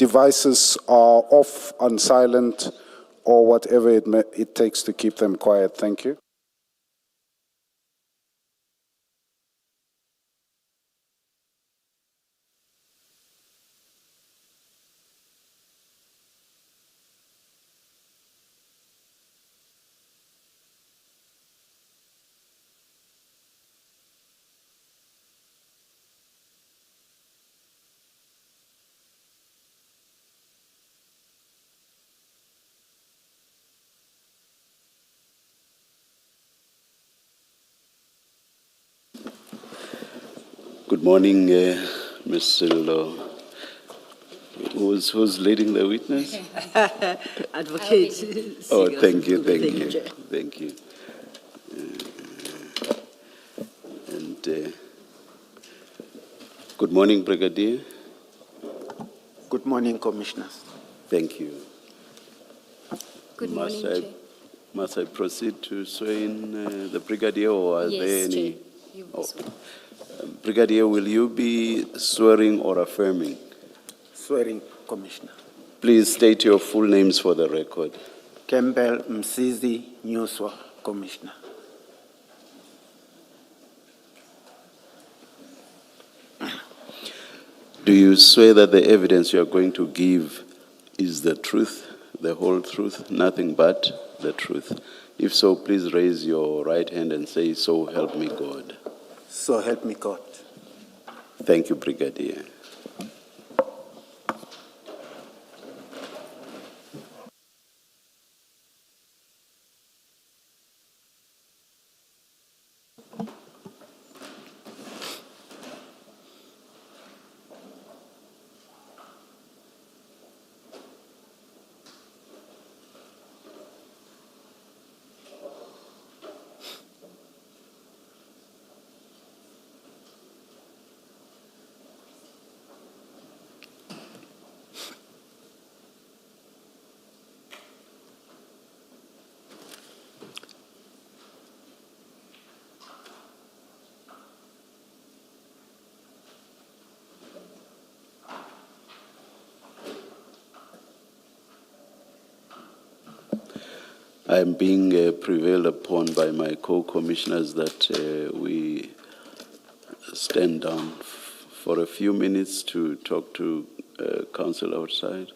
devices are off, on silent, or whatever it takes to keep them quiet. Thank you. Good morning, Ms. Sillo. Who's leading the witness? Advocate. Oh, thank you. Good morning, Brigadier. Good morning, Commissioners. Thank you. Good morning, Chair. Must I proceed to swear in the Brigadier, or are there any? Chair. You will swear. Brigadier, will you be swearing or affirming? Swearing, Commissioner. Please state your full names for the record. Campbell Msizi Nyuswa, Commissioner. Do you swear that the evidence you are going to give is the truth, the whole truth, nothing but the truth? If so, please raise your right hand and say, "So help me God." So help me God. Thank you, Brigadier. I am being prevailed upon by my co-commissioners that we stand down for a few minutes to talk to counsel outside.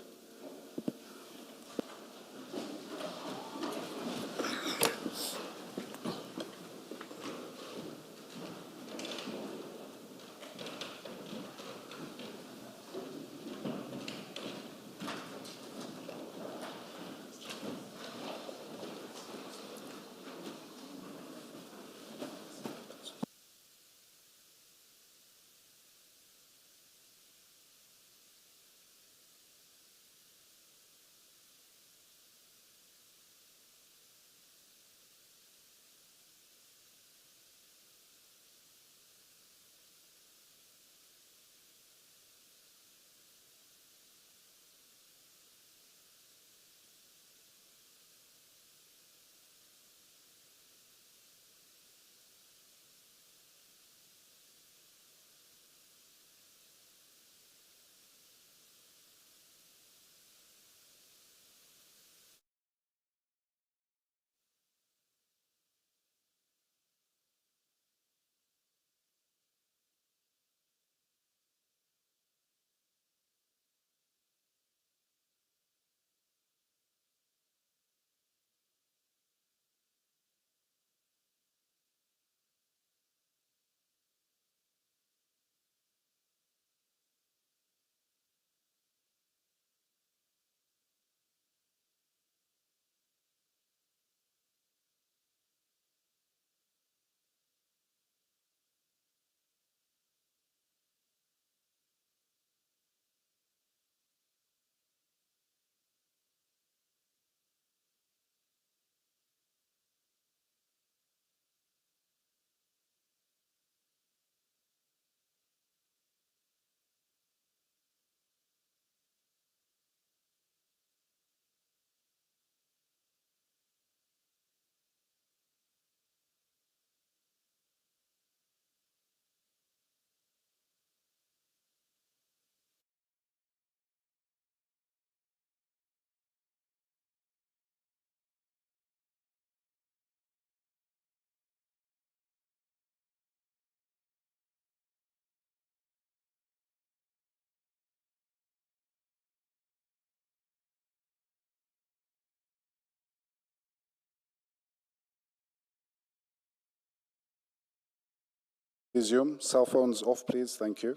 Resume. Cell phones off, please. Thank you.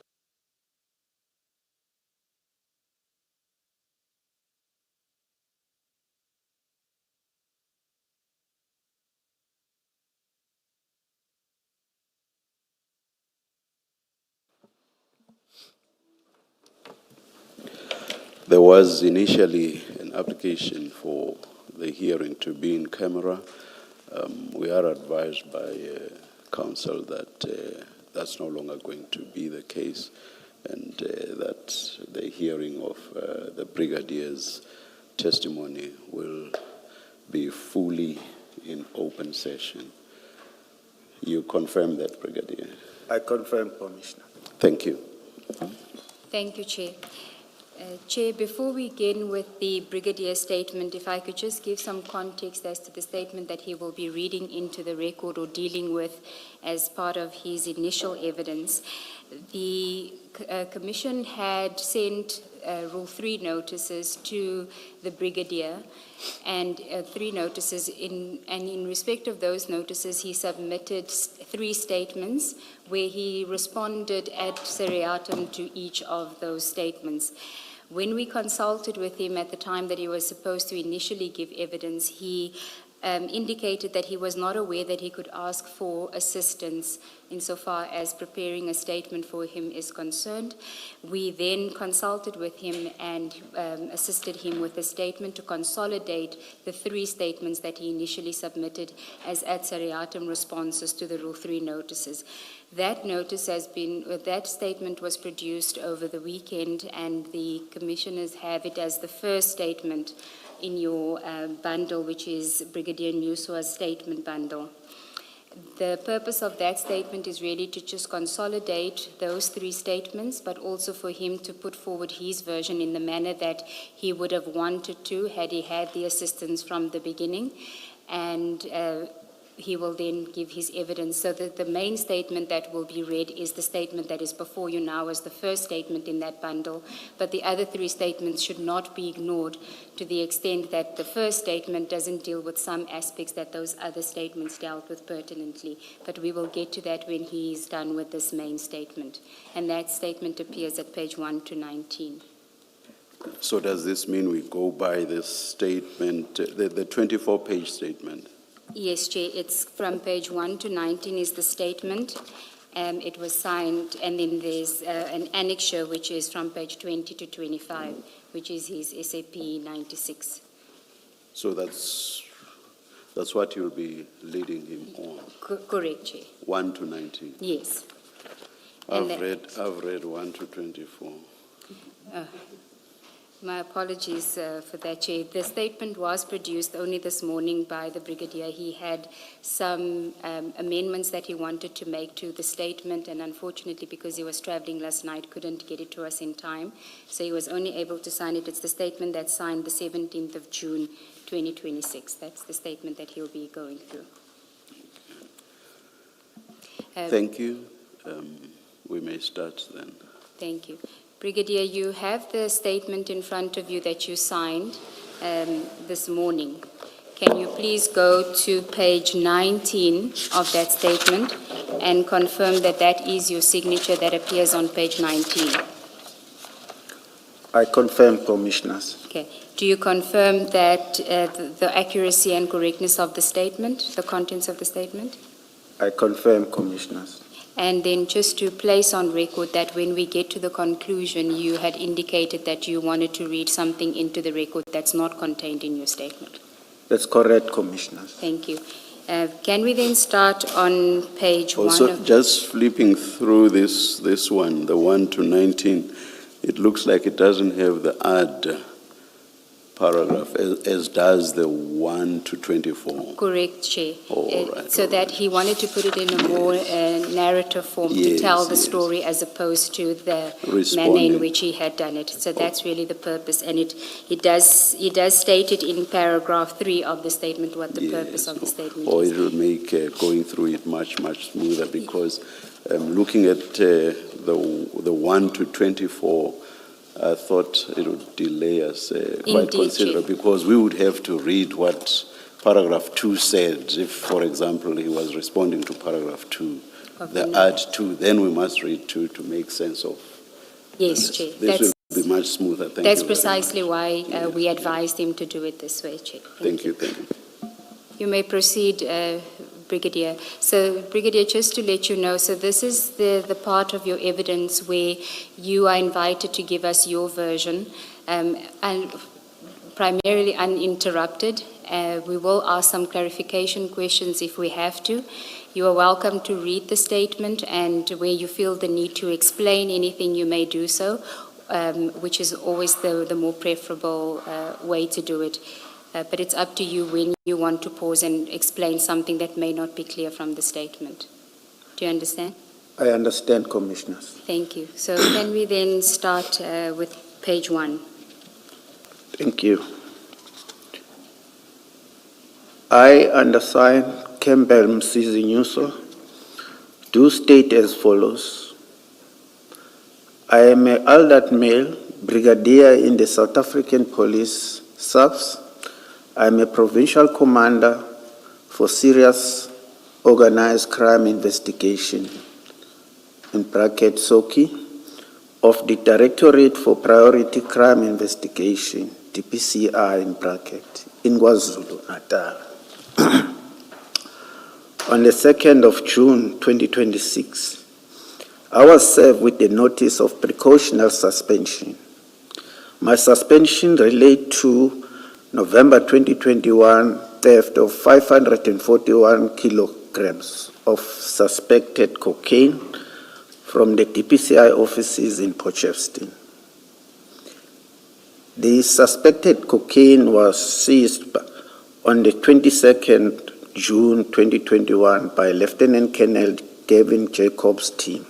There was initially an application for the hearing to be in camera. We are advised by counsel that that's no longer going to be the case, and that the hearing of the Brigadier's testimony will be fully in open session. You confirm that, Brigadier? I confirm, Commissioner. Thank you. Thank you, Chair. Chair, before we begin with the Brigadier's statement, if I could just give some context as to the statement that he will be reading into the record or dealing with as part of his initial evidence. The Commission had sent Rule 3 notices to the Brigadier, and 3 notices, and in respect of those notices, he submitted 3 statements where he responded ad seriatim to each of those statements. When we consulted with him at the time that he was supposed to initially give evidence, he indicated that he was not aware that he could ask for assistance insofar as preparing a statement for him is concerned. We then consulted with him and assisted him with a statement to consolidate the 3 statements that he initially submitted as ad seriatim responses to the Rule 3 notices. That statement was produced over the weekend, and the commissioners have it as the first statement in your bundle, which is Brigadier Nyuswa's statement bundle. The purpose of that statement is really to just consolidate those 3 statements, but also for him to put forward his version in the manner that he would have wanted to had he had the assistance from the beginning. And he will then give his evidence. So that the main statement that will be read is the statement that is before you now as the first statement in that bundle, but the other 3 statements should not be ignored to the extent that the first statement doesn't deal with some aspects that those other statements dealt with pertinently. But we will get to that when he is done with this main statement. And that statement appears at page 1 to 19. So does this mean we go by this statement, the 24-page statement? Yes, Chair, it's from page 1 to 19 is the statement. It was signed, and then there's an annexure which is from page 20 to 25, which is his SAP 96. So that's what you'll be leading him on? Correct, Chair. 1 to 19? Yes. I've read 1 to 24. My apologies for that, Chair. The statement was produced only this morning by the Brigadier. He had some amendments that he wanted to make to the statement, and unfortunately, because he was traveling last night, couldn't get it to us in time. So he was only able to sign it. It's the statement that's signed the 17th of June, 2026. That's the statement that he'll be going through. Thank you. We may start then. Thank you. Brigadier, you have the statement in front of you that you signed this morning. Can you please go to page 19 of that statement and confirm that that is your signature that appears on page 19? I confirm, Commissioners. Okay. Do you confirm that the accuracy and correctness of the statement, the contents of the statement? I confirm, Commissioners. And then just to place on record that when we get to the conclusion, you had indicated that you wanted to read something into the record that's not contained in your statement. That's correct, Commissioners. Thank you. Can we then start on page 1? Also, just flipping through this one, the 1 to 19, it looks like it doesn't have the add paragraph as does the 1 to 24. Correct, Chair. Right, so that he wanted to put it in a more narrative form to tell the story as opposed to the manner in which he had done it. So that's really the purpose, and it does state it in paragraph 3 of the statement what the purpose of the statement or is. it will make going through it much smoother, because looking at the 1 to 24, I thought it would delay us quite considerably, because we would have to read what paragraph 2 said. If, for example, he was responding to paragraph 2, Of the the- add 2, then we must read 2 to make sense of. Yes, Chair. This will be much smoother. Thank you. That's very precisely much. why we advised him to do it this way, Chair. Thank you. Thank you. You may proceed, Brigadier. So, Brigadier, just to let you know, so this is the part of your evidence where you are invited to give us your version, and primarily uninterrupted. We will ask some clarification questions if we have to. You are welcome to read the statement, and where you feel the need to explain anything, you may do so, which is always the more preferable way to do it. But it's up to you when you want to pause and explain something that may not be clear from the statement. Do you understand? I understand, Commissioners. Thank you. So can we then start with page 1? Thank you. I, undersigned Campbell Msizi Nyuso, do state as follows. I am an elder male, brigadier in the South African Police SABC. I am a provincial commander for serious organized crime investigation, in bracket SOCI, of the Directorate for Priority Crime Investigation, DPCI in bracket, in KwaZulu-Natal. On the 2nd of June 2026, I was served with a notice of precautionary suspension. My suspension relates to November 2021 theft of 541 kilograms of suspected cocaine from the DPCI offices in Potchefstroom. The suspected cocaine was seized on the 22nd June 2021 by Lieutenant Colonel Gavin Jacobs' team.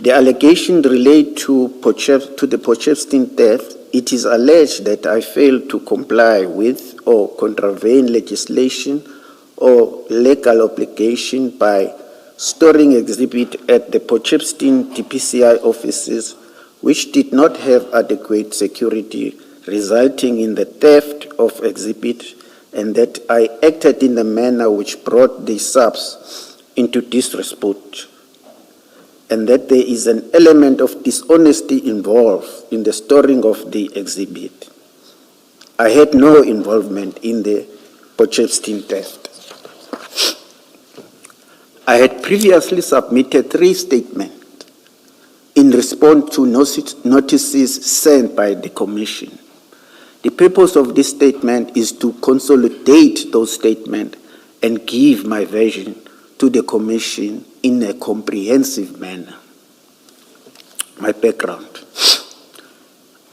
The allegation relate to the Potchefstroom theft. It is alleged that I failed to comply with or contravene legislation or legal obligation by storing exhibit at the Potchefstroom DPCI offices which did not have adequate security, resulting in the theft of exhibit, and that I acted in a manner which brought the SABS into disrepute, and that there is an element of dishonesty involved in the storing of the exhibit. I had no involvement in the Potchefstroom theft. I had previously submitted 3 statements in response to notices sent by the Commission. The purpose of this statement is to consolidate those statements and give my version to the Commission in a comprehensive manner. My background.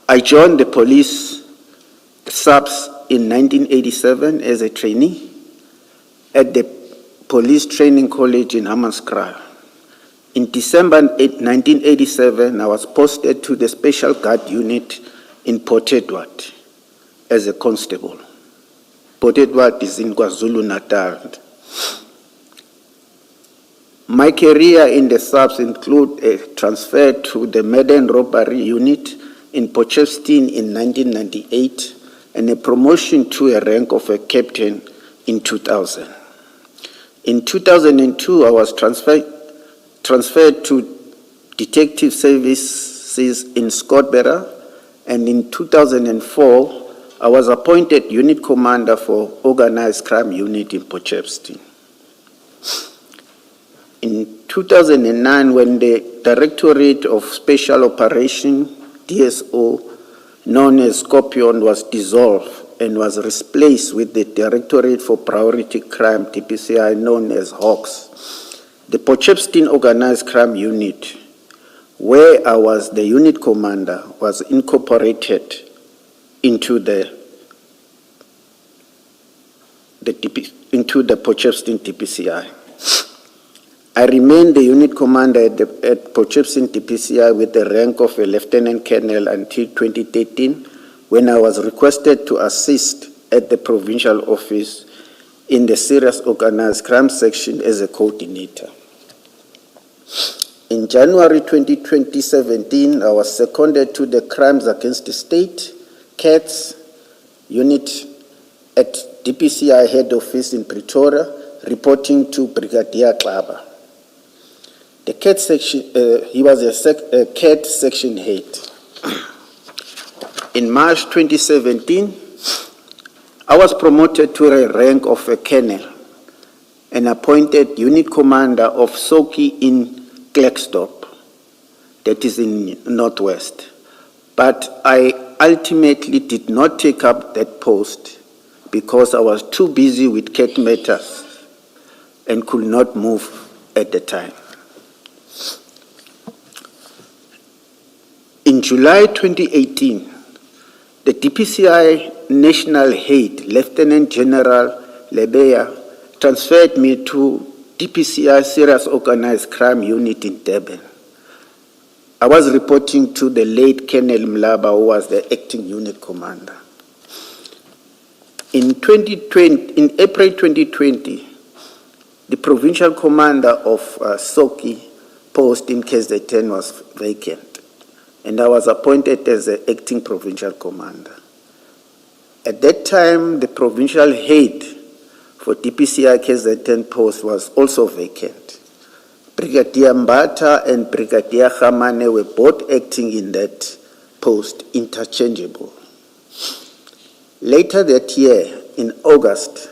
I joined the police SABS in 1987 as a trainee at the Police Training College in Hammanskraal. In December 1987, I was posted to the Special Guard Unit in Port Edward as a constable. Port Edward is in KwaZulu-Natal. My career in the SABS include a transfer to the Murder and Robbery Unit in Potchefstroom in 1998 and a promotion to a rank of a captain in 2000. In 2002, I was transferred to Detective Services in Scottsboro, and in 2004, I was appointed Unit Commander for Organized Crime Unit in Potchefstroom. In 2009, when the Directorate of Special Operations, DSO, known as Scorpion, was dissolved and was replaced with the Directorate for Priority Crime, DPCI, known as Hawks, the Potchefstroom Organized Crime Unit, where I was the unit commander, was incorporated into the Potchefstroom DPCI. I remained the unit commander at Potchefstroom DPCI with the rank of a lieutenant colonel until 2013, when I was requested to assist at the provincial office in the Serious Organized Crime section as a coordinator. In January 2017, I was seconded to the Crimes Against the State, CATS, unit at DPCI head office in Pretoria, reporting to Brigadier Klaba. The CAT section, he was a CAT section head. In March 2017, I was promoted to a rank of a colonel and appointed unit commander of Soki in Klerksdorp, that is in Northwest. But I ultimately did not take up that post because I was too busy with CAT matters and could not move at the time. In July 2018, the DPCI National Head, Lieutenant General Lebeya, transferred me to DPCI Serious Organized Crime Unit in Durban. I was reporting to the late Colonel Mlaba, who was the acting unit commander. In April 2020, the provincial commander of Soki post in KZN was vacant, and I was appointed as the acting provincial commander. At that time, the provincial head for DPCI KZN post was also vacant. Brigadier Mbata and Brigadier Khamane were both acting in that post interchangeable. Later that year, in August,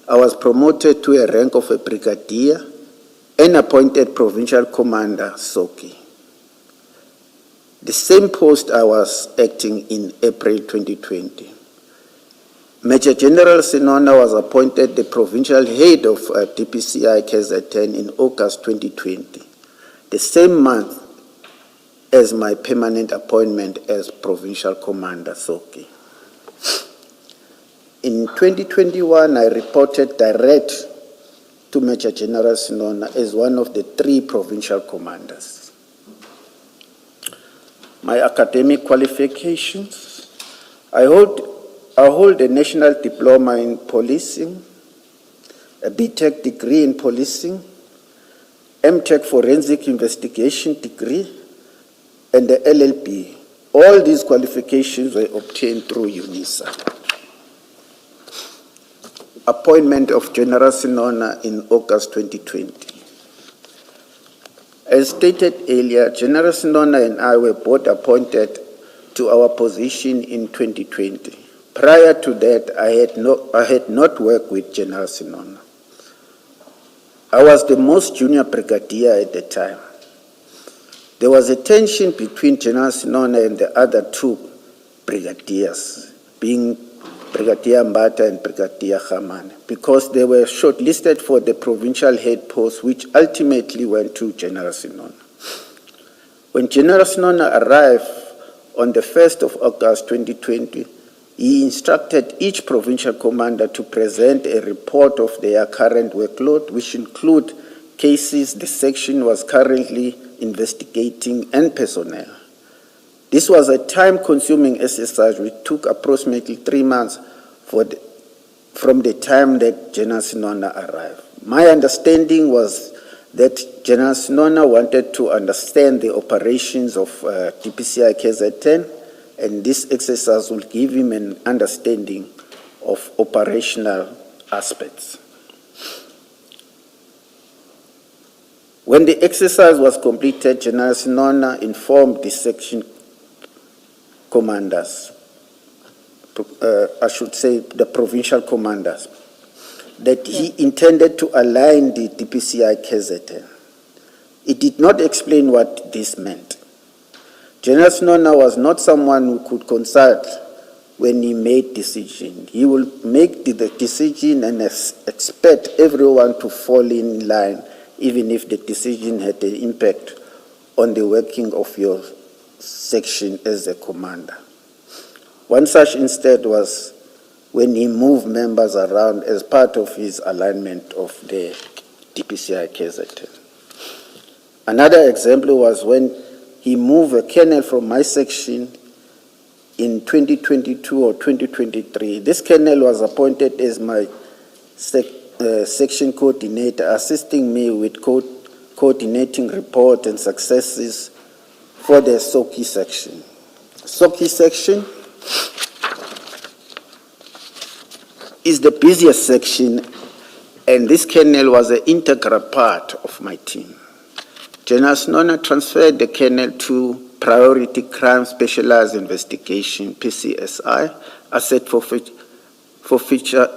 I was promoted to a rank of a brigadier and appointed provincial commander Soki. The same post I was acting in April 2020. Major General Sinona was appointed the provincial head of DPCI KZN in August 2020, the same month as my permanent appointment as provincial commander Soki. In 2021, I reported direct to Major General Sinona as one of the 3 provincial commanders. My academic qualifications: I hold a national diploma in policing, a BTech degree in policing, MTech forensic investigation degree, and the LLB. All these qualifications were obtained through UNISA. Appointment of General Sinona in August 2020. As stated earlier, General Sinona and I were both appointed to our position in 2020. Prior to that, I had not worked with General Sinona. I was the most junior brigadier at the time. There was a tension between General Sinona and the other 2 brigadiers, being Brigadier Mbata and Brigadier Khamane, because they were shortlisted for the provincial head post, which ultimately went to General Sinona. When General Sinona arrived on the 1st of August 2020, he instructed each provincial commander to present a report of their current workload, which include cases the section was currently investigating and personnel. This was a time-consuming exercise which took approximately 3 months from the time that General Sinona arrived. My understanding was that General Sinona wanted to understand the operations of DPCI KZN, and this exercise will give him an understanding of operational aspects. When the exercise was completed, General Sinona informed the section commanders, I should say the provincial commanders, that he intended to align the DPCI KZN. He did not explain what this meant. General Sinona was not someone who could consult when he made decision. He will make the decision and expect everyone to fall in line, even if the decision had an impact on the working of your section as a commander. One such instance was when he moved members around as part of his alignment of the DPCI KZN. Another example was when he moved a colonel from my section in 2022 or 2023. This colonel was appointed as my section coordinator, assisting me with coordinating report and successes for the Soki section. Soki section is the busiest section, and this kernel was an integral part of my team. General Snona transferred the kernel to Priority Crime Specialized Investigation, PCSI, Asset Forfeiture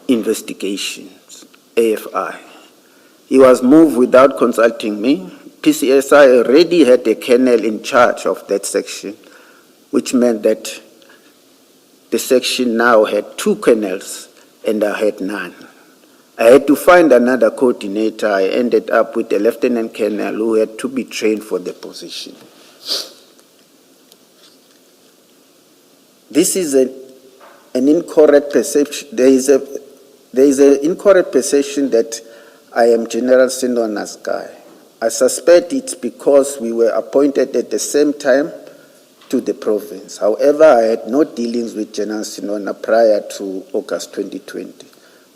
Investigations, AFI. He was moved without consulting me. PCSI already had a kernel in charge of that section, which meant that the section now had 2 kernels and I had none. I had to find another coordinator. I ended up with a lieutenant colonel who had to be trained for the position. This is an incorrect perception. There is an incorrect perception that I am General Sinona's guy. I suspect it's because we were appointed at the same time to the province. However, I had no dealings with General Sinona prior to August 2020.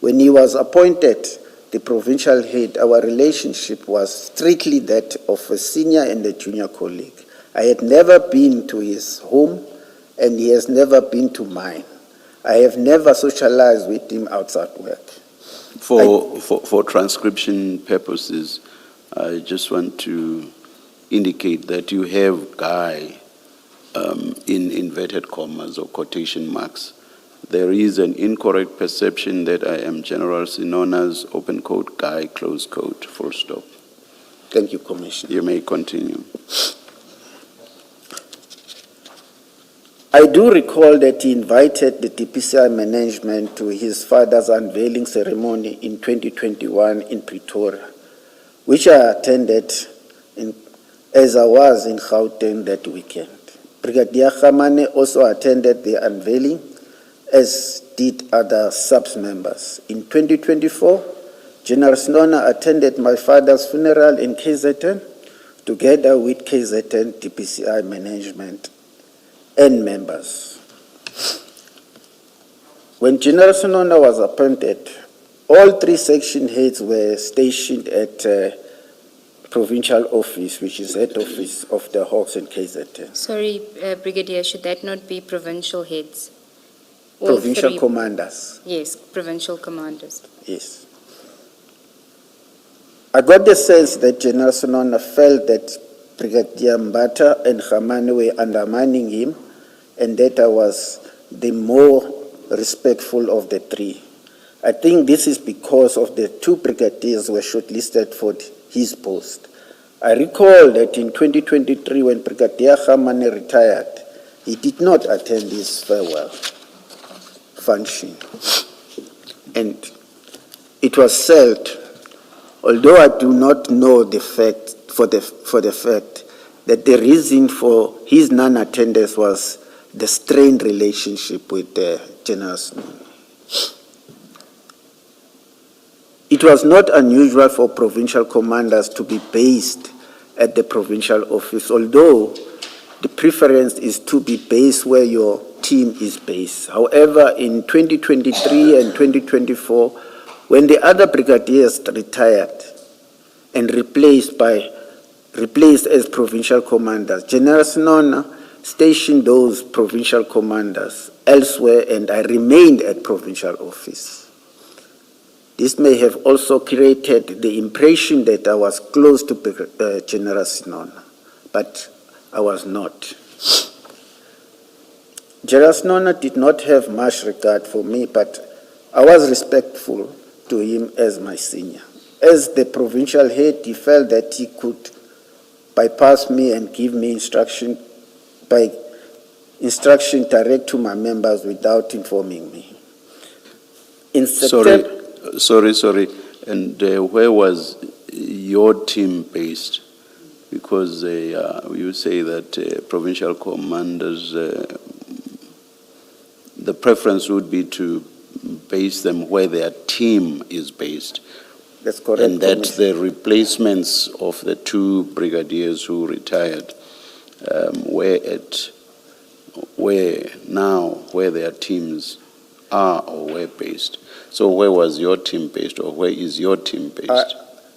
When he was appointed the provincial head, our relationship was strictly that of a senior and a junior colleague. I had never been to his home, and he has never been to mine. I have never socialized with him outside work. For transcription purposes, I just want to indicate that you have Guy in inverted commas or quotation marks. There is an incorrect perception that I am General Sinona's open quote Guy, close quote, full stop. Thank you, Commissioner. You may continue. I do recall that he invited the DPCI management to his father's unveiling ceremony in 2021 in Pretoria, which I attended as I was in Gauteng that weekend. Brigadier Khamane also attended the unveiling, as did other SABC members. In 2024, General Snona attended my father's funeral in KZN, together with KZN DPCI management and members. When General Snona was appointed, all 3 section heads were stationed at provincial office, which is head office of the Hawks in KZN. Sorry, Brigadier, should that not be provincial heads? All Provincial 3? commanders. Yes, provincial commanders. Yes. I got the sense that General Sonona felt that Brigadier Mbata and Khamane were undermining him, and that I was the more respectful of the 3. I think this is because of the 2 brigadiers were shortlisted for his post. I recall that in 2023, when Brigadier Khamane retired, he did not attend his farewell function. And it was said, although I do not know the fact, for the fact that the reason for his non-attendance was the strained relationship with General Snow. It was not unusual for provincial commanders to be based at the provincial office, although the preference is to be based where your team is based. However, in 2023 and 2024, when the other brigadiers retired and replaced as provincial commanders, General Snona stationed those provincial commanders elsewhere, and I remained at provincial office. This may have also created the impression that I was close to General Snona, but I was not. General Snona did not have much regard for me, but I was respectful to him as my senior. As the provincial head, he felt that he could bypass me and give me instruction direct to my members without informing me. In September, Sorry. And where was your team based? Because you say that provincial commanders, the preference would be to base them where their team is based. That's correct. And that the replacements of the 2 brigadiers who retired where their teams are or were based. So where was your team based, or where is your team based?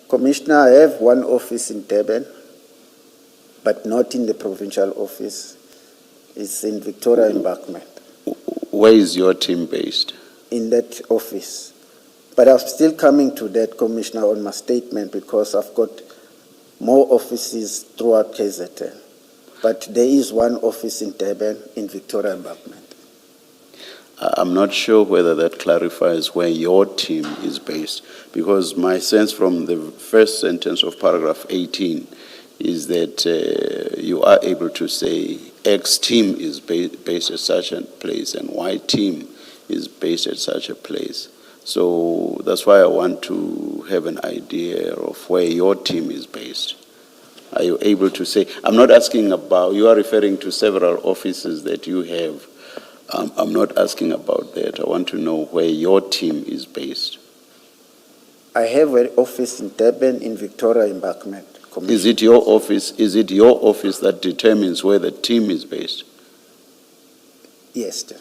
Commissioner, I have one office in Durban, but not in the provincial office. It's in Victoria Embankment. Where is your team based? in that office. But I'm still coming to that, Commissioner, on my statement because I've got more offices throughout KZN. But there is one office in Durban, in Victoria Embankment. I'm not sure whether that clarifies where your team is based, because my sense from the first sentence of paragraph 18 is that you are able to say X team is based at such a place and Y team is based at such a place. So that's why I want to have an idea of where your team is based. Are you able to say, I'm not asking about, you are referring to several offices that you have. I'm not asking about that. I want to know where your team is based. I have an office in Durban, in Victoria Embankment. Is it your office? Is it your office that determines where the team is based? Yes, sir.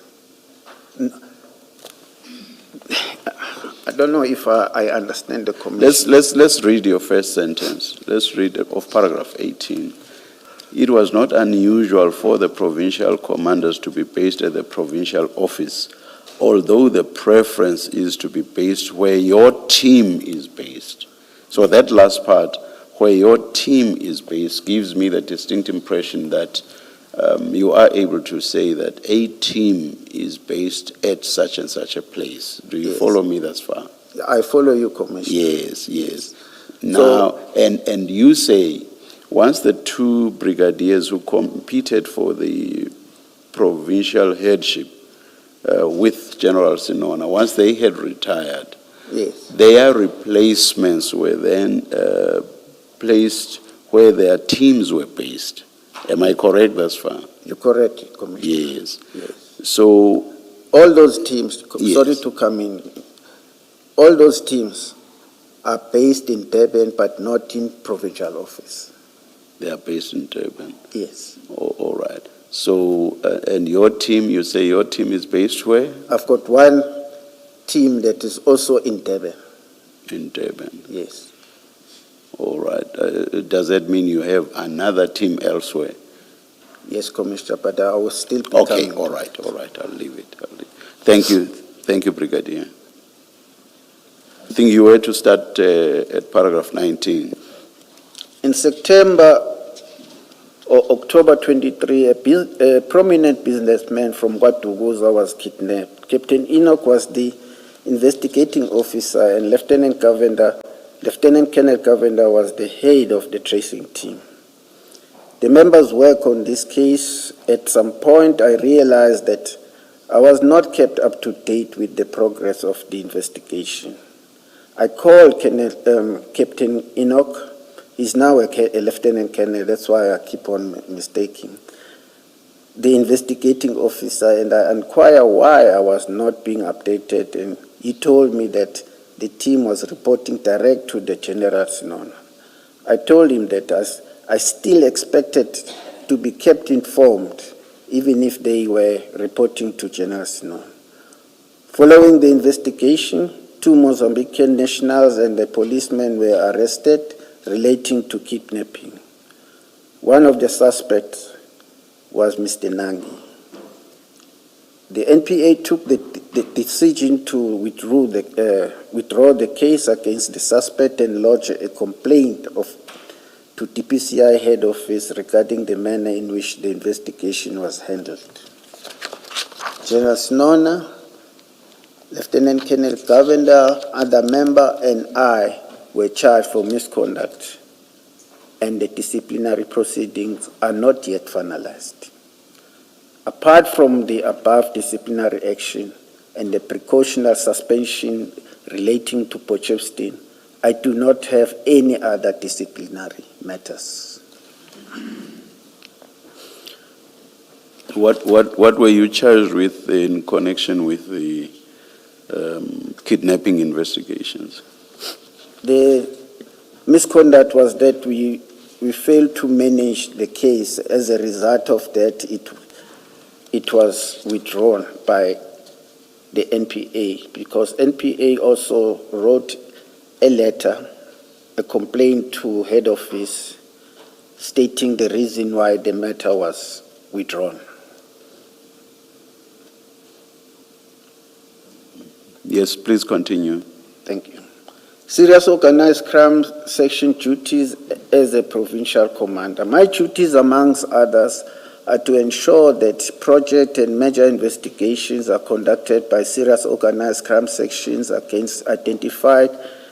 No. I don't know if I understand the commission. Let's read your first sentence. Let's read of paragraph 18. It was not unusual for the provincial commanders to be based at the provincial office, although the preference is to be based where your team is based. So that last part, where your team is based, gives me the distinct impression that you are able to say that a team is based at such and such a place. Do you follow me thus far? I follow you, Commissioner. Yes. Now, and you say, once the two brigadiers who competed for the provincial headship with General Sinona, once they had retired, yes, their replacements were then placed where their teams were based. Am I correct thus far? you're correct, Commissioner. Yes. Yes. So, All those teams, Yes. sorry to come in, all those teams are based in Durban but not in provincial office. they are based in Durban. Yes. All right. So, and your team, you say your team is based where? I've got one team that is also in Durban. In Durban. Yes. All right. Does that mean you have another team elsewhere? Yes, Commissioner, but I will still be Okay, coming. all right. I'll leave it. Thank you, Brigadier. I think you were to start at paragraph 19. In September or October 23, a prominent businessman from Watuguza was kidnapped. Captain Enoch was the investigating officer and Lieutenant Colonel Govender was the head of the tracing team. The members work on this case. At some point, I realized that I was not kept up to date with the progress of the investigation. I called Captain Enoch. He's now a lieutenant colonel. That's why I keep on mistaking the investigating officer, and I inquired why I was not being updated. And he told me that the team was reporting direct to the General Sinona. I told him that I still expected to be kept informed, even if they were reporting to General Sinona. Following the investigation, 2 Mozambican nationals and a policeman were arrested relating to kidnapping. One of the suspects was Mr. Nangi. The NPA took the decision to withdraw the case against the suspect and lodge a complaint to DPCI head office regarding the manner in which the investigation was handled. General Sinona, Lieutenant Colonel Govender, other member, and I were charged for misconduct, and the disciplinary proceedings are not yet finalized. Apart from the above disciplinary action and the precautionary suspension relating to Potchefstroom, I do not have any other disciplinary matters. What were you charged with in connection with the kidnapping investigations? The misconduct was that we failed to manage the case. As a result of that, it was withdrawn by the NPA, because NPA also wrote a letter, a complaint to head office, stating the reason why the matter was withdrawn. Yes, please continue. Thank you. Serious organized crime section duties as a provincial commander. My duties, amongst others, are to ensure that project and major investigations are conducted by serious organized crime sections against identified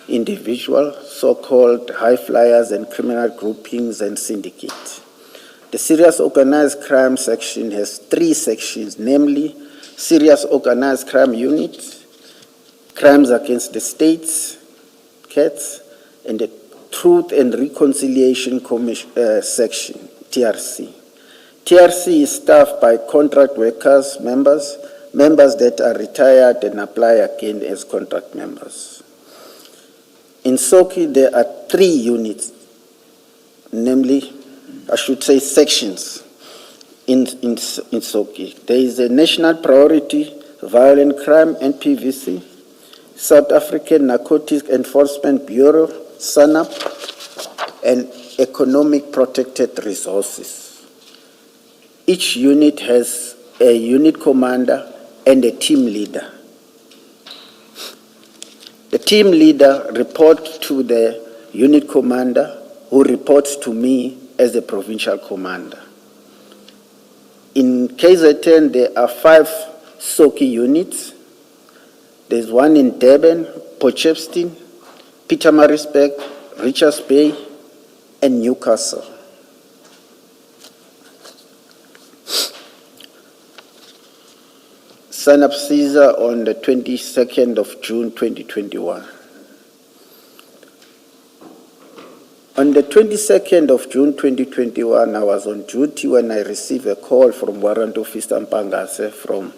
individuals, so-called high flyers and criminal groupings and syndicates. The serious organized crime section has 3 sections, namely serious organized crime unit, crimes against the states, CATS, and the Truth and Reconciliation Commission, section, TRC. TRC is staffed by contract workers, members that are retired and apply again as contract members. In Soki, there are 3 units, namely, I should say sections in Soki. There is a National Priority Violent Crime, NPVC, South African Narcotics Enforcement Bureau, SANAP, and Economic Protected Resources. Each unit has a unit commander and a team leader. The team leader reports to the unit commander, who reports to me as the provincial commander. In KZN, there are 5 Soki units. There's one in Durban, Potchefstroom, Pietermaritzburg, Richards Bay, and Newcastle. SANAP Caesar on the 22nd of June 2021. On the 22nd of June 2021, I was on duty when I received a call from Warrant Officer Mpangase from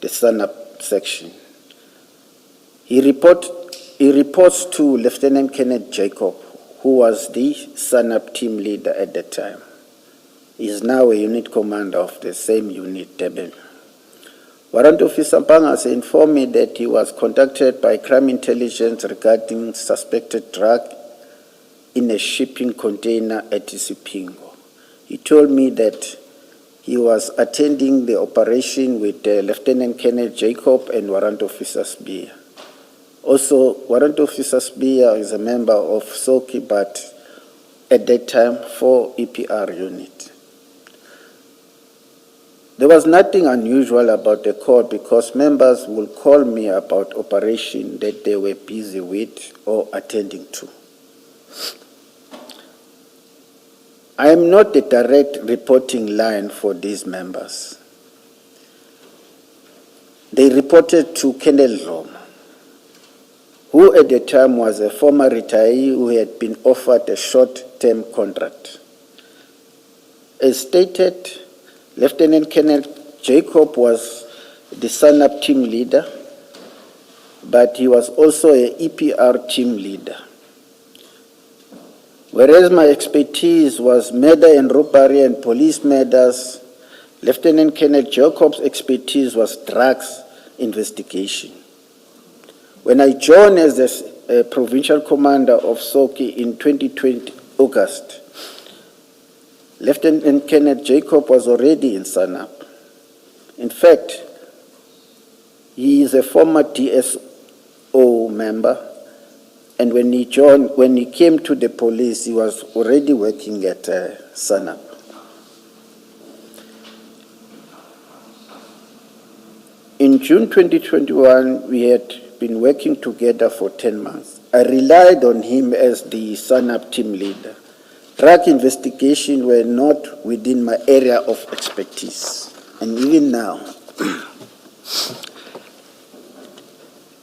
the SANAP section. He reports to Lieutenant Kenneth Jacob, who was the SANAP team leader at the time. He is now a unit commander of the same unit, Durban. Warrant Officer Mpangase informed me that he was contacted by crime intelligence regarding suspected drug in a shipping container at Isipingo. He told me that he was attending the operation with Lieutenant Kenneth Jacob and Warrant Officer Spear. Also, Warrant Officer Spear is a member of Soki, but at that time, 4 EPR unit. There was nothing unusual about the call because members would call me about operation that they were busy with or attending to. I am not the direct reporting line for these members. They reported to Colonel Roma, who at the time was a former retiree who had been offered a short-term contract. As stated, Lieutenant Kenneth Jacob was the SANAP team leader, but he was also an EPR team leader. Whereas my expertise was murder and robbery and police murders, Lieutenant Kenneth Jacob's expertise was drugs investigation. When I joined as the provincial commander of Soki in 2020 August, Lieutenant Kenneth Jacob was already in SANAP. In fact, he is a former DSO member, and when he came to the police, he was already working at SANAP. In June 2021, we had been working together for 10 months. I relied on him as the SANAP team leader. Drug investigation were not within my area of expertise, and even now.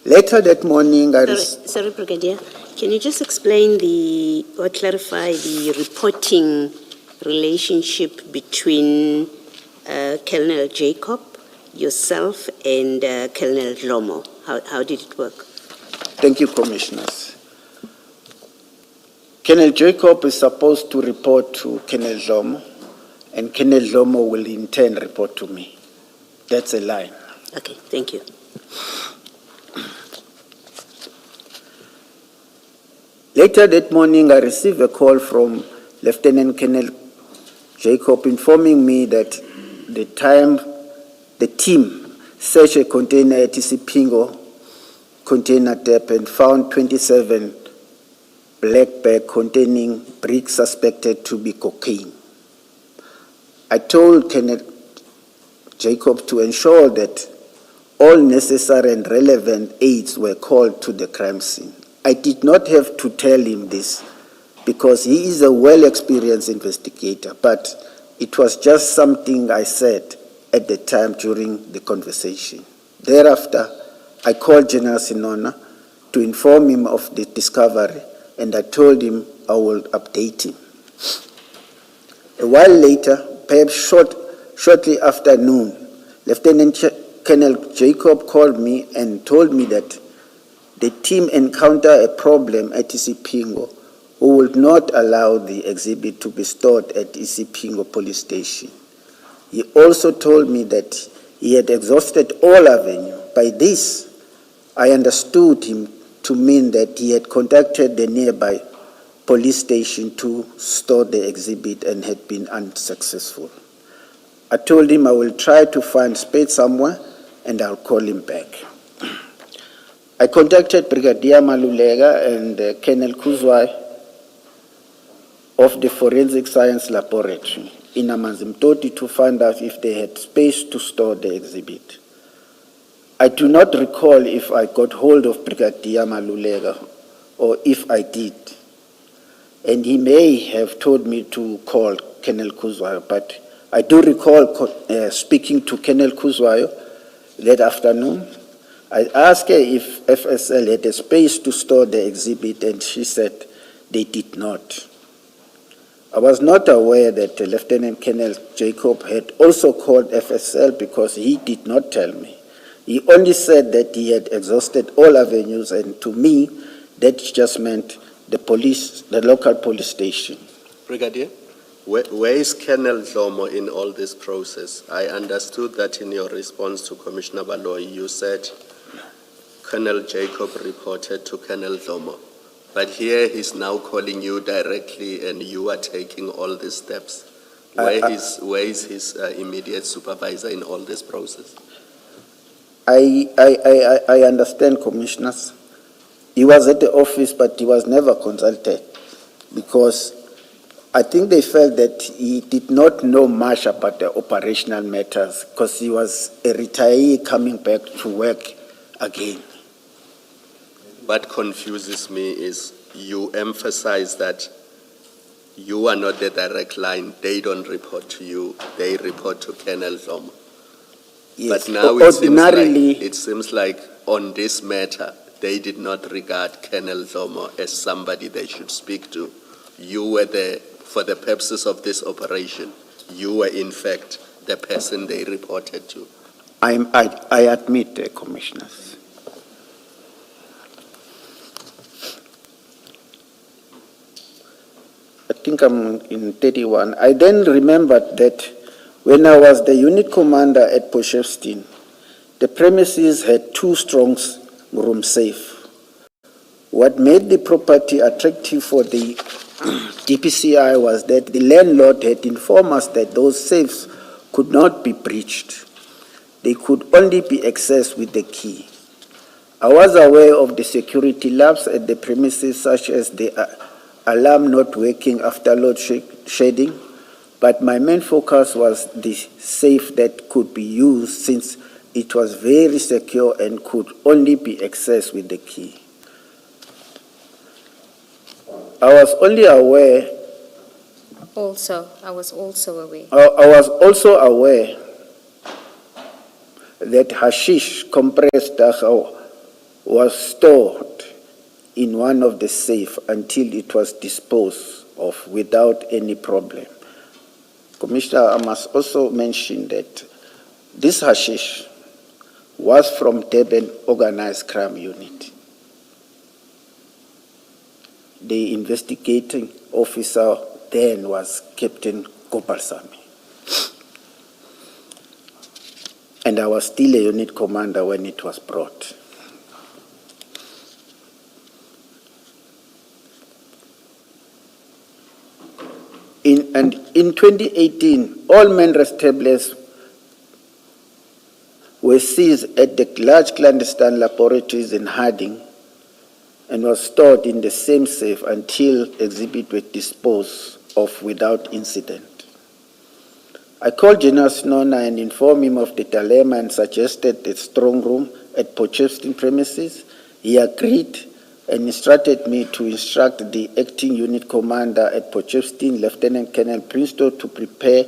Later that morning, Sorry, Brigadier. Can you just explain or clarify the reporting relationship between Colonel Jacob, yourself, and Colonel Lomo? How did it work? Thank you, Commissioners. Colonel Jacob is supposed to report to Colonel Lomo, and Colonel Lomo will in turn report to me. That's a line. Okay, thank you. Later that morning, I received a call from Lieutenant Colonel Jacob informing me that the team searched a container at Isipingo container tap and found 27 black bags containing bricks suspected to be cocaine. I told Kenneth Jacob to ensure that all necessary and relevant aids were called to the crime scene. I did not have to tell him this because he is a well-experienced investigator, but it was just something I said at the time during the conversation. Thereafter, I called General Sinona to inform him of the discovery, and I told him I would update him. A while later, perhaps shortly after noon, Lieutenant Colonel Jacob called me and told me that the team encountered a problem at Isipingo who would not allow the exhibit to be stored at Isipingo police station. He also told me that he had exhausted all avenue. By this, I understood him to mean that he had contacted the nearby police station to store the exhibit and had been unsuccessful. I told him I will try to find space somewhere and I'll call him back. I contacted Brigadier Malulega and Colonel Kuzwai of the Forensic Science Laboratory in Amanzimtoti to find out if they had space to store the exhibit. I do not recall if I got hold of Brigadier Malulega or if I did. And he may have told me to call Colonel Kuzwayo, but I do recall speaking to Colonel Kuzwayo that afternoon. I asked her if FSL had a space to store the exhibit, and she said they did not. I was not aware that Lieutenant Colonel Jacob had also called FSL because he did not tell me. He only said that he had exhausted all avenues, and to me, that just meant the local police station. Brigadier, where is Colonel Zomo in all this process? I understood that in your response to Commissioner Baloyi, you said Colonel Jacob reported to Colonel Zomo. But here he's now calling you directly and you are taking all these steps. Where is his immediate supervisor in all this process? I understand, commissioners. He was at the office, but he was never consulted because I think they felt that he did not know much about the operational matters because he was a retiree coming back to work again. What confuses me is you emphasize that you are not the direct line. They don't report to you. They report to Colonel Zomo. Yes. But now it seems like on this matter, they did not regard Colonel Zomo as somebody they should speak to. You were there for the purposes of this operation. You were, in fact, the person they reported to. I admit, commissioners. I think I'm in 31. I then remembered that when I was the unit commander at Poshevstin, the premises had 2 strong room safe. What made the property attractive for the DPCI was that the landlord had informed us that those safes could not be breached. They could only be accessed with the key. I was aware of the security lapse at the premises, such as the alarm not working after load shedding, but my main focus was the safe that could be used since it was very secure and could only be accessed with the key. I was also aware that hashish compressed dagga was stored in one of the safe until it was disposed of without any problem. Commissioner, I must also mention that this hashish was from Durban Organized Crime Unit. The investigating officer then was Captain Gopalsamy. And I was still a unit commander when it was brought. In 2018, all men tablets were were seized at the large clandestine laboratories in Harding and was stored in the same safe until exhibit were disposed of without incident. I called General Snona and informed him of the dilemma and suggested a strong room at Potchefstroom premises. He agreed and instructed me to instruct the acting unit commander at Potchefstroom, Lieutenant Colonel Princeton, to prepare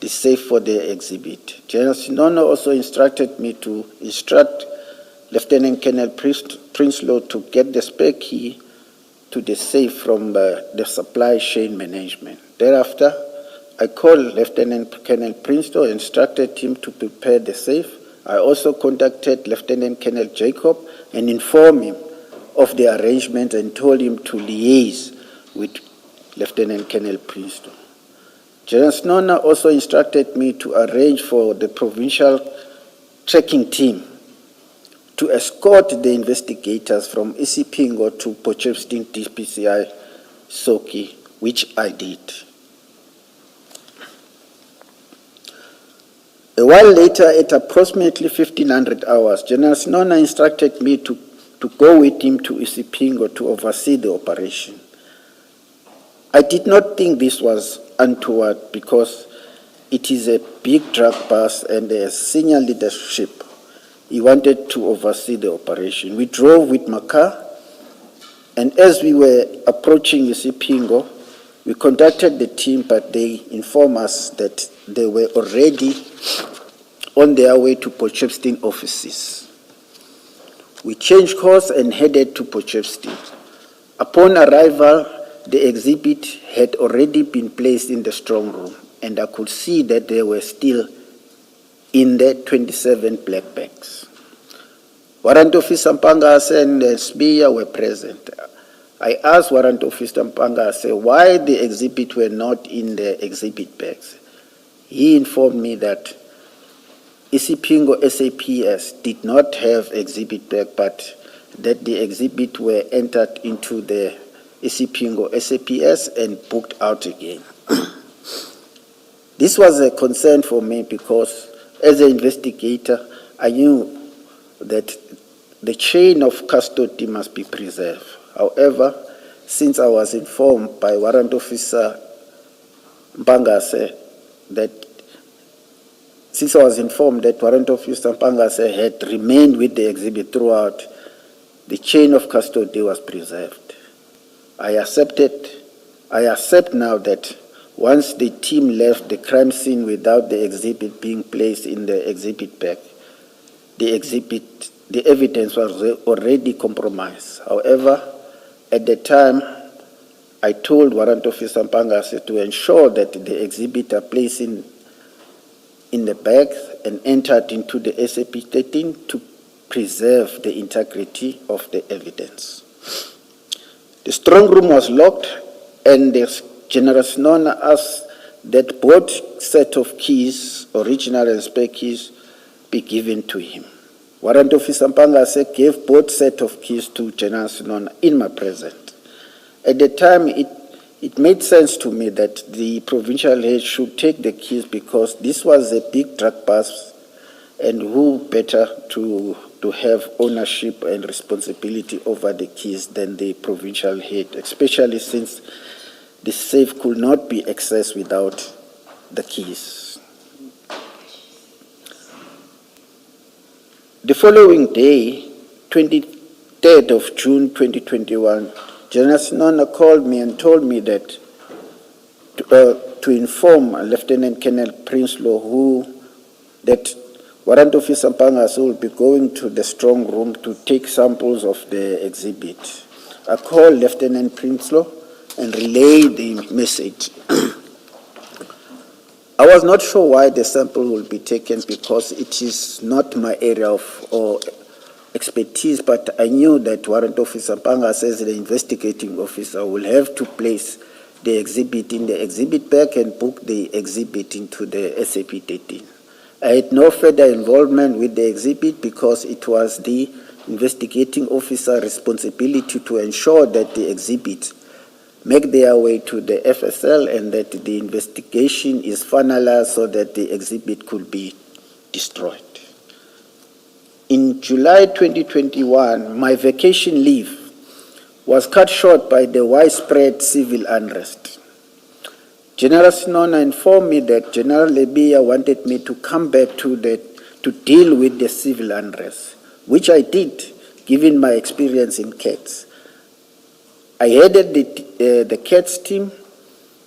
the safe for the exhibit. General Snona also instructed me to instruct Lieutenant Colonel Princeton to get the spare key to the safe from the supply chain management. Thereafter, I called Lieutenant Colonel Princeton and instructed him to prepare the safe. I also contacted Lieutenant Colonel Jacob and informed him of the arrangement and told him to liaise with Lieutenant Colonel Princeton. General Snona also instructed me to arrange for the provincial tracking team to escort the investigators from Isipingo to Potchefstroom DPCI Soki, which I did. A while later, at approximately 1500 hours, General Snona instructed me to go with him to Isipingo to oversee the operation. I did not think this was untoward because it is a big drug bust and as senior leadership, he wanted to oversee the operation. We drove with my car, and as we were approaching Isipingo, we contacted the team, but they informed us that they were already on their way to Potchefstroom offices. We changed course and headed to Potchefstroom. Upon arrival, the exhibit had already been placed in the strong room, and I could see that they were still in the 27 black bags. Warrant Officer Mpangase and Sbiya were present. I asked Warrant Officer Mpangase why the exhibit were not in the exhibit bags. He informed me that Isipingo SAPS did not have exhibit bag, but that the exhibit were entered into the Isipingo SAPS and booked out again. This was a concern for me because as an investigator, I knew that the chain of custody must be preserved. However, since I was informed by Warrant Officer Mpangase that Warrant Officer Mpangase had remained with the exhibit throughout, the chain of custody was preserved. I accept now that once the team left the crime scene without the exhibit being placed in the exhibit bag, the evidence was already compromised. However, at the time, I told Warrant Officer Mpangase to ensure that the exhibit are placed in the bag and entered into the SAP-13 to preserve the integrity of the evidence. The strong room was locked, and the General Snona asked that both set of keys, original and spare keys, be given to him. Warrant Officer Mpangase gave both set of keys to General Snona in my presence. At the time, it made sense to me that the provincial head should take the keys because this was a big drug bust, and who better to have ownership and responsibility over the keys than the provincial head, especially since the safe could not be accessed without the keys. The following day, 23rd of June 2021, General Snona called me and told me that to inform Lieutenant Colonel Princeton that Warrant Officer Mpangase will be going to the strong room to take samples of the exhibit. I called Lieutenant Princeton and relayed the message. I was not sure why the sample will be taken because it is not my area of expertise, but I knew that Warrant Officer Mpangase, as the investigating officer, will have to place the exhibit in the exhibit bag and book the exhibit into the SAP-13. I had no further involvement with the exhibit because it was the investigating officer's responsibility to ensure that the exhibits make their way to the FSL and that the investigation is finalized so that the exhibit could be destroyed. in July 2021, my vacation leave was cut short by the widespread civil unrest. General Sinona informed me that General Lebiya wanted me to come back to deal with the civil unrest, which I did, given my experience in CATS. I headed the CATS team,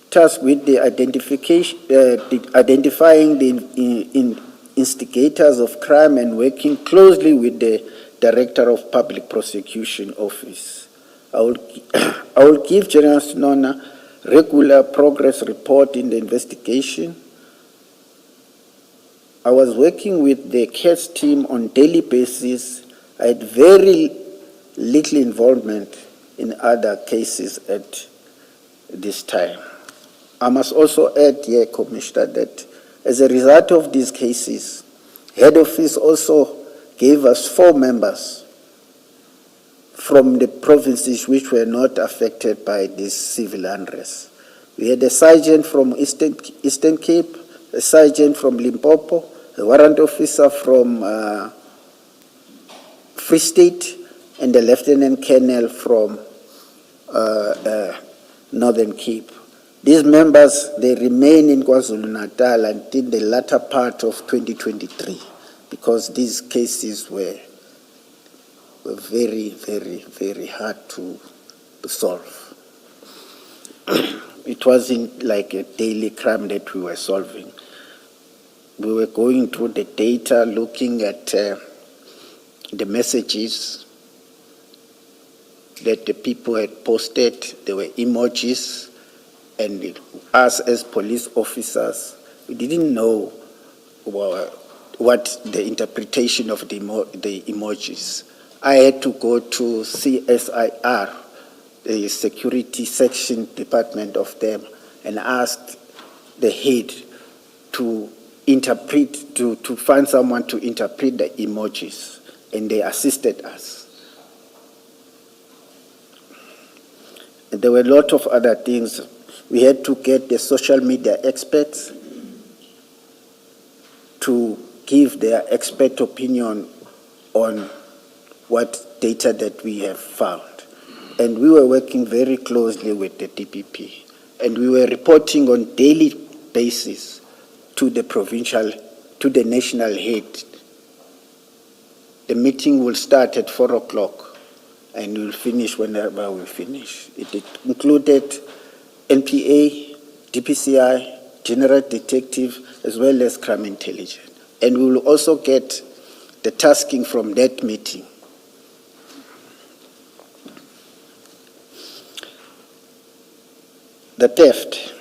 tasked with the identifying the instigators of crime and working closely with the Director of Public Prosecution Office. I will give General Sinona regular progress report in the investigation. I was working with the CATS team on daily basis. I had very little involvement in other cases at this time. I must also add here, Commissioner, that as a result of these cases, Head Office also gave us 4 members from the provinces which were not affected by this civil unrest. We had a sergeant from Eastern Cape, a sergeant from Limpopo, a warrant officer from Free State, and a lieutenant colonel from Northern Cape. These members, they remain in KwaZulu-Natal until the latter part of 2023 because these cases were very, very, very hard to solve. It wasn't like a daily crime that we were solving. We were going through the data, looking at the messages that the people had posted. There were emojis, and us as police officers, we didn't know what the interpretation of the emojis. I had to go to CSIR, the security section department of them, and asked the head to interpret, to find someone to interpret the emojis, and they assisted us. And there were a lot of other things. We had to get the social media experts to give their expert opinion on what data that we have found. And we were working very closely with the DPP. And we were reporting on daily basis to the provincial, to the national head. The meeting will start at 4 o'clock and we'll finish whenever we finish. It included NPA, DPCI, General Detective, as well as Crime Intelligence. And we will also get the tasking from that meeting. The theft.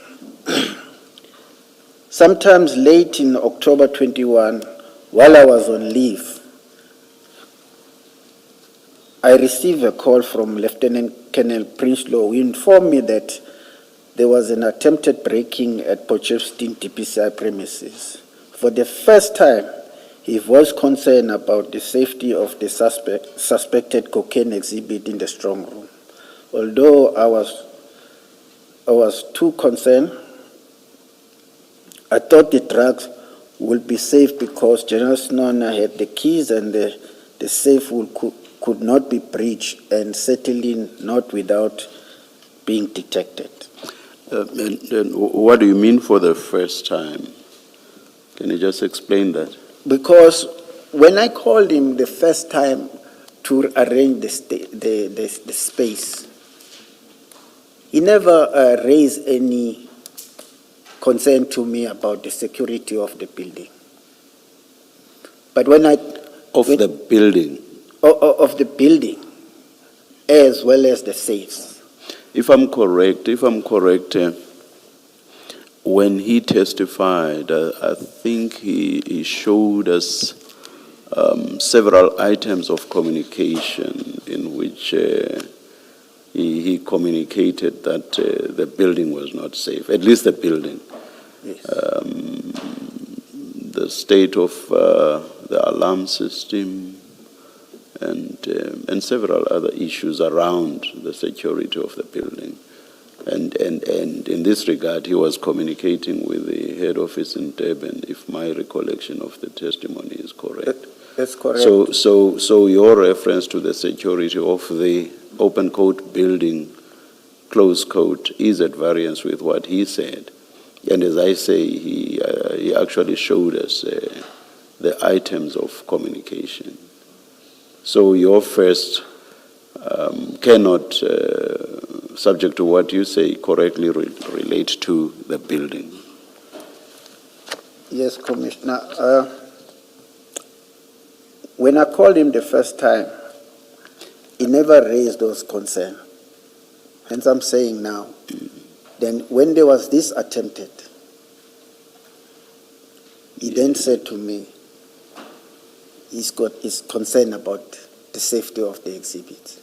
Sometimes late in October 21, while I was on leave, I received a call from Lieutenant Colonel Prinsloo, who informed me that there was an attempted breaking at Potchefstroom DPCI premises. For the first time, he voiced concern about the safety of the suspected cocaine exhibit in the strong room. Although I was too concerned, I thought the drugs would be safe because General Sinona had the keys and the safe could not be breached, and certainly not without being detected. And what do you mean for the first time? Can you just explain that? Because when I called him the first time to arrange the space, he never raised any concern to me about the security of the building. But when the building? Of the building, as well as the safes. If I'm correct, when he testified, I think he showed us several items of communication in which he communicated that the building was not safe, at least the building. Yes. The state of the alarm system and several other issues around the security of the building. And in this regard, he was communicating with the head office in Durban, if my recollection of the testimony is correct. That's correct. So your reference to the security of the open court building, closed court, is at variance with what he said. And as I say, he actually showed us the items of communication. So your first cannot, subject to what you say, correctly relate to the building. Yes, Commissioner. When I called him the first time, he never raised those concerns. Hence I'm saying now, then when there was this attempted, he then said to me, he's concerned about the safety of the exhibit.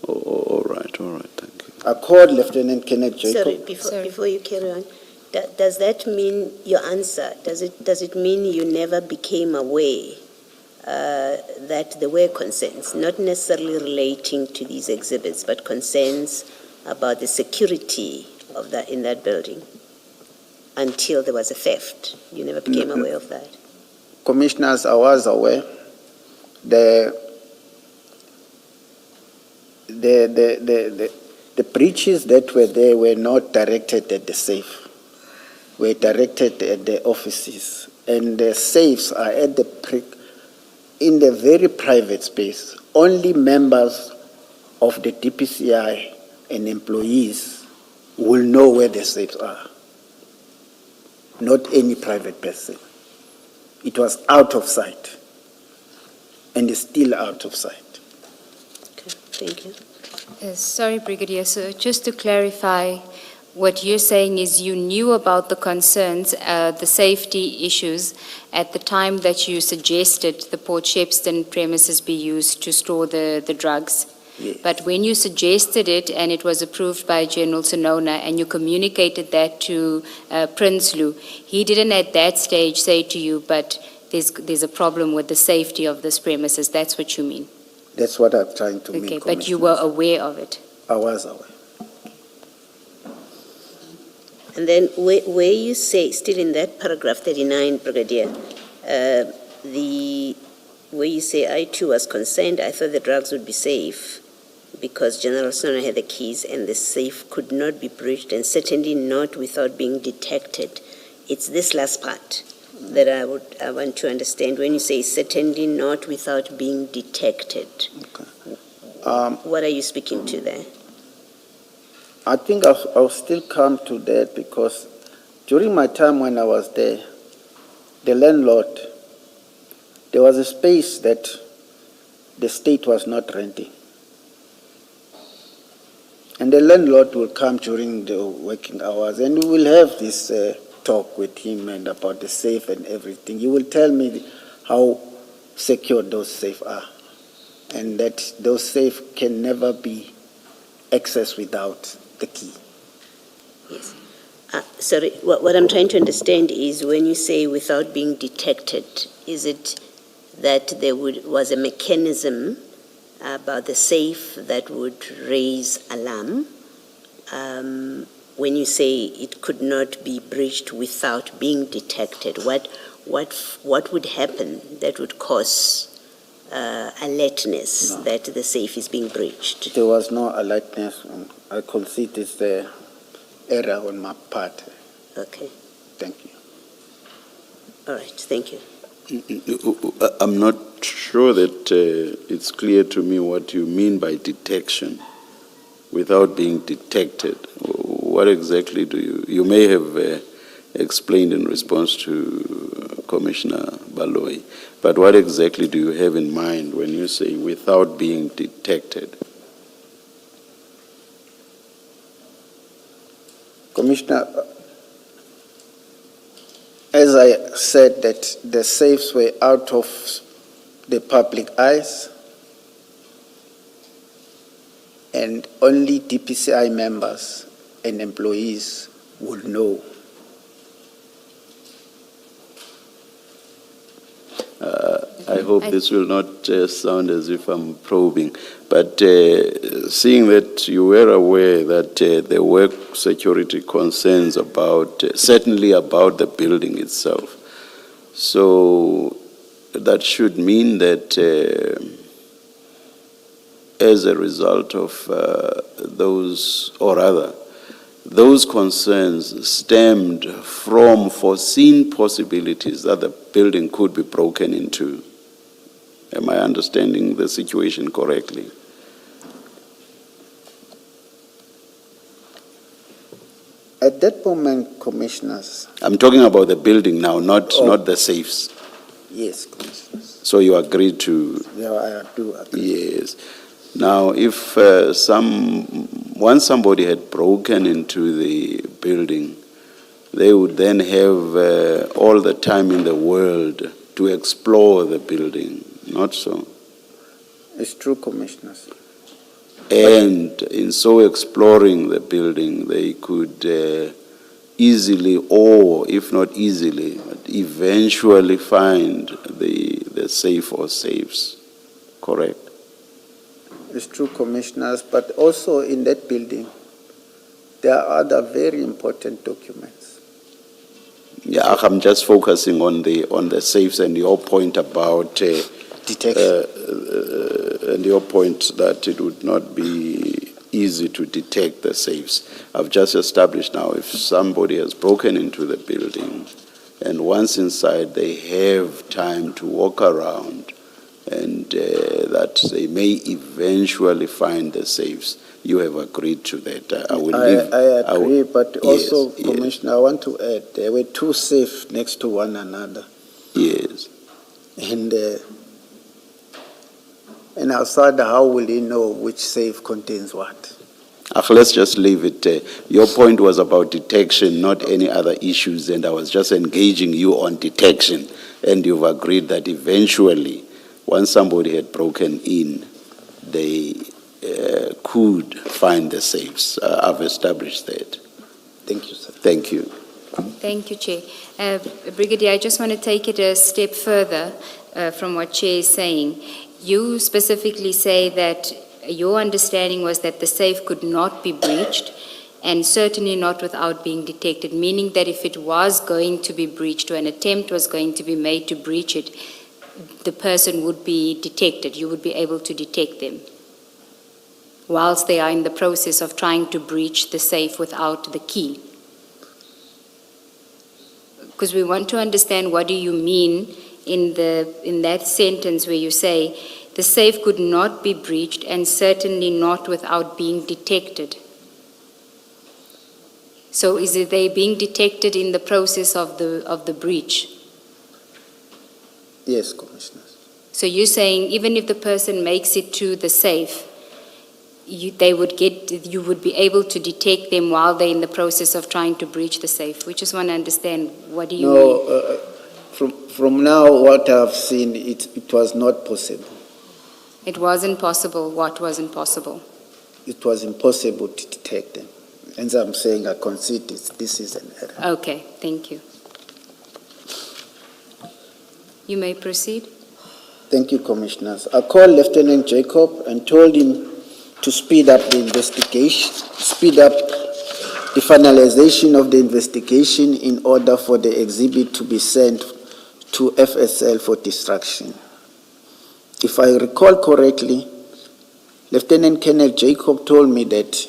All right, thank you. I called Lieutenant Kenneth Jacob. Sorry, before you carry on, does that mean your answer? Does it mean you never became aware that there were concerns, not necessarily relating to these exhibits, but concerns about the security of that in that building until there was a theft? You never became aware of that? Commissioners, I was aware. The breaches that were there were not directed at the safe, were directed at the offices. And the safes are at in the very private space. Only members of the DPCI and employees will know where the safes are, not any private person. It was out of sight, and is still out of sight. Okay, thank you. Sorry, Brigadier. So just to clarify, what you're saying is you knew about the concerns, the safety issues, at the time that you suggested the Port Shepstone premises be used to store the drugs. Yes. But when you suggested it and it was approved by General Sonona and you communicated that to Prinsloo, he didn't at that stage say to you, but there's a problem with the safety of this premises. That's what you mean? That's what I'm trying to mean. Okay, but you were aware of it? I was aware. And then where you say, still in that paragraph 39, Brigadier, where you say, I too was concerned, I thought the drugs would be safe because General Sonona had the keys and the safe could not be breached and certainly not without being detected. It's this last part that I want to understand. When you say certainly not without being detected, Okay. what are you speaking to there? I think I'll still come to that because during my time when I was there, the landlord, there was a space that the state was not renting. And the landlord will come during the working hours and we will have this talk with him and about the safe and everything. He will tell me how secure those safes are and that those safes can never be accessed without the key. Yes. Sorry, what I'm trying to understand is when you say without being detected, is it that there was a mechanism about the safe that would raise alarm? When you say it could not be breached without being detected, what would happen that would cause alertness that the safe is being breached? There was no alertness. I concede it's the error on my part. Okay. Thank you. All right. Thank you. I'm not sure that it's clear to me what you mean by detection without being detected. What exactly do you may have explained in response to Commissioner Baloyi, but what exactly do you have in mind when you say without being detected? Commissioner, as I said that the safes were out of the public eyes and only DPCI members and employees would know. I hope this will not sound as if I'm probing, but seeing that you were aware that there were security concerns about, certainly about the building itself, So that should mean that as a result of those, or rather, those concerns stemmed from foreseen possibilities that the building could be broken into. Am I understanding the situation correctly? At that moment, commissioners, I'm talking about the building now, not the safes. yes, commissioners, So you agree to? yeah, I do agree. Yes. Now, if once somebody had broken into the building, they would then have all the time in the world to explore the building, not so? It's true, commissioners. And in so exploring the building, they could easily, or if not easily, but eventually find the safe or safes, correct? It's true, commissioners, but also in that building, there are other very important documents. Yeah, I'm just focusing on the safes and your point about Detection. and your point that it would not be easy to detect the safes. I've just established now if somebody has broken into the building and once inside they have time to walk around and that they may eventually find the safes. You have agreed to that. I agree, but also, Yes, Commissioner, I want to add, there were two safes next to one another. Yes. And outside, how will you know which safe contains what? Let's just leave it. Your point was about detection, not any other issues, and I was just engaging you on detection, and you've agreed that eventually, once somebody had broken in, they could find the safes. I've established that. Thank you, sir. Thank you. Thank you, Chair. Brigadier, I just want to take it a step further from what Chair is saying. You specifically say that your understanding was that the safe could not be breached and certainly not without being detected, meaning that if it was going to be breached or an attempt was going to be made to breach it, the person would be detected. You would be able to detect them whilst they are in the process of trying to breach the safe without the key. Because we want to understand what do you mean in that sentence where you say the safe could not be breached and certainly not without being detected. So is it they being detected in the process of the breach? Yes, Commissioners. So you're saying even if the person makes it to the safe, you would be able to detect them while they're in the process of trying to breach the safe. We just want to understand what do you mean? From now, what I've seen, it was not possible. It wasn't possible. What wasn't possible? It was impossible to detect them. And I'm saying I concede this is an error. Okay, thank you. You may proceed. Thank you, Commissioners. I called Lieutenant Jacob and told him to speed up the investigation, speed up the finalization of the investigation in order for the exhibit to be sent to FSL for destruction. If I recall correctly, Lieutenant Colonel Jacob told me that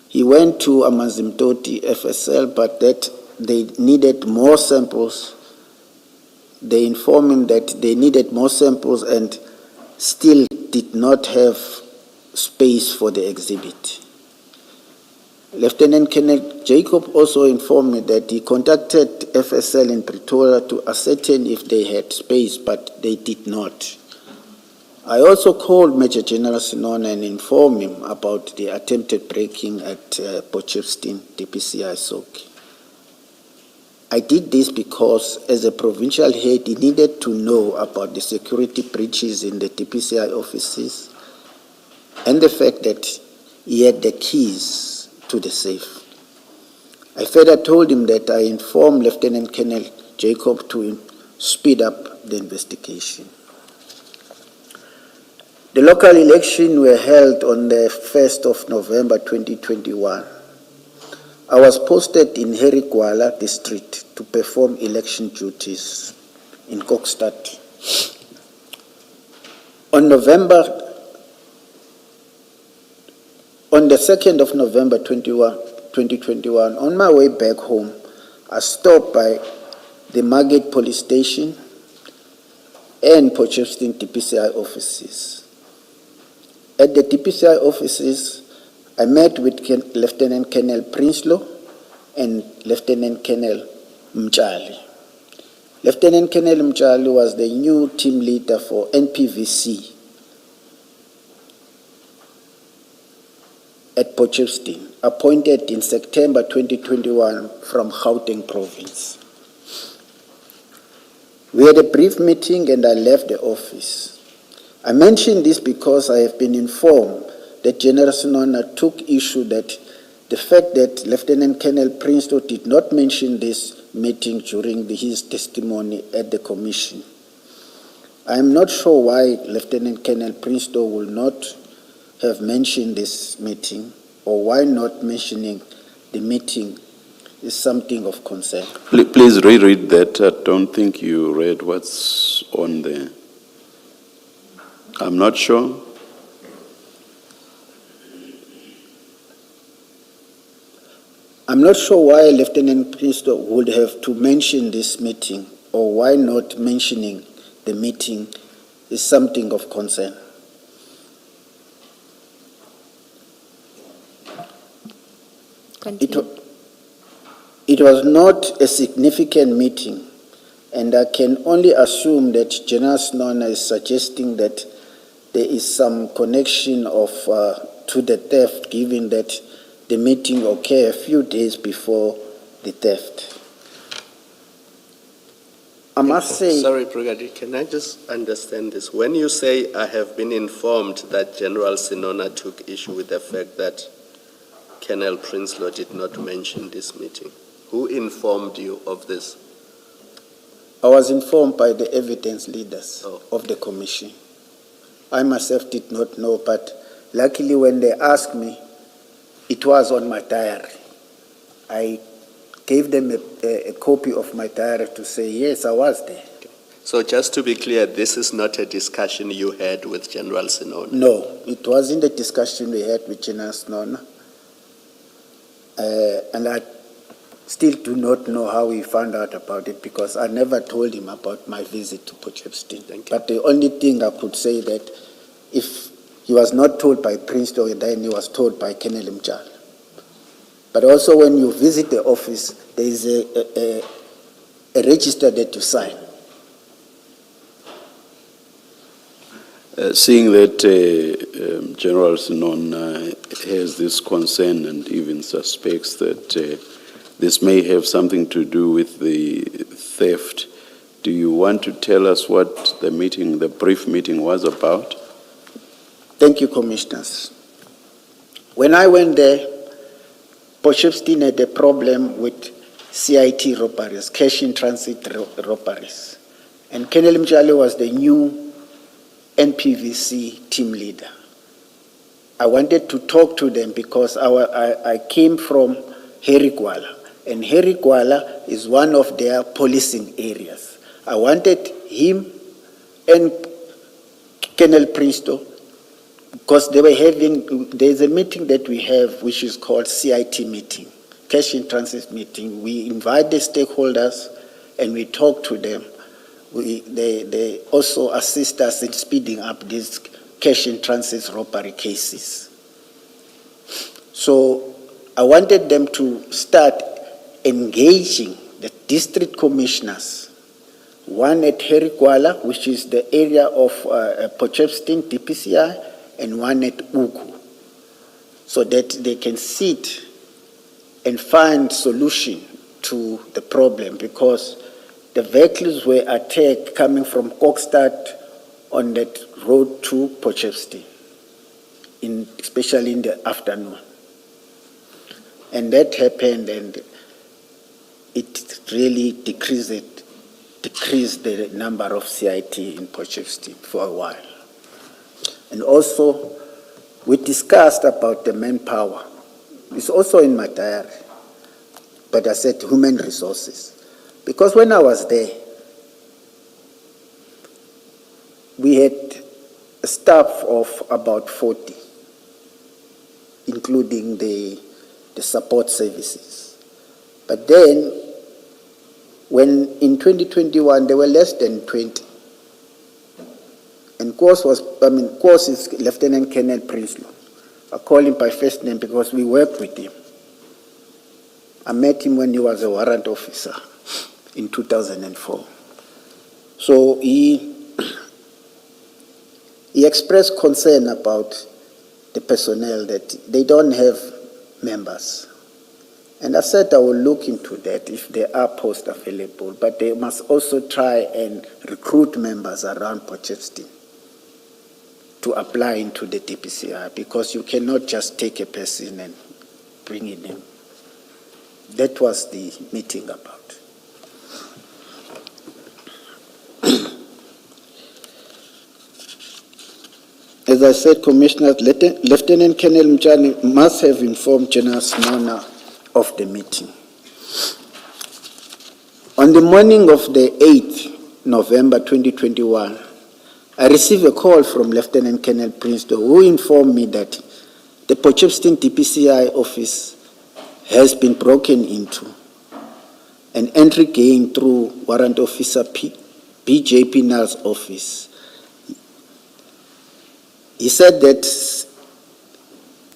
he went to Amazimtoti FSL, but that they needed more samples. They informed him that they needed more samples and still did not have space for the exhibit. Lieutenant Colonel Jacob also informed me that he contacted FSL in Pretoria to ascertain if they had space, but they did not. I also called Major General Sinona and informed him about the attempted breaking at Potchefstroom, DPCI Soke. I did this because, as a provincial head, he needed to know about the security breaches in the DPCI offices and the fact that he had the keys to the safe. I further told him that I informed Lieutenant Colonel Jacob to speed up the investigation. The local elections were held on the 1st of November 2021. I was posted in Herikwala district to perform election duties. in Kokstad. On the 2nd of November 2021, on my way back home, I stopped by the Margate Police Station and Potchefstroom DPCI offices. At the DPCI offices, I met with Lieutenant Colonel Prinsloo and Lieutenant Colonel Mchali. Lieutenant Colonel Mchali was the new team leader for NPVC at Potchefstroom, appointed in September 2021 from Gauteng province. We had a brief meeting and I left the office. I mention this because I have been informed that General Sinona took issue that the fact that Lieutenant Colonel Prinsloo did not mention this meeting during his testimony at the commission. I am not sure why Lieutenant Colonel Prinsloo will not have mentioned this meeting, or why not mentioning the meeting is something of concern. Please reread that. I don't think you read what's on there. I'm not sure. I'm not sure why Lieutenant Prinsloo would have to mention this meeting, or why not mentioning the meeting is something of concern. Continue. It was not a significant meeting, and I can only assume that General Sinona is suggesting that there is some connection to the theft, given that the meeting occurred a few days before the theft. I must say... Sorry, Brigadier, can I just understand this? When you say I have been informed that General Sinona took issue with the fact that Colonel Prinsloo did not mention this meeting, who informed you of this? I was informed by the evidence leaders Oh. of the commission. I myself did not know, but luckily when they asked me, it was on my diary. I gave them a copy of my diary to say, yes, I was there. So just to be clear, this is not a discussion you had with General Sinona? No, it wasn't a discussion we had with General Sinona. And I still do not know how he found out about it, because I never told him about my visit to Potchefstroom. Thank you. But the only thing I could say that if he was not told by Prinsloo, then he was told by Colonel Mchali. But also when you visit the office, there is a register that you sign. Seeing that General Sinona has this concern and even suspects that this may have something to do with the theft, do you want to tell us what the meeting, the brief meeting was about? Thank you, Commissioners. When I went there, Potchefstroom had a problem with CIT robberies, cash in transit robberies. And Colonel Mchali was the new NPVC team leader. I wanted to talk to them because I came from Herikwala, and Herikwala is one of their policing areas. I wanted him and Colonel Prinsloo, because they were having, there's a meeting that we have which is called CIT meeting, cash in transit meeting. We invite the stakeholders and we talk to them. They also assist us in speeding up these cash in transit robbery cases. So I wanted them to start engaging the district commissioners, one at Herikwala, which is the area of Potchefstroom DPCI, and one at Ugu, so that they can sit and find solution to the problem, because the vehicles were attacked coming from Kokstad on that road to Potchefstroom, especially in the afternoon. And that happened, and it really decreased the number of CIT in Potchefstroom for a while. And also, we discussed about the manpower. It's also in my diary, but I said human resources. Because when I was there, we had a staff of about 40, including the support services. But then, when in 2021, there were less than 20. And Kos is Lieutenant Colonel Prinsloo. I call him by first name because we worked with him. I met him when he was a warrant officer in 2004. So he expressed concern about the personnel that they don't have members. And I said I will look into that if there are posts available, but they must also try and recruit members around Potchefstroom to apply into the DPCI, because you cannot just take a person and bring it in. That was the meeting about. As I said, Commissioner, Lieutenant Colonel Mchani must have informed General Smona of the meeting. On the morning of the 8th November 2021, I received a call from Lieutenant Colonel Prinsloo, who informed me that the Potchefstroom DPCI office has been broken into, an entry gained through Warrant Officer BJ Pinal's office. He said that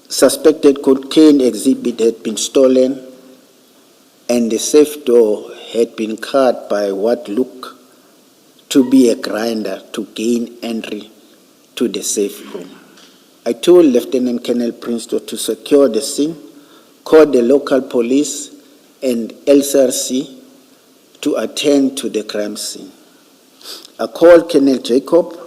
suspected cocaine exhibit had been stolen and the safe door had been cut by what looked to be a grinder to gain entry to the safe room. I told Lieutenant Colonel Prinsloo to secure the scene, call the local police and LCRC to attend to the crime scene. I called Colonel Jacob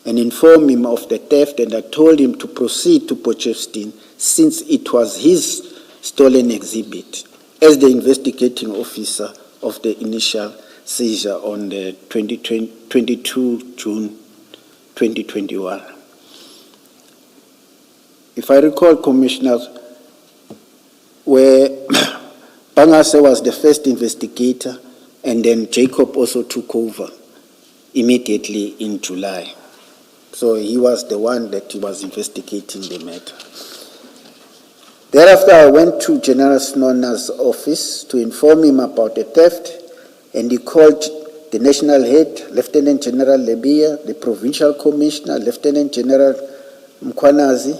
and informed him of the theft, and I told him to proceed to Potchefstroom since it was his stolen exhibit as the investigating officer of the initial seizure on the 22 June 2021. If I recall, Commissioner, where Bangase was the first investigator and then Jacob also took over immediately in July. So he was the one that was investigating the matter. Thereafter, I went to General Snona's office to inform him about the theft, and he called the national head, Lieutenant General Lebia, the provincial commissioner, Lieutenant General Mkwanazi,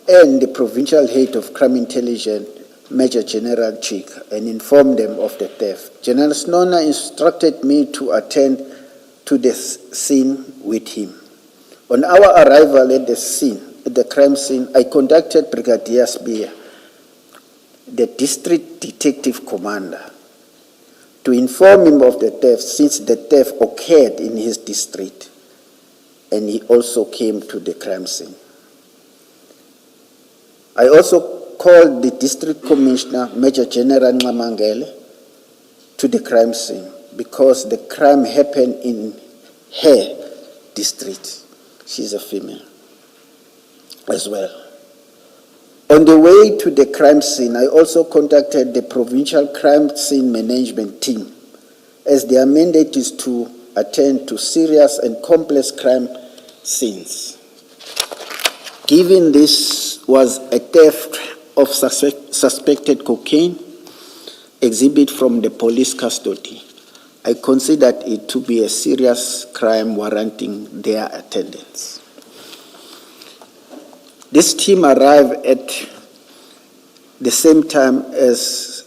and the provincial head of crime intelligence, Major General Chika, and informed them of the theft. General Snona instructed me to attend to the scene with him. On our arrival at the scene, at the crime scene, I conducted Brigadier Spear, the district detective commander, to inform him of the theft, since the theft occurred in his district, and he also came to the crime scene. I also called the district commissioner, Major General Ngamangele, to the crime scene because the crime happened in her district. She's a female as well. On the way to the crime scene, I also contacted the provincial crime scene management team, as their mandate is to attend to serious and complex crime scenes. Given this was a theft of suspected cocaine exhibit from the police custody, I considered it to be a serious crime warranting their attendance. This team arrived at the same time as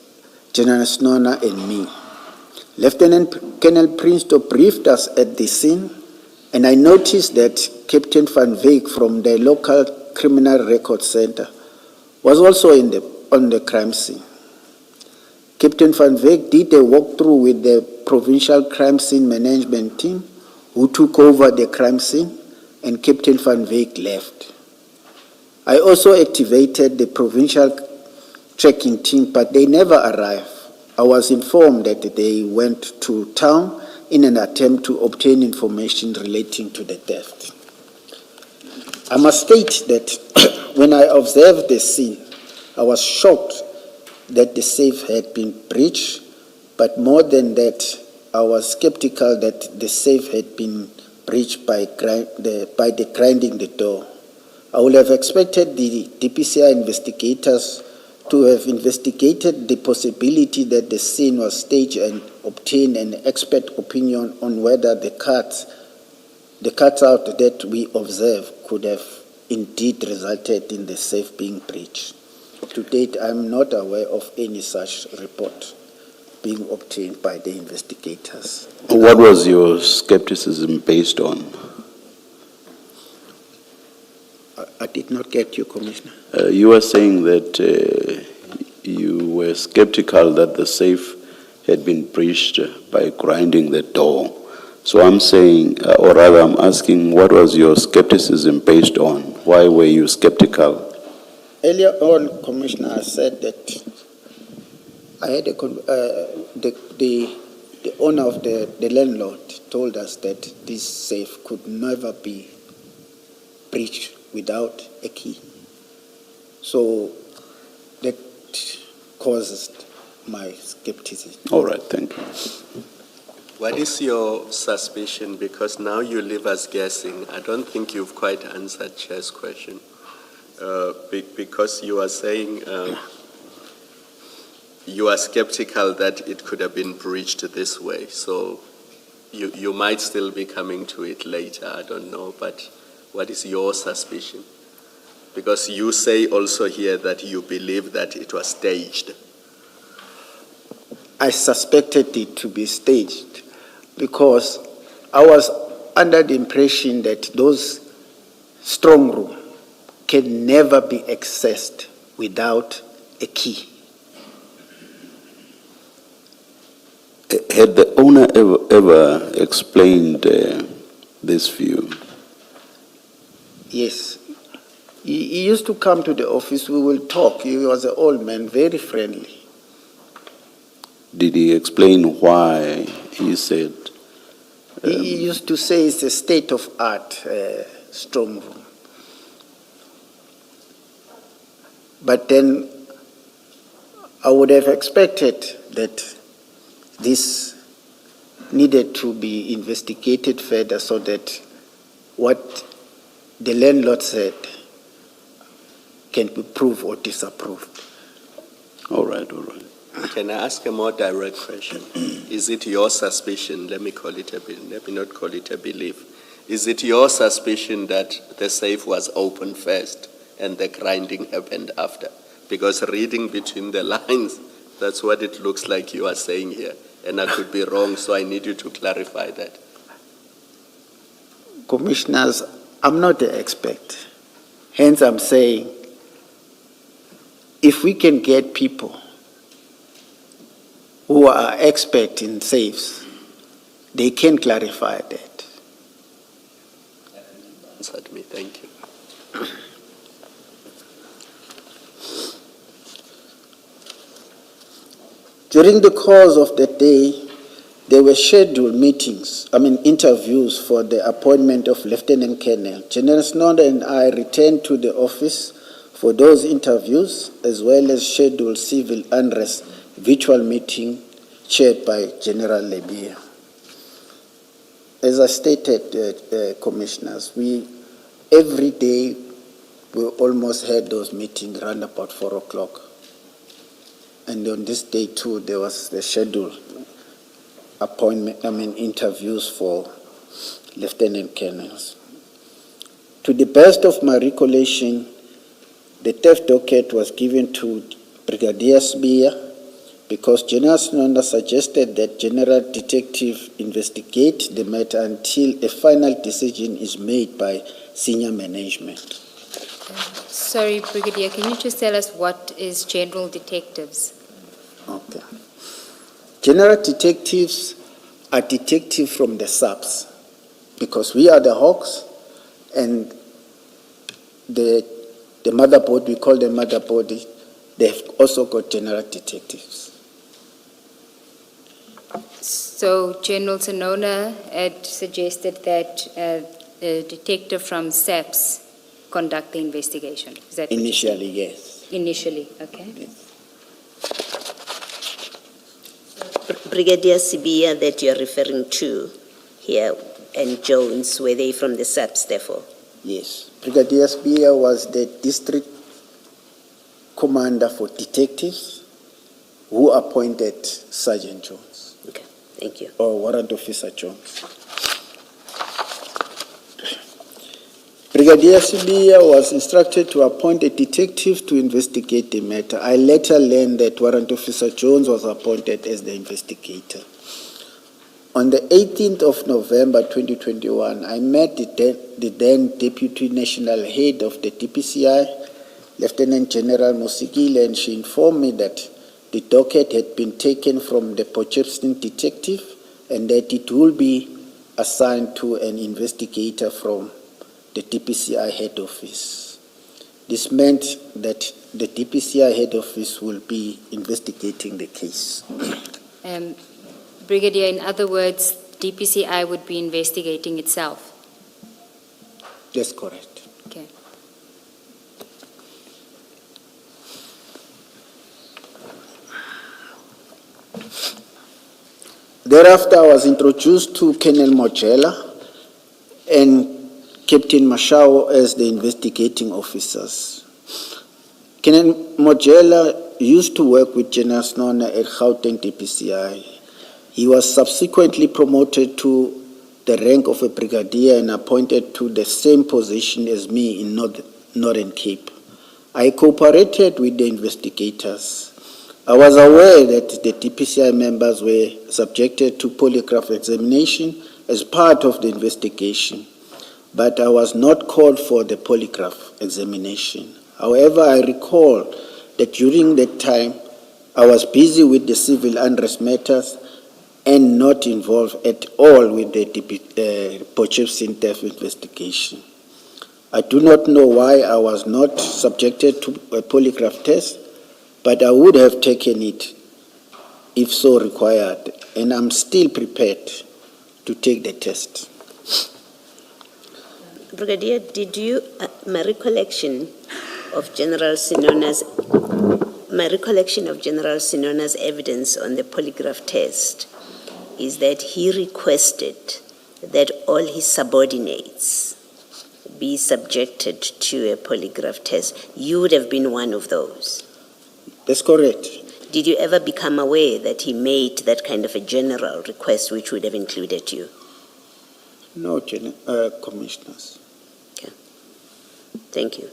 General Snona and me. Lieutenant Colonel Prinsloo briefed us at the scene, and I noticed that Captain Van Wyk from the local Criminal Record Center was also on the crime scene. Captain Van Wyk did a walkthrough with the provincial crime scene management team, who took over the crime scene, and Captain Van Wyk left. I also activated the provincial tracking team, but they never arrived. I was informed that they went to town in an attempt to obtain information relating to the theft. I must state that when I observed the scene, I was shocked that the safe had been breached, but more than that, I was skeptical that the safe had been breached by the grinding the door. I would have expected the DPCI investigators to have investigated the possibility that the scene was staged and obtained an expert opinion on whether the cutout that we observe could have indeed resulted in the safe being breached. To date, I'm not aware of any such report being obtained by the investigators. What was your skepticism based on? I did not get you, Commissioner. You were saying that you were skeptical that the safe had been breached by grinding the door. So I'm saying, or rather I'm asking, what was your skepticism based on? Why were you skeptical? Earlier on, Commissioner, I said that I had the owner of the landlord told us that this safe could never be breached without a key. So that caused my skepticism. All right, thank you. What is your suspicion? Because now you leave us guessing. I don't think you've quite answered Chair's question. Because you are saying you are skeptical that it could have been breached this way. So you might still be coming to it later, I don't know. But what is your suspicion? Because you say also here that you believe that it was staged. I suspected it to be staged because I was under the impression that those strong rooms can never be accessed without a key. Had the owner ever explained this view? Yes. He used to come to the office, we will talk. He was an old man, very friendly. Did he explain why he said? He used to say it's a state-of-art strong room. But then I would have expected that this needed to be investigated further so that what the landlord said can be proved or disapproved. All right, all right. Can I ask a more direct question? Is it your suspicion, let me not call it a belief, is it your suspicion that the safe was opened first and the grinding happened after? Because reading between the lines, that's what it looks like you are saying here. And I could be wrong, so I need you to clarify that. Commissioners, I'm not the expert. Hence, I'm saying, if we can get people who are expert in safes, they can clarify that. Answered me, thank you. During the course of the day, there were scheduled interviews for the appointment of Lieutenant Colonel. General Snowden and I returned to the office for those interviews, as well as scheduled civil unrest virtual meeting chaired by General Lebia. As I stated, Commissioners, every day we almost had those meetings around about 4 o'clock. And on this day too, there was the scheduled interviews for lieutenant colonels. To the best of my recollection, the theft docket was given to Brigadier Sbiya because General Snonda suggested that General Detective investigate the matter until a final decision is made by senior management. Sorry, Brigadier, can you just tell us what is General Detectives? Okay. General detectives are detectives from the subs because we are the hawks and the motherboard, we call them motherboard, they've also got general detectives. So General Sonona had suggested that the detective from SABC conduct the investigation. Is that what you're saying? Initially, yes. Initially, okay. Yes. Brigadier Sibia that you're referring to here, and Jones, were they from the SABC therefore? Yes. Brigadier Spear was the district commander for detectives who appointed Sergeant Jones, Okay, thank you. or Warrant Officer Jones. Brigadier Spear was instructed to appoint a detective to investigate the matter. I later learned that Warrant Officer Jones was appointed as the investigator. On the 18th of November 2021, I met the then Deputy National Head of the DPCI, Lieutenant General Mosikile, and she informed me that the docket had been taken from the Potchefstroom detective and that it will be assigned to an investigator from the DPCI head office. This meant that the DPCI head office will be investigating the case. Brigadier, in other words, DPCI would be investigating itself. That's correct. Okay. Thereafter, I was introduced to Colonel Mojela and Captain Mashao as the investigating officers. Colonel Mojela used to work with General Snona at Gauteng DPCI. He was subsequently promoted to the rank of a brigadier and appointed to the same position as me in Northern Cape. I cooperated with the investigators. I was aware that the DPCI members were subjected to polygraph examination as part of the investigation, but I was not called for the polygraph examination. However, I recall that during that time, I was busy with the civil unrest matters and not involved at all with the Potchefstroom theft investigation. I do not know why I was not subjected to a polygraph test, but I would have taken it if so required, and I'm still prepared to take the test. Brigadier, did you, my recollection of General Sinona's evidence on the polygraph test is that he requested that all his subordinates be subjected to a polygraph test. You would have been one of those. That's correct. Did you ever become aware that he made that kind of a general request which would have included you? No, commissioners. Okay. Thank you.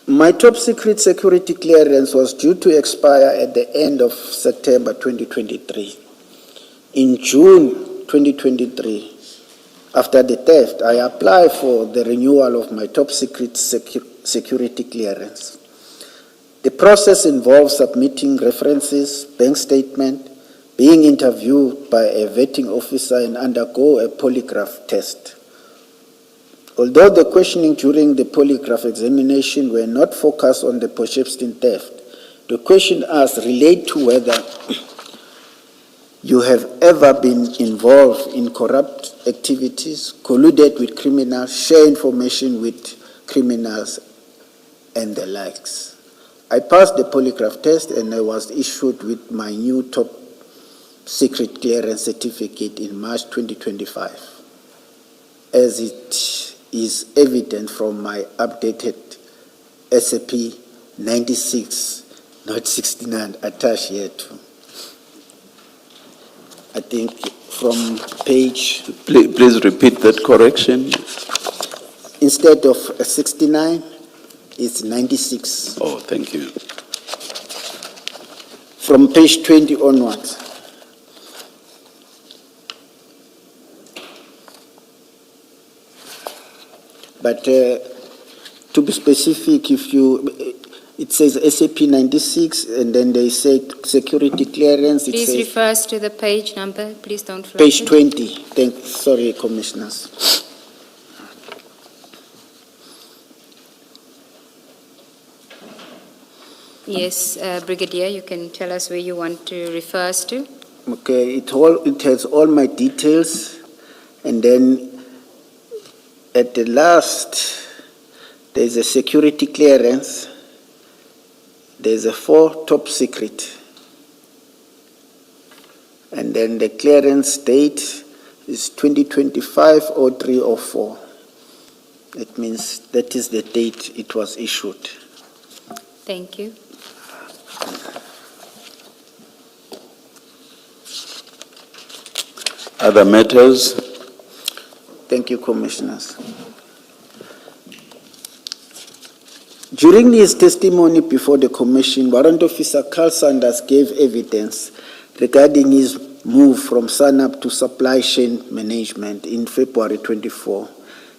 My top secret security clearance was due to expire at the end of September 2023. In June 2023, after the theft, I applied for the renewal of my top secret security clearance. The process involves submitting references, bank statement, being interviewed by a vetting officer, and undergo a polygraph test. Although the questioning during the polygraph examination were not focused on the Potchefstroom theft, the question asked relate to whether you have ever been involved in corrupt activities, colluded with criminals, share information with criminals, and the likes. I passed the polygraph test and I was issued with my new top secret clearance certificate in March 2025, as it is evident from my updated SAP 96, not 69, attached here too. I think from page... Please repeat that correction. Instead of 69, it's 96. Oh, thank you. From page 20 onwards. But to be specific, it says SAP 96, and then they say security clearance. Please refer us to the page number. Please don't flash Page it. 20. Sorry, commissioners. Yes, Brigadier, you can tell us where you want to refer us to. Okay, it has all my details, and then at the last, there's a security clearance, there's a 4 top secret, And then the clearance date is 2025-03-04. That means that is the date it was issued. Thank you. Other matters? Thank you, Commissioners. During his testimony before the Commission, Warrant Officer Carl Sanders gave evidence regarding his move from SANAP to supply chain management in February 24.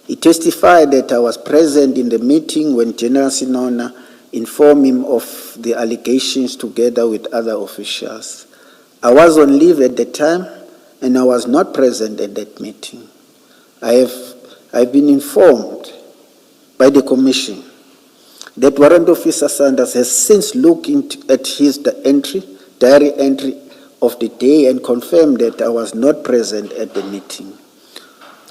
He testified that I was present in the meeting when General Sinona informed him of the allegations together with other officials. I was on leave at the time and I was not present at that meeting. I've been informed by the Commission that Warrant Officer Sanders has since looked at his diary entry of the day and confirmed that I was not present at the meeting.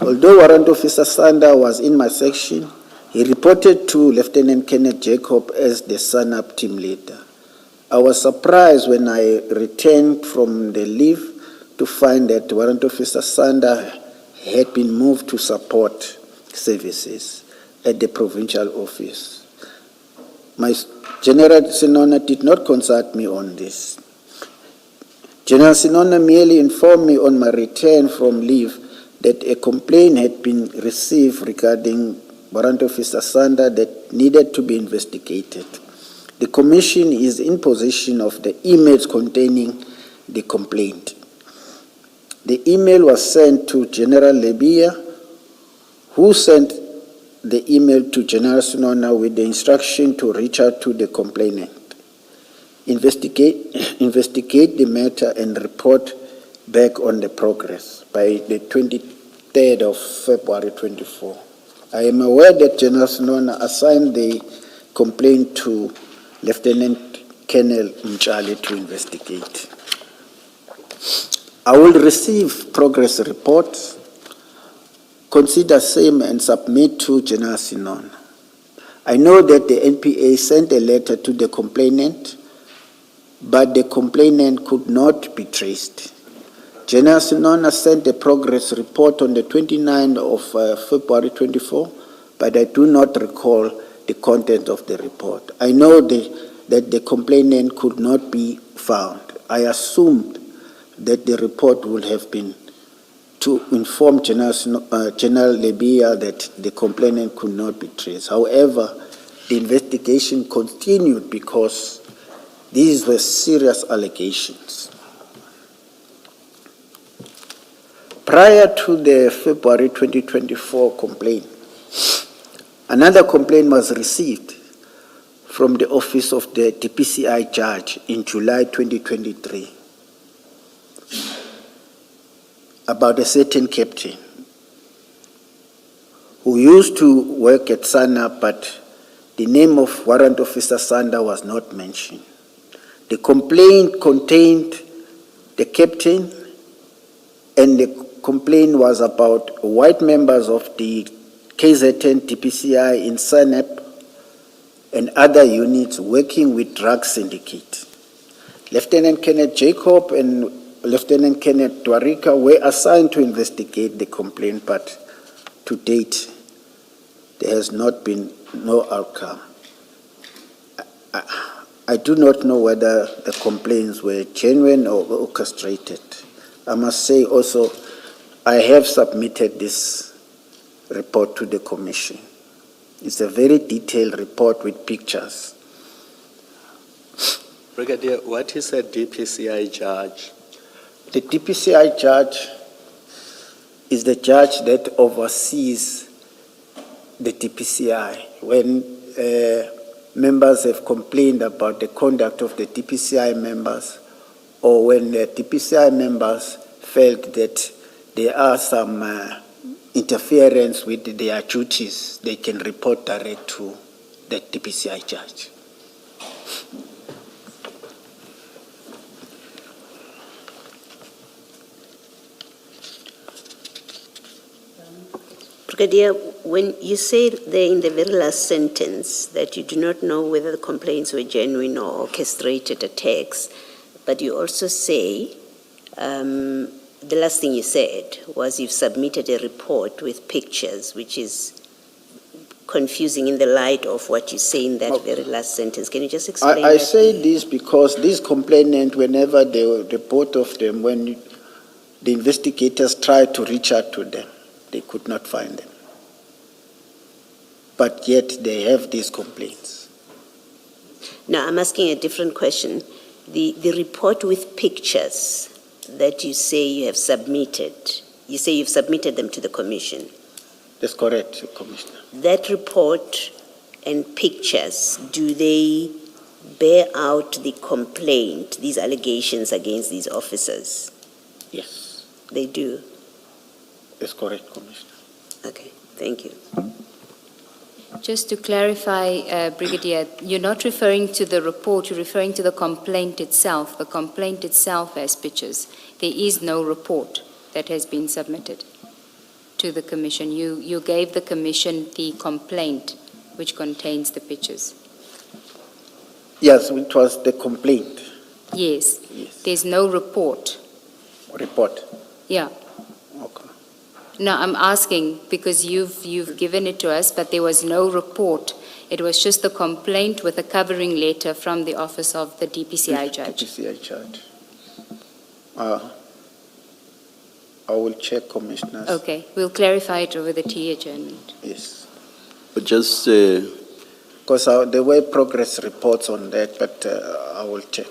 Although Warrant Officer Sanders was in my section, he reported to Lieutenant Kenneth Jacob as the SANAP team leader. I was surprised when I returned from the leave to find that Warrant Officer Sanders had been moved to support services at the provincial office. My General Sinona did not consult me on this. General Sinona merely informed me on my return from leave that a complaint had been received regarding Warrant Officer Sanders that needed to be investigated. The Commission is in possession of the emails containing the complaint. The email was sent to General Lebia, who sent the email to General Sinona with the instruction to reach out to the complainant, investigate the matter and report back on the progress by the 23rd of February 24. I am aware that General Sinona assigned the complaint to Lieutenant Colonel Mchali to investigate. I will receive progress reports, consider same and submit to General Sinona. I know that the NPA sent a letter to the complainant, but the complainant could not be traced. General Sinona sent a progress report on the 29th of February 24, but I do not recall the content of the report. I know that the complainant could not be found. I assumed that the report would have been to inform General Lebia that the complainant could not be traced. However, the investigation continued because these were serious allegations. Prior to the February 2024 complaint, another complaint was received from the office of the DPCI judge in July 2023 about a certain captain who used to work at SANAP, but the name of Warrant Officer Sanders was not mentioned. The complaint contained the captain, and the complaint was about white members of the KZN DPCI in SANAP and other units working with drug syndicate. Lieutenant Kenneth Jacob and Lieutenant Kenneth Dwarika were assigned to investigate the complaint, but to date, there has not been no outcome. I do not know whether the complaints were genuine or orchestrated. I must say also, I have submitted this report to the Commission. It's a very detailed report with pictures. Brigadier, what is a DPCI judge? The DPCI judge is the judge that oversees the DPCI. When members have complained about the conduct of the DPCI members, or when the DPCI members felt that there are some interference with their duties, they can report direct to the DPCI judge. Brigadier, when you say there in the very last sentence that you do not know whether the complaints were genuine or orchestrated attacks, but you also say the last thing you said was you've submitted a report with pictures, which is confusing in the light of what you say in that very last sentence. Can you just explain I that? say this because these complainants, whenever they report of them, when the investigators tried to reach out to them, they could not find them. But yet they have these complaints. Now, I'm asking a different question. The report with pictures that you say you have submitted, you say you've submitted them to the commission. That's correct, Commissioner. That report and pictures, do they bear out the complaint, these allegations against these officers? Yes, They do? that's correct, Commissioner. Okay, thank you. Just to clarify, Brigadier, you're not referring to the report, you're referring to the complaint itself. The complaint itself has pictures. There is no report that has been submitted to the Commission. You gave the Commission the complaint, which contains the pictures. Yes, it was the complaint. Yes. Yes. There's no report. Report. Yeah. Okay. No, I'm asking because you've given it to us, but there was no report. It was just the complaint with a covering letter from the office of the DPCI judge. DPCI judge. I will check, Commissioners. Okay, we'll clarify it over the tea adjournment. Yes. But just Because there were progress reports on that, but I will check.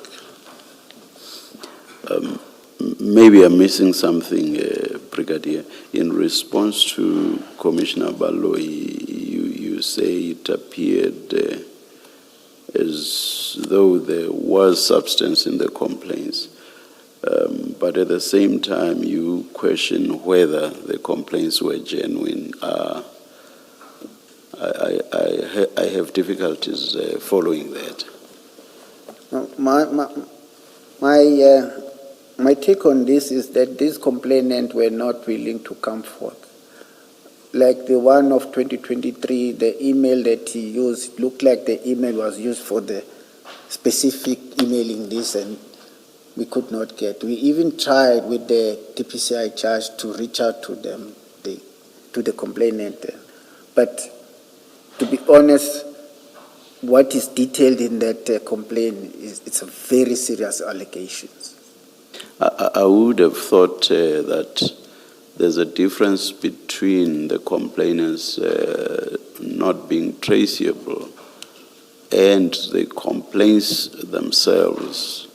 maybe I'm missing something, Brigadier. In response to Commissioner Baloyi, you say it appeared as though there was substance in the complaints. But at the same time, you question whether the complaints were genuine. I have difficulties following that. My take on this is that these complainants were not willing to come forth. Like the one of 2023, the email that he used, it looked like the email was used for the specific emailing this, and we could not get. We even tried with the DPCI judge to reach out to them, to the complainant. But to be honest, what is detailed in that complaint it's a very serious allegations. I would have thought that there's a difference between the complainants not being traceable and the complaints themselves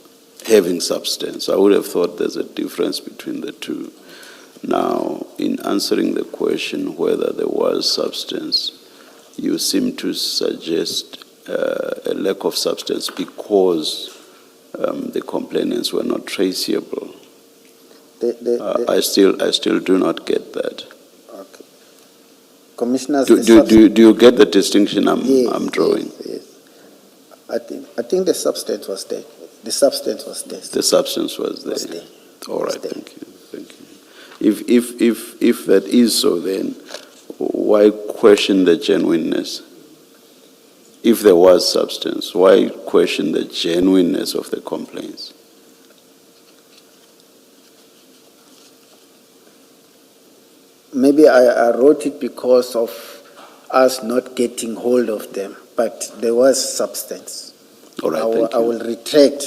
having substance. I would have thought there's a difference between the two. Now, in answering the question whether there was substance, you seem to suggest a lack of substance because the complainants were not traceable. I still do not get that. Okay. Commissioners, Do you get the distinction I'm drawing? Yes. I think the substance was there. The substance was there. The substance was there. Was there. All right, Was there. thank you. If that is so, then why question the genuineness? If there was substance, why question the genuineness of the complaints? Maybe I wrote it because of us not getting hold of them, but there was substance. All right, thank I you. will retract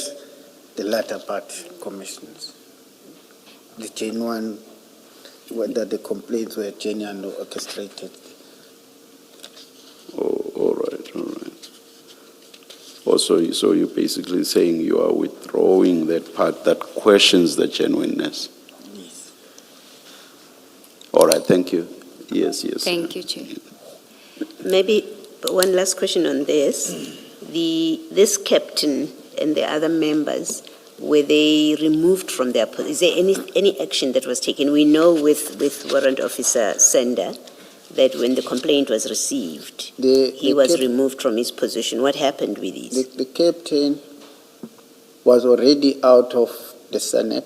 the latter part, Commissioners. The genuine, whether the complaints were genuine or orchestrated. Oh, all right. Also, so you're basically saying you are withdrawing that part that questions the genuineness. Yes. All right, thank you. Yes. Thank you, Chair. Maybe one last question on this. This captain and the other members, were they removed from their position? Is there any action that was taken? We know with Warrant Officer Sender that when the complaint was received, he was removed from his position. What happened with these? The captain was already out of the SANEP,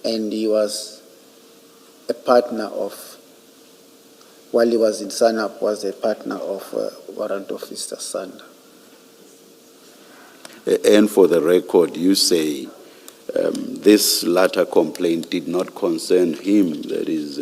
and he was a partner of, while he was in SANEP, was a partner of Warrant Officer Sander. And for the record, you say this latter complaint did not concern him, that is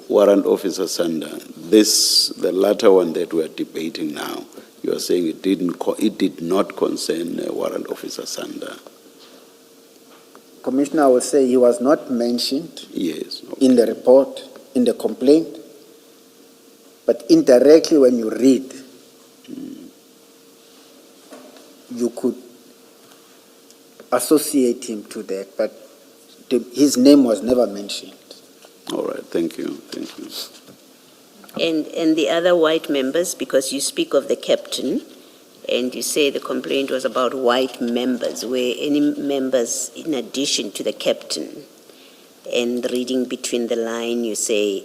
Warrant Officer Sanda. This, the latter one that we are debating now, you are saying it did not concern Warrant Officer Sanda. Commissioner, I would say he was not mentioned Yes. in the report, in the complaint, but indirectly when you read, you could associate him to that, but his name was never mentioned. All right. Thank you. Thank you. And the other white members, because you speak of the captain, and you say the complaint was about white members, were any members in addition to the captain? And reading between the lines, you say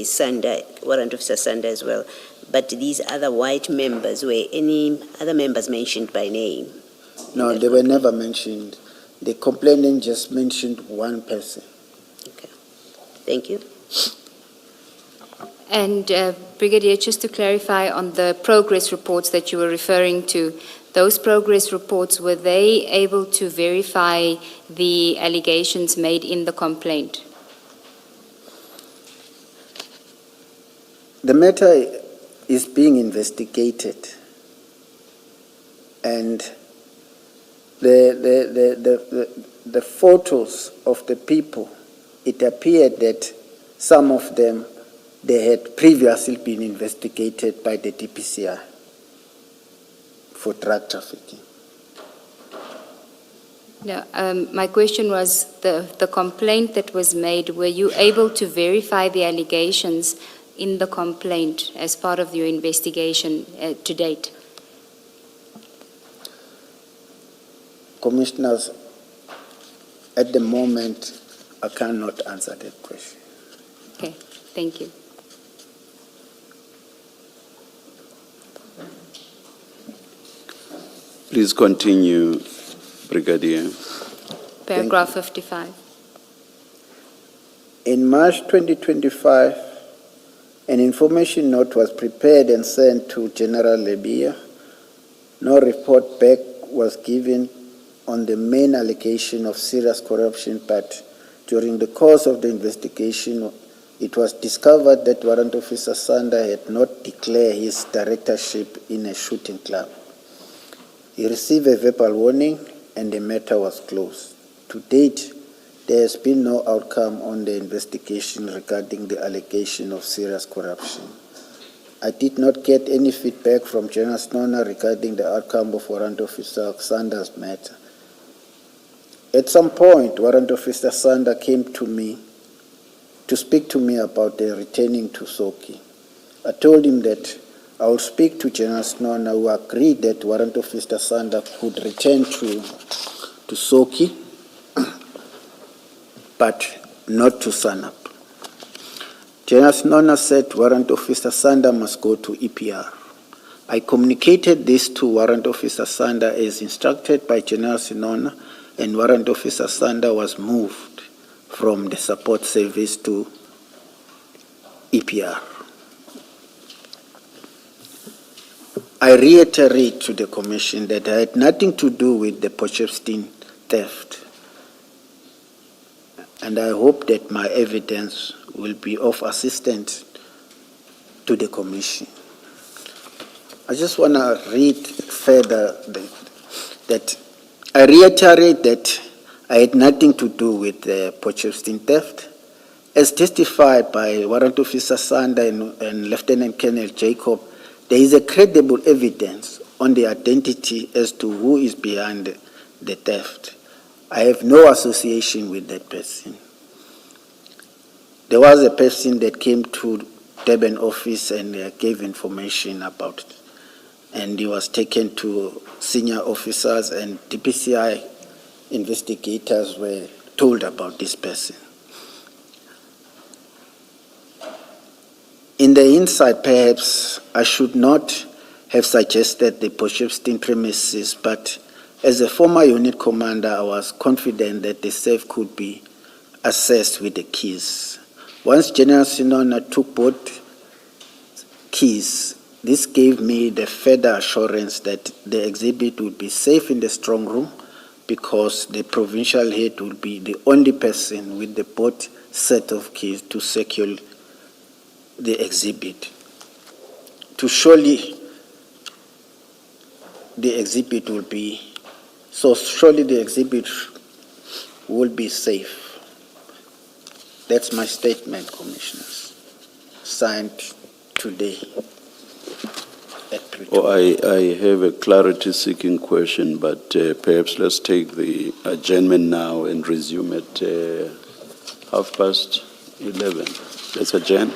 Sanda, Warrant Officer Sanda as well. But these other white members, were any other members mentioned by name? No, they were never mentioned. The complainant just mentioned one person. Okay. Thank you. And Brigadier, just to clarify on the progress reports that you were referring to, those progress reports, were they able to verify the allegations made in the complaint? The matter is being investigated, and the photos of the people, it appeared that some of them, they had previously been investigated by the DPCI for drug trafficking. No, my question was the complaint that was made, were you able to verify the allegations in the complaint as part of your investigation to date? Commissioners, at the moment, I cannot answer that question. Okay, thank you. Please continue, Brigadier. Paragraph 55. In March 2025, an information note was prepared and sent to General Lebia. No report back was given on the main allegation of serious corruption, but during the course of the investigation, it was discovered that Warrant Officer Sanda had not declared his directorship in a shooting club. He received a verbal warning and the matter was closed. To date, there has been no outcome on the investigation regarding the allegation of serious corruption. I did not get any feedback from General Snona regarding the outcome of Warrant Officer Sanda's matter. At some point, Warrant Officer Sanda came to me to speak to me about the returning to Soki. I told him that I would speak to General Snona, who agreed that Warrant Officer Sanda could return to Soki, but not to Sanap. General Snona said Warrant Officer Sanda must go to EPR. I communicated this to Warrant Officer Sanda as instructed by General Snona, and Warrant Officer Sanda was moved from the support service to EPR. I reiterate to the Commission that I had nothing to do with the Potchefstroom theft, and I hope that my evidence will be of assistance to the Commission. I just want to read further that I reiterate that I had nothing to do with the Potchefstroom theft. As testified by Warrant Officer Sanda and Lieutenant Colonel Jacob, there is a credible evidence on the identity as to who is behind the theft. I have no association with that person. There was a person that came to Durban office and gave information about it, and he was taken to senior officers, and DPCI investigators were told about this person. In the inside, perhaps I should not have suggested the Potchefstroom premises, but as a former unit commander, I was confident that the safe could be accessed with the keys. Once General Sinona took both keys, This gave me the further assurance that the exhibit would be safe in the strong room because the provincial head will be the only person with the both set of keys to secure the exhibit. To surely the exhibit will be, so surely the exhibit will be safe. That's my statement, Commissioners. Signed today at Pretoria. Oh, I have a clarity-seeking question, but perhaps let's take the adjournment now and resume at 11:30. Let's adjourn.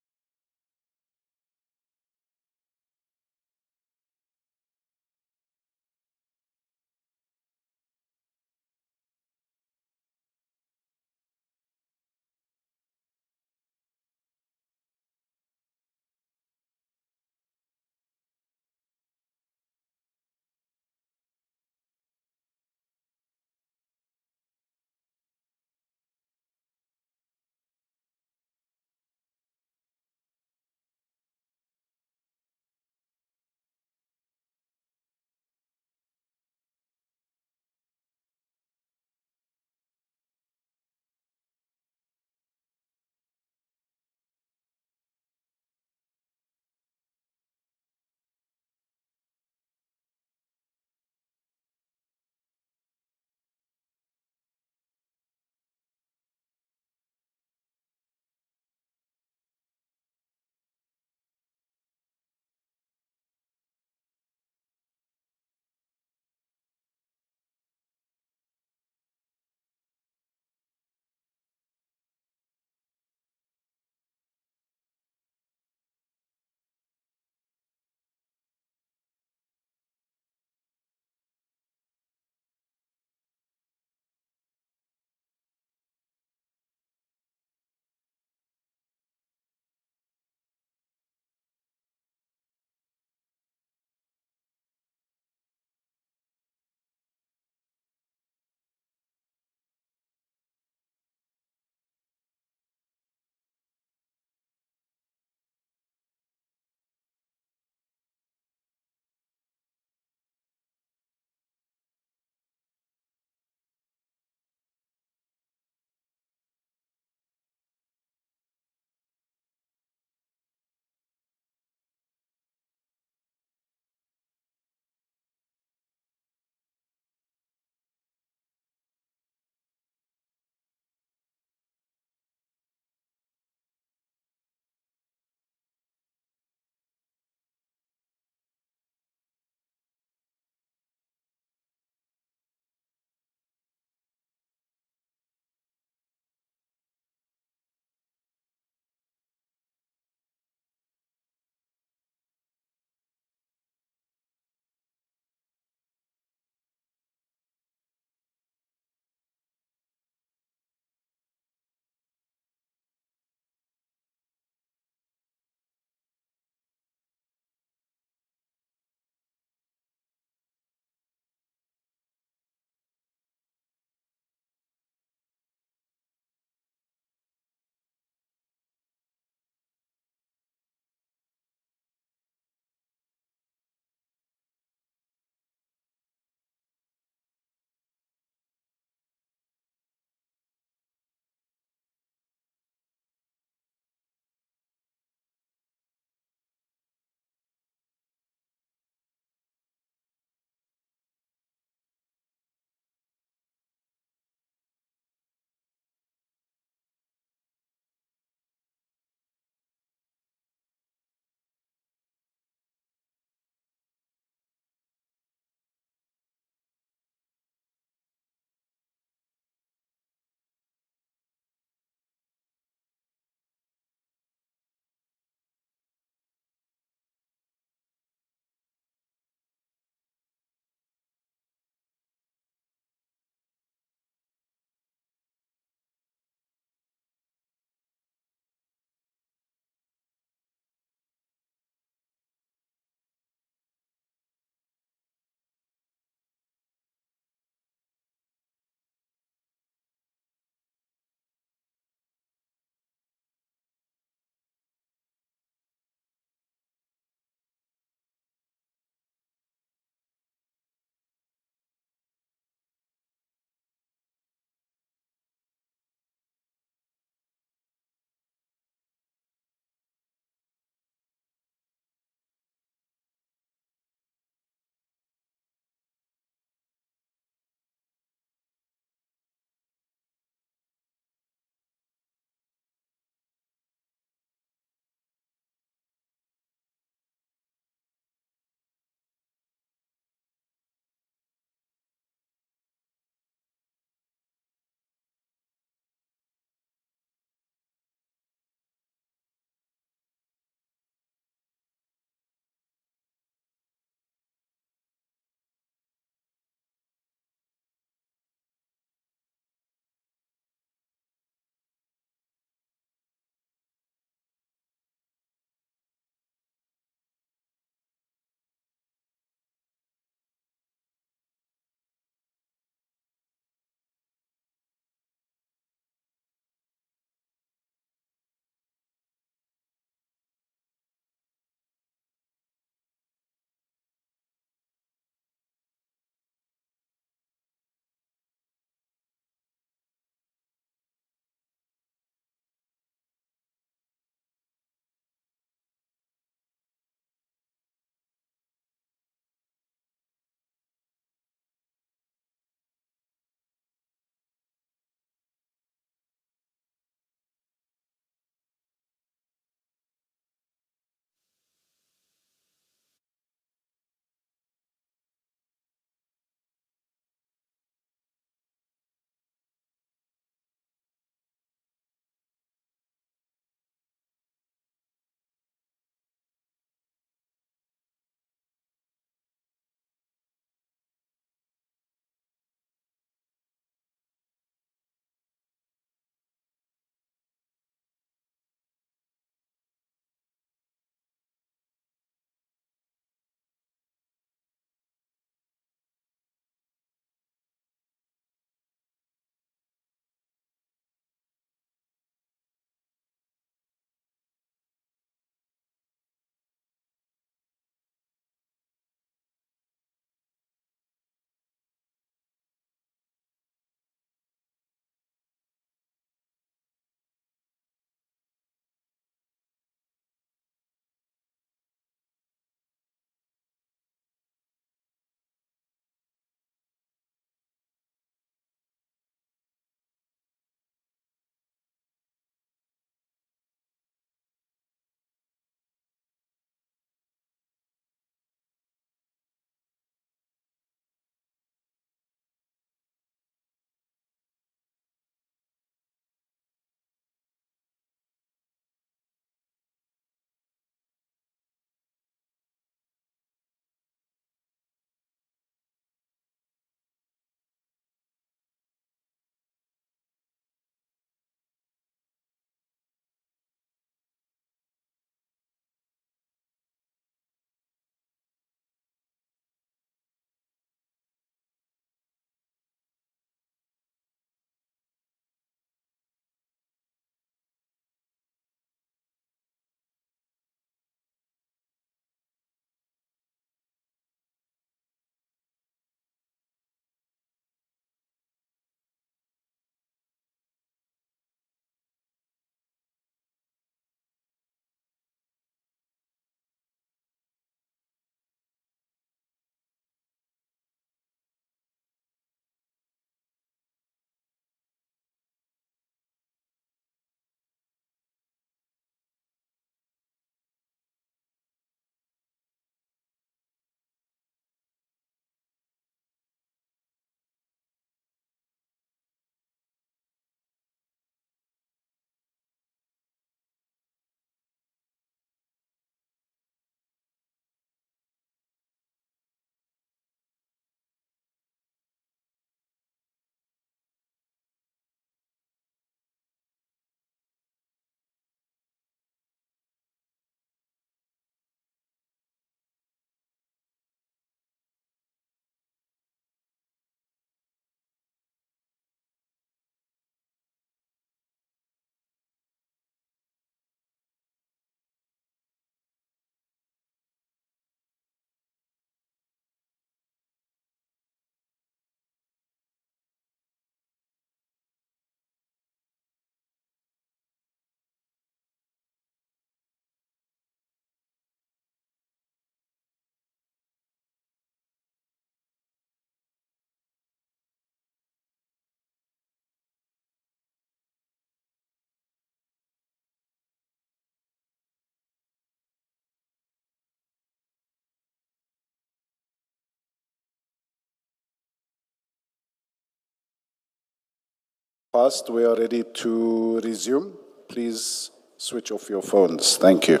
passed. We are ready to resume. Please switch off your phones. Thank you.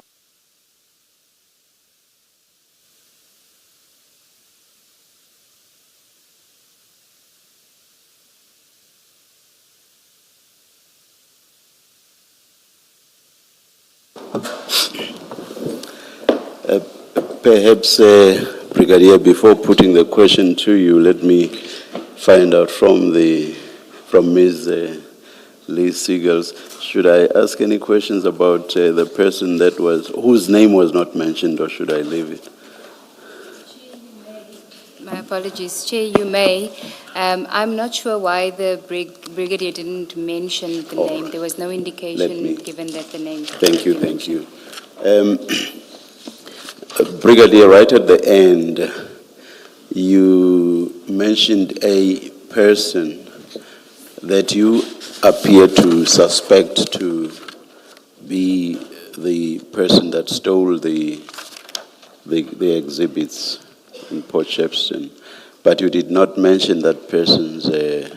Perhaps, Brigadier, before putting the question to you, let me find out from Ms. Lee Seagulls. Should I ask any questions about the person whose name was not mentioned, or should I leave it? My apologies, Chair, you may. I'm not sure why the Brigadier didn't mention the name. There was no indication given that the name. Thank you. Brigadier, right at the end, you mentioned a person that you appear to suspect to be the person that stole the exhibits in Port Shepstone, but you did not mention that person's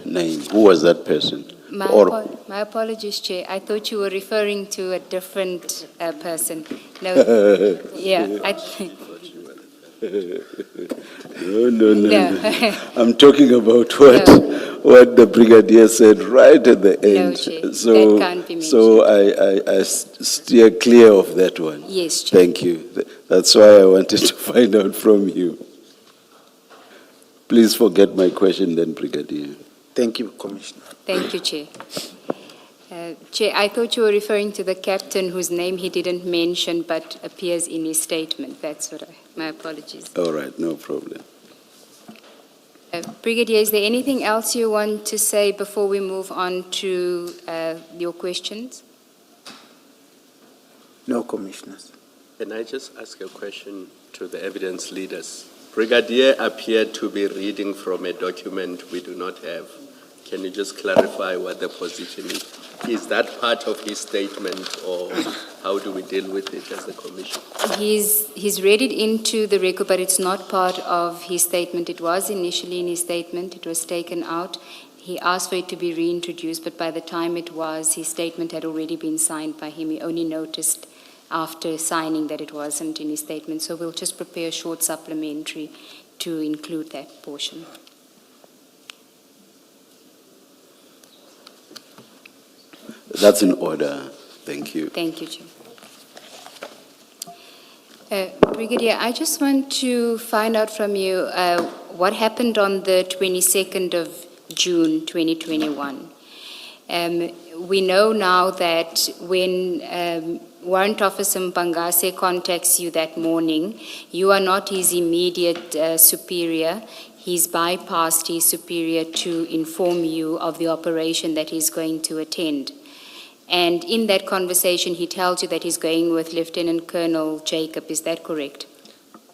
name. Who was that person? My apologies, Chair. I thought you were referring to a different person. No, yeah. No. I'm talking about what the Brigadier said right at the end. No, Chair, that can't be mentioned. So I steer clear of that one. Yes, Chair. Thank you. That's why I wanted to find out from you. Please forget my question then, Brigadier. Thank you, Commissioner. Thank you, Chair. Chair, I thought you were referring to the captain whose name he didn't mention but appears in his statement. That's what my apologies. All right, no problem. Brigadier, is there anything else you want to say before we move on to your questions? No, Commissioners. Can I just ask a question to the evidence leaders? Brigadier appeared to be reading from a document we do not have. Can you just clarify what the position is? Is that part of his statement, or how do we deal with it as the Commission? He's read it into the record, but it's not part of his statement. It was initially in his statement. It was taken out. He asked for it to be reintroduced, but by the time it was, his statement had already been signed by him. He only noticed after signing that it wasn't in his statement. So we'll just prepare a short supplementary to include that portion. That's in order. Thank you. Thank you, Chair. Brigadier, I just want to find out from you what happened on the 22nd of June 2021. We know now that when Warrant Officer Mpangase contacts you that morning, you are not his immediate superior. He's bypassed his superior to inform you of the operation that he's going to attend. And in that conversation, he tells you that he's going with Lieutenant Colonel Jacob. Is that correct?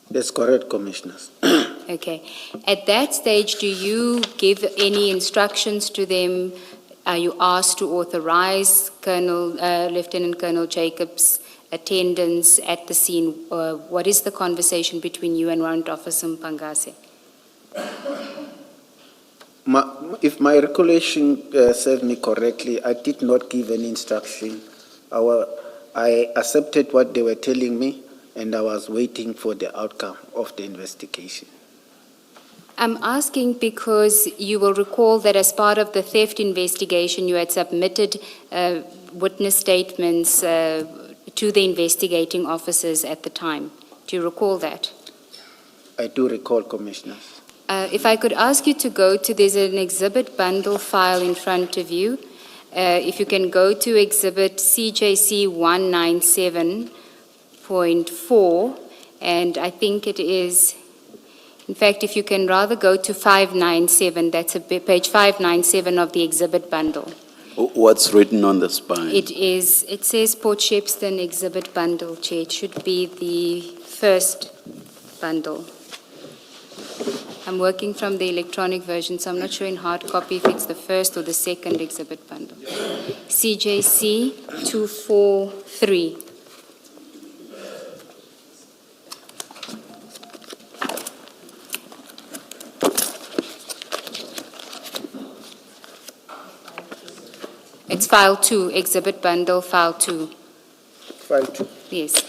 That's correct, Commissioners. Okay. At that stage, do you give any instructions to them? Are you asked to authorize Lieutenant Colonel Jacob's attendance at the scene? What is the conversation between you and Warrant Officer Mpangase? If my recollection serves me correctly, I did not give any instruction. I accepted what they were telling me, and I was waiting for the outcome of the investigation. I'm asking because you will recall that as part of the theft investigation, you had submitted witness statements to the investigating officers at the time. Do you recall that? I do recall, Commissioners. If I could ask you to go to, there's an exhibit bundle file in front of you. If you can go to exhibit CJC 197.4, and I think it is, in fact, if you can rather go to 597, that's page 597 of the exhibit bundle. What's written on the spine? It says Port Shepstone exhibit bundle, Chair. It should be the first bundle. I'm working from the electronic version, so I'm not sure in hard copy if it's the first or the second exhibit bundle. CJC 243. file 2, exhibit bundle, file 2. File 2. Yes.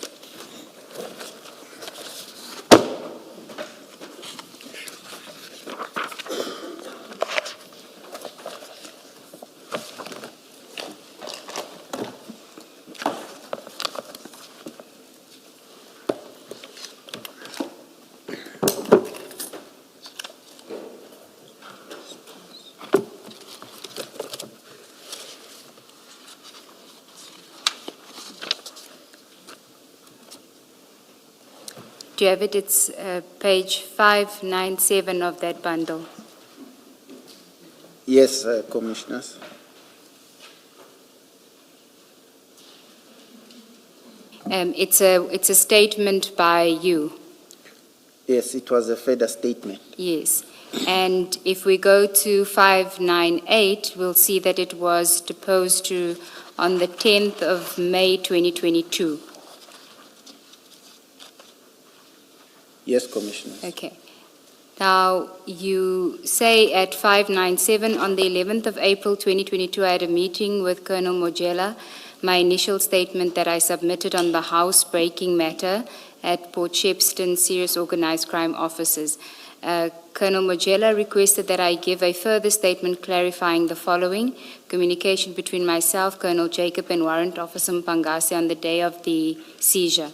Do you have it? It's page 597 of that bundle. Yes, Commissioners. It's a statement by you. Yes, it was a further statement. Yes. And if we go to 598, we'll see that it was deposed to on the 10th of May 2022. Yes, Commissioners. Okay. Now, you say at 597, on the 11th of April 2022, I had a meeting with Colonel Mojela. My initial statement that I submitted on the house-breaking matter at Port Shepstone Serious Organized Crime Officers. Colonel Mojela requested that I give a further statement clarifying the following: communication between myself, Colonel Jacob, and Warrant Officer Mpangase on the day of the seizure.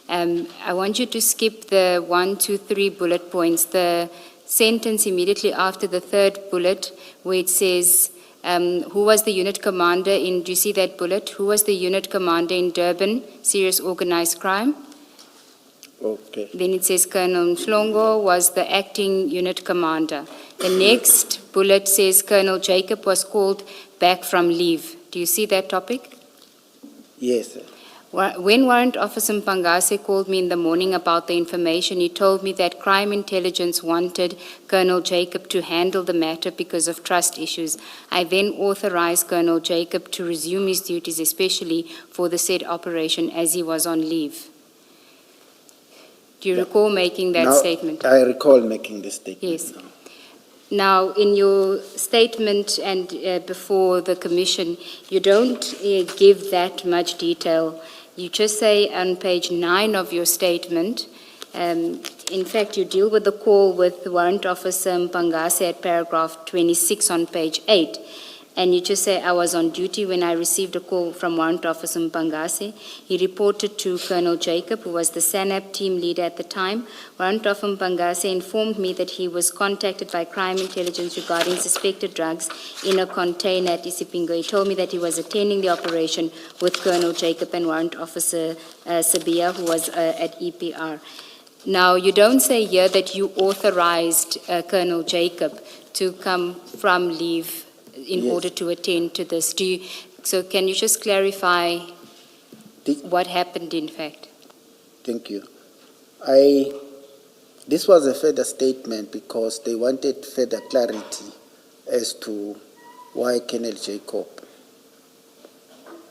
I want you to skip the 1, 2, 3 bullet points. The sentence immediately after the third bullet where it says, who was the unit commander in, do you see that bullet? Who was the unit commander in Durban, serious organized crime? Okay. Then it says Colonel Mhlongo was the acting unit commander. The next bullet says Colonel Jacob was called back from leave. Do you see that topic? Yes, sir. When Warrant Officer Mpangase called me in the morning about the information, he told me that crime intelligence wanted Colonel Jacob to handle the matter because of trust issues. I then authorized Colonel Jacob to resume his duties, especially for the said operation, as he was on leave. Do you recall making that statement? I recall making this statement. Yes. Now, in your statement and before the commission, you don't give that much detail. You just say on page 9 of your statement, in fact, you deal with the call with Warrant Officer Mpangase at paragraph 26 on page 8. And you just say, I was on duty when I received a call from Warrant Officer Mpangase. He reported to Colonel Jacob, who was the SANAP team leader at the time. Warrant Officer Mpangase informed me that he was contacted by crime intelligence regarding suspected drugs in a container at Isipingo. He told me that he was attending the operation with Colonel Jacob and Warrant Officer Sabia, who was at EPR. Now, you don't say here that you authorized Colonel Jacob to come from leave in order to attend to this. So can you just clarify what happened in fact? Thank you. This was a further statement because they wanted further clarity as to why Colonel Jacob.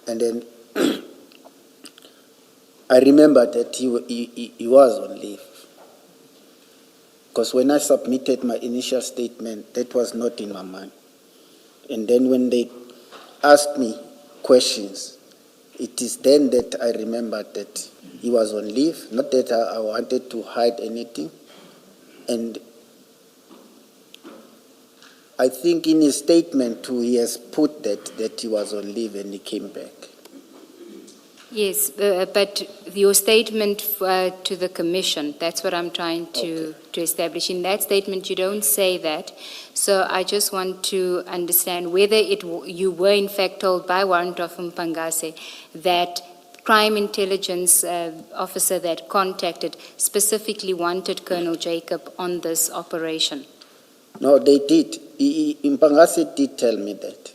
And then I remember that he was on leave. Because when I submitted my initial statement, that was not in my mind. And then when they asked me questions, it is then that I remembered that he was on leave, not that I wanted to hide anything. And I think in his statement too, he has put that he was on leave and he came back. Yes, but your statement to the commission, that's what I'm trying to establish. In that statement, you don't say that. So I just want to understand whether you were in fact told by Warrant Officer Mpangase that crime intelligence officer that contacted specifically wanted Colonel Jacob on this operation. No, they did. Mpangase did tell me that.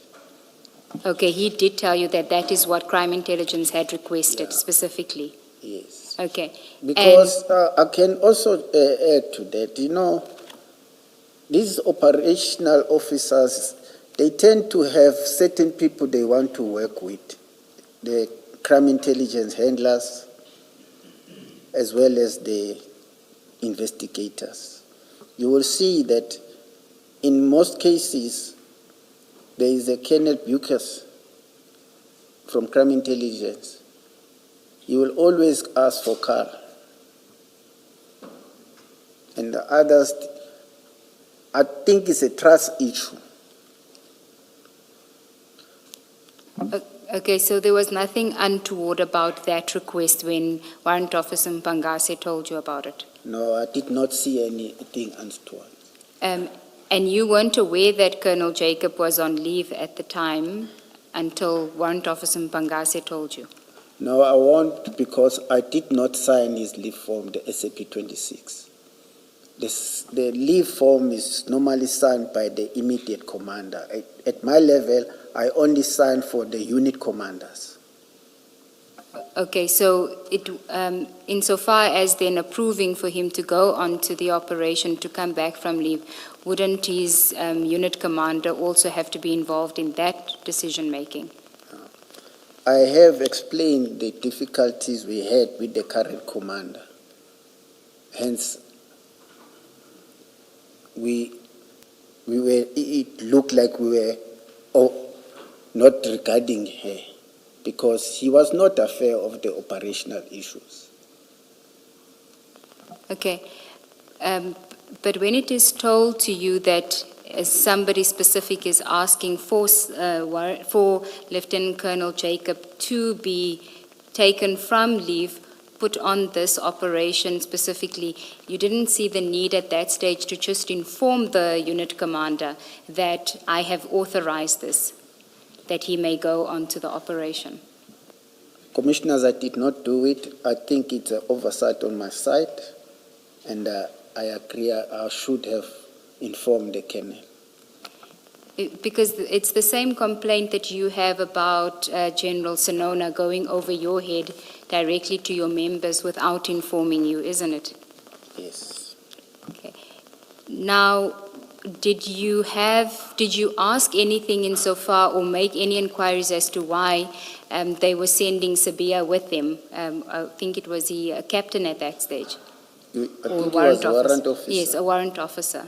Okay, he did tell you that that is what crime intelligence had requested specifically. Yes. Okay. Because I can also add to that, these operational officers, they tend to have certain people they want to work with, the crime intelligence handlers, as well as the investigators. You will see that in most cases, there is a Colonel Bucas from crime intelligence, he will always ask for Carl. And the others, I think it's a trust issue. Okay, so there was nothing untoward about that request when Warrant Officer Mpangase told you about it? No, I did not see anything untoward. And you weren't aware that Colonel Jacob was on leave at the time until Warrant Officer Mpangase told you? No, I won't, because I did not sign his leave form, the SAP 26. The leave form is normally signed by the immediate commander. At my level, I only sign for the unit commanders. Okay, so insofar as then approving for him to go on to the operation to come back from leave, wouldn't his unit commander also have to be involved in that decision-making? I have explained the difficulties we had with the current commander. Hence, it looked like we were not regarding her, because he was not aware of the operational issues. Okay, but when it is told to you that somebody specific is asking for Lieutenant Colonel Jacob to be taken from leave, put on this operation specifically, you didn't see the need at that stage to just inform the unit commander that I have authorized this, that he may go on to the operation? Commissioners, I did not do it. I think it's an oversight on my side, and I agree I should have informed the colonel. Because it's the same complaint that you have about General Sonona going over your head directly to your members without informing you, isn't it? Yes. Okay. Now, did you ask anything insofar or make any inquiries as to why they were sending Sabia with them? I think it was the captain at that stage. I think he was a warrant officer. Yes, a warrant officer.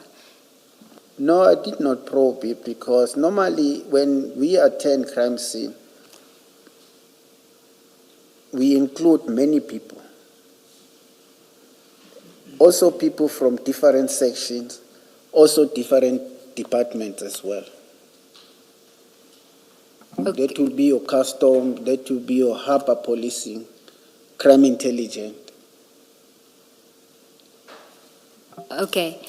No, I did not probe it, because normally when we attend crime scene, we include many people. Also people from different sections, also different departments as well. Okay. That will be your custom, that will be your harbor policing, crime intelligence. Okay.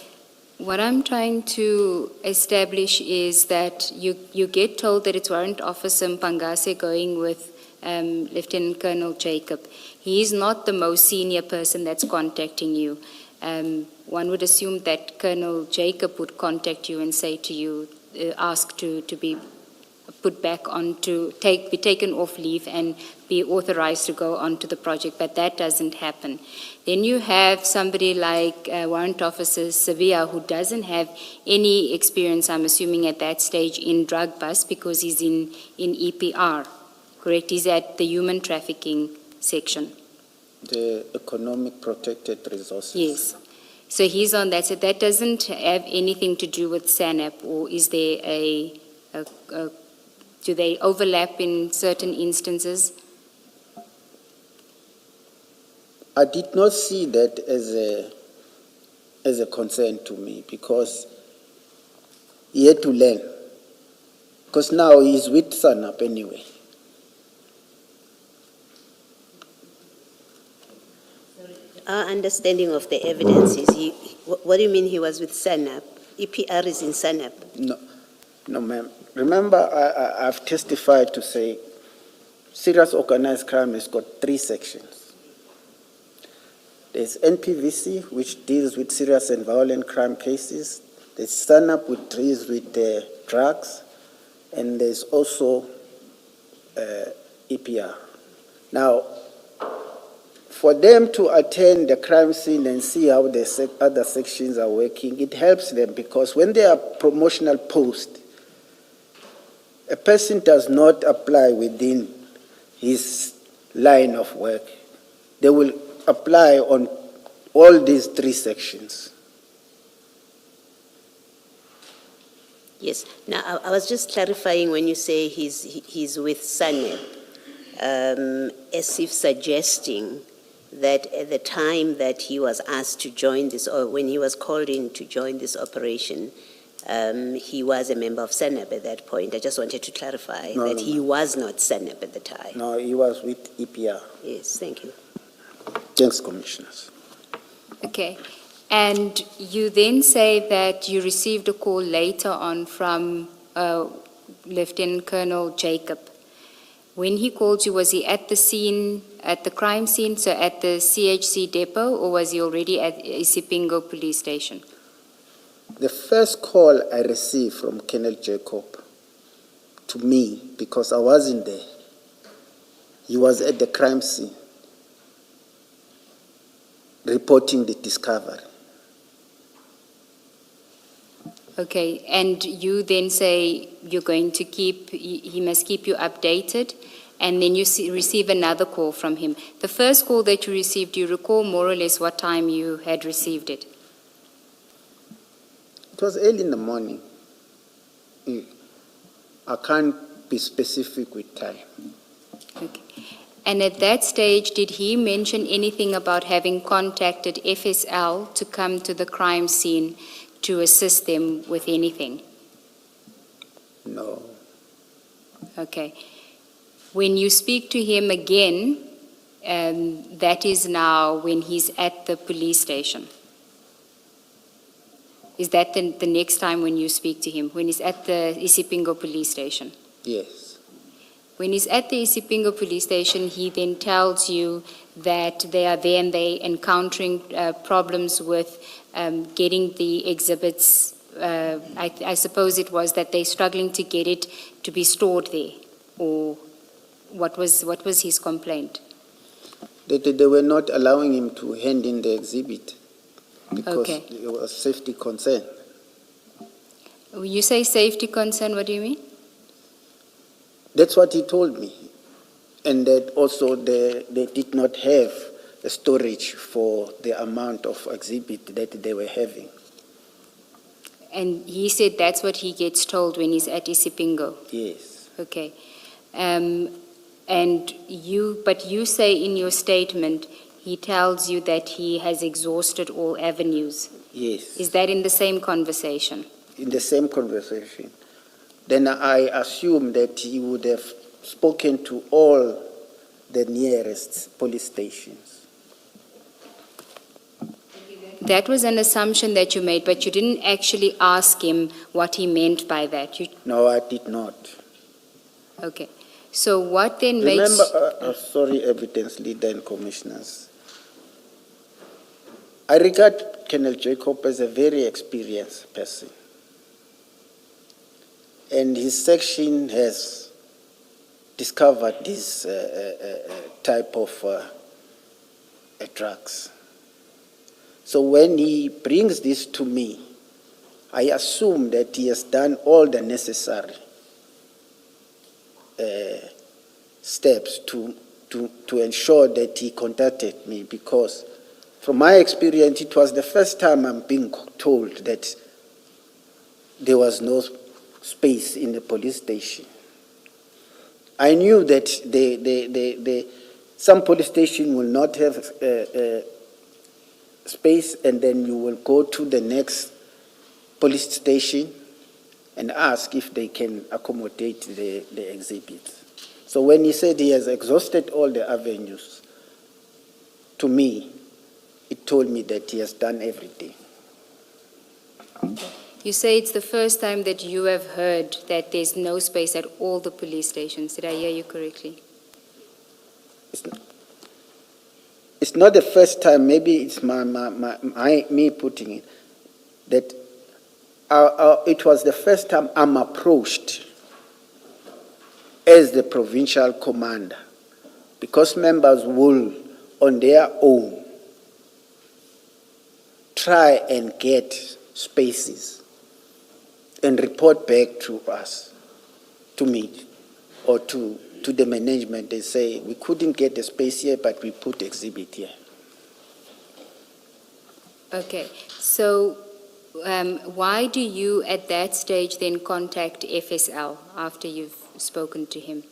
What I'm trying to establish is that you get told that it's Warrant Officer Mpangase going with Lieutenant Colonel Jacob. He is not the most senior person that's contacting you. One would assume that Colonel Jacob would contact you and say to you, ask to be put back on be taken off leave and be authorized to go on to the project, but that doesn't happen. Then you have somebody like Warrant Officer Sevilla, who doesn't have any experience, I'm assuming at that stage, in drug bust, because he's in EPR, correct? He's at the human trafficking section. The economic protected resources. Yes. So he's on that. So that doesn't have anything to do with SANAP, or is there do they overlap in certain instances? I did not see that as a concern to me, because he had to learn. Because now he's with SANAP anyway. Our understanding of the evidence is what do you mean he was with SANAP? EPR is in SANAP. No, ma'am. Remember, I've testified to say serious organized crime has got 3 sections. There's NPVC, which deals with serious and violent crime cases. There's SANAP, which deals with drugs. And there's also EPR. Now, for them to attend the crime scene and see how the other sections are working, it helps them, because when they are promotional posts, a person does not apply within his line of work. They will apply on all these 3 sections. Yes. Now, I was just clarifying when you say he's with SANAP. as if suggesting that at the time that he was asked to join this, or when he was called in to join this operation, he was a member of SENAB at that point. I just wanted to clarify that he was not SENAB at the time. No, he was with EPR. Yes, thank you. Thanks, Commissioners. Okay. And you then say that you received a call later on from Lieutenant Colonel Jacob. When he called you, was he at the scene, at the crime scene, so at the CHC depot, or was he already at Isipingo police station? The first call I received from Colonel Jacob to me, because I wasn't there, he was at the crime scene reporting the discovery. Okay, and you then say you're going to he must keep you updated, and then you receive another call from him. The first call that you received, do you recall more or less what time you had received it? It was early in the morning. I can't be specific with time. Okay. And at that stage, did he mention anything about having contacted FSL to come to the crime scene to assist them with anything? No. Okay. When you speak to him again, that is now when he's at the police station. Is that the next time when you speak to him, when he's at the Isipingo police station? Yes. When he's at the Isipingo police station, he then tells you that they are there and they encountering problems with getting the exhibits. I suppose it was that they're struggling to get it to be stored there, or what was his complaint? They were not allowing him to hand in the exhibit because Okay. it was safety concern. When you say safety concern, what do you mean? That's what he told me. And that also they did not have a storage for the amount of exhibit that they were having. And he said that's what he gets told when he's at Isipingo. Yes. Okay. But you say in your statement, he tells you that he has exhausted all avenues. Yes. Is that in the same conversation? In the same conversation. Then I assume that he would have spoken to all the nearest police stations. That was an assumption that you made, but you didn't actually ask him what he meant by that. No, I did not. Okay. So what then Remember, sorry, evidence leader and commissioners. I regard Colonel Jacob as a very experienced person. And his section has discovered this type of drugs. So when he brings this to me, I assume that he has done all the necessary steps to ensure that he contacted me, because from my experience, it was the first time I'm being told that there was no space in the police station. I knew that some police station will not have space, and then you will go to the next police station and ask if they can accommodate the exhibits. So when he said he has exhausted all the avenues, to me, it told me that he has done everything. You say it's the first time that you have heard that there's no space at all the police stations. Did I hear you correctly? It's not the first time. Maybe it's me putting it that it was the first time I'm approached as the provincial commander, because members will, on their own, try and get spaces and report back to us, to me, or to the management. They say, we couldn't get a space here, but we put exhibit here. Okay. So why do you at that stage then contact FSL after you've spoken to him?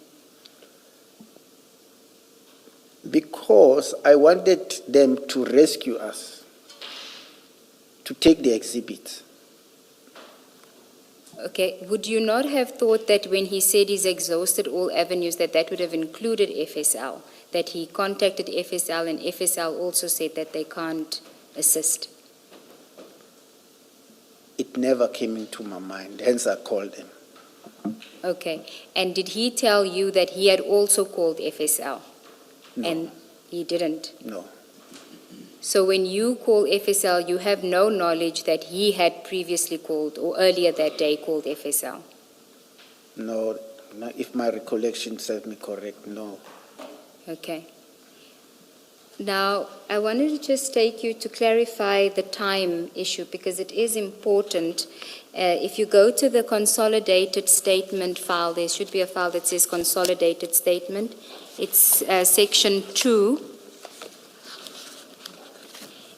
Because I wanted them to rescue us, to take the exhibits. Okay, would you not have thought that when he said he's exhausted all avenues, that that would have included FSL? That he contacted FSL and FSL also said that they can't assist? It never came into my mind, hence I called them. Okay, and did he tell you that he had also called FSL? No. And he didn't? No. So when you call FSL, you have no knowledge that he had previously called or earlier that day called FSL? No, if my recollection serves me correct, no. Okay. Now, I wanted to just take you to clarify the time issue because it is important. If you go to the consolidated statement file, there should be a file that says consolidated statement. It's section 2,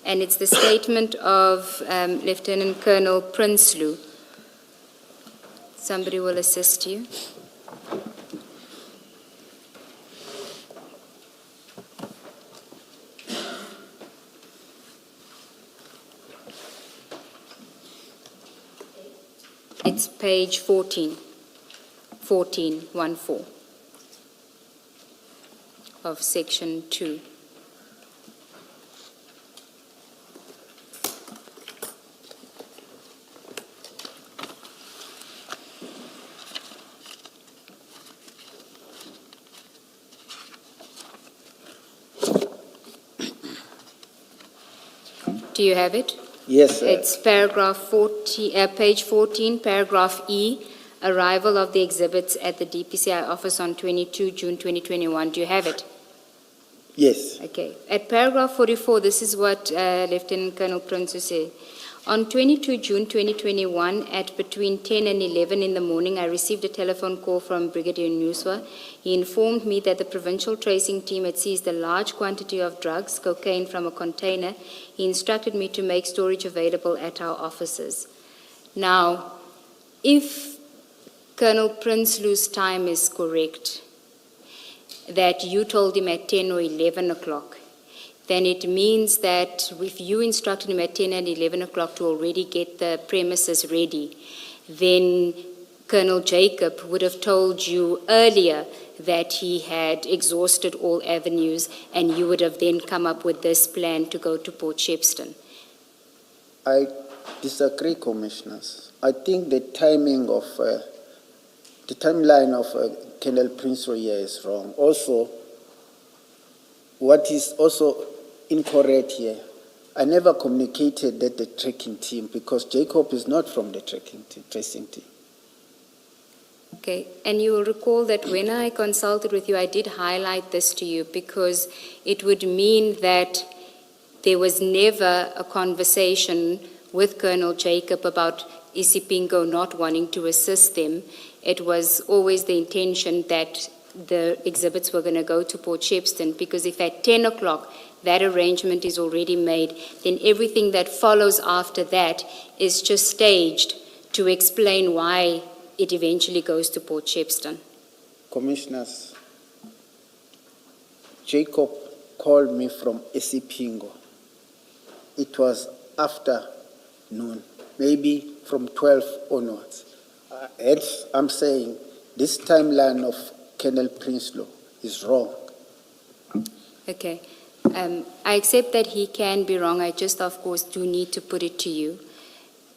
and it's the statement of Lieutenant Colonel Prinsloo. Somebody will assist you. It's page 14, 14 of section 2. Do you have it? Yes, sir. It's paragraph 40, page 14, paragraph E, arrival of the exhibits at the DPCI office on 22 June 2021. Do you have it? Yes. Okay. At paragraph 44, this is what Lieutenant Colonel Prinsloo said. On 22 June 2021, at between 10 and 11 in the morning, I received a telephone call from Brigadier Nuswa. He informed me that the provincial tracing team had seized a large quantity of drugs, cocaine, from a container. He instructed me to make storage available at our offices. Now, if Colonel Prinsloo's time is correct, that you told him at 10 or 11 o'clock, then it means that if you instructed him at 10 and 11 o'clock to already get the premises ready, then Colonel Jacob would have told you earlier that he had exhausted all avenues and you would have then come up with this plan to go to Port Shepstone. I disagree, Commissioners. I think the timing of, the timeline of Colonel Prinsloo here is wrong. Also, what is also incorrect here, I never communicated that the tracking team, because Jacob is not from the tracking team, tracing team. Okay, and you will recall that when I consulted with you, I did highlight this to you because it would mean that there was never a conversation with Colonel Jacob about Isipingo not wanting to assist them. It was always the intention that the exhibits were going to go to Port Shepstone, because if at 10 o'clock that arrangement is already made, then everything that follows after that is just staged to explain why it eventually goes to Port Shepstone. Commissioners, Jacob called me from Isipingo. It was after noon, maybe from 12 onwards. As I'm saying, this timeline of Colonel Prinsloo is wrong. Okay. I accept that he can be wrong. I just, of course, do need to put it to you.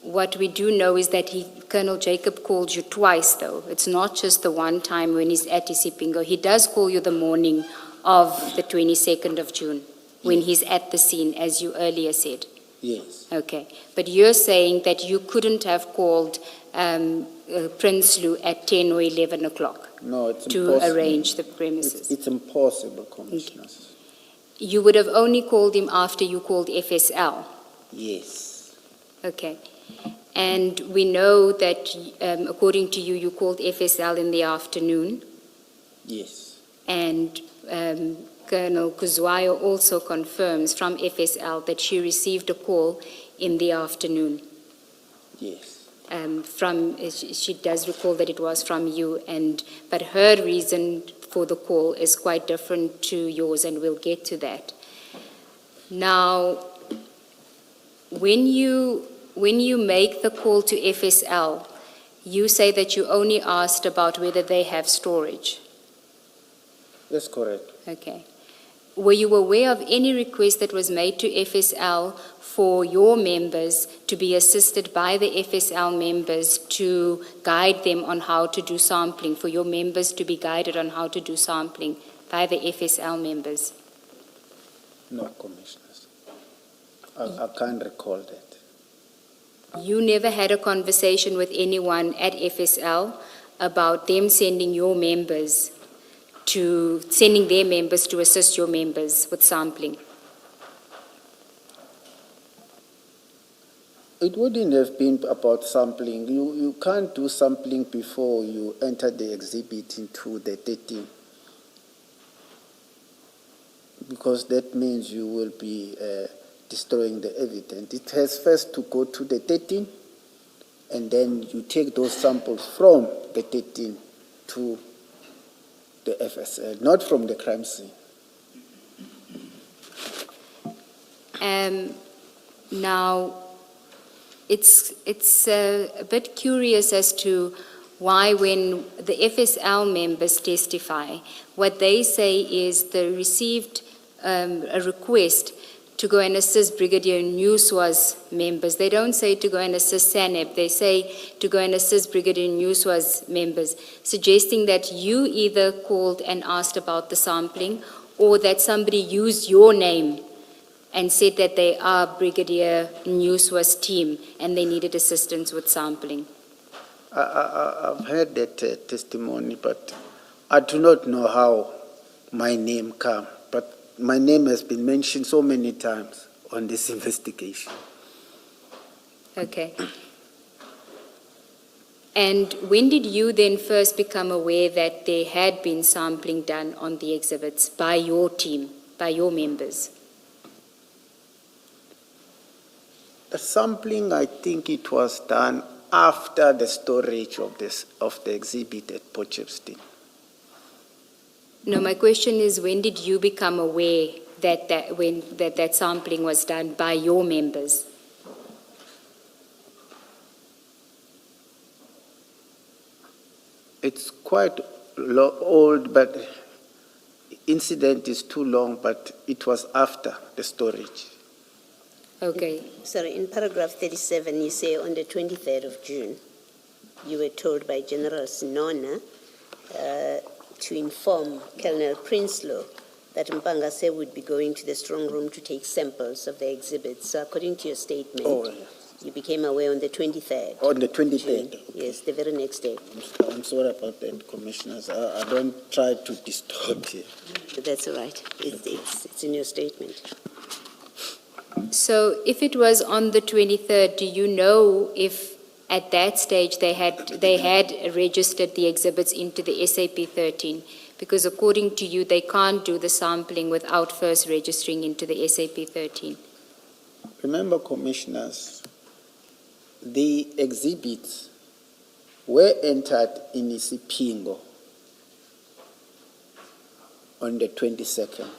What we do know is that Colonel Jacob called you twice, though. It's not just the one time when he's at Isipingo. He does call you the morning of the 22nd of June, when he's at the scene, as you earlier said. Yes. Okay. But you're saying that you couldn't have called Prinsloo at 10 or 11 o'clock No, it's to impossible. arrange the premises? It's impossible, Commissioners. You would have only called him after you called FSL? Yes. Okay. And we know that, according to you, you called FSL in the afternoon, Yes. and Colonel Kuzwayo also confirms from FSL that she received a call in the afternoon. Yes. she does recall that it was from you, but her reason for the call is quite different to yours, and we'll get to that. Now, when you make the call to FSL, you say that you only asked about whether they have storage. That's correct. Okay. Were you aware of any request that was made to FSL for your members to be assisted by the FSL members to guide them on how to do sampling, for your members to be guided on how to do sampling by the FSL members? No, Commissioners. I can't recall that. You never had a conversation with anyone at FSL about them sending their members to assist your members with sampling? It wouldn't have been about sampling. You can't do sampling before you enter the exhibit into the 13, because that means you will be destroying the evidence. It has first to go to the 13, and then you take those samples from the 13 to the FSL, not from the crime scene. Now, it's a bit curious as to why, when the FSL members testify, what they say is they received a request to go and assist Brigadier Newswa's members. They don't say to go and assist SANEP, they say to go and assist Brigadier Newswa's members, suggesting that you either called and asked about the sampling, or that somebody used your name and said that they are Brigadier Newswa's team and they needed assistance with sampling. I've heard that testimony, but I do not know how my name came. But my name has been mentioned so many times on this investigation. Okay. And when did you then first become aware that there had been sampling done on the exhibits by your team, by your members? The sampling, I think it was done after the storage of the exhibit at Potchefstroom. No, my question is, when did you become aware that sampling was done by your members? It's quite old, but incident is too long, but it was after the storage. Okay. Sorry, in paragraph 37, you say on the 23rd of June, you were told by General Sinona to inform Colonel Prinsloo that Mpangase would be going to the strong room to take samples of the exhibits. So according to your statement, you became aware on the 23rd. On the 23rd? June. Yes, the very next day. I'm sorry about that, Commissioners. I don't try to distort here. That's all right. It's in your statement. So if it was on the 23rd, do you know if at that stage they had registered the exhibits into the SAP 13? Because according to you, they can't do the sampling without first registering into the SAP 13. Remember, Commissioners, the exhibits were entered in Isipingo on the 22nd.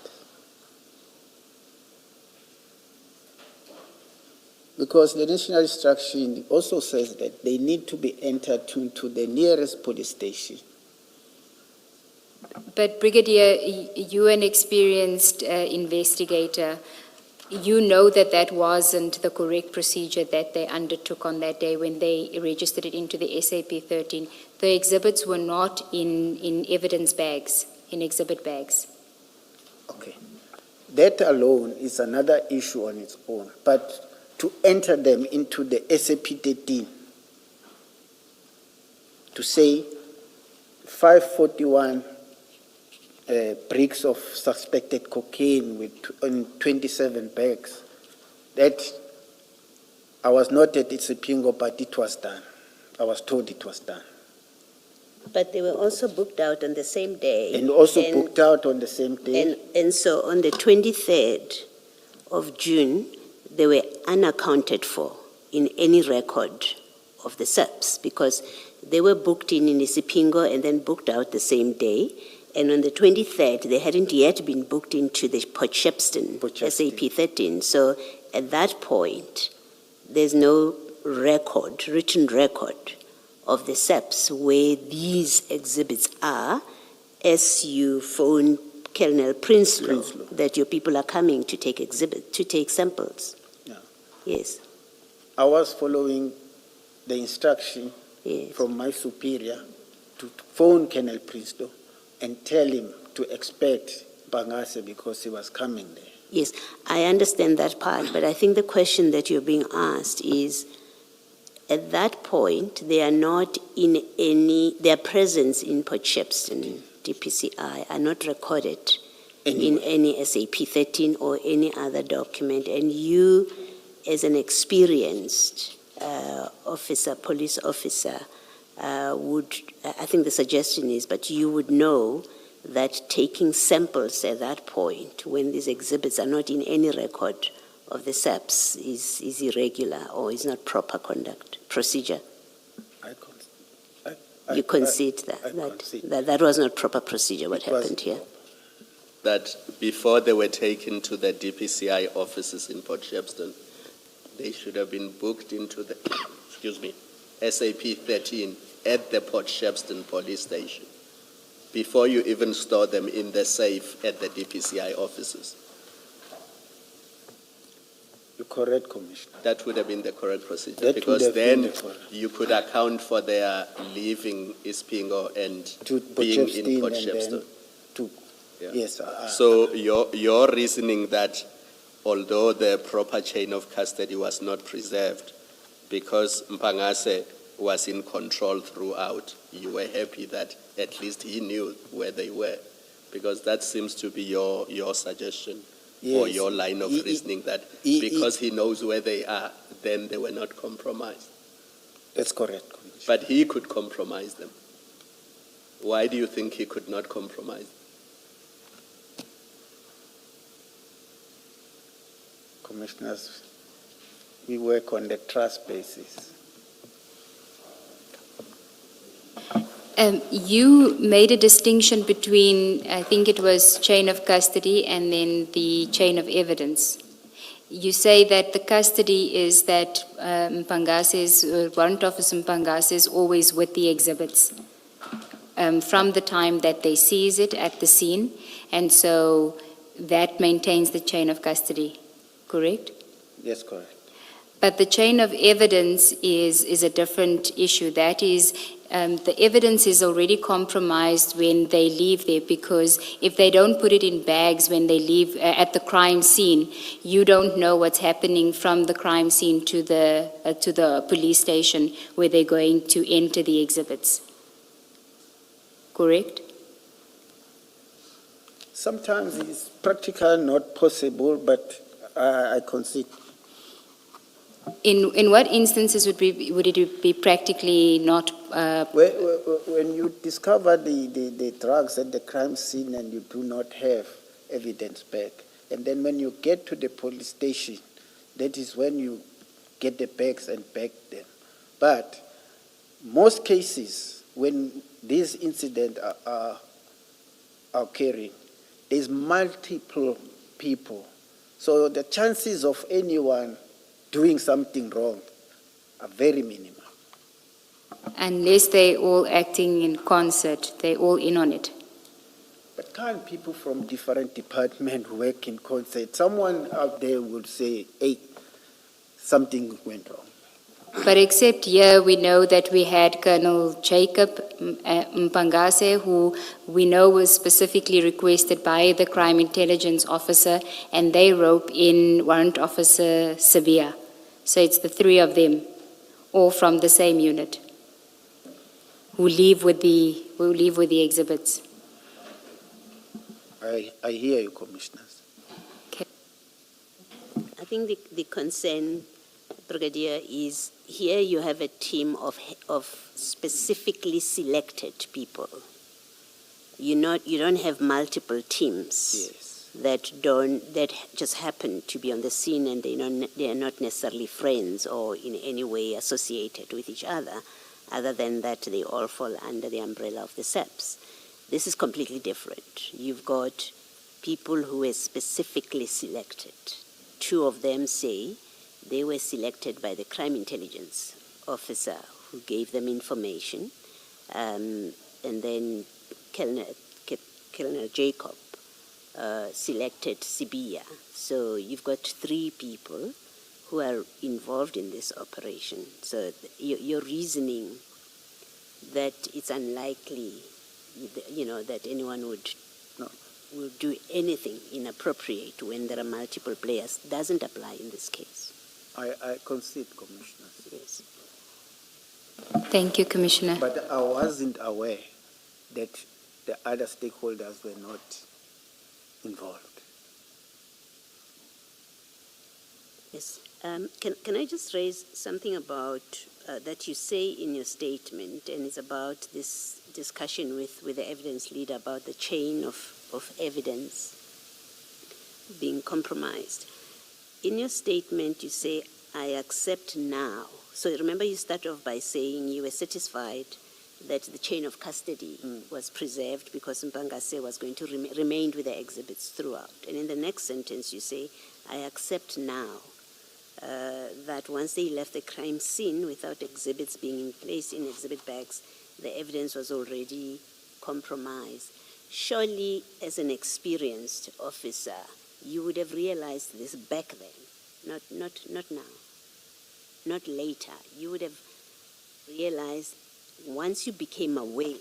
Because the national instruction also says that they need to be entered to the nearest police station. But Brigadier, you're an experienced investigator. You know that wasn't the correct procedure that they undertook on that day when they registered it into the SAP 13. The exhibits were not in evidence bags, in exhibit bags. Okay. That alone is another issue on its own. But to enter them into the SAP 13, to say 541 bricks of suspected cocaine with 27 bags, that I was not at Isipingo, but it was done. I was told it was done. But they were also booked out on the same day. And also booked out on the same day. And so on the 23rd of June, they were unaccounted for in any record of the SABC, because they were booked in Isipingo and then booked out the same day. And on the 23rd, they hadn't yet been booked into the Port Shepstone, SAP 13. So at that point, there's no written record of the SABC where these exhibits are, as you phone Colonel Prinsloo, that your people are coming to take samples. Yeah. Yes. I was following the instruction Yes. from my superior to phone Colonel Prinsloo and tell him to expect Bangase because he was coming there. Yes, I understand that part, but I think the question that you're being asked is, at that point, they are not in their presence in Port Shepstone, DPCI, are not recorded in any SAP 13 or any other document, and you, as an experienced officer, police officer, I think the suggestion is, but you would know that taking samples at that point, when these exhibits are not in any record of the SAPS, is irregular or is not proper procedure. You concede that was not proper procedure, what happened here? That before they were taken to the DPCI offices in Port Shepstone, they should have been booked into the, SAP 13 at the Port Shepstone police station before you even store them in the safe at the DPCI offices. You're correct, Commissioner. That would have been the correct procedure, That would because have been then the correct. you could account for their leaving Ispingo and To being in Port and then Shepstone. to, Yeah. yes. So your reasoning that although the proper chain of custody was not preserved, because Mpangase was in control throughout, you were happy that at least he knew where they were, because that seems to be your suggestion or Yes. your line of reasoning, that because he knows where they are, then they were not compromised. That's correct, Commissioner. But he could compromise them. Why do you think he could not compromise? Commissioners, we work on the trust basis. You made a distinction between, I think it was chain of custody and then the chain of evidence. You say that the custody is that Warrant Officer Mpangase is always with the exhibits from the time that they seize it at the scene, and so that maintains the chain of custody, correct? Yes, correct. But the chain of evidence is a different issue. That is, the evidence is already compromised when they leave there, because if they don't put it in bags when they leave at the crime scene, you don't know what's happening from the crime scene to the police station where they're going to enter the exhibits. Correct? Sometimes it's practical, not possible, but I concede. In what instances would it be practically not? When you discover the drugs at the crime scene and you do not have evidence back, and then when you get to the police station, that is when you get the bags and bag them. But most cases, when these incidents are occurring, there's multiple people. So the chances of anyone doing something wrong are very minimal. Unless they're all acting in concert, they're all in on it. But can't people from different departments work in concert? Someone out there would say, hey, something went wrong. But except here, we know that we had Colonel Jacob Mpangase, who we know was specifically requested by the crime intelligence officer, and they rope in Warrant Officer Sabia. So it's the three of them, all from the same unit, who leave with the exhibits. I hear you, Commissioners. Okay. I think the concern, Brigadier, is here you have a team of specifically selected people. You don't have multiple teams. Yes. that just happen to be on the scene, and they are not necessarily friends or in any way associated with each other than that they all fall under the umbrella of the SABC. This is completely different. You've got people who were specifically selected. Two of them say they were selected by the crime intelligence officer who gave them information, and then Colonel Jacob selected Sibia. So you've got three people who are involved in this operation. So your reasoning that it's unlikely, that anyone would do anything inappropriate when there are multiple players doesn't apply in this case. I concede, Commissioner. Yes. Thank you, Commissioner. But I wasn't aware that the other stakeholders were not involved. Yes. Can I just raise something about that you say in your statement, and it's about this discussion with the evidence leader about the chain of evidence being compromised. In your statement, you say, I accept now. So remember, you start off by saying you were satisfied that the chain of custody was preserved because Mpangase was going to remain with the exhibits throughout. And in the next sentence, you say, I accept now that once they left the crime scene without exhibits being placed in exhibit bags, the evidence was already compromised. Surely, as an experienced officer, you would have realized this back then, not now, not later. You would have realized once you became aware.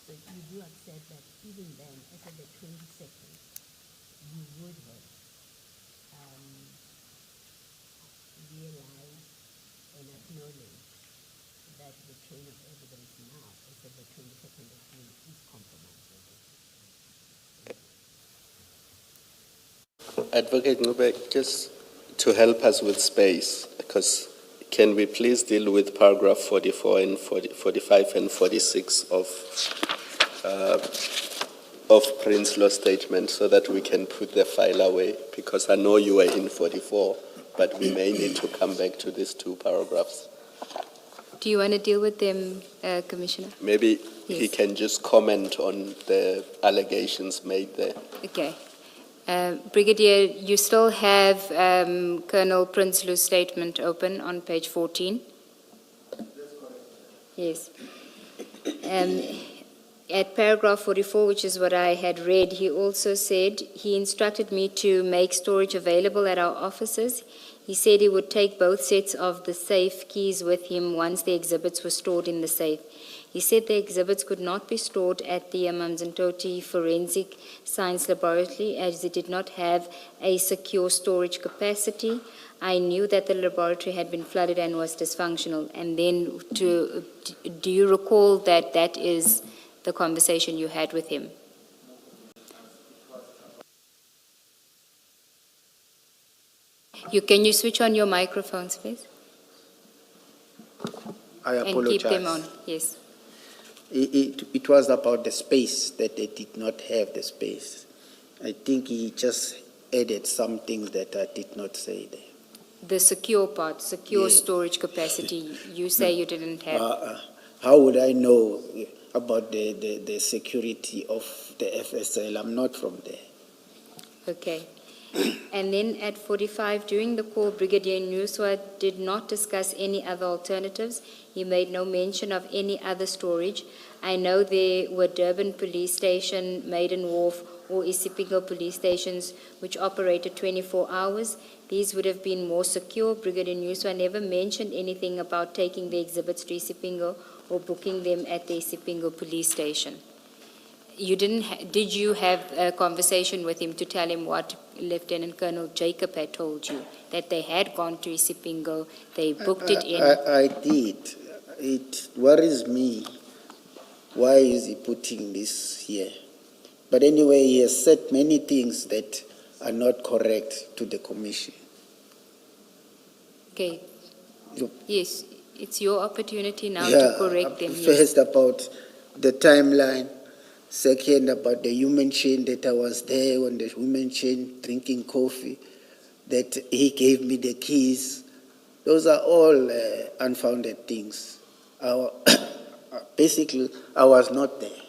But you do accept that even then, as of the 22nd, you would have realized and acknowledged that the chain of evidence now, as of the 22nd of June, is compromised. Advocate Ngubek, just to help us with space, because can we please deal with paragraph 44 and 45 and 46 of Prinslow's statement so that we can put the file away? Because I know you were in 44, but we may need to come back to these two paragraphs. Do you want to deal with them, Commissioner? Maybe Yes. he can just comment on the allegations made there. Okay. Brigadier, you still have Colonel Prinsloo's statement open on page 14? Yes. At paragraph 44, which is what I had read, he also said he instructed me to make storage available at our offices. He said he would take both sets of the safe keys with him once the exhibits were stored in the safe. He said the exhibits could not be stored at the Mamzantoti Forensic Science Laboratory as it did not have a secure storage capacity. I knew that the laboratory had been flooded and was dysfunctional. And then do you recall that that is the conversation you had with him? Can you switch on your microphones, please? I apologize. And keep them on, yes. It was about the space, that they did not have the space. I think he just added something that I did not say there. The secure part, secure Yeah. storage capacity, you say you didn't have. How would I know about the security of the FSL? I'm not from there. Okay. And then at 45, during the call, Brigadier Nuswa did not discuss any other alternatives. He made no mention of any other storage. I know there were Durban Police Station, Maiden Wharf, or Isipingo police stations which operated 24 hours. These would have been more secure. Brigadier Nuswa never mentioned anything about taking the exhibits to Isipingo or booking them at the Isipingo police station. You did you have a conversation with him to tell him what Lieutenant Colonel Jacob had told you, that they had gone to Isipingo, they booked it in? I did. It worries me. Why is he putting this here? But anyway, he has said many things that are not correct to the commission. Okay. You- Yes, it's your opportunity now to correct them. Yes. First about the timeline. Second about the human chain, that I was there on the human chain drinking coffee, that he gave me the keys. Those are all unfounded things. Basically, I was not there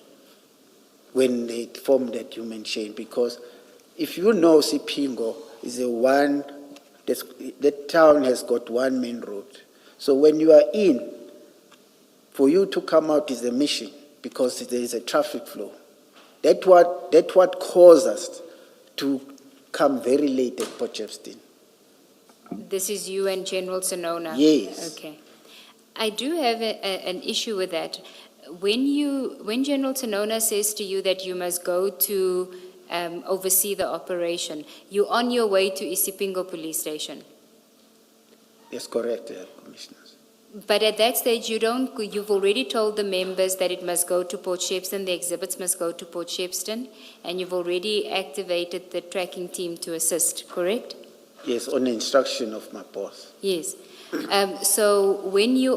when they formed that human chain, because if you know Sipingo is the town has got one main road. So when you are in, for you to come out is a mission, because there is a traffic flow. That's what caused us to come very late at Potchefstroom. This is you and General Sonona? Yes. Okay. I do have an issue with that. When General Sonona says to you that you must go to oversee the operation, you're on your way to Isipingo police station. That's correct, Commissioners. But at that stage, you've already told the members that it must go to Port Shepstone, the exhibits must go to Port Shepstone, and you've already activated the tracking team to assist, correct? Yes, on instruction of my boss. Yes. So when you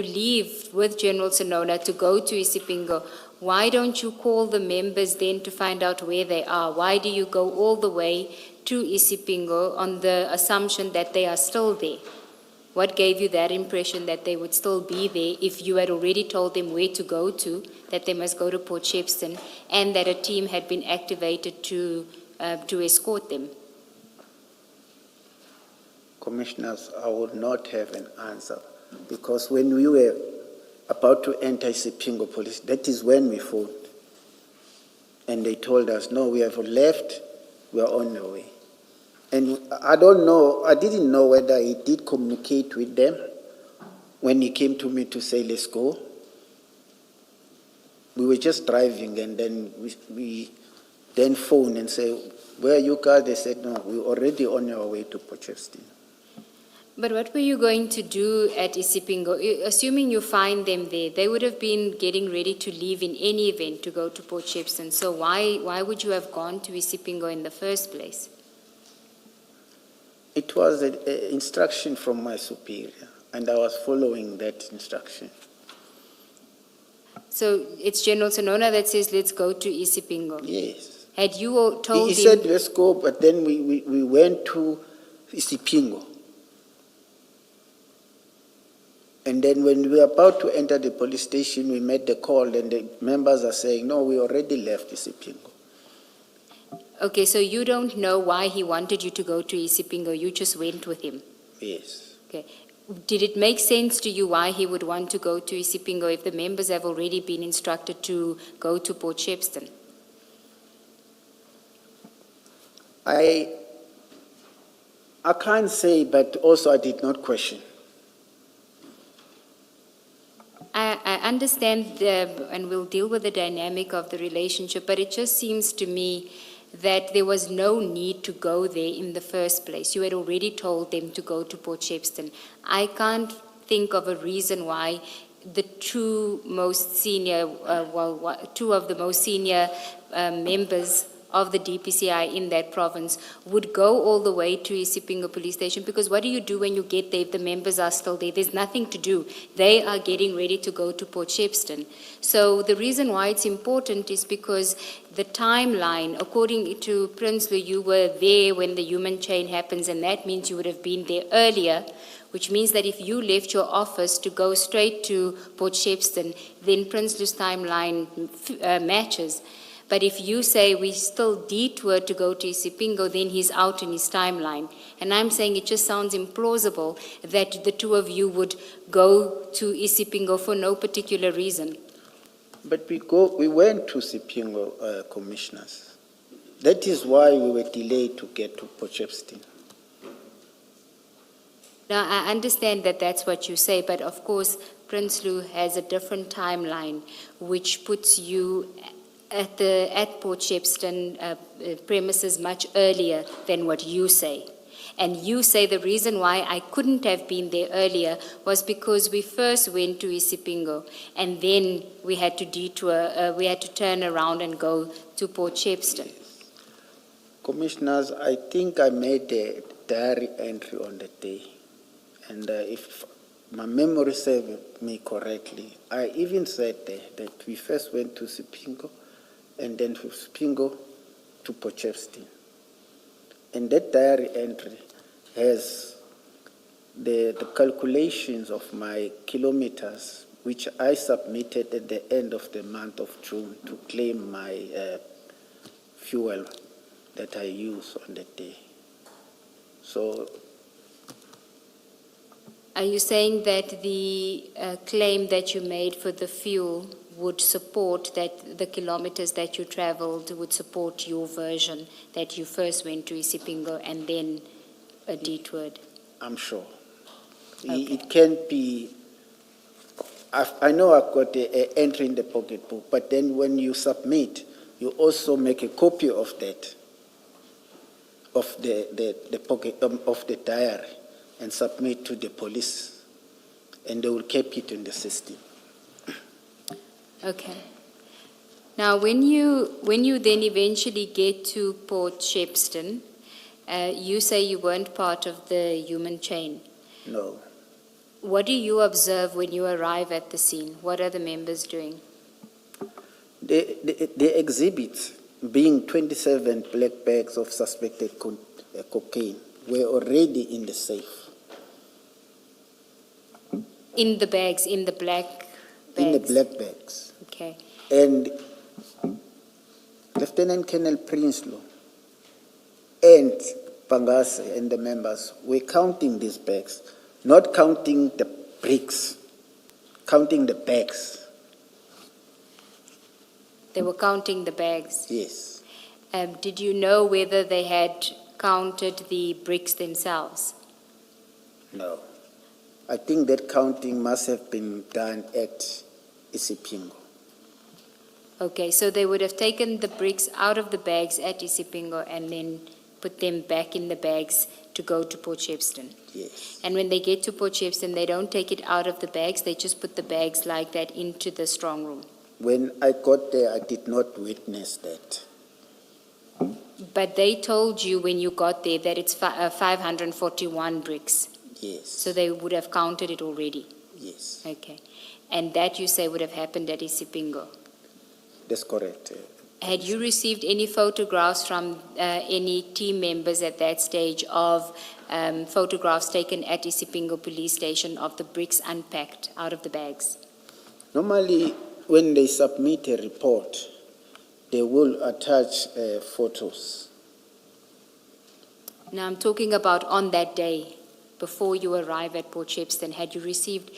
leave with General Sonona to go to Isipingo, why don't you call the members then to find out where they are? Why do you go all the way to Isipingo on the assumption that they are still there? What gave you that impression that they would still be there if you had already told them where to go to, that they must go to Port Shepstone, and that a team had been activated to escort them? Commissioners, I would not have an answer, because when we were about to enter Isipingo police, that is when we phoned. And they told us, no, we have left, we are on the way. And I didn't know whether he did communicate with them when he came to me to say, let's go. We were just driving, and then we then phoned and said, where are you guys? They said, no, we're already on our way to Potchefstroom. But what were you going to do at Isipingo? Assuming you find them there, they would have been getting ready to leave in any event to go to Port Shepstone. So why would you have gone to Isipingo in the first place? It was an instruction from my superior, and I was following that instruction. So it's General Sonona that says, let's go to Isipingo. Yes. Had you all told He him? said, let's go, but then we went to Isipingo. And then when we were about to enter the police station, we made the call, and the members are saying, no, we already left Isipingo. Okay, so you don't know why he wanted you to go to Isipingo, you just went with him? Yes. Okay. Did it make sense to you why he would want to go to Isipingo if the members have already been instructed to go to Port Shepstone? I can't say, but also I did not question. I understand, and we'll deal with the dynamic of the relationship, but it just seems to me that there was no need to go there in the first place. You had already told them to go to Port Shepstone. I can't think of a reason why the two of the most senior members of the DPCI in that province would go all the way to Isipingo police station, because what do you do when you get there if the members are still there? There's nothing to do. They are getting ready to go to Port Shepstone. So the reason why it's important is because the timeline, according to Prinsloo, you were there when the human chain happens, and that means you would have been there earlier, which means that if you left your office to go straight to Port Shepstone, then Prinsloo's timeline matches. But if you say we still detour to go to Isipingo, then he's out in his timeline. And I'm saying it just sounds implausible that the two of you would go to Isipingo for no particular reason. But we went to Isipingo, commissioners. That is why we were delayed to get to Potchefstroom. Now, I understand that that's what you say, but of course, Prince Lou has a different timeline, which puts you at Port Shepstone premises much earlier than what you say. And you say the reason why I couldn't have been there earlier was because we first went to Isipingo, and then we had to detour, we had to turn around and go to Port Shepstone. Commissioners, I think I made a diary entry on the day. And if my memory serves me correctly, I even said there that we first went to Isipingo, and then from Isipingo to Potchefstroom. And that diary entry has the calculations of my kilometers, which I submitted at the end of the month of June to claim my fuel that I use on the day. So, Are you saying that the claim that you made for the fuel would support that the kilometers that you traveled would support your version that you first went to Isipingo and then detoured? I'm sure. Okay. It can't be. I know I've got an entry in the pocketbook, but then when you submit, you also make a copy of that, of the pocket of the diary, and submit to the police, and they will keep it in the system. Okay. Now, when you then eventually get to Port Shepstone, you say you weren't part of the human chain. No. What do you observe when you arrive at the scene? What are the members doing? The exhibits, being 27 black bags of suspected cocaine, were already in the safe. In the bags, in the black bags? In the black bags. Okay. And Lieutenant Colonel Prinsloo and Pangase and the members were counting these bags, not counting the bricks, counting the bags. They were counting the bags? Yes. Did you know whether they had counted the bricks themselves? No. I think that counting must have been done at Isipingo. Okay, so they would have taken the bricks out of the bags at Isipingo and then put them back in the bags to go to Port Shepstone. Yes. And when they get to Port Shepstone, they don't take it out of the bags, they just put the bags like that into the strong room. When I got there, I did not witness that. But they told you when you got there that it's 541 bricks. Yes. So they would have counted it already. Yes. Okay. And that you say would have happened at Isipingo. That's correct. Had you received any photographs from any team members at that stage of photographs taken at Isipingo police station of the bricks unpacked out of the bags? Normally, when they submit a report, they will attach photos. Now I'm talking about on that day, before you arrive at Port Shepstone. Had you received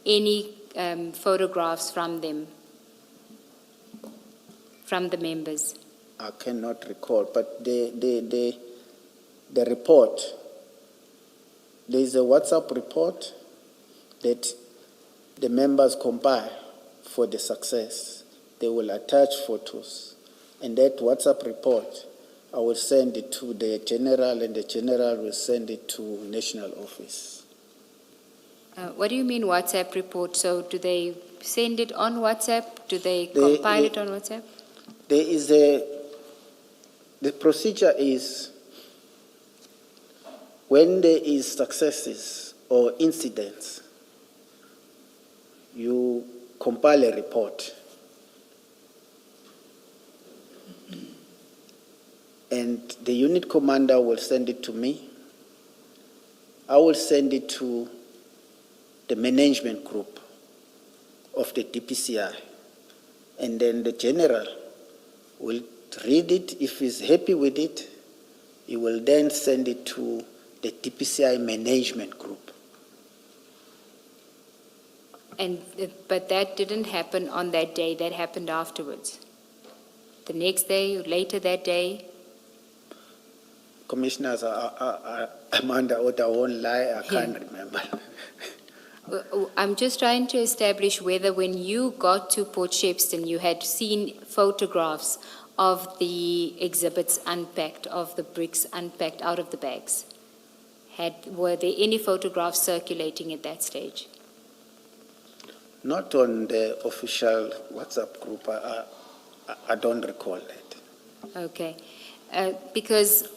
any photographs from them, from the members? I cannot recall, but the report, there is a WhatsApp report that the members compile for the success. They will attach photos, and that WhatsApp report, I will send it to the general, and the general will send it to national office. What do you mean WhatsApp report? So do they send it on WhatsApp? Do they compile it on WhatsApp? There is the procedure is when there is successes or incidents, you compile a report. And the unit commander will send it to me. I will send it to the management group of the DPCI. And then the general will read it. If he's happy with it, he will then send it to the DPCI management group. But that didn't happen on that day. That happened afterwards. The next day, or later that day? Commissioners, I'm under order, I won't lie, I can't remember. I'm just trying to establish whether when you got to Port Shepstone, you had seen photographs of the exhibits unpacked, of the bricks unpacked out of the bags. Were there any photographs circulating at that stage? Not on the official WhatsApp group, I don't recall that. Okay. Because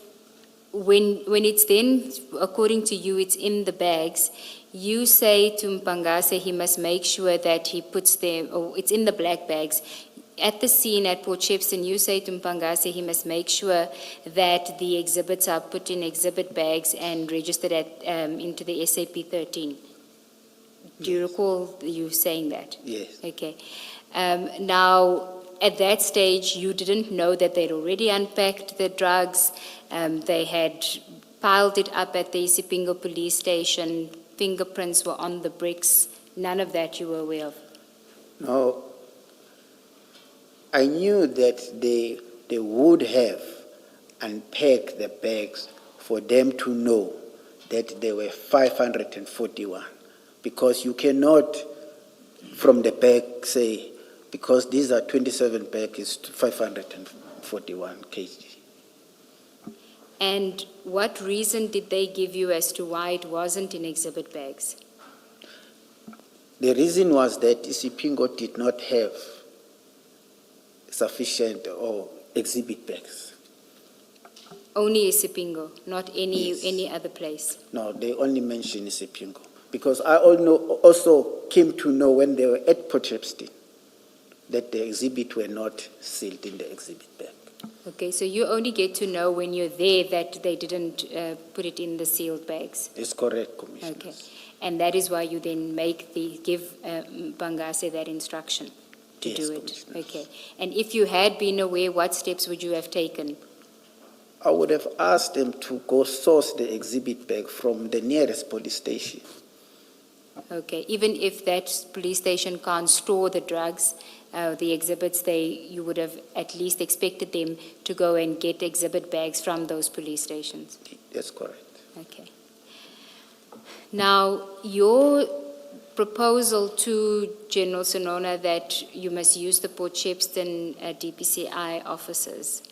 when it's then, according to you, it's in the bags, you say to Mpangase he must make sure that he puts them, or it's in the black bags. At the scene at Port Shepstone, you say to Mpangase he must make sure that the exhibits are put in exhibit bags and registered into the SAP 13. Do you recall you saying that? Yes. Okay. Now, at that stage, you didn't know that they'd already unpacked the drugs. They had piled it up at the Isipingo police station. Fingerprints were on the bricks. None of that you were aware of? No, I knew that they would have unpacked the bags for them to know that there were 541, because you cannot, from the bag, say, because these are 27 bags, it's 541 kg. And what reason did they give you as to why it wasn't in exhibit bags? The reason was that Isipingo did not have sufficient or exhibit bags. Only Isipingo, not Yes. any other place? No, they only mentioned Isipingo. Because I also came to know when they were at Port Shepstone that the exhibit were not sealed in the exhibit bag. Okay, so you only get to know when you're there that they didn't put it in the sealed bags? It's correct, Commissioner. Okay, and that is why you then give Bangase that instruction to Yes, do it? Commissioner. Okay, and if you had been aware, what steps would you have taken? I would have asked them to go source the exhibit bag from the nearest police station. Okay, even if that police station can't store the drugs, the exhibits, you would have at least expected them to go and get exhibit bags from those police stations? That's correct. Okay. Now, your proposal to General Sonona that you must use the Port Shepstone DPCI officers,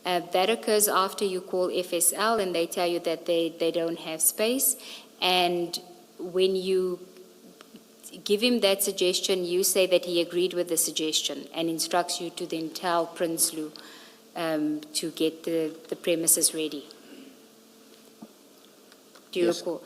that occurs after you call FSL and they tell you that they don't have space, and when you give him that suggestion, you say that he agreed with the suggestion and instructs you to then tell Prince Lou to get the premises ready. Do you Yes. recall?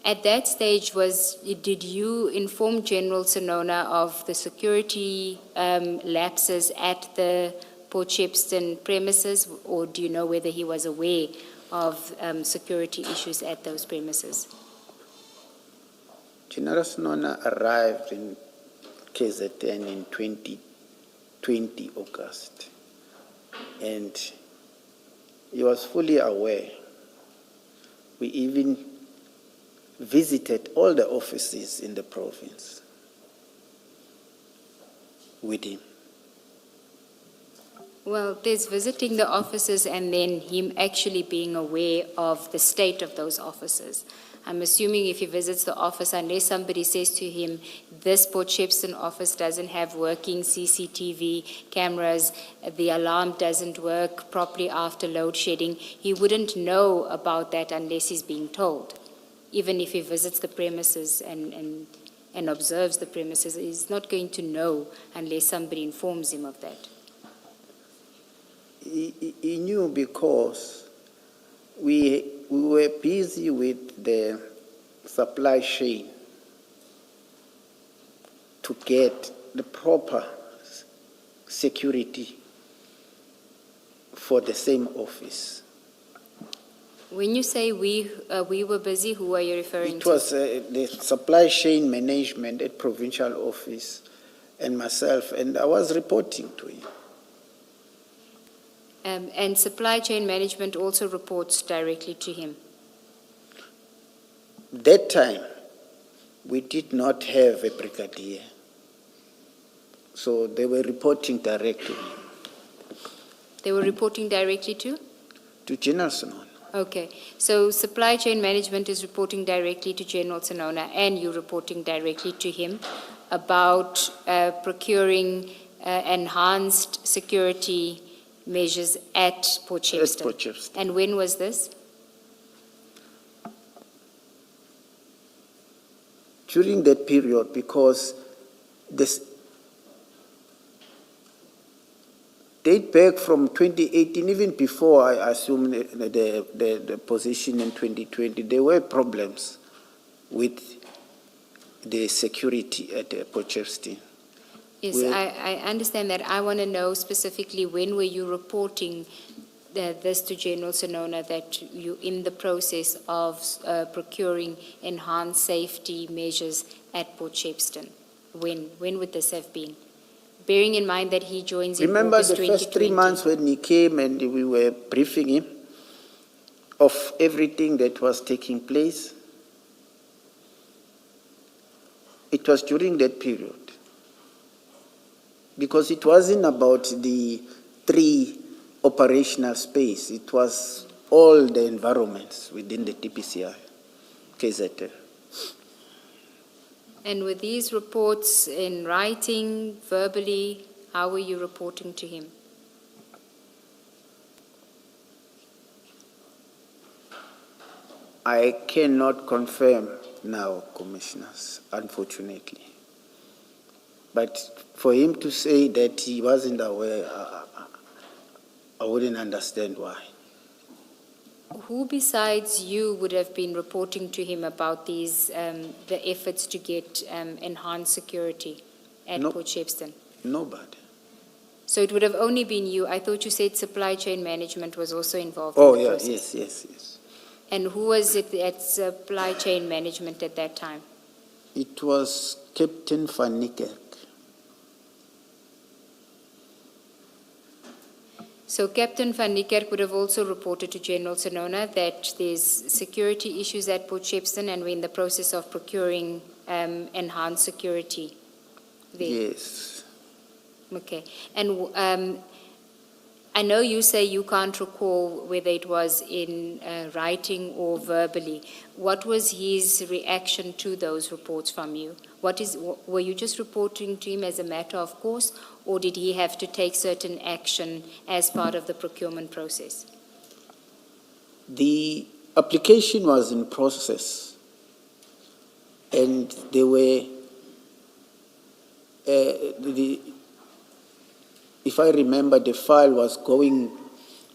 At that stage, did you inform General Sonona of the security lapses at the Port Shepstone premises, or do you know whether he was aware of security issues at those premises? General Sonona arrived in KZN in 2020 August, and he was fully aware. We even visited all the offices in the province with him. Well, there's visiting the offices and then him actually being aware of the state of those offices. I'm assuming if he visits the office, unless somebody says to him, this Port Shepstone office doesn't have working CCTV cameras, the alarm doesn't work properly after load shedding, he wouldn't know about that unless he's being told. Even if he visits the premises and observes the premises, he's not going to know unless somebody informs him of that. He knew because we were busy with the supply chain to get the proper security for the same office. When you say we were busy, who are you referring It to? was the supply chain management at provincial office and myself, and I was reporting to him. And supply chain management also reports directly to him. That time, we did not have a brigadier, so they were reporting directly They were reporting directly to? to General Sonona. Okay, so supply chain management is reporting directly to General Sonona, and you're reporting directly to him about procuring enhanced security measures at Port Shepstone. Port Shepstone. And when was this? During that period, because this date back from 2018, even before I assumed the position in 2020, there were problems with the security at Port Shepstone. Yes, I understand that. I want to know specifically when were you reporting this to General Sonona, that you in the process of procuring enhanced safety measures at Port Shepstone? When would this have been? Bearing in mind that he joins in Remember August the first 3 2020. months when he came and we were briefing him of everything that was taking place? It was during that period. Because it wasn't about the 3 operational space, it was all the environments within the TPCI, KZN. And were these reports in writing, verbally? How were you reporting to him? I cannot confirm now, commissioners, unfortunately. But for him to say that he wasn't aware, I wouldn't understand why. Who besides you would have been reporting to him about these, the efforts to get enhanced security at No. Port Shepstone? Nobody. So it would have only been you. I thought you said supply chain management was also involved Oh, in the yeah, process. yes. And who was it at supply chain management at that time? It was Captain Van Niekerk. So Captain Van Niekerk would have also reported to General Sonona that there's security issues at Port Shepstone and we're in the process of procuring enhanced security there. Yes. Okay. And I know you say you can't recall whether it was in writing or verbally. What was his reaction to those reports from you? Were you just reporting to him as a matter of course, or did he have to take certain action as part of the procurement process? The application was in process, and there were, if I remember, the file was going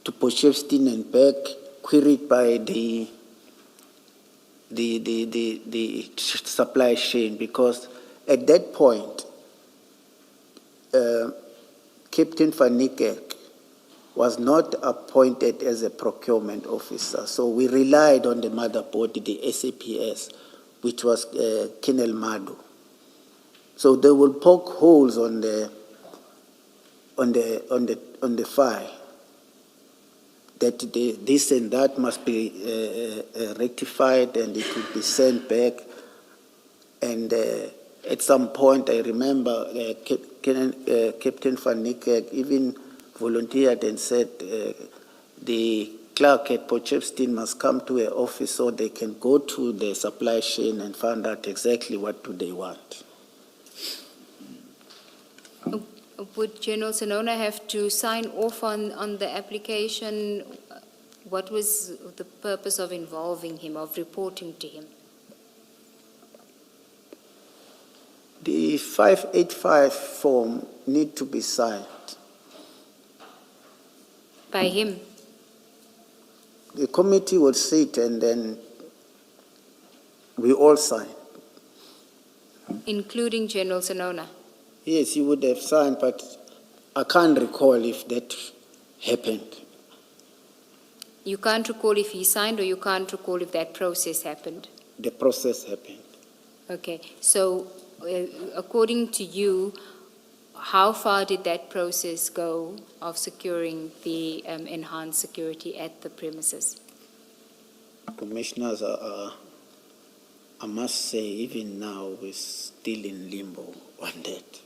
to Port Shepstone and back, queried by the supply chain, because at that point, Captain Van Niekerk was not appointed as a procurement officer, so we relied on the mother body, the SAPS, which was Colonel Madu. So they will poke holes on the file, that this and that must be rectified and it will be sent back. And at some point, I remember Captain Van Niekerk even volunteered and said the clerk at Port Shepstone must come to her office so they can go to the supply chain and find out exactly what do they want. Would General Sonona have to sign off on the application? What was the purpose of involving him, of reporting to him? The 585 form need to be signed. By him? The committee will sit and then we all sign. Including General Sonona? Yes, he would have signed, but I can't recall if that happened. You can't recall if he signed, or you can't recall if that process happened? The process happened. Okay, so according to you, how far did that process go of securing the enhanced security at the premises? Commissioners, I must say, even now, we're still in limbo on that.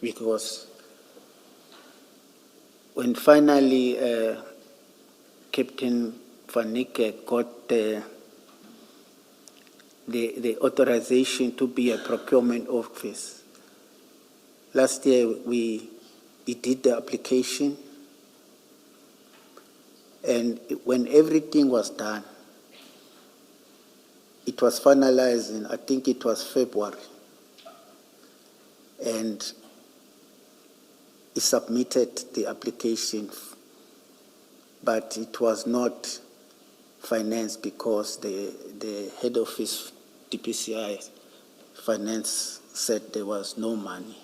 Because when finally Captain Van Niekerk got the authorization to be a procurement office. Last year, he did the application, and when everything was done, it was finalized in, I think it was February, and he submitted the application, but it was not financed because the head office, DPCI Finance, said there was no money.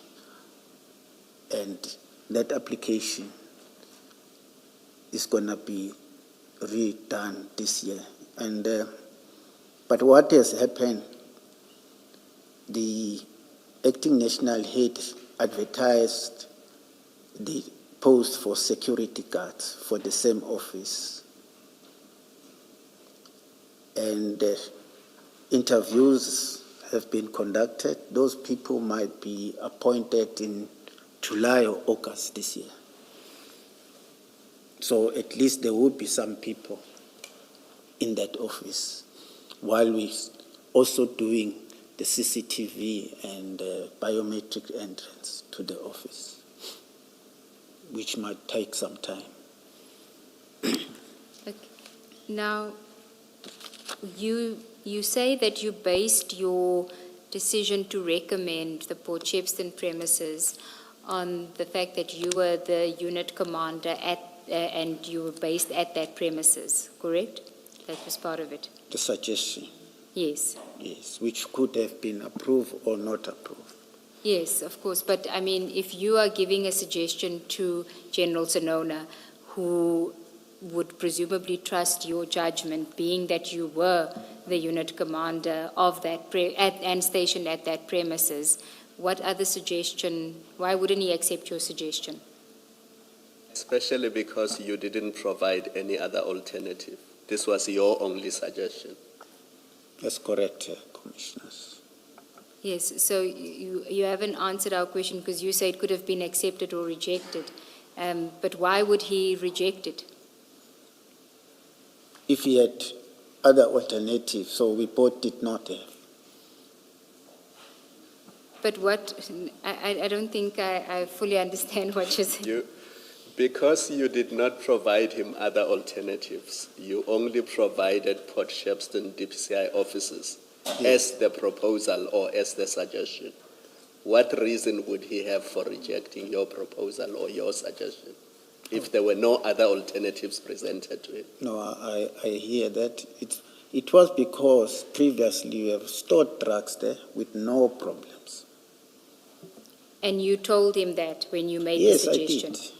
And that application is going to be redone this year. And but what has happened, the acting national head advertised the post for security guards for the same office. And interviews have been conducted. Those people might be appointed in July or August this year. So at least there will be some people in that office while we're also doing the CCTV and biometric entrance to the office, which might take some time. Okay. Now, you say that you based your decision to recommend the Port Shepstone premises on the fact that you were the unit commander and you were based at that premises, correct? That was part of it. The suggestion, Yes. yes, which could have been approved or not approved. Yes, of course. But I mean, if you are giving a suggestion to General Sonona, who would presumably trust your judgment, being that you were the unit commander of that and stationed at that premises, what other suggestion, why wouldn't he accept your suggestion? Especially because you didn't provide any other alternative. This was your only suggestion. That's correct, Commissioners. Yes, so you haven't answered our question because you say it could have been accepted or rejected. But why would he reject it? If he had other alternatives, so we both did not have. But what, I don't think I fully understand what you're saying. Because you did not provide him other alternatives, you only provided Port Shepstone DPCI offices as the proposal or as the suggestion. What reason would he have for rejecting your proposal or your suggestion if there were no other alternatives presented to him? No, I hear that. It was because previously we have stored drugs there with no problems. And you told him that when you made Yes, the suggestion? I did.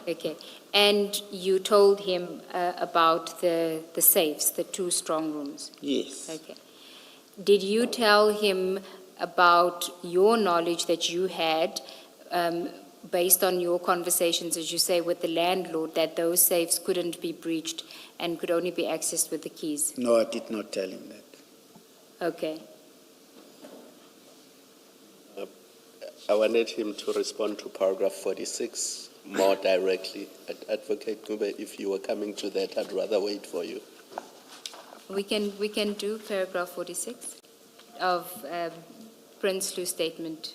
Okay. And you told him about the safes, the 2 strong rooms? Yes. Okay. Did you tell him about your knowledge that you had, based on your conversations, as you say, with the landlord, that those safes couldn't be breached and could only be accessed with the keys? No, I did not tell him that. Okay. I wanted him to respond to paragraph 46 more directly. Advocate Ngube, if you were coming to that, I'd rather wait for you. We can do paragraph 46 of Prince Lou's statement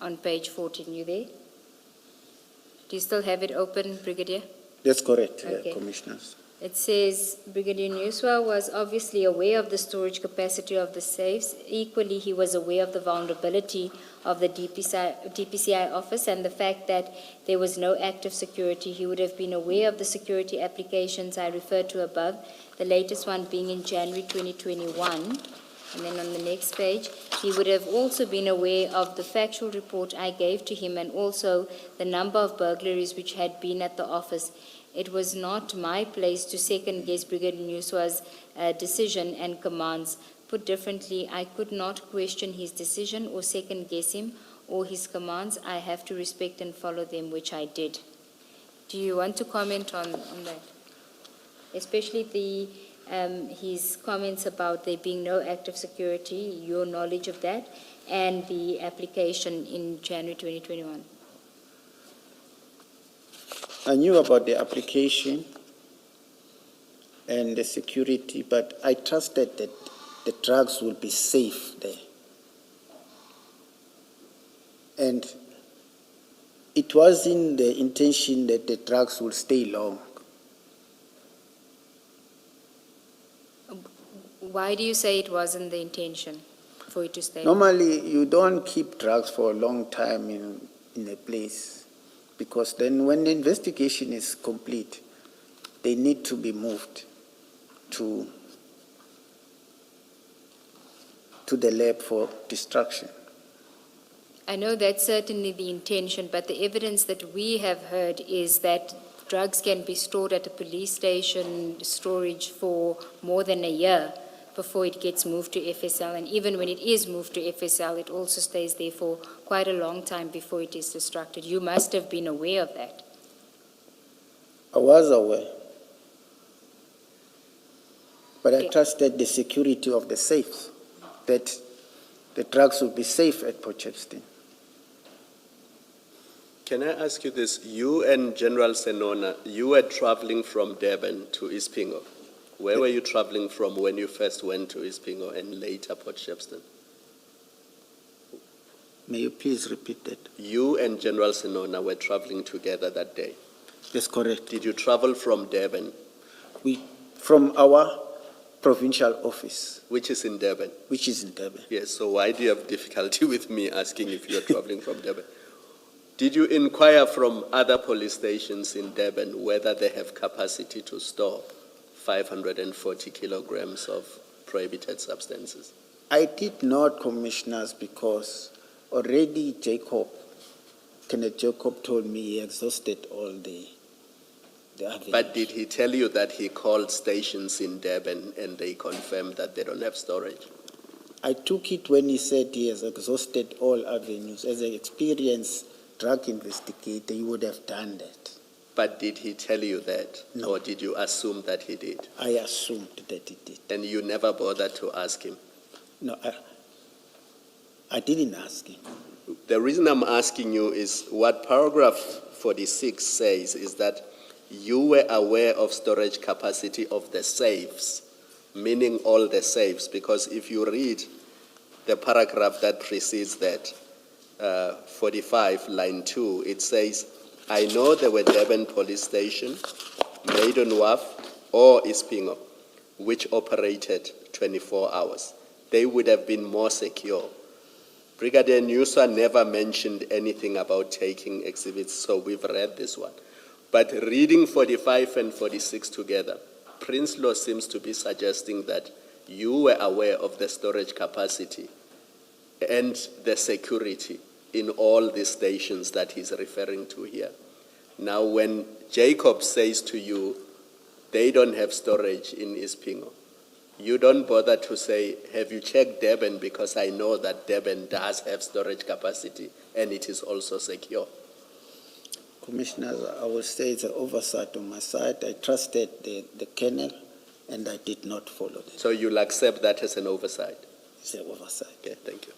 on page 14. You there? Do you still have it open, Brigadier? That's correct, Okay. Commissioners. It says, Brigadier Nuswa was obviously aware of the storage capacity of the safes. Equally, he was aware of the vulnerability of the DPCI office and the fact that there was no active security. He would have been aware of the security applications I referred to above, the latest one being in January 2021. And then on the next page, he would have also been aware of the factual report I gave to him and also the number of burglaries which had been at the office. It was not my place to second-guess Brigadier Nuswa's decision and commands. Put differently, I could not question his decision or second-guess him or his commands. I have to respect and follow them, which I did. Do you want to comment on that? Especially his comments about there being no active security, your knowledge of that, and the application in January 2021. I knew about the application and the security, but I trusted that the drugs will be safe there. And it wasn't the intention that the drugs will stay long. Why do you say it wasn't the intention for it to stay? Normally, you don't keep drugs for a long time in a place, because then when the investigation is complete, they need to be moved to the lab for destruction. I know that's certainly the intention, but the evidence that we have heard is that drugs can be stored at a police station storage for more than a year before it gets moved to FSL. And even when it is moved to FSL, it also stays there for quite a long time before it is destructed. You must have been aware of that. I was aware, but I Okay. trusted the security of the safes, that the drugs would be safe at Potchefstroom. Can I ask you this? You and General Senona, you were traveling from Durban to Ispingo. Where were you traveling from when you first went to Ispingo and later Potchefstroom? May you please repeat that? You and General Senona were traveling together that day. That's correct. Did you travel from Durban, From our provincial office, which is in Durban? which is in Durban. Yes, so why do you have difficulty with me asking if you're traveling from Durban? Did you inquire from other police stations in Durban whether they have capacity to store 540 kilograms of prohibited substances? I did not, Commissioners, because already Kenneth Jacob told me he exhausted all the avenues. But did he tell you that he called stations in Durban and they confirmed that they don't have storage? I took it when he said he has exhausted all avenues. As an experienced drug investigator, he would have done that. But did he tell you that? No. Or did you assume that he did? I assumed that he did. And you never bothered to ask him? No, I didn't ask him. The reason I'm asking you is what paragraph 46 says is that you were aware of storage capacity of the safes, meaning all the safes, because if you read the paragraph that precedes that, 45, line 2, it says, I know there were Durban Police Station, Maiden Wharf, or Ispingo, which operated 24 hours. They would have been more secure. Brigadier Nusa never mentioned anything about taking exhibits, so we've read this one. But reading 45 and 46 together, Prince Law seems to be suggesting that you were aware of the storage capacity and the security in all the stations that he's referring to here. Now, when Jacob says to you, they don't have storage in Ispingo, you don't bother to say, have you checked Durban, because I know that Durban does have storage capacity and it is also secure. Commissioners, I would say it's an oversight on my side. I trusted the kennel, and I did not follow that. So you'll accept that as an oversight? It's an oversight. Okay, thank you.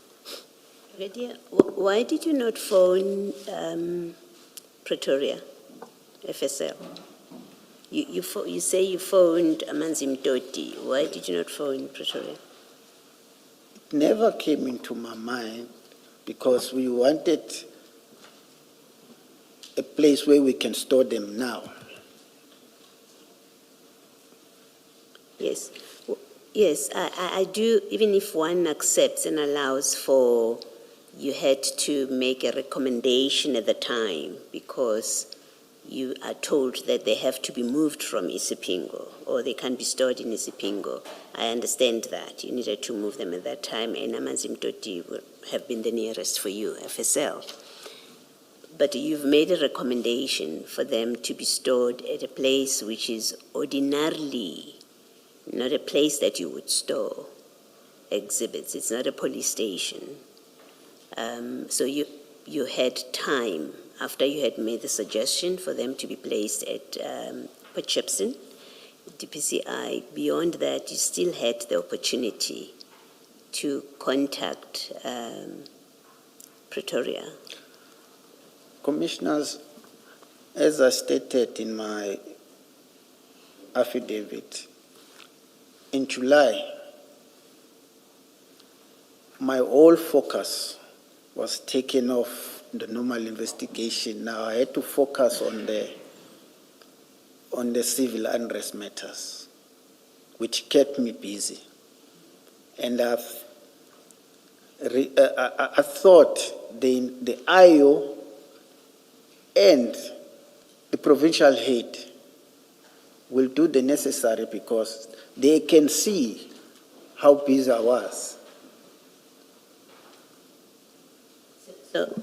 Brigadier, why did you not phone Pretoria, FSL? You say you phoned Amanzi Mtoti. Why did you not phone Pretoria? It never came into my mind, because we wanted a place where we can store them now. Yes. Yes, I do, even if one accepts and allows for, you had to make a recommendation at the time because you are told that they have to be moved from Isipingo or they can't be stored in Isipingo. I understand that. You needed to move them at that time, and Amanzi Mtoti would have been the nearest for you, FSL. But you've made a recommendation for them to be stored at a place which is ordinarily not a place that you would store exhibits. It's not a police station. So you had time, after you had made the suggestion for them to be placed at Potchefstroom, DPCI. Beyond that, you still had the opportunity to contact Pretoria. Commissioners, as I stated in my affidavit, in July, my whole focus was taken off the normal investigation. Now I had to focus on the civil unrest matters, which kept me busy. And I thought the IO and the provincial head will do the necessary because they can see how busy I was. So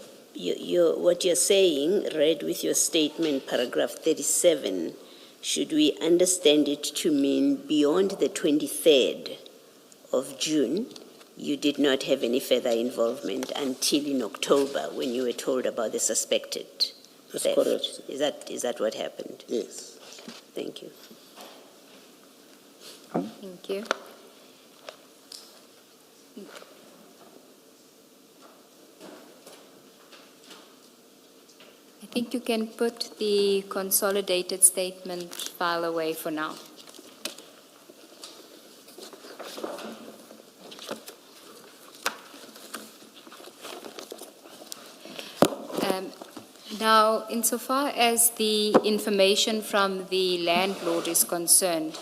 what you're saying, read with your statement, paragraph 37, should we understand it to mean beyond the 23rd of June, you did not have any further involvement until in October when you were told about the suspected That's theft? correct. Is that what happened? Yes. Thank you. Thank you. I think you can put the consolidated statement file away for now. Now, insofar as the information from the landlord is concerned,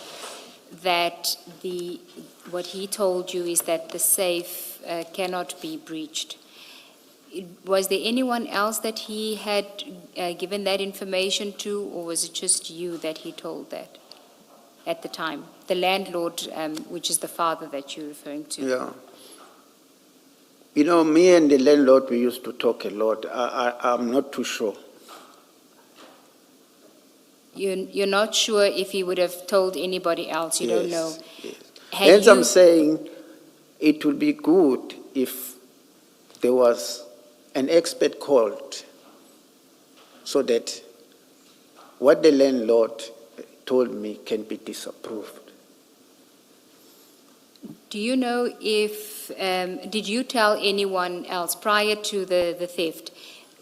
that what he told you is that the safe cannot be breached. Was there anyone else that he had given that information to, or was it just you that he told that at the time? The landlord, which is the father that you're referring to. Yeah. You know, me and the landlord, we used to talk a lot. I'm not too sure. You're not sure if he would have told anybody else. You don't know. Yes. Had Hence, you- I'm saying it would be good if there was an expert called so that what the landlord told me can be disapproved. Do you know if, did you tell anyone else prior to the theft?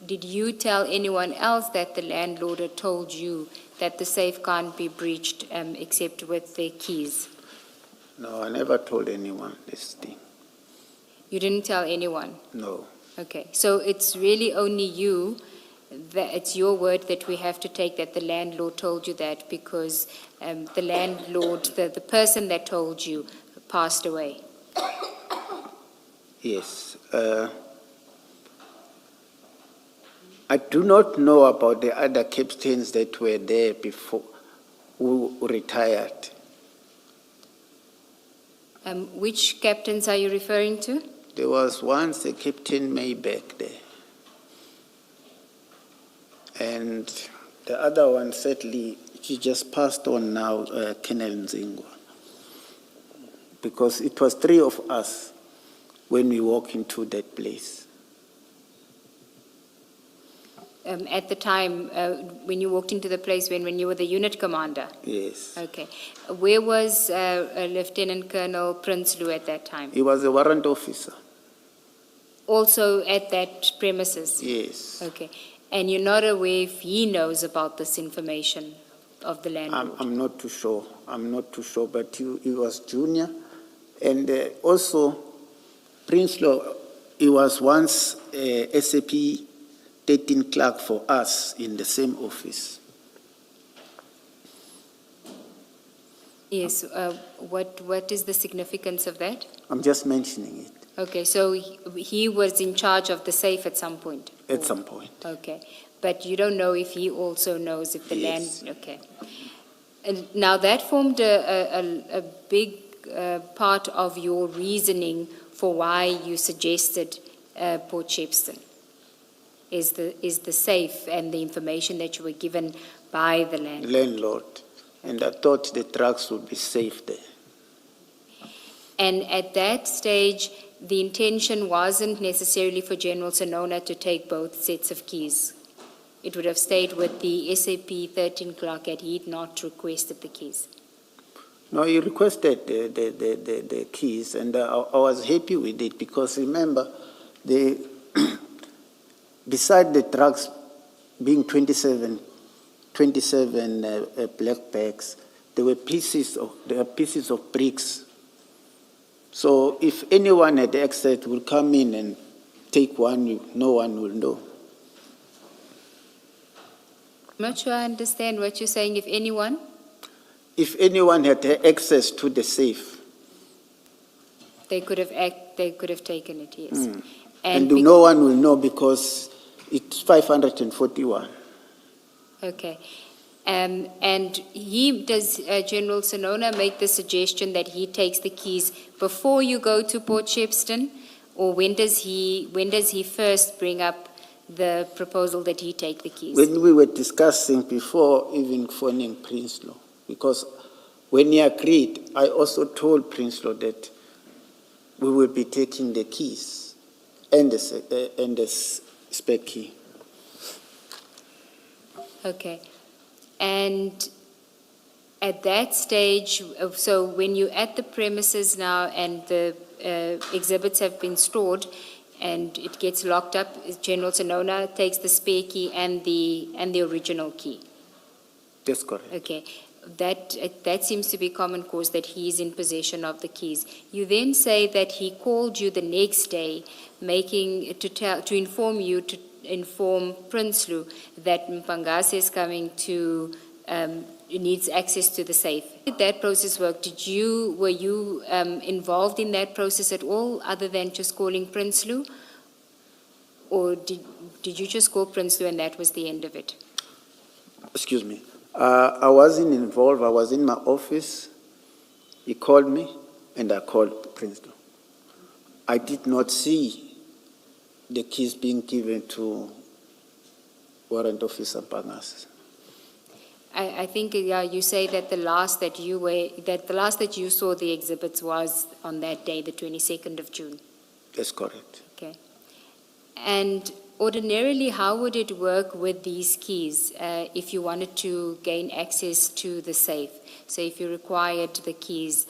Did you tell anyone else that the landlord had told you that the safe can't be breached except with their keys? No, I never told anyone this thing. You didn't tell anyone? No. Okay, so it's really only you, that it's your word that we have to take that the landlord told you that because the landlord, the person that told you passed away. Yes. I do not know about the other captains that were there before, who retired. Which captains are you referring to? There was once a Captain Mayback there. And the other one, sadly, she just passed on now, Colonel Nzingwa. Because it was three of us when we walked into that place. At the time when you walked into the place when you were the unit commander? Yes. Okay. Where was Lieutenant Colonel Prinsloo at that time? He was a warrant officer. Also at that premises? Yes. Okay. And you're not aware if he knows about this information of the landlord? I'm not too sure. I'm not too sure, but he was junior. And also, Prinsloo, he was once a SAP 13 clerk for us in the same office. Yes. What is the significance of that? I'm just mentioning it. Okay, so he was in charge of the safe at some point? At some point. Okay, but you don't know if he also knows if the Yes. land, okay. And now that formed a big part of your reasoning for why you suggested Port Shepstone, is the safe and the information that you were given by the Landlord. And I thought the trucks would be safe there. And at that stage, the intention wasn't necessarily for General Sonona to take both sets of keys. It would have stayed with the SAP 13 clerk had he not requested the keys. No, he requested the keys, and I was happy with it because remember, beside the trucks being 27 black bags, there are pieces of bricks. So if anyone had access will come in and take one, no one will know. I'm not sure I understand what you're saying, if anyone. If anyone had access to the safe, They could have taken it, yes. and bec- no one will know because it's 541. Okay. And does General Sonona make the suggestion that he takes the keys before you go to Port Shepstone? Or when does he first bring up the proposal that he take the keys? When we were discussing before even phoning Prinsloo, because when he agreed, I also told Prinsloo that we will be taking the keys and the spare key. Okay. And at that stage, so when you're at the premises now and the exhibits have been stored and it gets locked up, General Sonona takes the spare key and the original key. That's correct. Okay. That seems to be common cause, that he is in possession of the keys. You then say that he called you the next day, to inform Prinsloo that Mpangase is coming to needs access to the safe. How did that process work? Were you involved in that process at all, other than just calling Prinsloo, or did you just call Prinsloo and that was the end of it? Excuse me. I wasn't involved. I was in my office. He called me, and I called Prinsloo. I did not see the keys being given to Warrant Officer Mpangase. I think you say that the last that you saw the exhibits was on that day, the 22nd of June. That's correct. Okay. And ordinarily, how would it work with these keys if you wanted to gain access to the safe? So if you required the keys,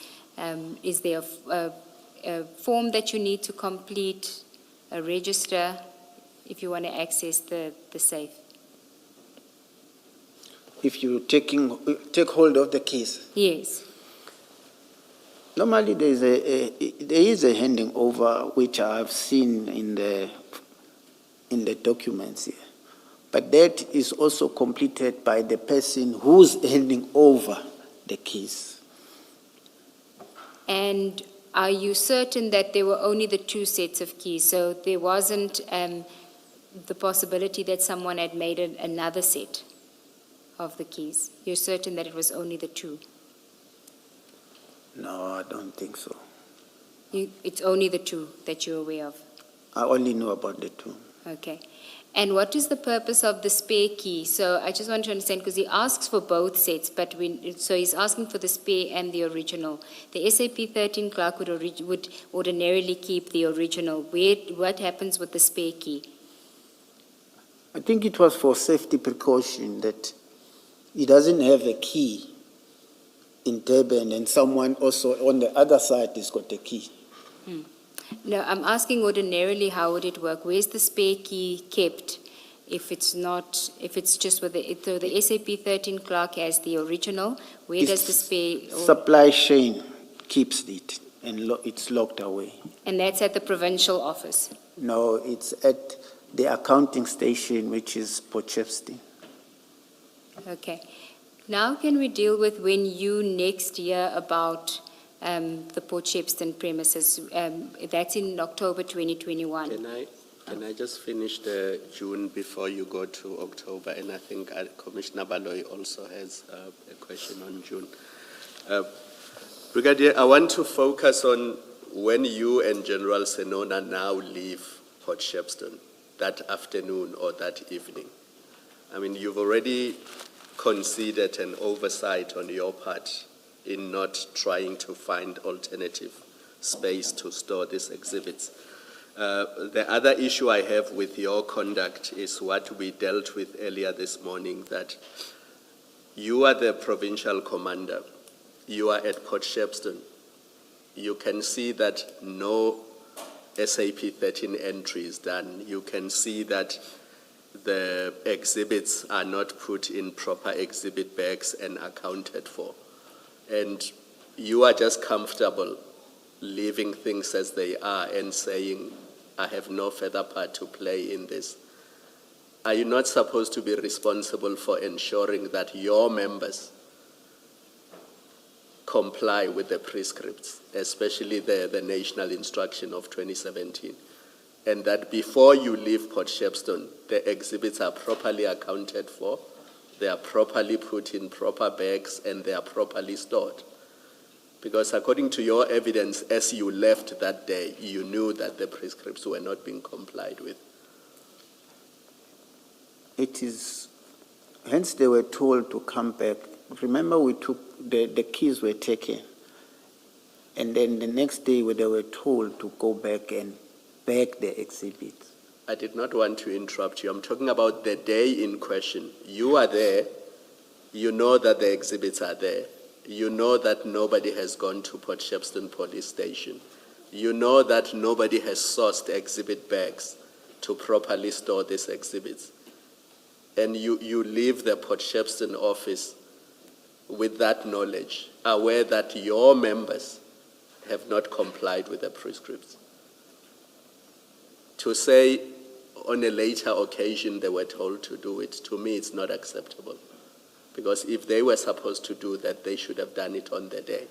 is there a form that you need to complete, a register, if you want to access the safe? If you take hold of the keys, Yes. normally there is a handing over which I have seen in the documents here, but that is also completed by the person who's handing over the keys. And are you certain that there were only the two sets of keys? So there wasn't the possibility that someone had made another set of the keys? You're certain that it was only the two? No, I don't think so. It's only the two that you're aware of? I only know about the two. Okay. And what is the purpose of the spare key? So I just want to understand, because he asks for both sets, so he's asking for the spare and the original. The SAP 13 clerk would ordinarily keep the original. What happens with the spare key? I think it was for safety precaution that he doesn't have a key in Durban and someone also on the other side has got a key. No, I'm asking ordinarily how would it work? Where's the spare key kept if it's just with the SAP 13 clerk has the original? Where does the spare... Supply chain keeps it and it's locked away. And that's at the provincial office? No, it's at the accounting station, which is Port Shepstone. Okay. Now can we deal with when you next hear about the Port Shepstone premises? That's in October 2021. Can I just finish the June before you go to October? And I think Commissioner Baloyi also has a question on June. Brigadier, I want to focus on when you and General Sonona now leave Port Shepstone, that afternoon or that evening. I mean, you've already conceded an oversight on your part in not trying to find alternative space to store these exhibits. The other issue I have with your conduct is what we dealt with earlier this morning, that you are the provincial commander. You are at Port Shepstone. You can see that no SAP 13 entry is done. You can see that the exhibits are not put in proper exhibit bags and accounted for. and you are just comfortable leaving things as they are and saying, I have no further part to play in this, are you not supposed to be responsible for ensuring that your members comply with the prescripts, especially the National Instruction of 2017, and that before you leave Port Shepstone, the exhibits are properly accounted for, they are properly put in proper bags, and they are properly stored? Because according to your evidence, as you left that day, you knew that the prescripts were not being complied with. It is, hence they were told to come back. Remember, we took, the keys were taken. And then the next day they were told to go back and bag the exhibits. I did not want to interrupt you. I'm talking about the day in question. You are there. You know that the exhibits are there. You know that nobody has gone to Port Shepstone Police Station. You know that nobody has sourced exhibit bags to properly store these exhibits. And you leave the Port Shepstone office with that knowledge, aware that your members have not complied with the prescripts. To say on a later occasion they were told to do it, to me it's not acceptable. Because if they were supposed to do that, they should have done it on the day.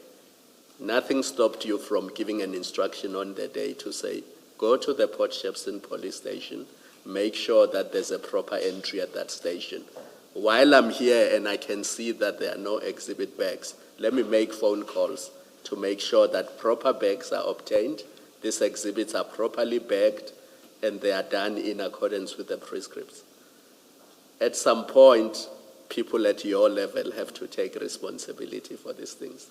Nothing stopped you from giving an instruction on the day to say, go to the Port Shepstone Police Station, make sure that there's a proper entry at that station. While I'm here and I can see that there are no exhibit bags, let me make phone calls to make sure that proper bags are obtained, these exhibits are properly bagged, and they are done in accordance with the prescripts. At some point, people at your level have to take responsibility for these things.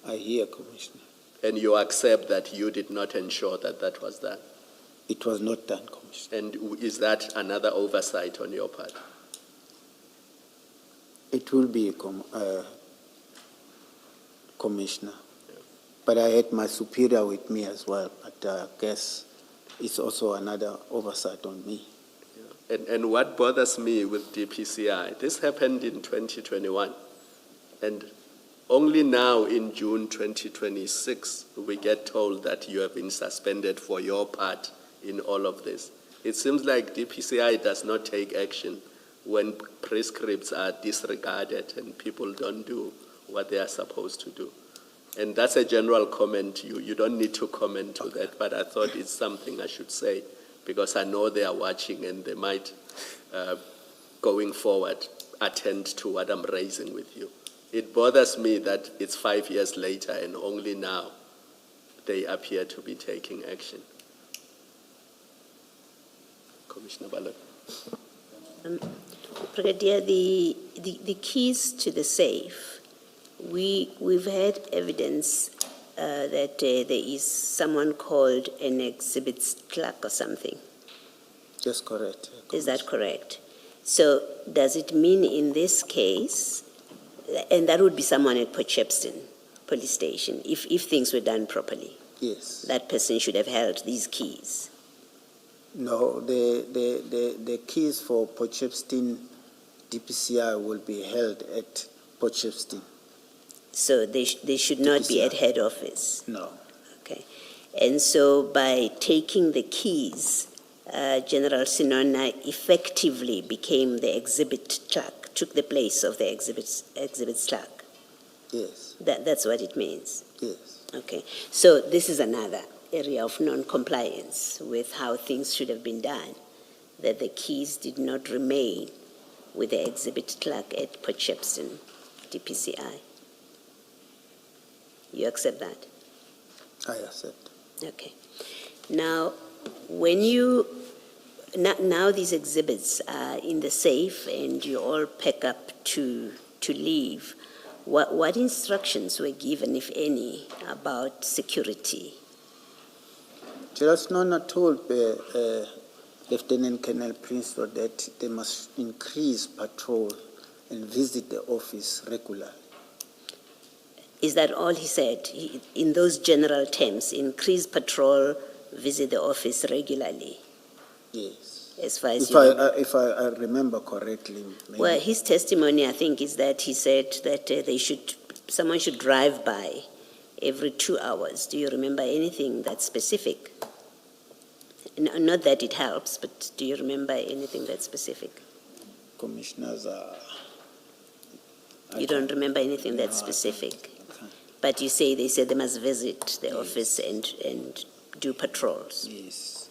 I hear, Commissioner. And you accept that you did not ensure that that was done. It was not done, Commissioner. And is that another oversight on your part? It will be, Commissioner. But I had my superior with me as well, but I guess it's also another oversight on me. And what bothers me with DPCI, this happened in 2021, and only now in June 2026, we get told that you have been suspended for your part in all of this. It seems like DPCI does not take action when prescripts are disregarded and people don't do what they are supposed to do. And that's a general comment. You don't need to comment to that, but I thought it's something I should say, because I know they are watching and they might, going forward, attend to what I'm raising with you. It bothers me that it's 5 years later and only now they appear to be taking action. Commissioner Ballard. Brigadier, the keys to the safe, we've had evidence that there is someone called an exhibits clerk or something. That's correct. Is that correct? So does it mean in this case, and that would be someone at Port Shepstone Police Station, if things were done properly? Yes. That person should have held these keys. No, the keys for Port Shepstone DPCI will be held at Port Shepstone. So they should not be at head office? No. Okay. And so by taking the keys, General Sinona effectively became the exhibit clerk, took the place of the exhibit clerk. Yes. That's what it means? Yes. Okay. So this is another area of non-compliance with how things should have been done, that the keys did not remain with the exhibit clerk at Port Shepstone DPCI. You accept that? I accept. Okay. Now, when you, now these exhibits are in the safe and you all pack up to leave, what instructions were given, if any, about security? General Sinona told Lieutenant Colonel Prince that they must increase patrol and visit the office regularly. Is that all he said? In those general terms, increase patrol, visit the office regularly? Yes. as far as you remember? If I remember correctly, maybe. Well, his testimony, I think, is that he said that someone should drive by every 2 hours. Do you remember anything that's specific? Not that it helps, but do you remember anything that's specific? Commissioners are... You don't remember anything that's specific? But you say they said they must visit the office and do patrols. Yes.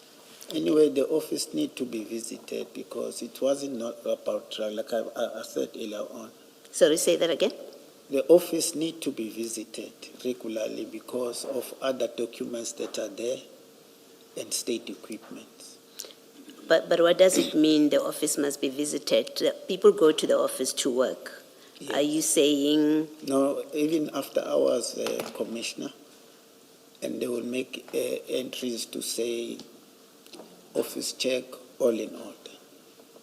Anyway, the office need to be visited because it wasn't not about drug, like I said earlier on. Sorry, say that again? The office need to be visited regularly because of other documents that are there and state equipment. But what does it mean the office must be visited? People go to the office to work. Yes. Are you saying... No, even after hours, Commissioner, and they will make entries to say office check, all in order.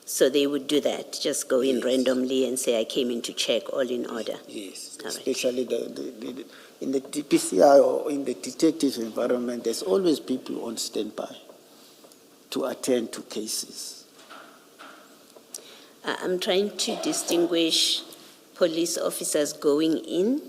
So they would do that, just go in Yes. randomly and say, I came in to check, all in order? Yes, All right. especially in the TPCI or in the detective environment, there's always people on standby to attend to cases. I'm trying to distinguish police officers going in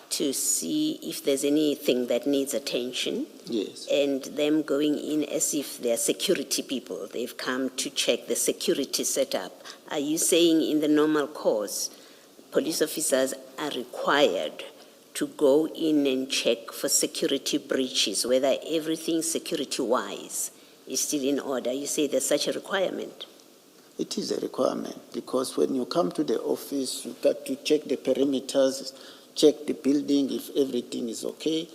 to see if there's anything that needs attention, Yes. and them going in as if they're security people. They've come to check the security setup. Are you saying in the normal course, police officers are required to go in and check for security breaches, whether everything security-wise is still in order? You say there's such a requirement. It is a requirement because when you come to the office, you've got to check the perimeters, check the building. If everything is okay,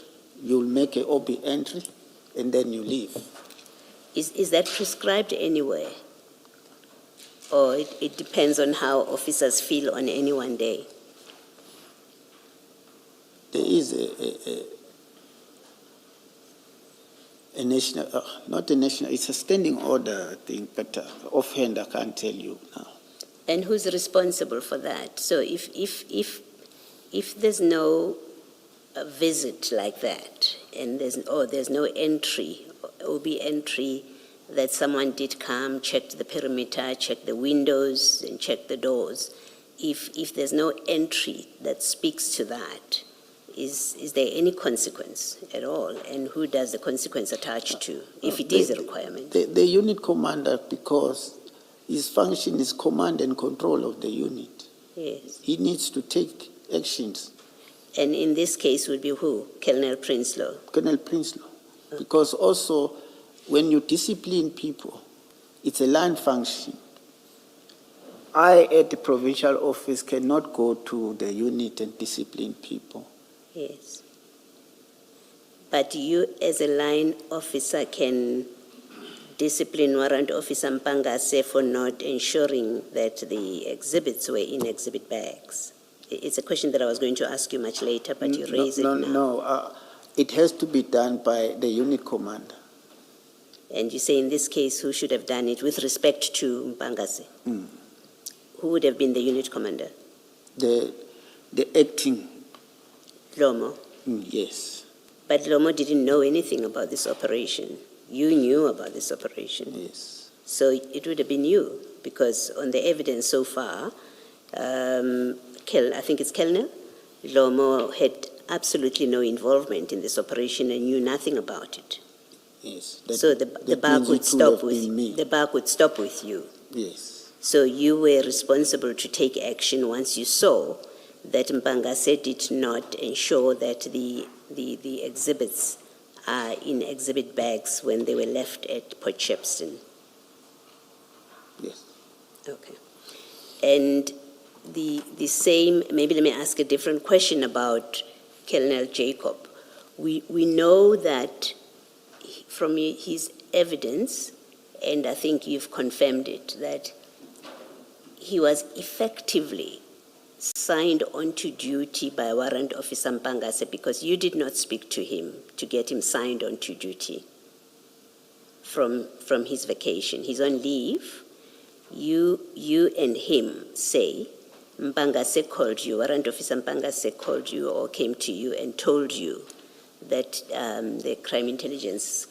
you'll make a OB entry and then you leave. Is that prescribed anywhere? Or it depends on how officers feel on any one day? There is a national, not a national, it's a standing order, I think, but offhand I can't tell you now. And who's responsible for that? So if there's no visit like that, and there's no entry, OB entry, that someone did come, checked the perimeter, checked the windows, and checked the doors, if there's no entry that speaks to that, is there any consequence at all? And who does the consequence attach to, if it is a requirement? The unit commander, because his function is command and control of the unit. Yes. He needs to take actions. And in this case would be who? Colonel Prinsloo? Colonel Prinsloo. Because also, when you discipline people, it's a line function. I, at the provincial office, cannot go to the unit and discipline people. Yes. But you, as a line officer, can discipline Warrant Officer Mpangase for not ensuring that the exhibits were in exhibit bags. It's a question that I was going to ask you much later, but you raise it now. No, it has to be done by the unit commander. And you say in this case, who should have done it with respect to Mpangase? Who would have been the unit commander? The acting, Lomo. yes, But Lomo didn't know anything about this operation. You knew about this operation. yes. So it would have been you, because on the evidence so far, I think it's Colonel Lomo had absolutely no involvement in this operation and knew nothing about it. Yes. So the buck means would it stop have been me. with the buck would stop with you. Yes. So you were responsible to take action once you saw that Mpangase did not ensure that the exhibits are in exhibit bags when they were left at Port Shepstone. Yes. Okay. And the same, maybe let me ask a different question about Colonel Jacob. We know that from his evidence, and I think you've confirmed it, that he was effectively signed onto duty by Warrant Officer Mpangase because you did not speak to him to get him signed onto duty from his vacation. He's on leave. You and him say Mpangase called you, Warrant Officer Mpangase called you or came to you and told you that the crime intelligence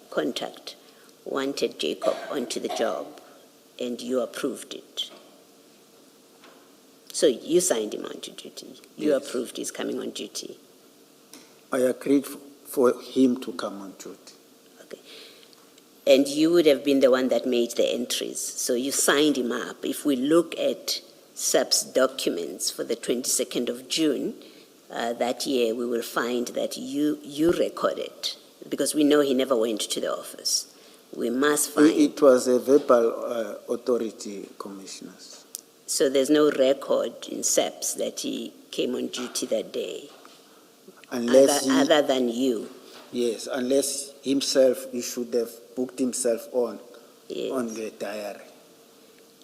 contact wanted Jacob onto the job and you approved it. So you signed him onto duty. You Yes. approved his coming on duty. I agreed for him to come on duty. Okay. And you would have been the one that made the entries. So you signed him up. If we look at SAB's documents for the 22nd of June that year, we will find that you recorded, because we know he never went to the office. We must find. It was a verbal authority, commissioners. So there's no record in SABS that he came on duty that day, Unless other than you. yes, unless himself, he should have booked himself on Yes. the diary.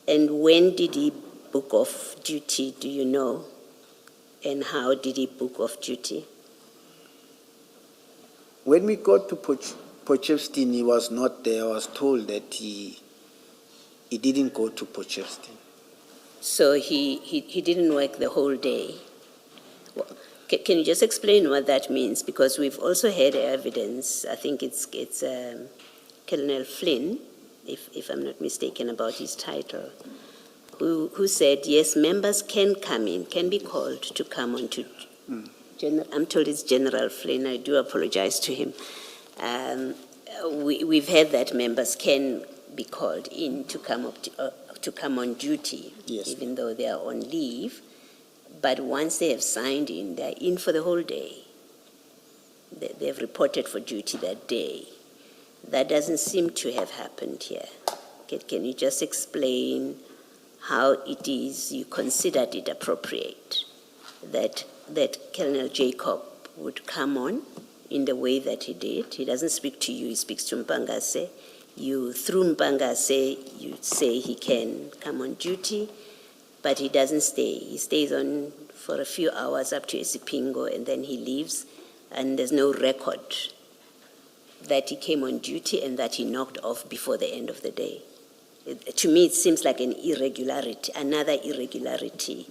And when did he book off duty, do you know? And how did he book off duty? When we got to Potchefstroom, he was not there. I was told that he didn't go to Potchefstroom. So he didn't work the whole day. Well, can you just explain what that means? Because we've also had evidence, I think it's Colonel Flynn, if I'm not mistaken about his title, who said, yes, members can come in, can be called to come on to, I'm told it's General Flynn, I do apologize to him. We've had that members can be called in to come up to come on duty, Yes. even though they are on leave. But once they have signed in, they're in for the whole day. They've reported for duty that day. That doesn't seem to have happened here. Can you just explain how it is you considered it appropriate that Colonel Jacob would come on in the way that he did? He doesn't speak to you, he speaks to Mpangase. You, through Mpangase, you say he can come on duty, but he doesn't stay. He stays on for a few hours up to Isipingo, and then he leaves, and there's no record that he came on duty and that he knocked off before the end of the day. To me, it seems like an irregularity, another irregularity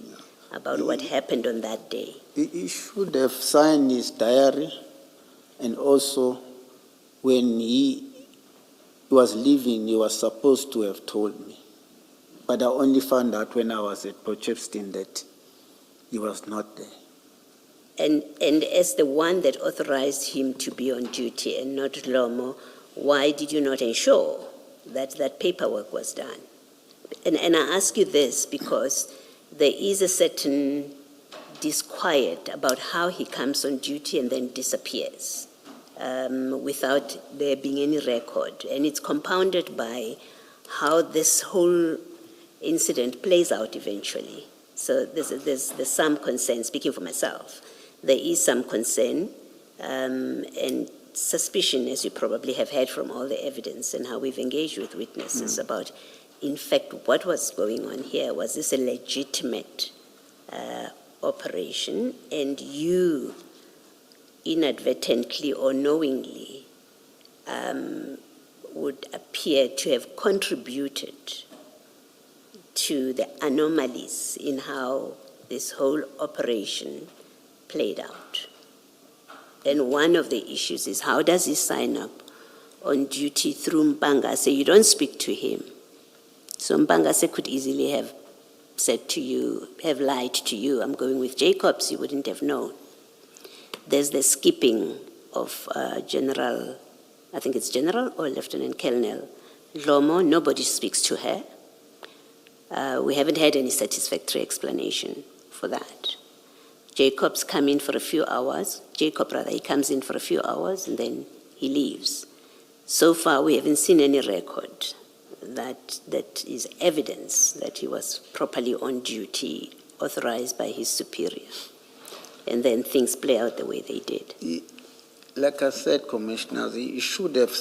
about what happened on that day. He should have signed his diary, and also when he was leaving, he was supposed to have told me. But I only found out when I was at Potchefstroom that he was not there. And as the one that authorized him to be on duty and not Lomo, why did you not ensure that that paperwork was done? And I ask you this because there is a certain disquiet about how he comes on duty and then disappears without there being any record. And it's compounded by how this whole incident plays out eventually. So there's some concern, speaking for myself, there is some concern and suspicion, as you probably have heard from all the evidence and how we've engaged with witnesses about, in fact, what was going on here. Was this a legitimate operation? And you inadvertently or knowingly would appear to have contributed to the anomalies in how this whole operation played out. And one of the issues is, how does he sign up on duty through Mpangase? You don't speak to him. So Mpangase could easily have said to you, have lied to you, I'm going with Jacobs, you wouldn't have known. There's the skipping of General, I think it's General or Lieutenant Colonel Lomo. Nobody speaks to her. We haven't had any satisfactory explanation for that. Jacobs come in for a few hours. He comes in for a few hours and then he leaves. So far, we haven't seen any record that is evidence that he was properly on duty, authorized by his superior. And then things play out the way they did. Like I said, Commissioner, he should have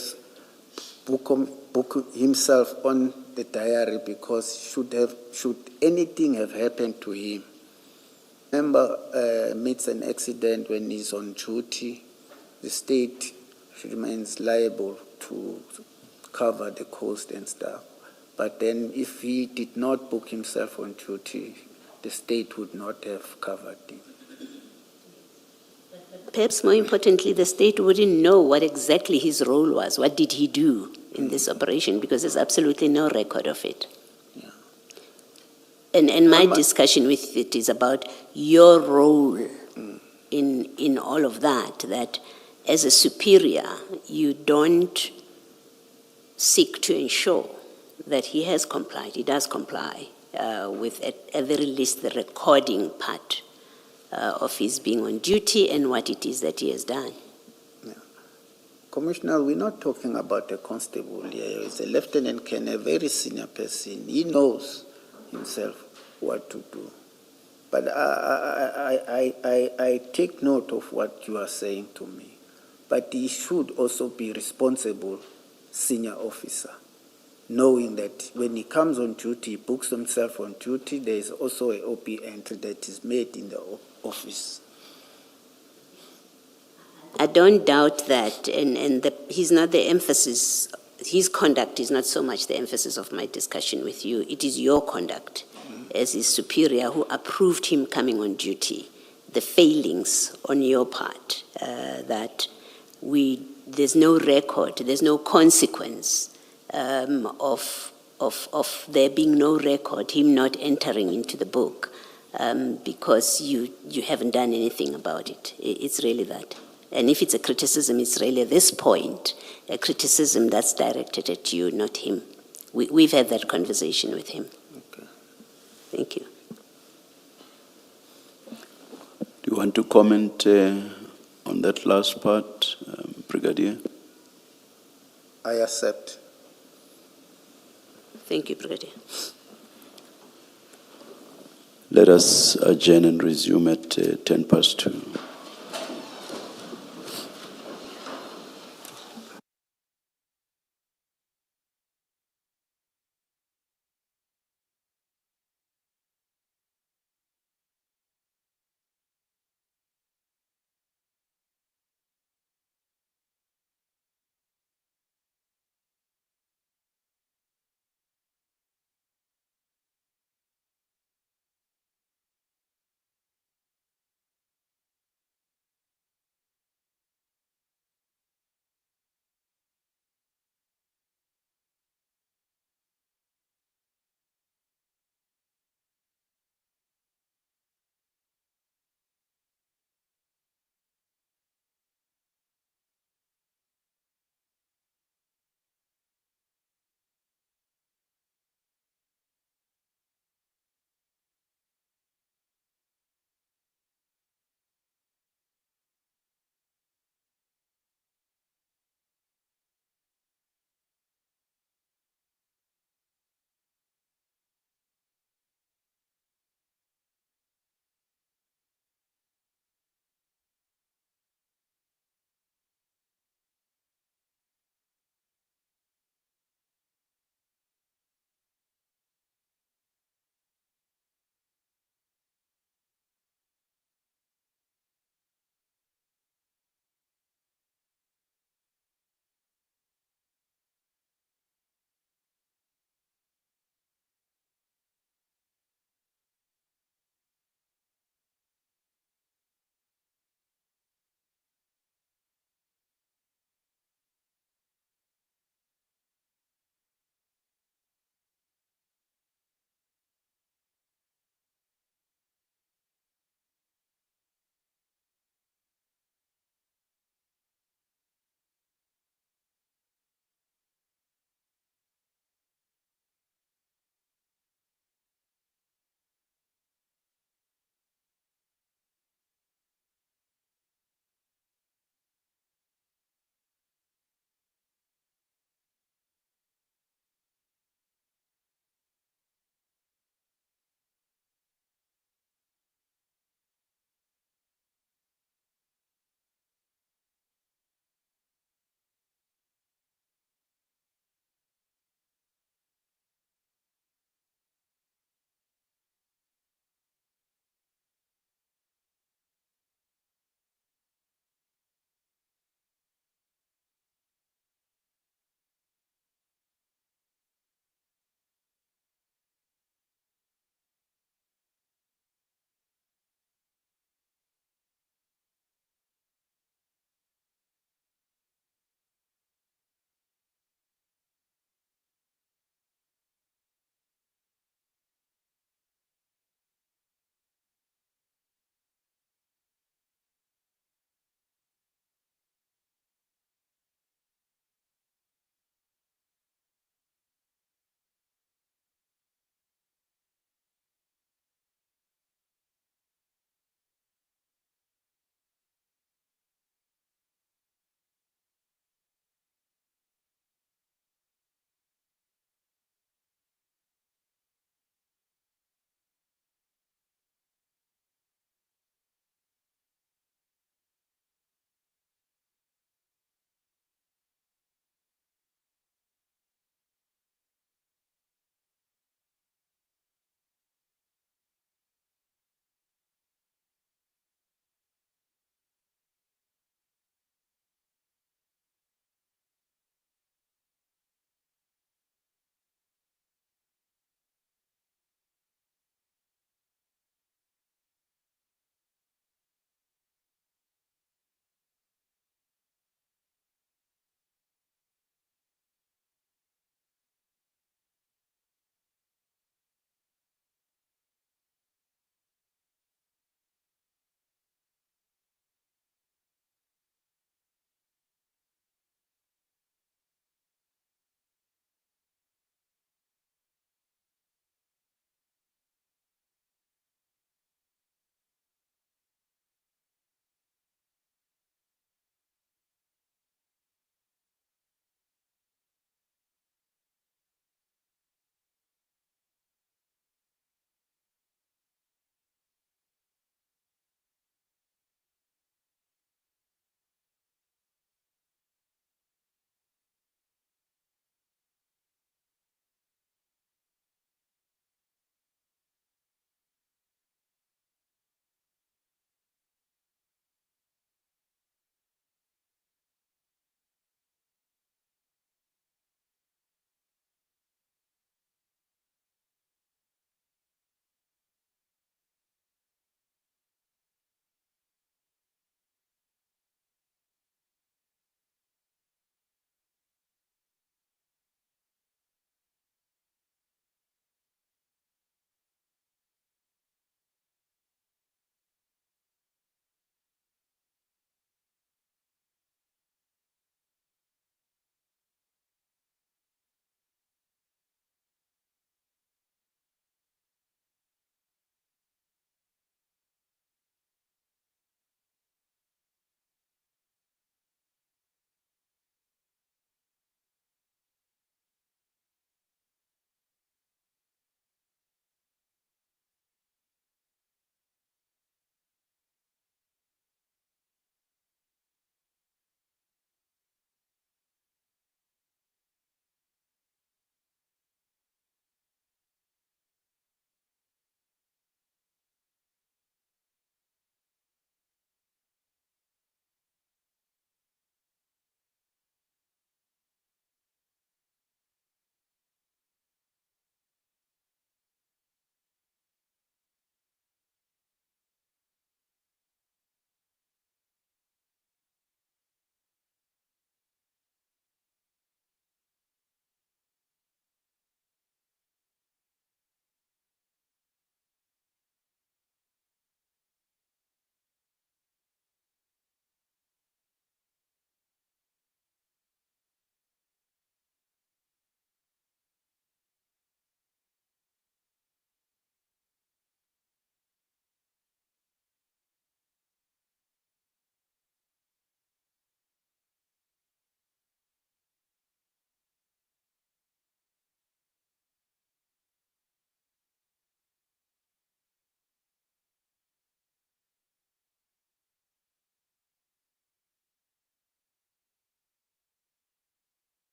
booked himself on the diary, because should anything have happened to him, member meets an accident when he's on duty, the state remains liable to cover the cost and stuff. But then if he did not book himself on duty, the state would not have covered him. Perhaps more importantly, the state wouldn't know what exactly his role was. What did he do? in this operation because there's absolutely no record of it. And my discussion with it is about your role in all of that, that as a superior, you don't seek to ensure that he has complied, he does comply with at very least the recording part of his being on duty and what it is that he has done. Commissioner, we're not talking about a constable here. It's a lieutenant colonel, a very senior person. He knows himself what to do. But I take note of what you are saying to me. But he should also be responsible senior officer, knowing that when he comes on duty, he books himself on duty, there is also a OP entry that is made in the office. I don't doubt that, and he's not the emphasis, his conduct is not so much the emphasis of my discussion with you. It is your conduct as his superior who approved him coming on duty, the failings on your part, that there's no record, there's no consequence of there being no record, him not entering into the book, because you haven't done anything about it. It's really that. And if it's a criticism, it's really at this point a criticism that's directed at you, not him. We've had that conversation with him. Okay. Thank you. Do you want to comment on that last part, Brigadier? I accept. Thank you, Brigadier. Let us adjourn and resume at 2:10.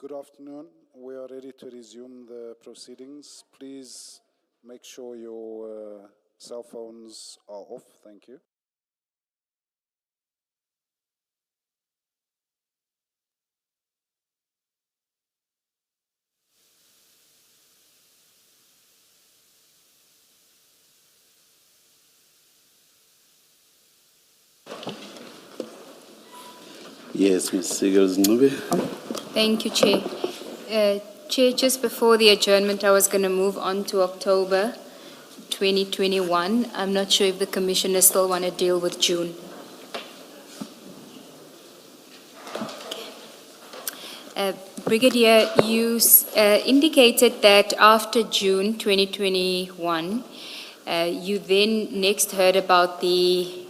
Good afternoon. We are ready to resume the proceedings. Please make sure your cell phones are off. Thank you. Yes, Ms. Sigels Nube. Thank you, Chair. Chair, just before the adjournment, I was going to move on to October 2021. I'm not sure if the commissioners still want to deal with June. Brigadier, you indicated that after June 2021, you then next heard about the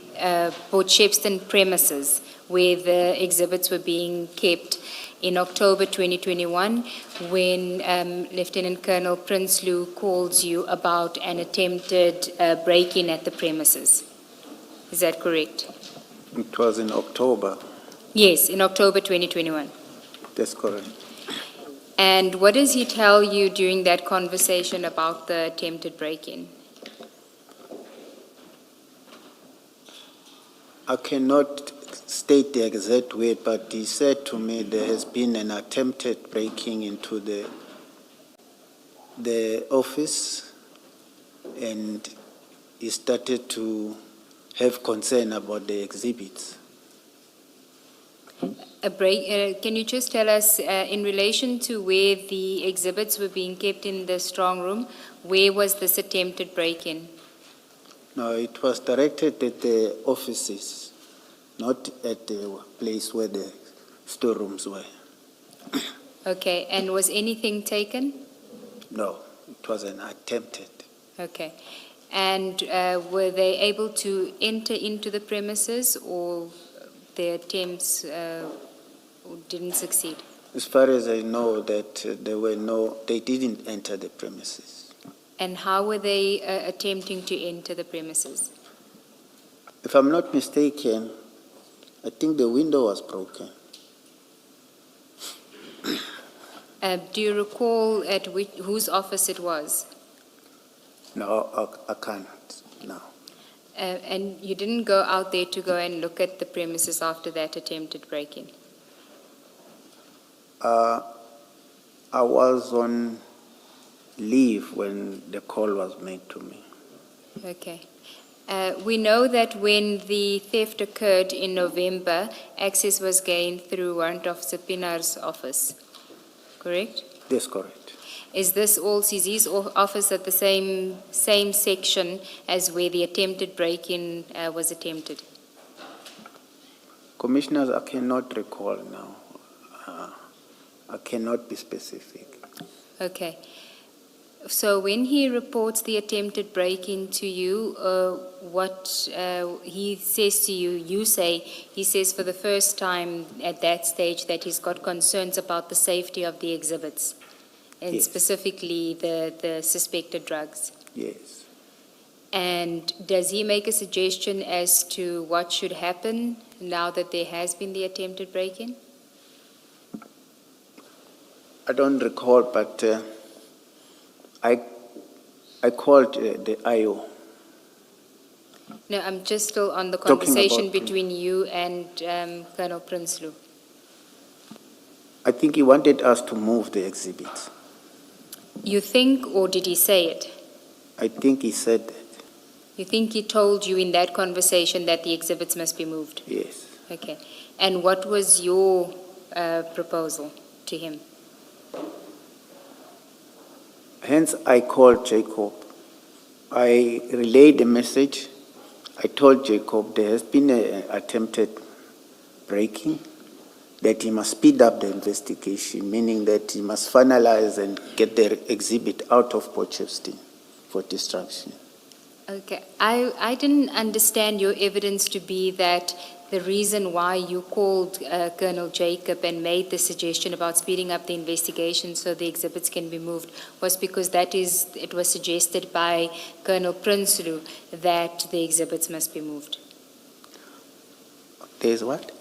Port Shepstone premises where the exhibits were being kept in October 2021 when Lieutenant Colonel Prinsloo calls you about an attempted break-in at the premises. Is that correct? It was in October. Yes, in October 2021. That's correct. And what does he tell you during that conversation about the attempted break-in? I cannot state the exact word, but he said to me there has been an attempted breaking into the office, and he started to have concern about the exhibits. Can you just tell us, in relation to where the exhibits were being kept in the strong room, where was this attempted break-in? No, it was directed at the offices, not at the place where the storerooms were. Okay, and was anything taken? No, it was an attempted. Okay. And were they able to enter into the premises, or their attempts didn't succeed? As far as I know, that they didn't enter the premises. And how were they attempting to enter the premises? If I'm not mistaken, I think the window was broken. Do you recall at whose office it was? No, I can't, no. And you didn't go out there to go and look at the premises after that attempted break-in? I was on leave when the call was made to me. Okay. We know that when the theft occurred in November, access was gained through Warrant Officer Pinar's office, correct? That's correct. Is this all CZ's office at the same section as where the attempted break-in was attempted? Commissioners, I cannot recall now. I cannot be specific. Okay. So when he reports the attempted break-in to you, what he says to you, he says for the first time at that stage that he's got concerns about the safety of the exhibits, and Yes. specifically the suspected drugs. Yes. And does he make a suggestion as to what should happen now that there has been the attempted break-in? I don't recall, but I called the IO. No, I'm just still on the Talking conversation about- between you and Colonel Prinsloo. I think he wanted us to move the exhibits. You think, or did he say it? I think he said that, You think he told you in that conversation that the exhibits must be moved? yes. Okay. And what was your proposal to him? Hence, I called Jacob. I relayed the message. I told Jacob there has been an attempted breaking, that he must speed up the investigation, meaning that he must finalize and get the exhibit out of Port Shepstone for destruction. Okay. I didn't understand your evidence to be that the reason why you called Colonel Jacob and made the suggestion about speeding up the investigation so the exhibits can be moved was because it was suggested by Colonel Prinsloo that the exhibits must be moved. There's what?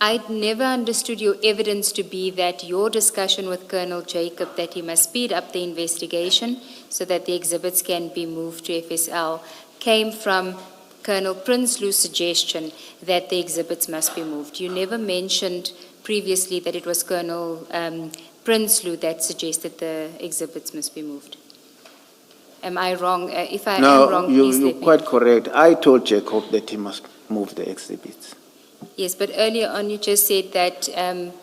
I'd never understood your evidence to be that your discussion with Colonel Jacob that he must speed up the investigation so that the exhibits can be moved to FSL came from Colonel Prinsloo's suggestion that the exhibits must be moved. You never mentioned previously that it was Colonel Prinsloo that suggested the exhibits must be moved. Am I wrong? If I am wrong, please you're let me know. quite correct. I told Jacob that he must move the exhibits. Yes, but earlier on you just said that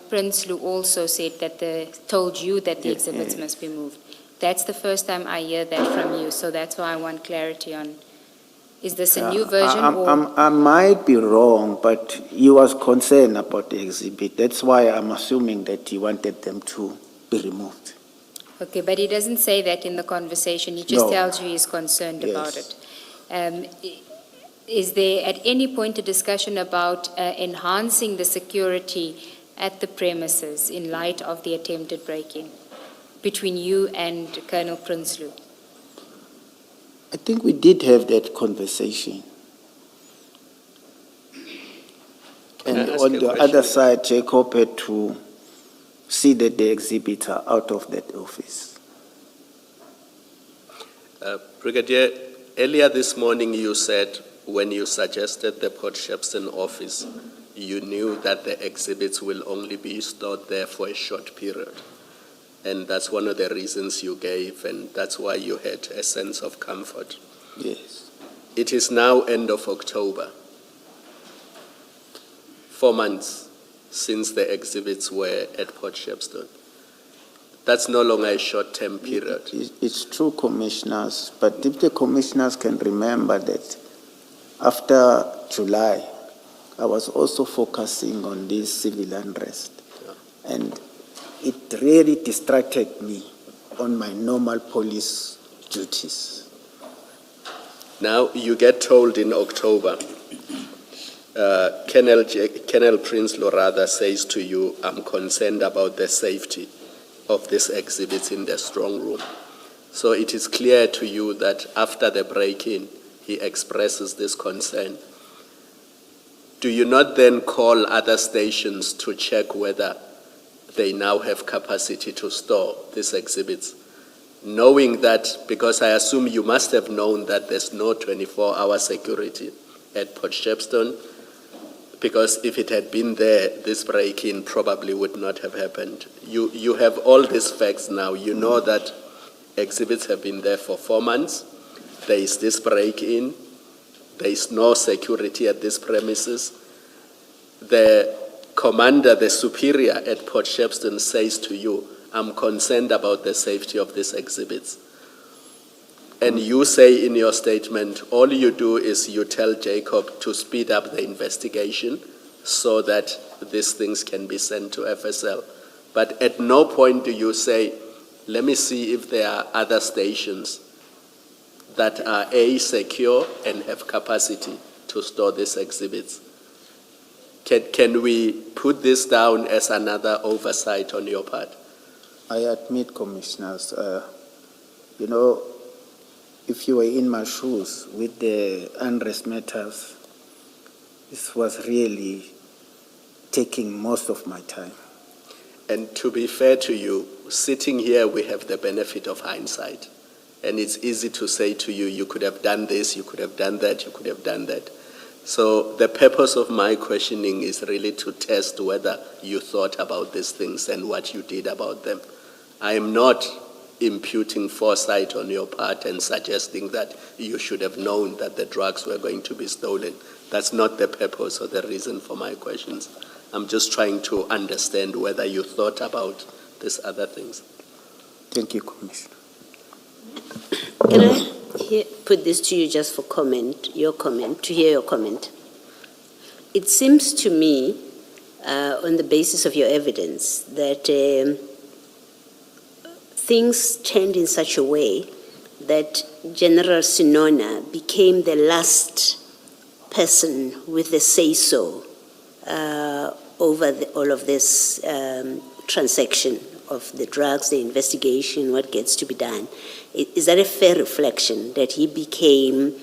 Prinsloo also said that told you that the Yeah, exhibits yeah. must be moved. That's the first time I hear that from you, so that's why I want clarity on, is this a new version I might be wrong, but he was concerned about the exhibit. That's why I'm assuming that he wanted them to be removed. Okay, but he doesn't say that in the conversation. He just No. tells you he's concerned about Yes. it. Is there at any point a discussion about enhancing the security at the premises in light of the attempted break-in between you and Colonel Prinsloo? I think we did have that conversation. Can I And ask on a the question? other side, Jacob had to see that the exhibits are out of that office. Brigadier, earlier this morning you said when you suggested the Port Shepstone office, you knew that the exhibits will only be stored there for a short period. And that's one of the reasons you gave, and that's why you had a sense of comfort. Yes. It is now end of October. 4 months since the exhibits were at Port Shepstone. That's no longer a short-term period. It's true, commissioners, but if the commissioners can remember that after July, I was also focusing on this civil unrest. And it really distracted me on my normal police duties. Now, you get told in October, Colonel Prinsloo rather says to you, I'm concerned about the safety of these exhibits in the strong room. So it is clear to you that after the break-in, he expresses this concern. Do you not then call other stations to check whether they now have capacity to store these exhibits? Knowing that, because I assume you must have known that there's no 24-hour security at Port Shepstone, because if it had been there, this break-in probably would not have happened. You have all these facts now. You know that exhibits have been there for 4 months. There is this break-in. There is no security at these premises. The commander, the superior at Port Shepstone says to you, I'm concerned about the safety of these exhibits. And you say in your statement, all you do is you tell Jacob to speed up the investigation so that these things can be sent to FSL. But at no point do you say, let me see if there are other stations that are A, secure and have capacity to store these exhibits. Can we put this down as another oversight on your part? I admit, commissioners, if you were in my shoes with the unrest matters, this was really taking most of my time. And to be fair to you, sitting here, we have the benefit of hindsight. And it's easy to say to you, you could have done this, you could have done that, you could have done that. So the purpose of my questioning is really to test whether you thought about these things and what you did about them. I am not imputing foresight on your part and suggesting that you should have known that the drugs were going to be stolen. That's not the purpose or the reason for my questions. I'm just trying to understand whether you thought about these other things. Thank you, Commissioner. Can I put this to you just for comment, to hear your comment? It seems to me, on the basis of your evidence, that things turned in such a way that General Sinona became the last person with a say-so over all of this transaction of the drugs, the investigation, what gets to be done. Is that a fair reflection, that he became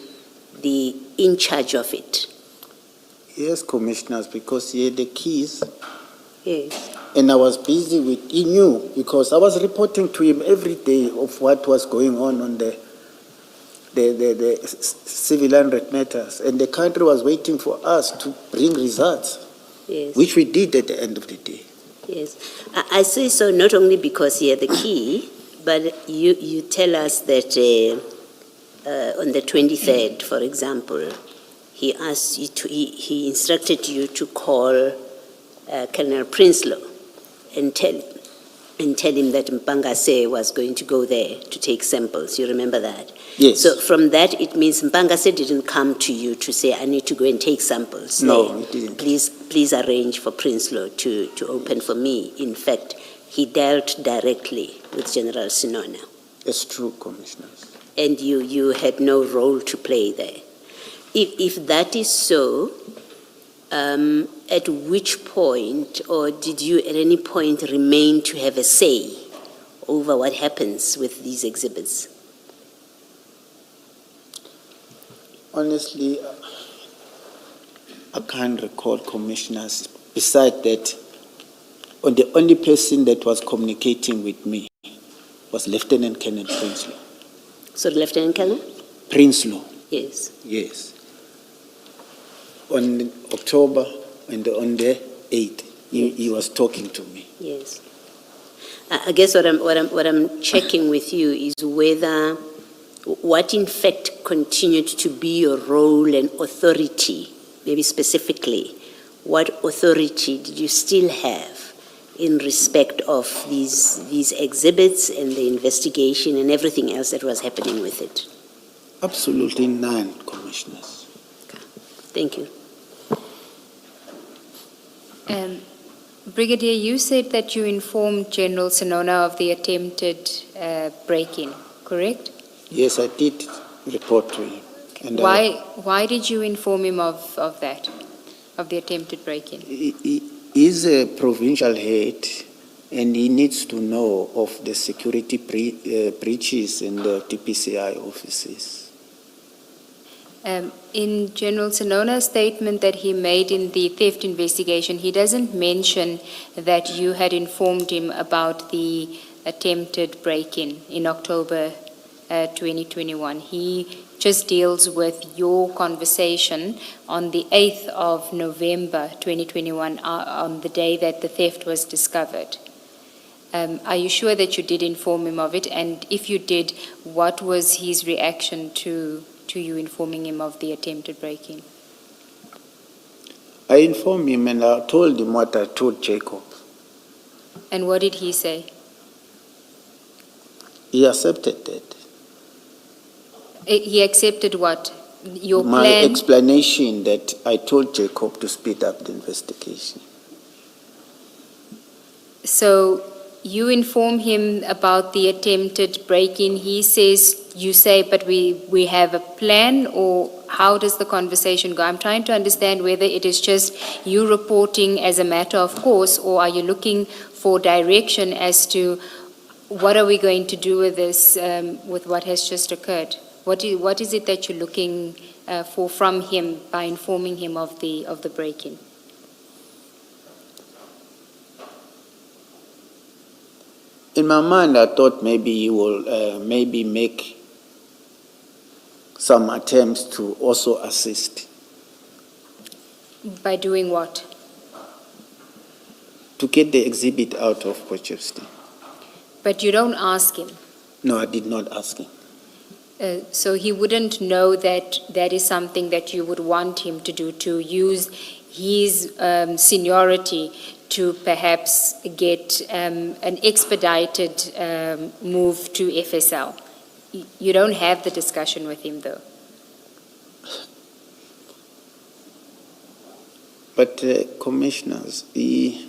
in charge of it? Yes, commissioners, because he had the keys. Yes. And I was busy with, he knew, because I was reporting to him every day of what was going on the civil unrest matters. And the country was waiting for us to bring results, Yes. which we did at the end of the day. Yes. I say so not only because he had the key, but you tell us that on the 23rd, for example, he asked you to, he instructed you to call Colonel Prinsloo and tell him that Mpangase was going to go there to take samples. You remember that? Yes. So from that, it means Mpangase didn't come to you to say, I need to go and take samples. No, there. he didn't. Please arrange for Prinsloo to open for me. In fact, he dealt directly with General Sinona. It's true, commissioners. And you had no role to play there. If that is so, at which point, or did you at any point remain to have a say over what happens with these exhibits? Honestly, I can't recall, commissioners. Besides that, the only person that was communicating with me was Lieutenant Colonel Prinsloo. So, Lieutenant Colonel? Prinsloo, Yes. yes. On October and on the 8th, he was talking to me. Yes. I guess what I'm checking with you is whether what in fact continued to be your role and authority, maybe specifically, what authority did you still have in respect of these exhibits and the investigation and everything else that was happening with it? Absolutely none, commissioners. Thank you. Brigadier, you said that you informed General Sinona of the attempted break-in, correct? Yes, I did report to him. And Why did you inform him of that, of the attempted break-in? He is a provincial head, and he needs to know of the security breaches in the TPCI offices. In General Sinona's statement that he made in the theft investigation, he doesn't mention that you had informed him about the attempted break-in in October 2021. He just deals with your conversation on the 8th of November 2021, on the day that the theft was discovered. Are you sure that you did inform him of it? And if you did, what was his reaction to you informing him of the attempted break-in? I informed him and I told him what I told Jacob. And what did he say? He accepted that. He accepted what? Your My plan? explanation that I told Jacob to speed up the investigation. So you inform him about the attempted break-in. He says, you say, but we have a plan, or how does the conversation go? I'm trying to understand whether it is just you reporting as a matter of course, or are you looking for direction as to what are we going to do with this, with what has just occurred? What is it that you're looking for from him by informing him of the break-in? In my mind, I thought maybe he will maybe make some attempts to also assist. By doing what? To get the exhibit out of Potchefstroom. But you don't ask him. No, I did not ask him. So he wouldn't know that that is something that you would want him to do, to use his seniority to perhaps get an expedited move to FSL. You don't have the discussion with him, though. But commissioners, he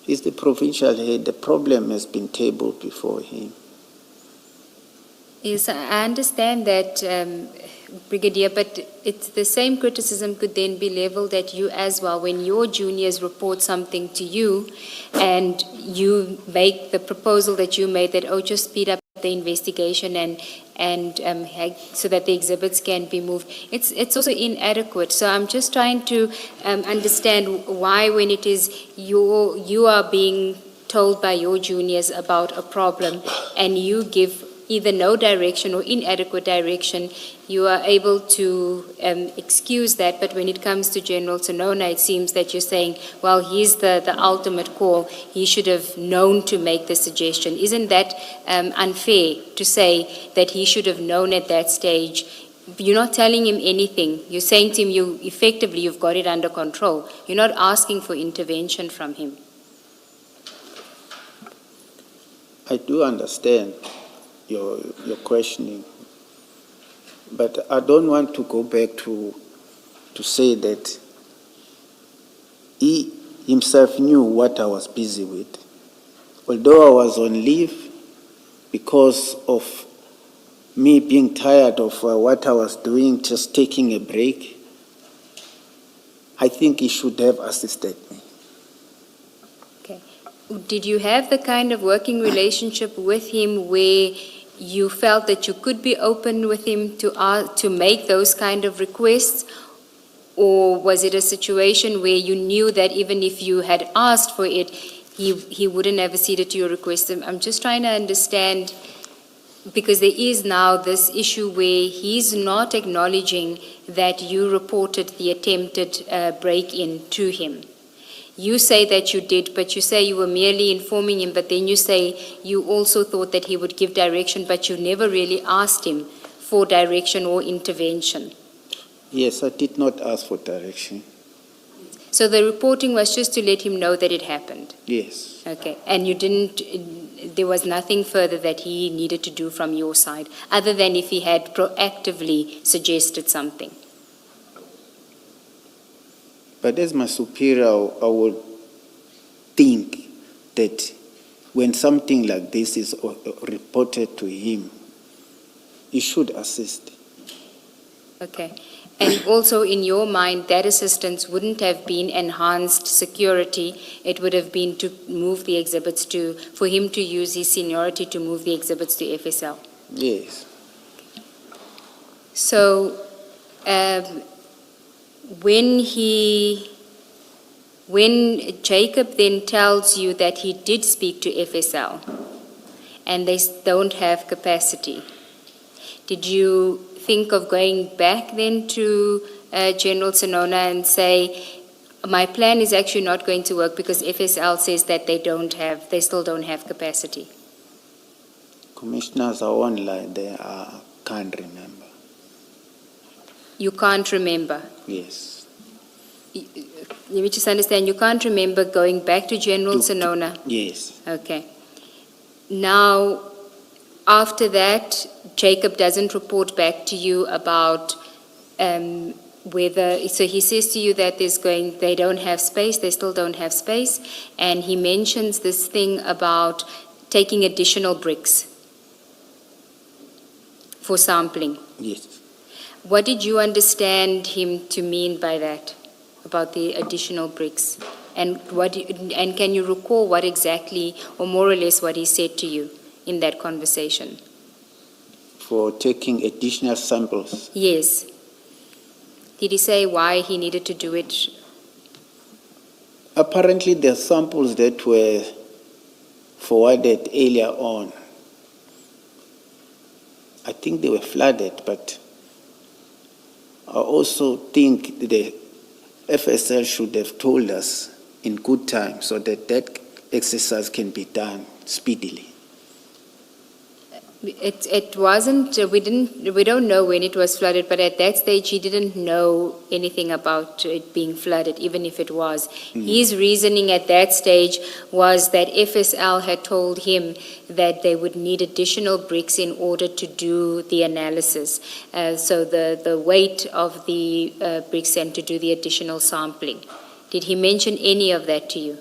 is the provincial head. The problem has been tabled before him. Yes, I understand that, Brigadier, but it's the same criticism could then be leveled at you as well. When your juniors report something to you and you make the proposal that you made that, oh, just speed up the investigation so that the exhibits can be moved. It's also inadequate. So I'm just trying to understand why, when it is you are being told by your juniors about a problem and you give either no direction or inadequate direction, you are able to excuse that. But when it comes to General Sonona, it seems that you're saying, well, he's the ultimate call. He should have known to make the suggestion. Isn't that unfair to say that he should have known at that stage? You're not telling him anything. You're saying to him, you've got it under control. You're not asking for intervention from him. I do understand your questioning, but I don't want to go back to say that he himself knew what I was busy with. Although I was on leave because of me being tired of what I was doing, just taking a break, I think he should have assisted me. Okay. Did you have the kind of working relationship with him where you felt that you could be open with him to make those kind of requests? Or was it a situation where you knew that even if you had asked for it, he wouldn't have acceded to your request? I'm just trying to understand, because there is now this issue where he's not acknowledging that you reported the attempted break-in to him. You say that you did, but you say you were merely informing him, but then you say you also thought that he would give direction, but you never really asked him for direction or intervention. Yes, I did not ask for direction. So the reporting was just to let him know that it happened? Yes. Okay, and you didn't, there was nothing further that he needed to do from your side, other than if he had proactively suggested something? But as my superior, I would think that when something like this is reported to him, he should assist. Okay. And also in your mind, that assistance wouldn't have been enhanced security. It would have been to move the exhibits for him to use his seniority to move the exhibits to FSL. Yes. So when Jacob then tells you that he did speak to FSL and they don't have capacity, did you think of going back then to General Sonona and say, my plan is actually not going to work because FSL says that they still don't have capacity? Commissioners are online there. I can't remember. You can't remember? Yes. Let me just understand, you can't remember going back to General Sonona? Yes. Okay. Now, after that, Jacob doesn't report back to you about whether, so he says to you that they don't have space, they still don't have space, and he mentions this thing about taking additional bricks for sampling. Yes. What did you understand him to mean by that, about the additional bricks? And can you recall what exactly, or more or less what he said to you in that conversation? For taking additional samples? Yes. Did he say why he needed to do it? Apparently the samples that were forwarded earlier on, I think they were flooded, but I also think the FSL should have told us in good time so that that exercise can be done speedily. It wasn't, we don't know when it was flooded, but at that stage he didn't know anything about it being flooded, even if it was. His reasoning at that stage was that FSL had told him that they would need additional bricks in order to do the analysis. So the weight of the bricks and to do the additional sampling. Did he mention any of that to you?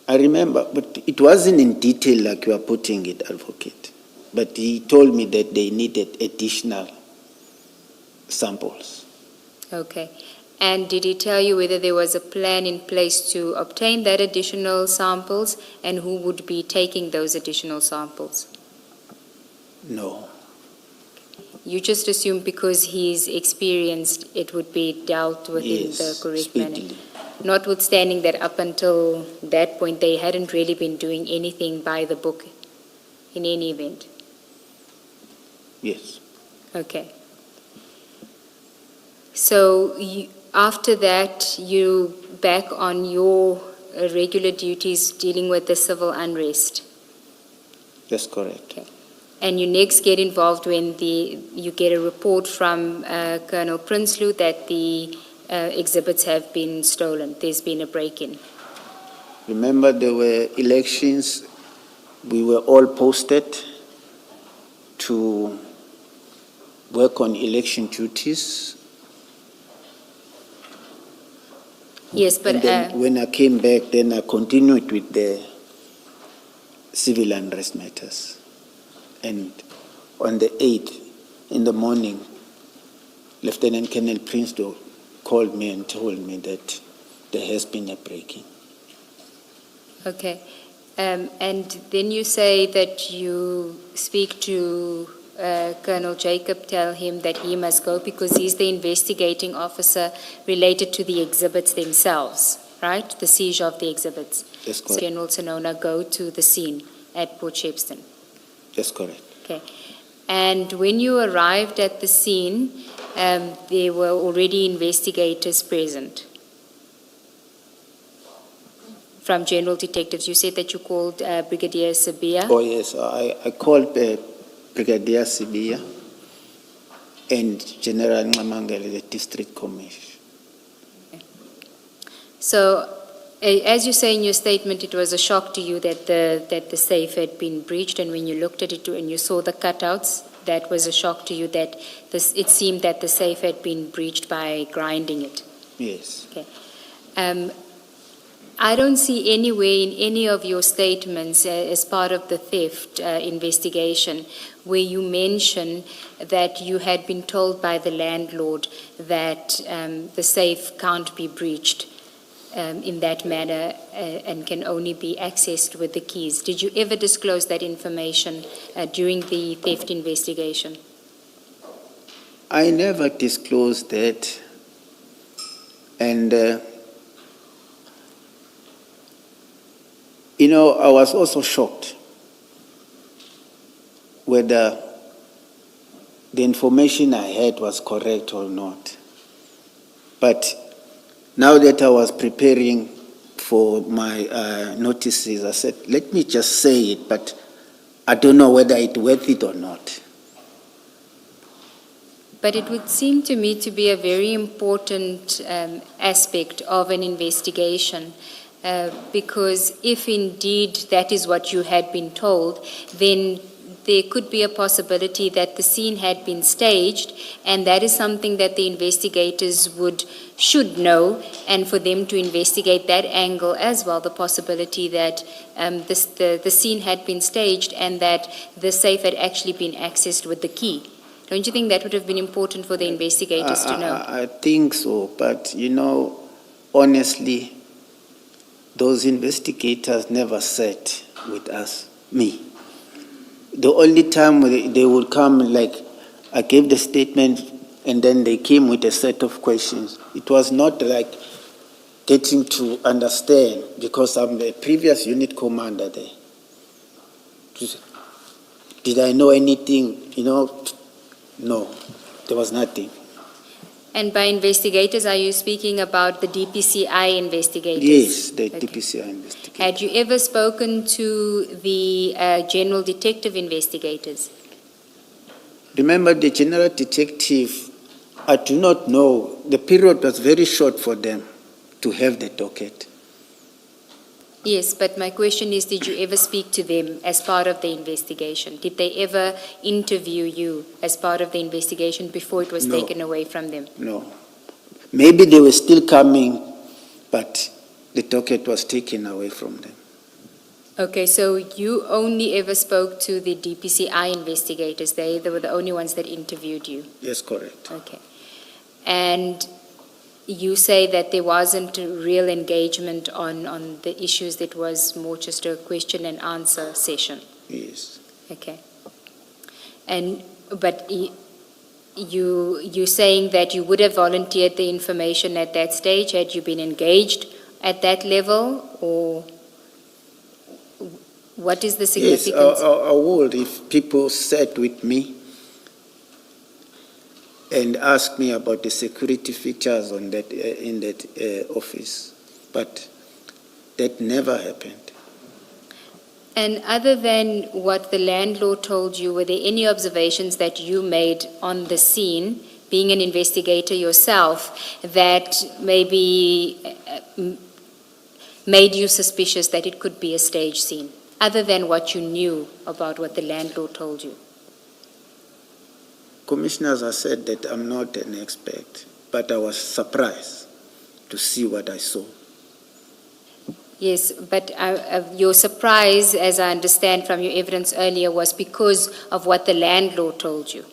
I remember, but it wasn't in detail like you are putting it, Advocate. But he told me that they needed additional samples. Okay. And did he tell you whether there was a plan in place to obtain that additional samples and who would be taking those additional samples? No. You just assume because he's experienced, it would be dealt with in the Yes, correct manner. speedily. Notwithstanding that up until that point, they hadn't really been doing anything by the book in any event. Yes. Okay. So after that, you back on your regular duties dealing with the civil unrest. That's correct. And you next get involved when you get a report from Colonel Prinsloo that the exhibits have been stolen. There's been a break-in. Remember, there were elections. We were all posted to work on election duties. Yes, but And then when I came back, then I continued with the civil unrest matters. And on the 8th in the morning, Lieutenant Colonel Prinsloo called me and told me that there has been a break-in. okay. And then you say that you speak to Colonel Jacob, tell him that he must go because he's the investigating officer related to the exhibits themselves, right? The seizure of the exhibits. That's So correct. General Sonona go to the scene at Port Shepstone. That's correct. Okay. And when you arrived at the scene, there were already investigators present from General Detectives. You said that you called Brigadier Sabia. Oh, yes, I called Brigadier Sibia and General Ngamangele, the District Commission. So, as you say in your statement, it was a shock to you that the safe had been breached, and when you looked at it and you saw the cutouts, that was a shock to you that it seemed that the safe had been breached by grinding it. Yes. I don't see anywhere in any of your statements as part of the theft investigation where you mention that you had been told by the landlord that the safe can't be breached in that manner and can only be accessed with the keys. Did you ever disclose that information during the theft investigation? I never disclosed that. And, I was also shocked whether the information I had was correct or not. But now that I was preparing for my notices, I said, let me just say it, but I don't know whether it's worth it or not. But it would seem to me to be a very important aspect of an investigation because if indeed that is what you had been told, then there could be a possibility that the scene had been staged, and that is something that the investigators should know, and for them to investigate that angle as well, the possibility that the scene had been staged and that the safe had actually been accessed with the key. Don't you think that would have been important for the investigators to know? I think so, but honestly, those investigators never sat with us, me. The only time they would come, like, I gave the statement and then they came with a set of questions. It was not like getting to understand because I'm the previous unit commander there. Did I know anything, No, there was nothing. And by investigators, are you speaking about the DPCI investigators? Yes, the Okay. DPCI investigators. Had you ever spoken to the general detective investigators? Remember, the general detective, I do not know, the period was very short for them to have the docket. Yes, but my question is, did you ever speak to them as part of the investigation? Did they ever interview you as part of the investigation before it was No. taken away from them? No. Maybe they were still coming, but the docket was taken away from them. Okay, so you only ever spoke to the DPCI investigators. They were the only ones that interviewed you. Yes, correct. Okay. And you say that there wasn't a real engagement on the issues, that was more just a question and answer session. Yes. Okay. But you're saying that you would have volunteered the information at that stage had you been engaged at that level, or what is the significance? Yes, I would if people sat with me and asked me about the security features on that in that office, but that never happened. And other than what the landlord told you, were there any observations that you made on the scene, being an investigator yourself, that maybe made you suspicious that it could be a stage scene, other than what you knew about what the landlord told you? Commissioners, I said that I'm not an expert, but I was surprised to see what I saw. Yes, but your surprise, as I understand from your evidence earlier, was because of what the landlord told you.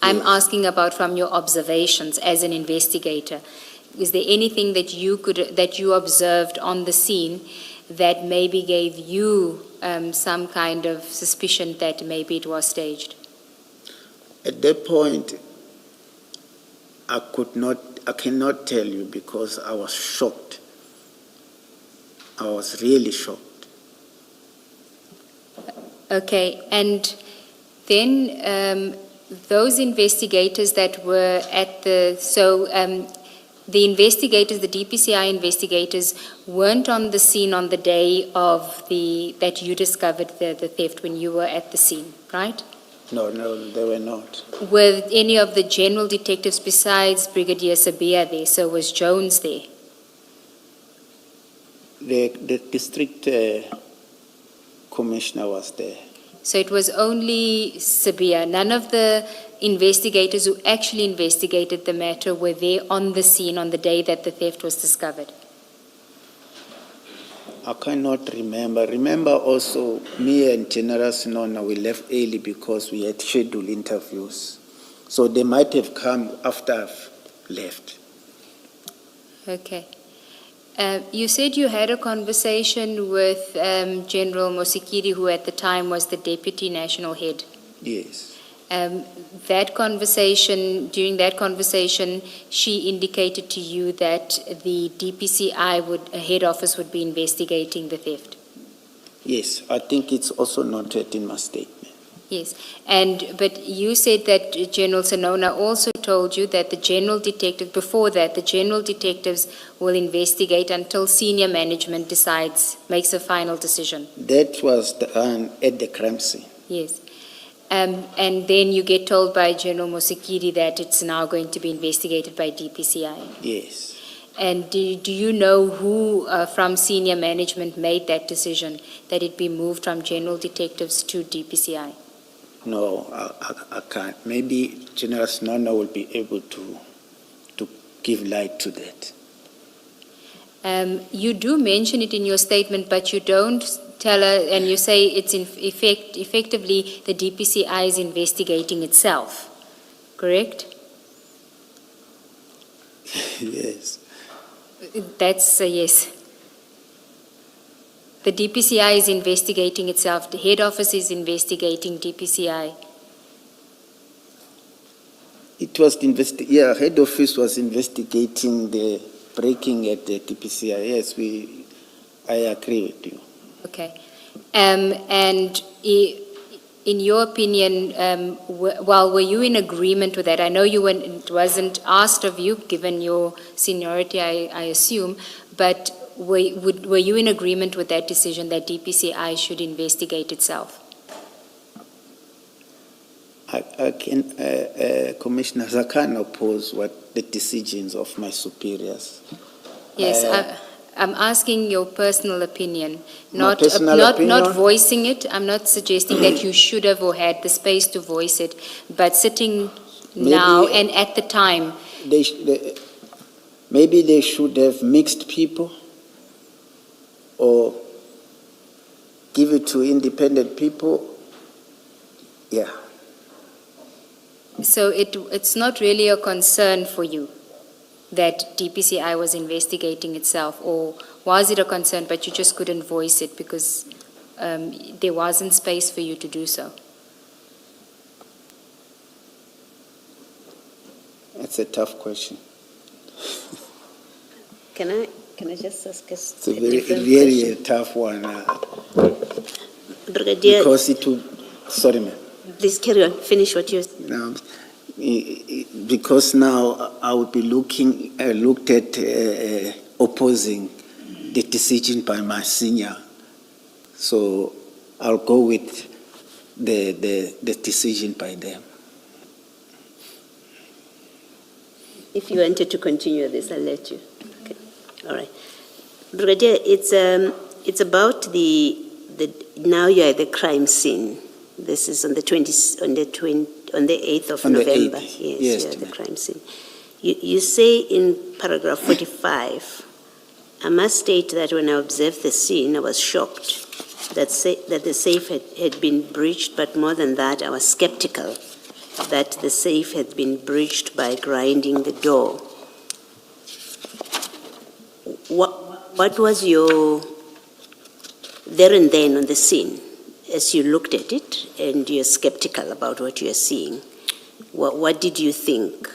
I'm Yes. asking about from your observations as an investigator. Is there anything that you observed on the scene that maybe gave you some kind of suspicion that maybe it was staged? At that point, I cannot tell you because I was shocked. I was really shocked. Okay, and then those investigators that were at the investigators, the DPCI investigators, weren't on the scene on the day of that you discovered the theft when you were at the scene, right? No, they were not. Were any of the general detectives besides Brigadier Sabia there? So was Jones there? The district commissioner was there. So it was only Sabia. None of the investigators who actually investigated the matter were there on the scene on the day that the theft was discovered. I cannot remember. Remember also, me and General Sinona, we left early because we had scheduled interviews. So they might have come after I've left. Okay. You said you had a conversation with General Mosikiri, who at the time was the Deputy National Head. Yes. During that conversation, she indicated to you that the DPCI head office would be investigating the theft. Yes, I think it's also noted in my statement. Yes, but you said that General Sinona also told you that the general detectives will investigate until senior management makes a final decision. That was at the crime scene. Yes. And then you get told by General Mosikiri that it's now going to be investigated by DPCI. Yes. And do you know who from senior management made that decision, that it be moved from general detectives to DPCI? No, I can't. Maybe General Sinona will be able to give light to that. You do mention it in your statement, but you don't tell her, and you say it's effectively the DPCI is investigating itself, correct? Yes. That's a yes. The DPCI is investigating itself. The head office is investigating DPCI. It was head office was investigating the breaking at the DPCI. Yes, I agree with you. Okay. And in your opinion, were you in agreement with that? I know it wasn't asked of you, given your seniority, I assume, but were you in agreement with that decision that DPCI should investigate itself? Commissioners, I can't oppose what the decisions of my superiors. Yes, I'm asking your personal opinion, My not personal opinion? not voicing it. I'm not suggesting that you should have or had the space to voice it, but sitting now and at the time. Maybe they should have mixed people or give it to independent people. Yeah. So it's not really a concern for you? that DPCI was investigating itself, or was it a concern but you just couldn't voice it because there wasn't space for you to do so? It's a tough question. Can I just ask us It's a really a tough one. Brigadier, Because it will, sorry ma'am. please carry on. Finish what you're... Now, because now I would be looked at opposing the decision by my senior. So I'll go with the decision by them. If you wanted to continue this, I'll let you. Okay. All right. Brigadier, it's about the now you're at the crime scene. This is on the 8th of On the November. 8th, Yes, yes, you're at the ma'am. crime scene. You say in paragraph 45, I must state that when I observed the scene, I was shocked that the safe had been breached, but more than that, I was skeptical that the safe had been breached by grinding the door. What was your there and then on the scene as you looked at it and you're skeptical about what you're seeing? What did you think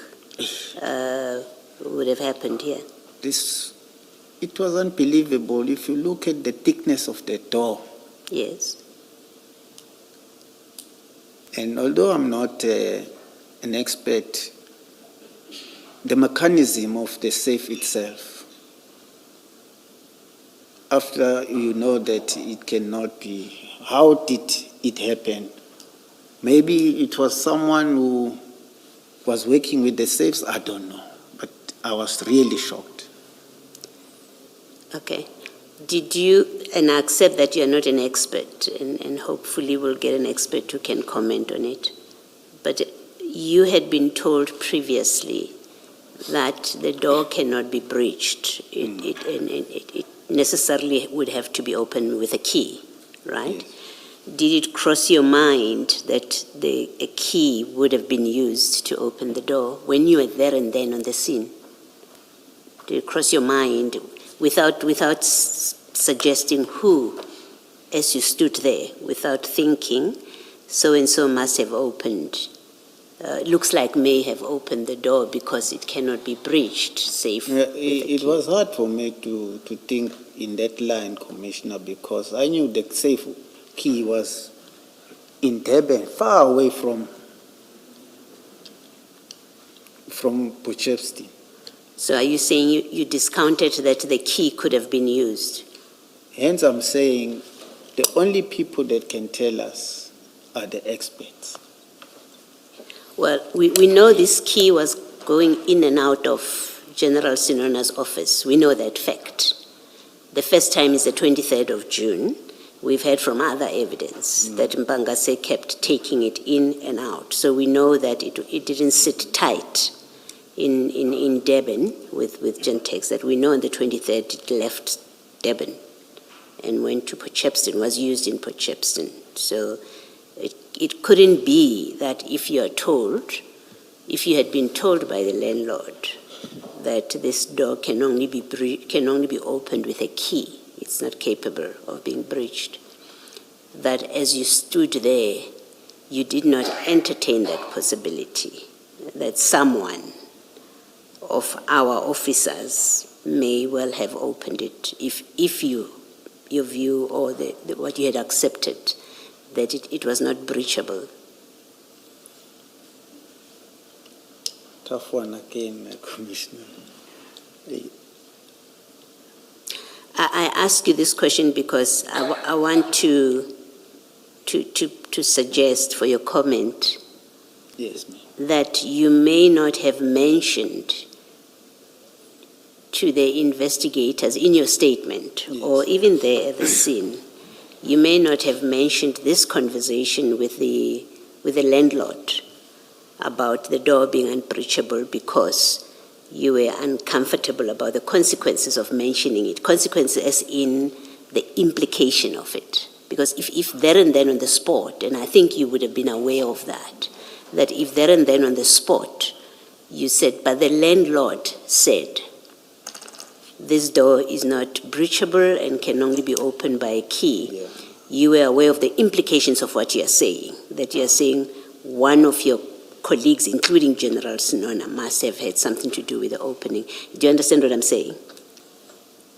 would have happened here? It was unbelievable. If you look at the thickness of the door, Yes. and although I'm not an expert, the mechanism of the safe itself, after you know that it cannot be, how did it happen? Maybe it was someone who was working with the safes, I don't know, but I was really shocked. Okay. Did you, and I accept that you're not an expert, and hopefully we'll get an expert who can comment on it, but you had been told previously that the door cannot be breached. It necessarily would have to be opened with a key, right? Yes. Did it cross your mind that a key would have been used to open the door when you were there and then on the scene? Did it cross your mind without suggesting who, as you stood there, without thinking, so-and-so must have opened, looks like may have opened the door because it cannot be breached safe? It was hard for me to think in that line, Commissioner, because I knew the safe key was in Durban, far away from Potchefstroom. So are you saying you discounted that the key could have been used? Hence, I'm saying the only people that can tell us are the experts. Well, we know this key was going in and out of General Sinona's office. We know that fact. The first time is the 23rd of June. We've heard from other evidence that Mpangase kept taking it in and out. So we know that it didn't sit tight in Durban with Gentex, that we know on the 23rd it left Durban and went to Potchefstroom, was used in Potchefstroom. So it couldn't be that if you had been told by the landlord that this door can only be opened with a key, it's not capable of being breached, that as you stood there, you did not entertain that possibility, that someone of our officers may well have opened it if your view or what you had accepted, that it was not breachable. Tough one again, Commissioner. I ask you this question because I want to suggest for your comment. Yes, ma'am. That you may not have mentioned to the investigators in your statement, Yes. or even there at the scene, you may not have mentioned this conversation with the landlord about the door being unbreachable because you were uncomfortable about the consequences of mentioning it, consequences as in the implication of it. Because if there and then on the spot, and I think you would have been aware of that if there and then on the spot, you said, but the landlord said, this door is not breachable and can only be opened by a key. Yeah. You were aware of the implications of what you are saying, that you are saying one of your colleagues, including General Sinona, must have had something to do with the opening. Do you understand what I'm saying?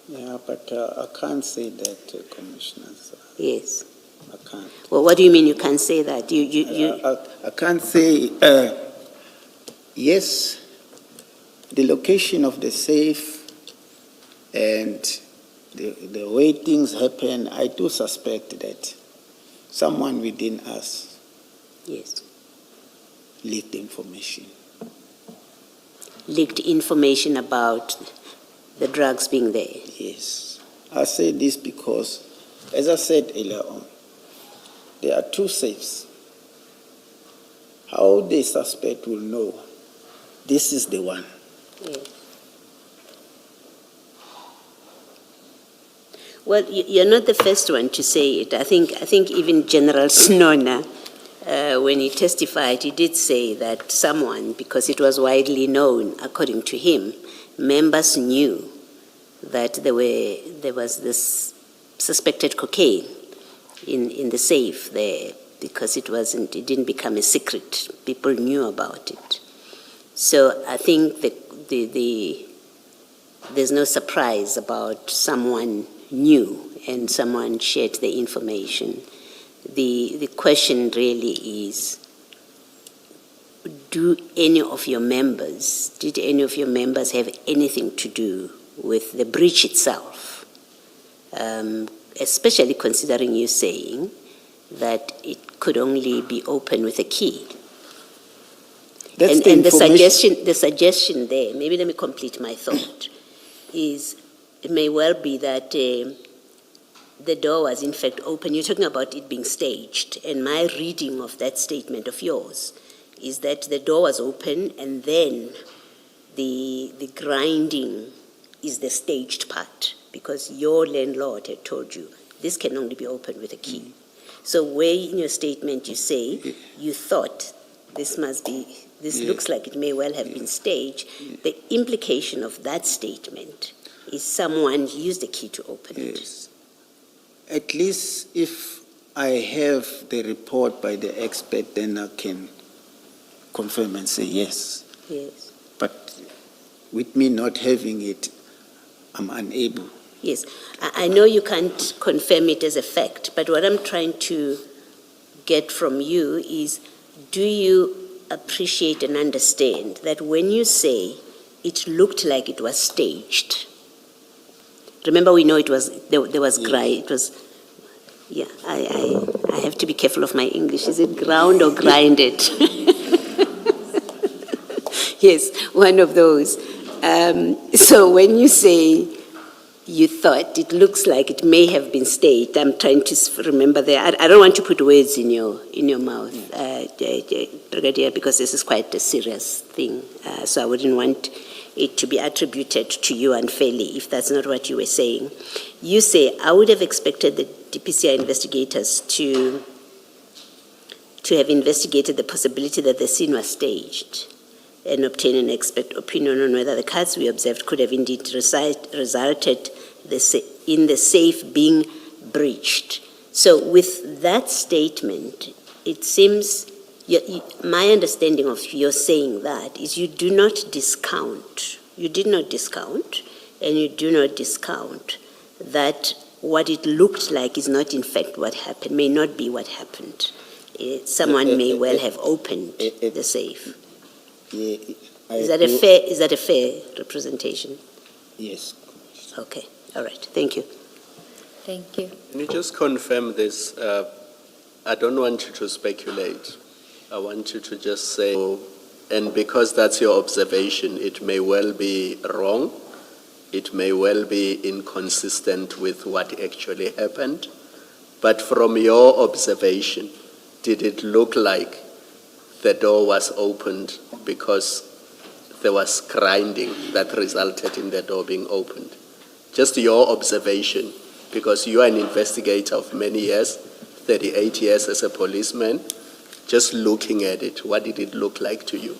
Yeah, but I can't say that, Commissioners. Yes. I can't. Well, what do you mean you can't say that? I can't say, yes, the location of the safe and the way things happen, I do suspect that someone within us Yes. leaked information. Leaked information about the drugs being there. Yes. I say this because, as I said earlier on, there are two safes. How the suspect will know this is the one? Yes. Well, you're not the first one to say it. I think even General Snona, when he testified, he did say that someone, because it was widely known, according to him, members knew that there was this suspected cocaine in the safe there, because it didn't become a secret. People knew about it. So I think that there's no surprise about someone knew and someone shared the information. The question really is, did any of your members have anything to do with the breach itself? Especially considering you saying that it could only be opened with a key. That's And the suggestion there, maybe let me complete my thought, is it may well be that the door was in fact open. You're talking about it being staged, and my reading of that statement of yours is that the door was open and then the grinding is the staged part, because your landlord had told you this can only be opened with a key. So where in your statement you say you thought this looks like it may well have been staged, the implication of that statement is someone used the key to open it. Yes. At least if I have the report by the expert, then I can confirm and say yes. Yes. But with me not having it, I'm unable. Yes. I know you can't confirm it as a fact, but what I'm trying to get from you is, do you appreciate and understand that when you say it looked like it was staged? Remember, we know it was there was grind. It was, yeah. I have to be careful of my English. Is it ground or grinded? Yes, one of those. So when you say you thought it looks like it may have been staged, I'm trying to remember there. I don't want to put words in your mouth, Brigadier, because this is quite a serious thing. So I wouldn't want it to be attributed to you unfairly if that's not what you were saying. You say, I would have expected the DPCI investigators to have investigated the possibility that the scene was staged and obtain an expert opinion on whether the cards we observed could have indeed resulted in the safe being breached. So with that statement, it seems, my understanding of your saying that is you did not discount, and you do not discount that what it looked like is not in fact what happened, may not be what happened. Someone may well have opened the safe. Yeah, Is that a fair representation? Yes. Okay, all right, thank you. Thank you. Can you just confirm this? I don't want you to speculate. I want you to just say, and because that's your observation, it may well be wrong, it may well be inconsistent with what actually happened, but from your observation, did it look like the door was opened because there was grinding that resulted in the door being opened? Just your observation, because you are an investigator of many years, 38 years as a policeman, just looking at it, what did it look like to you?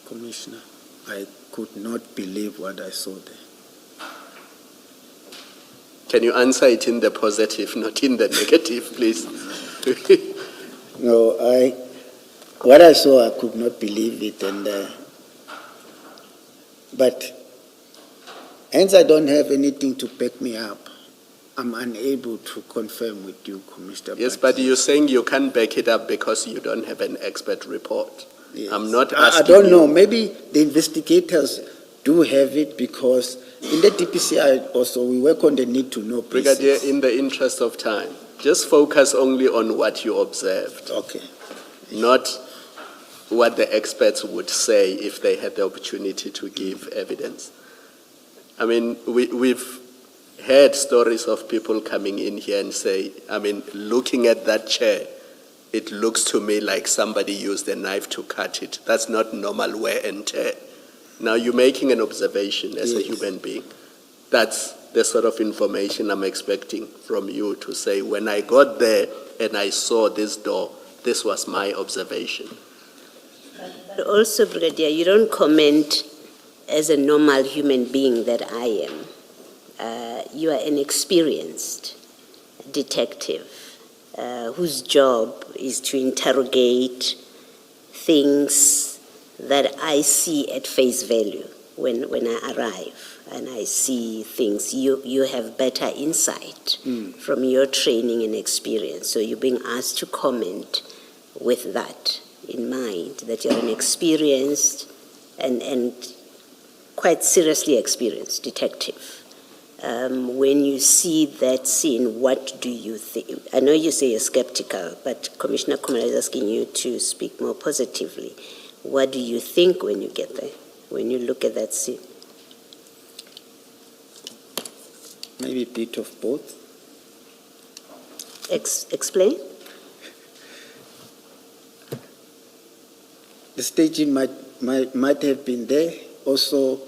Commissioner, I could not believe what I saw there. Can you answer it in the positive, not in the negative, please? No, what I saw, I could not believe it, but hence I don't have anything to back me up. I'm unable to confirm with you, Commissioner. Yes, but you're saying you can't back it up because you don't have an expert report. Yes. I'm not I asking don't you. know. Maybe the investigators do have it because in the DPCI also we work on the need to know Brigadier, basis. in the interest of time, just focus only on what you observed, Okay. not what the experts would say if they had the opportunity to give evidence. I mean, we've heard stories of people coming in here and say, I mean, looking at that chair, it looks to me like somebody used a knife to cut it. That's not normal wear and tear. Now you're making an observation as a Yes. human being. That's the sort of information I'm expecting from you to say, when I got there and I saw this door, this was my observation. But also, Brigadier, you don't comment as a normal human being that I am. You are an experienced detective whose job is to interrogate things that I see at face value when I arrive, and I see things. You have better insight from your training and experience, so you're being asked to comment with that in mind, that you're an experienced and quite seriously experienced detective. When you see that scene, what do you think? I know you say you're skeptical, but Commissioner Kumar is asking you to speak more positively. What do you think when you get there, when you look at that scene? Maybe a bit of both. Explain? The staging might have been there. Also,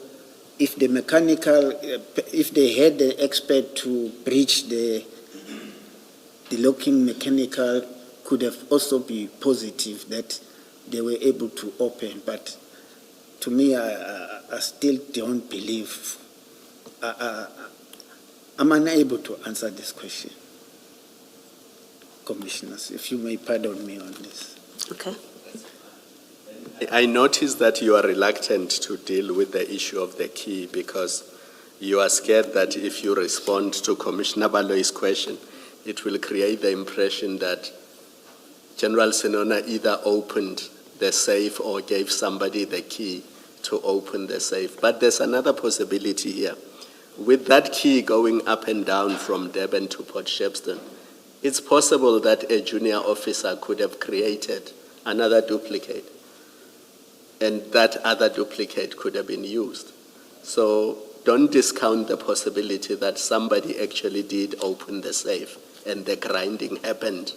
if the mechanical, if they had the expert to breach the locking mechanical, could have also been positive that they were able to open. But to me, I still don't believe. I'm unable to answer this question, Commissioners, if you may pardon me on this. Okay. I noticed that you are reluctant to deal with the issue of the key because you are scared that if you respond to Commissioner Baloy's question, it will create the impression that General Senona either opened the safe or gave somebody the key to open the safe. But there's another possibility here. With that key going up and down from Durban to Port Shepstone, it's possible that a junior officer could have created another duplicate, and that other duplicate could have been used. So don't discount the possibility that somebody actually did open the safe and the grinding happened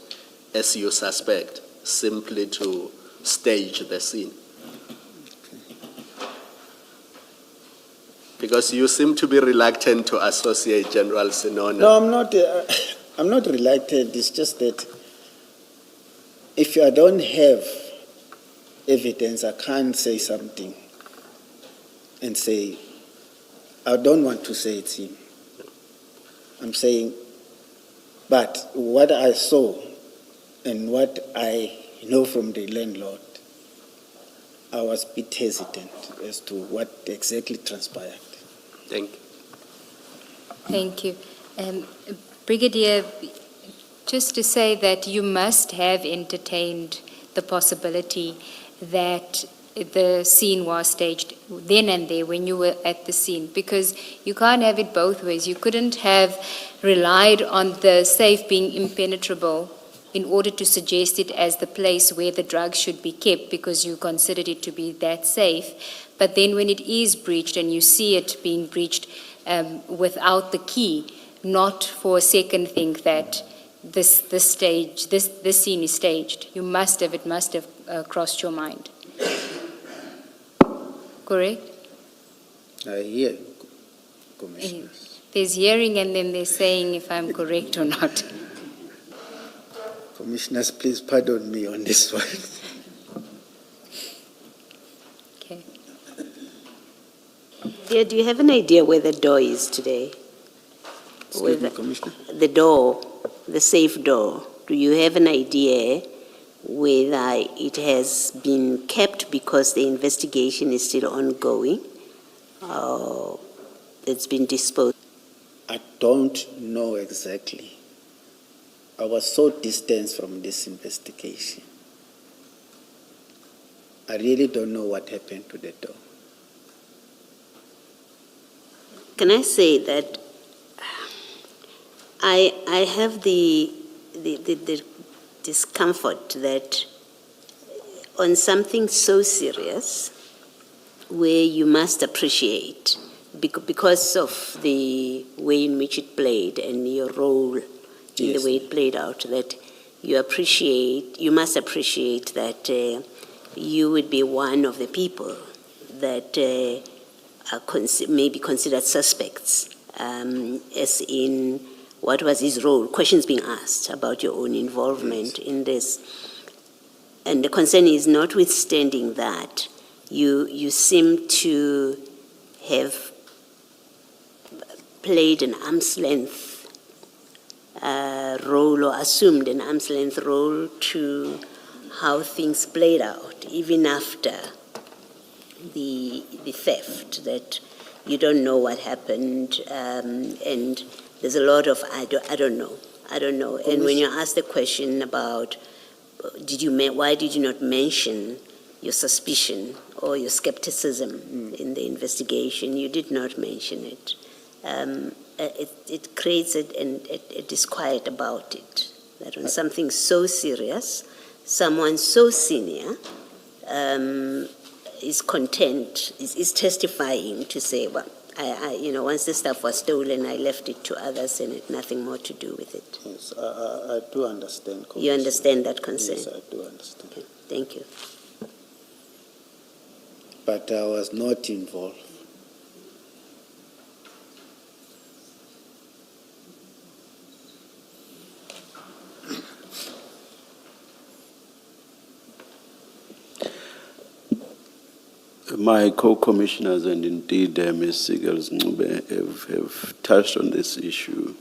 as you suspect, simply to stage the scene. Because you seem to be reluctant to associate General Senona. No, I'm not reluctant. It's just that if I don't have evidence, I can't say something and say, I don't want to say it's him. I'm saying, but what I saw and what I know from the landlord, I was a bit hesitant as to what exactly transpired. Thank you. Thank you. Brigadier, just to say that you must have entertained the possibility that the scene was staged then and there when you were at the scene, because you can't have it both ways. You couldn't have relied on the safe being impenetrable in order to suggest it as the place where the drugs should be kept because you considered it to be that safe. But then when it is breached and you see it being breached without the key, not for a second think that this scene is staged. It must have crossed your mind. Correct? I hear you, Commissioners. There's hearing and then there's saying if I'm correct or not. Commissioners, please pardon me on this one. Okay. Yeah, do you have an idea where the door is today? Excuse me, Whether- Commissioner. The door, the safe door, do you have an idea whether it has been kept because the investigation is still ongoing, or it's been disposed? I don't know exactly. I was so distant from this investigation. I really don't know what happened to the door. Can I say that I have the discomfort that on something so serious, where you must appreciate, because of the way in which it played and your role in Yes. the way it played out, that you must appreciate that you would be one of the people that are maybe considered suspects, as in what was his role, questions being asked about your own involvement in this. And the concern is, notwithstanding that, you seem to have played an arm's length role, or assumed an arm's length role to how things played out, even after the theft, that you don't know what happened, and there's a lot of I don't know. And when you ask the question about why did you not mention your suspicion or your skepticism in the investigation, you did not mention it. It creates a disquiet about it, that on something so serious, someone so senior is content, is testifying to say, well, once the stuff was stolen, I left it to others and had nothing more to do with it. Yes, I do understand. You understand that concern? Yes, I do understand. Okay, thank you. But I was not involved. My co-commissioners and indeed Ms. Sigels-Ncube have touched on this issue.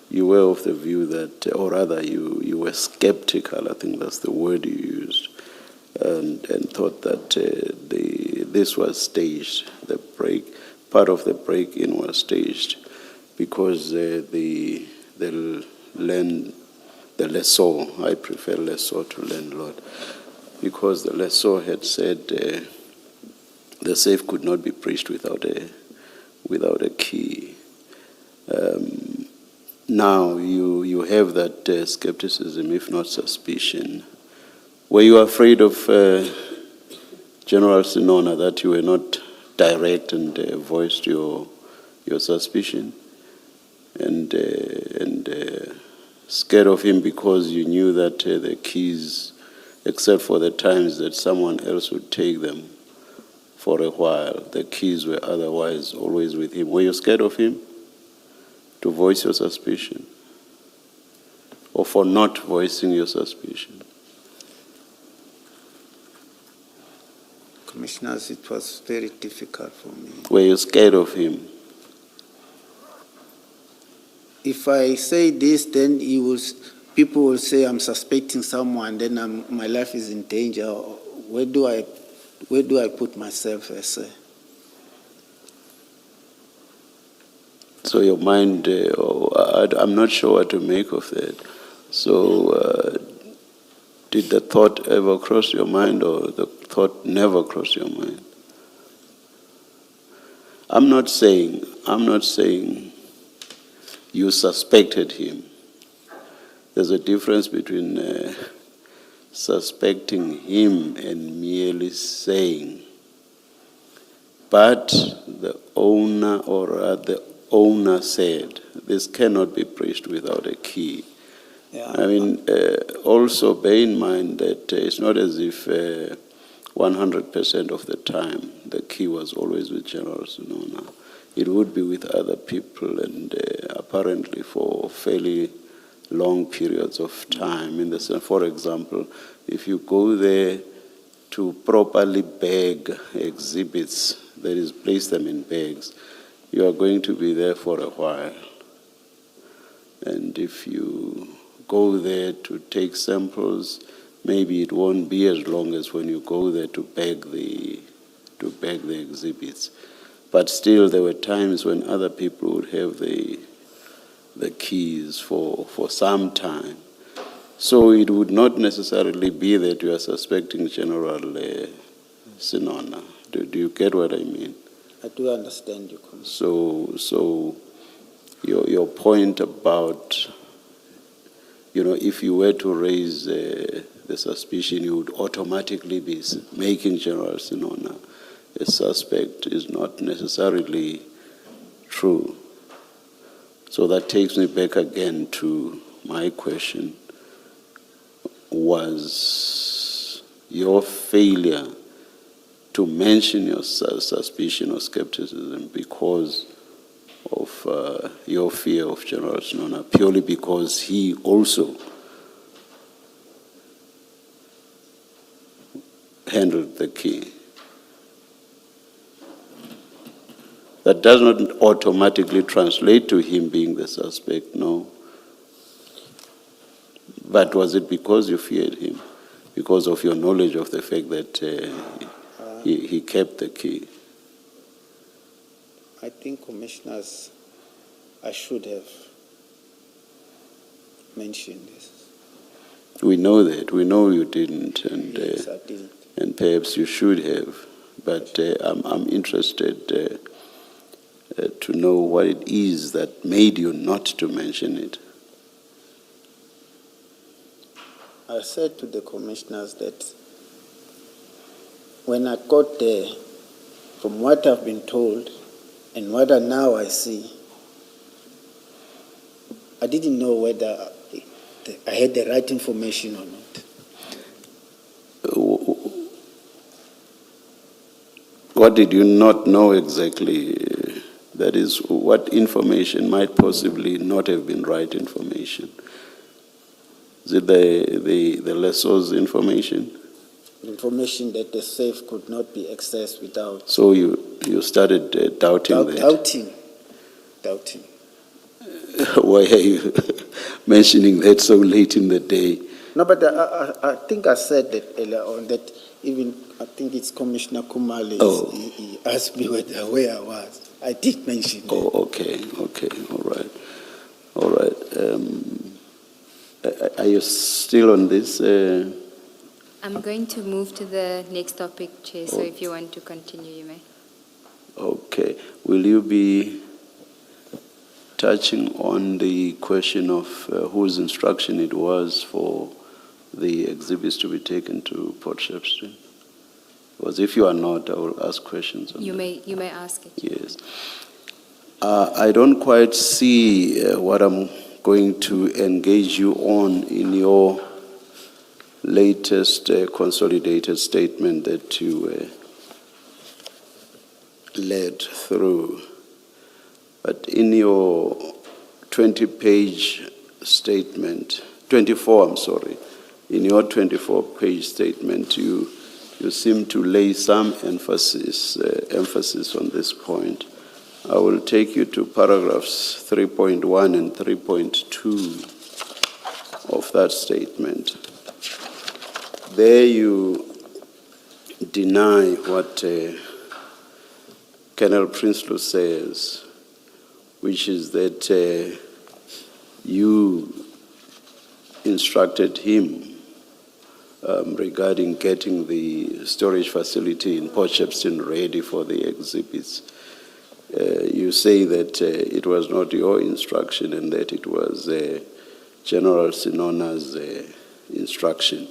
You were of the view that, or rather you were skeptical, I think that's the word you used, and thought that this was staged. Part of the break-in was staged because the lessor, I prefer lessor to landlord, because the lessor had said the safe could not be breached without a key. Now you have that skepticism, if not suspicion. Were you afraid of General Sinona, that you were not direct and voiced your suspicion, and scared of him because you knew that the keys, except for the times that someone else would take them for a while, the keys were otherwise always with him? Were you scared of him to voice your suspicion, or for not voicing your suspicion? Commissioners, it was very difficult for me. Were you scared of him? If I say this, then people will say I'm suspecting someone, then my life is in danger. Where do I put myself as a... So your mind, I'm not sure what to make of that. So did the thought ever cross your mind, or the thought never crossed your mind? I'm not saying you suspected him. There's a difference between suspecting him and merely saying. But the owner said, this cannot be breached without a key. Yeah. I mean, also bear in mind that it's not as if 100% of the time the key was always with General Sinona. It would be with other people, and apparently for fairly long periods of time. In the sense, for example, if you go there to properly bag exhibits that is, place them in bags, you are going to be there for a while. And if you go there to take samples, maybe it won't be as long as when you go there to bag the exhibits. But still, there were times when other people would have the keys for some time. So it would not necessarily be that you are suspecting General Sinona. Do you get what I mean? I do understand you, Commissioner. So your point about, if you were to raise the suspicion, you would automatically be making General Sinona a suspect is not necessarily true. So that takes me back again to my question. Was your failure to mention your suspicion or skepticism because of your fear of General Sinona, purely because he also handled the key? That does not automatically translate to him being the suspect, no. But was it because you feared him? Because of your knowledge of the fact that he kept the key? I think, Commissioners, I should have mentioned this. We know that. We know you didn't, and Yes, I didn't. and perhaps you should have. But I'm interested to know what it is that made you not to mention it. I said to the Commissioners that when I got there, from what I've been told and what now I see, I didn't know whether I had the right information or not. What did you not know exactly? That is, what information might possibly not have been right information? Is it the lessor's information? Information that the safe could not be accessed without. So you started doubting that? Doubting. Why are you mentioning that so late in the day? No, but I think I said that earlier on, that even, I think it's Commissioner Kumali, he asked me where I was. I did mention that. Oh, okay, all right. Are you still on this? I'm going to move to the next topic, Chair, so if you want to continue, you may. Okay. Will you be touching on the question of whose instruction it was for the exhibits to be taken to Port Shepstone? Because if you are not, I will ask questions on that. You may ask it. Yes. I don't quite see what I'm going to engage you on in your latest consolidated statement that you led through. But in your 20-page statement, in your 24-page statement, you seem to lay some emphasis on this point. I will take you to paragraphs 3.1 and 3.2 of that statement. There you deny what Colonel Prinsloo says, which is that you instructed him regarding getting the storage facility in Port Shepstone ready for the exhibits. You say that it was not your instruction and that it was General Sinona's instruction.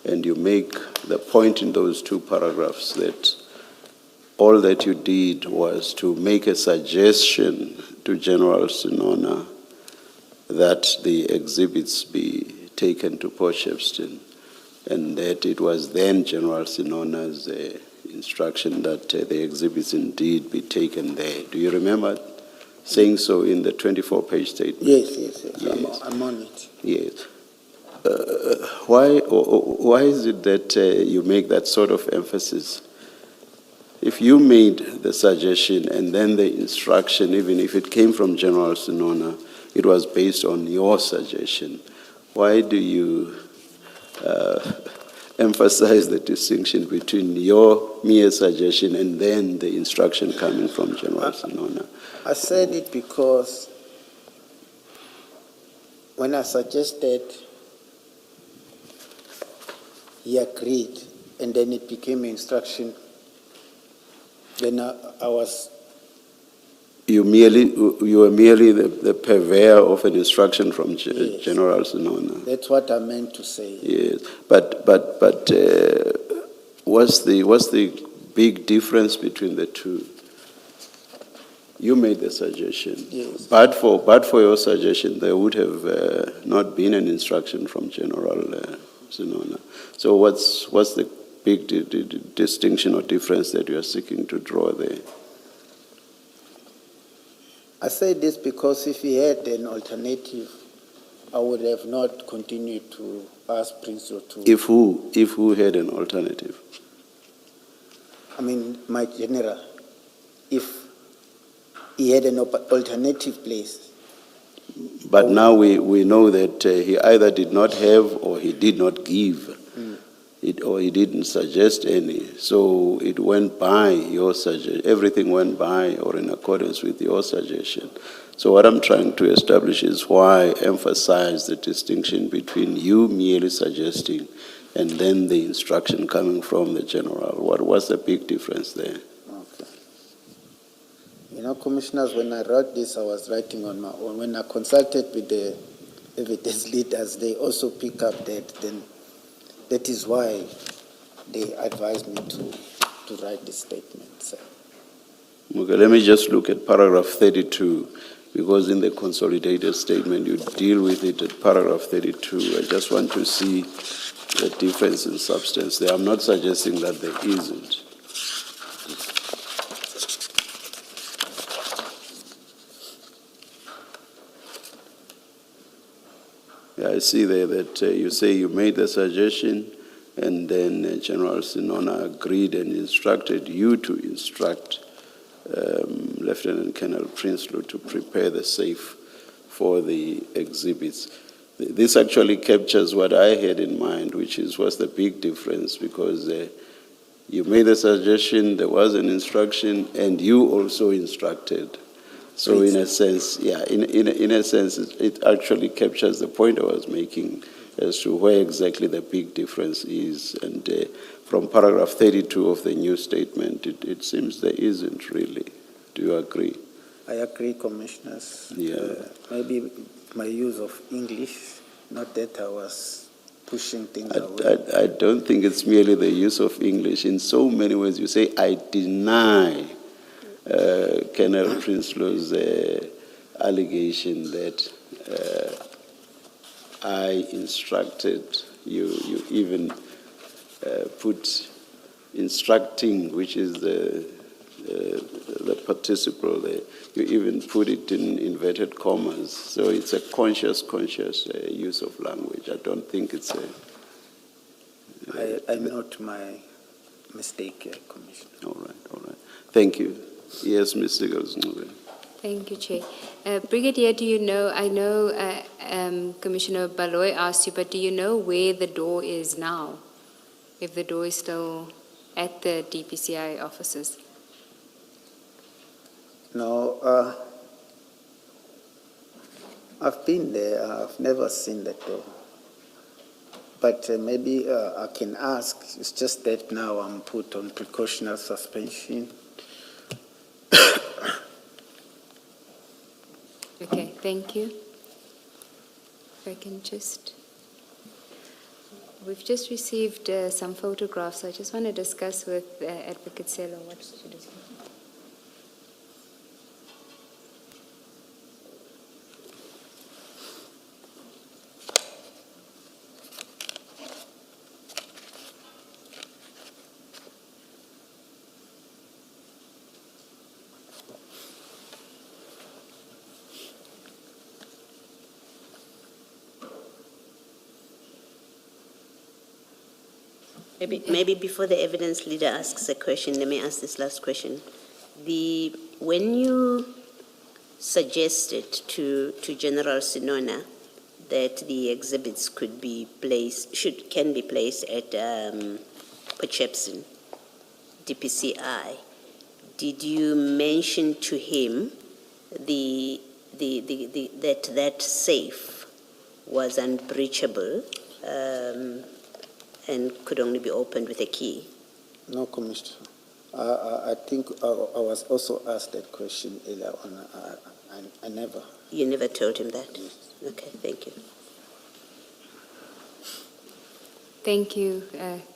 And you make the point in those two paragraphs that all that you did was to make a suggestion to General Sinona that the exhibits be taken to Port Shepstone, and that it was then General Sinona's instruction that the exhibits indeed be taken there. Do you remember saying so in the 24-page statement? Yes. Yes. I'm on it. Yes. Why is it that you make that sort of emphasis? if you made the suggestion and then the instruction, even if it came from General Sinona, it was based on your suggestion, why do you emphasize the distinction between your mere suggestion and then the instruction coming from General Sinona? I said it because when I suggested, he agreed, and then it became instruction. Then I was. You were merely the purveyor of an instruction from Yes. General Sinona. That's what I meant to say. Yes, but what's the big difference between the two? You made the suggestion. Yes. But for your suggestion, there would have not been an instruction from General Sinona. So what's the big distinction or difference that you are seeking to draw there? I say this because if he had an alternative, I would have not continued to ask Prince to. If who had an alternative? I mean, my general, if he had an alternative place. But now we know that he either did not have or he did not give, or he didn't suggest any. So it went by your suggestion. Everything went by or in accordance with your suggestion. So what I'm trying to establish is why emphasize the distinction between you merely suggesting and then the instruction coming from the general. What's the big difference there? Okay. You know, commissioners, when I wrote this, I was writing on my own. When I consulted with the evidence leaders, they also pick up that. Then that is why they advised me to write this statement. So. Okay, let me just look at paragraph 32, because in the consolidated statement you deal with it at paragraph 32. I just want to see the difference in substance there. I'm not suggesting that there isn't. Yeah, I see there that you say you made the suggestion and then General Sinona agreed and instructed you to instruct Lieutenant Colonel Prinsloo to prepare the safe for the exhibits. This actually captures what I had in mind, which is what's the big difference, because you made a suggestion, there was an instruction, and you also instructed. So in a sense, in a sense, it actually captures the point I was making as to where exactly the big difference is. And from paragraph 32 of the new statement, it seems there isn't really. Do you agree? I agree, commissioners. Yeah. Maybe my use of English, not that I was pushing things away. I don't think it's merely the use of English. In so many ways, you say, I deny Colonel Prinsloo's allegation that I instructed you. You even put instructing, which is the participle there. You even put it in inverted commas. So it's a conscious use of language. I don't think it's a... I note my mistake, Commissioner. All right. Thank you. Yes, Mr. Gosnube. Thank you, Chair. Brigadier, do you know, I know Commissioner Baloy asked you, but do you know where the door is now? If the door is still at the DPCI offices? No, I've been there. I've never seen that door. But maybe I can ask. It's just that now I'm put on precautionary suspension. Okay, thank you. If I can just... We've just received some photographs. I just want to discuss with Advocate Selo what she does. Maybe before the evidence leader asks a question, let me ask this last question. When you suggested to General Sinona that the exhibits can be placed at Potchefstroom, DPCI, did you mention to him that safe was unbreachable and could only be opened with a key? No, Commissioner. I think I was also asked that question earlier on. I never. You never told him that? Yes. Okay, thank you. Thank you,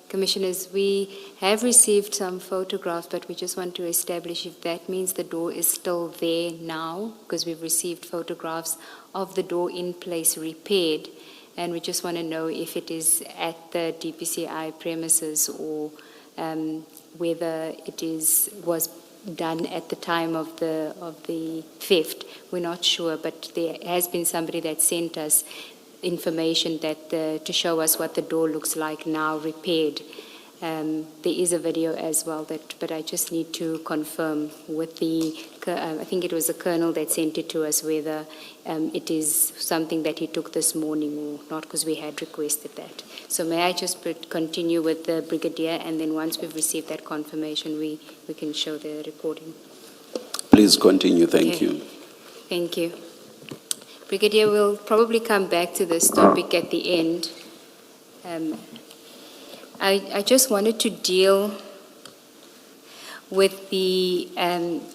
Commissioners. We have received some photographs, but we just want to establish if that means the door is still there now, because we've received photographs of the door in place repaired, and we just want to know if it is at the DPCI premises or whether it was done at the time of the theft. We're not sure, but there has been somebody that sent us information that to show us what the door looks like now repaired. There is a video as well, but I just need to confirm with I think it was the colonel that sent it to us, whether it is something that he took this morning or not, because we had requested that. So may I just continue with the brigadier, and then once we've received that confirmation, we can show the recording. Please continue. Thank you. Thank you. Brigadier, we'll probably come back to this topic at the end. I just wanted to deal with the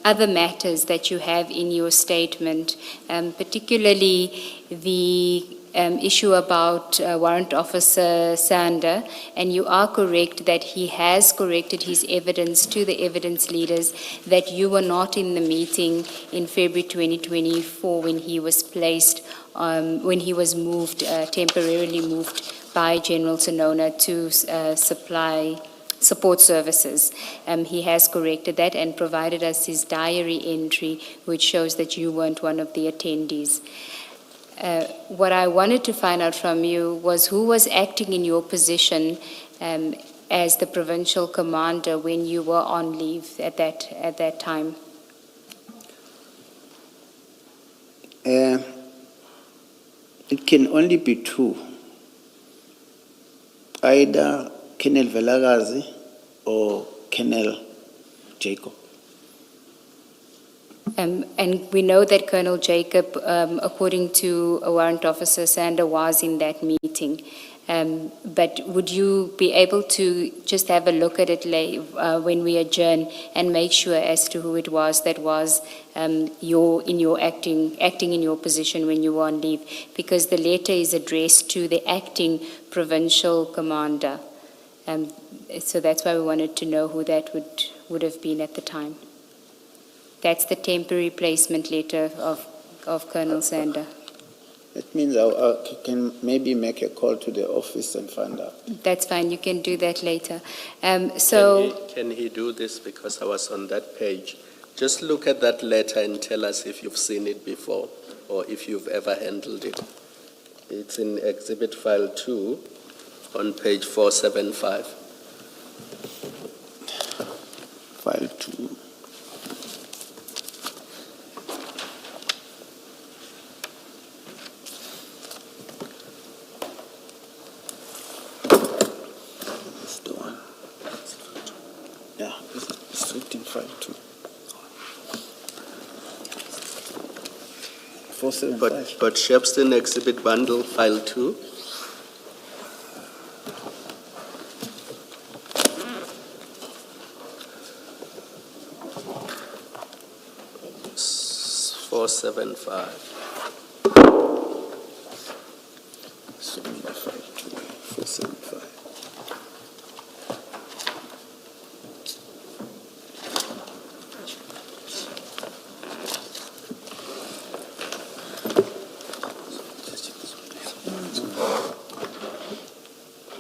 other matters that you have in your statement, particularly the issue about Warrant Officer Sander, and you are correct that he has corrected his evidence to the evidence leaders that you were not in the meeting in February 2024 when he was placed, when he was moved, temporarily moved by General Sinona to supply support services. He has corrected that and provided us his diary entry, which shows that you weren't one of the attendees. What I wanted to find out from you was who was acting in your position as the provincial commander when you were on leave at that time. It can only be two. Either Colonel Velagazi or Colonel Jacob. And we know that Colonel Jacob, according to a Warrant Officer Sander, was in that meeting. But would you be able to just have a look at it when we adjourn and make sure as to who it was that was acting in your position when you were on leave? Because the letter is addressed to the acting provincial commander. So that's why we wanted to know who that would have been at the time. That's the temporary placement letter of Colonel Sander. That means I can maybe make a call to the office and find out. That's fine. You can do that later. Can he do this, because I was on that page? Just look at that letter and tell us if you've seen it before or if you've ever handled it. It's in Exhibit File 2 on page 475. File 2. But Shepston Exhibit Bundle File 2. It's 475.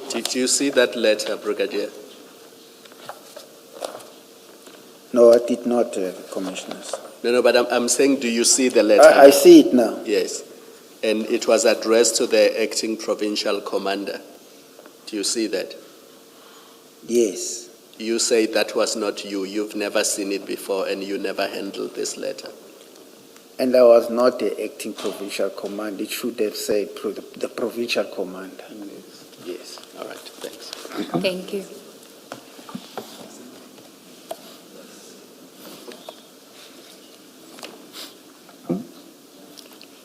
Did you see that letter, Brigadier? No, I did not, Commissioners. No, but I'm saying, do you see the letter? I see it now. Yes. And it was addressed to the acting provincial commander. Do you see that? Yes. You say that was not you. You've never seen it before and you never handled this letter. And I was not the acting provincial command. It should have said the provincial commander. Yes. All right. Thanks. Thank you.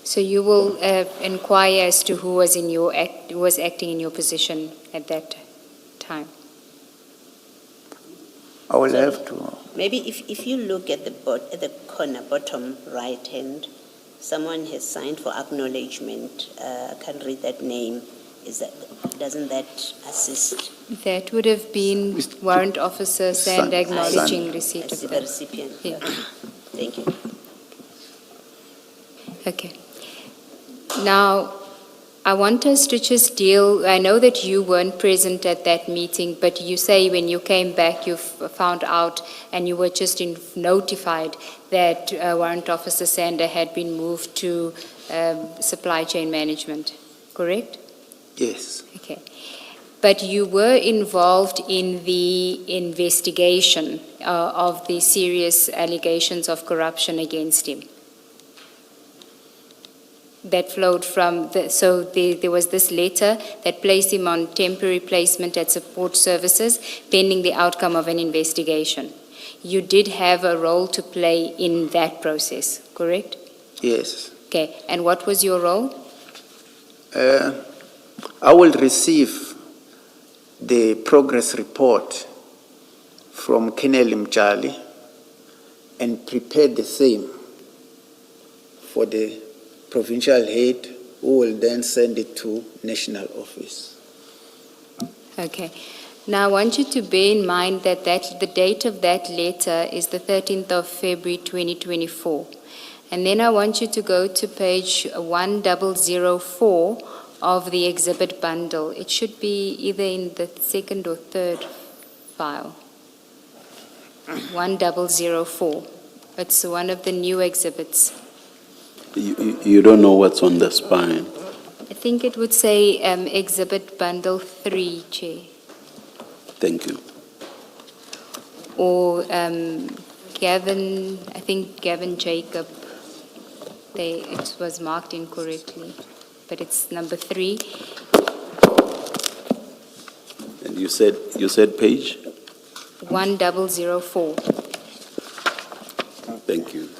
So you will inquire as to who was who was acting in your position at that time. I will have to. Maybe if you look at the corner, bottom right hand, someone has signed for acknowledgement. I can't read that name. Doesn't that assist? That would have been Warrant Officer Sand acknowledging I receipt see of the that. recipient. Yeah. Thank you. Okay. Now, I want us to just deal, I know that you weren't present at that meeting, but you say when you came back you found out and you were just notified that Warrant Officer Sander had been moved to supply chain management, correct? Yes. Okay. But you were involved in the investigation of the serious allegations of corruption against him. That flowed from, there was this letter that placed him on temporary placement at support services pending the outcome of an investigation. You did have a role to play in that process, correct? Yes. Okay, and what was your role? I will receive the progress report from Colonel Mjali and prepare the same for the provincial head, who will then send it to national office. Okay. Now, I want you to bear in mind that the date of that letter is the 13th of February 2024. And then I want you to go to page 1004 of the exhibit bundle. It should be either in the second or third file. 1004. It's one of the new exhibits. You don't know what's on the spine. I think it would say exhibit bundle 3, Chair. Thank you. Or Gavin, I think Gavin Jacob, it was marked incorrectly, but it's number 3. And you said page? 1004. Thank you.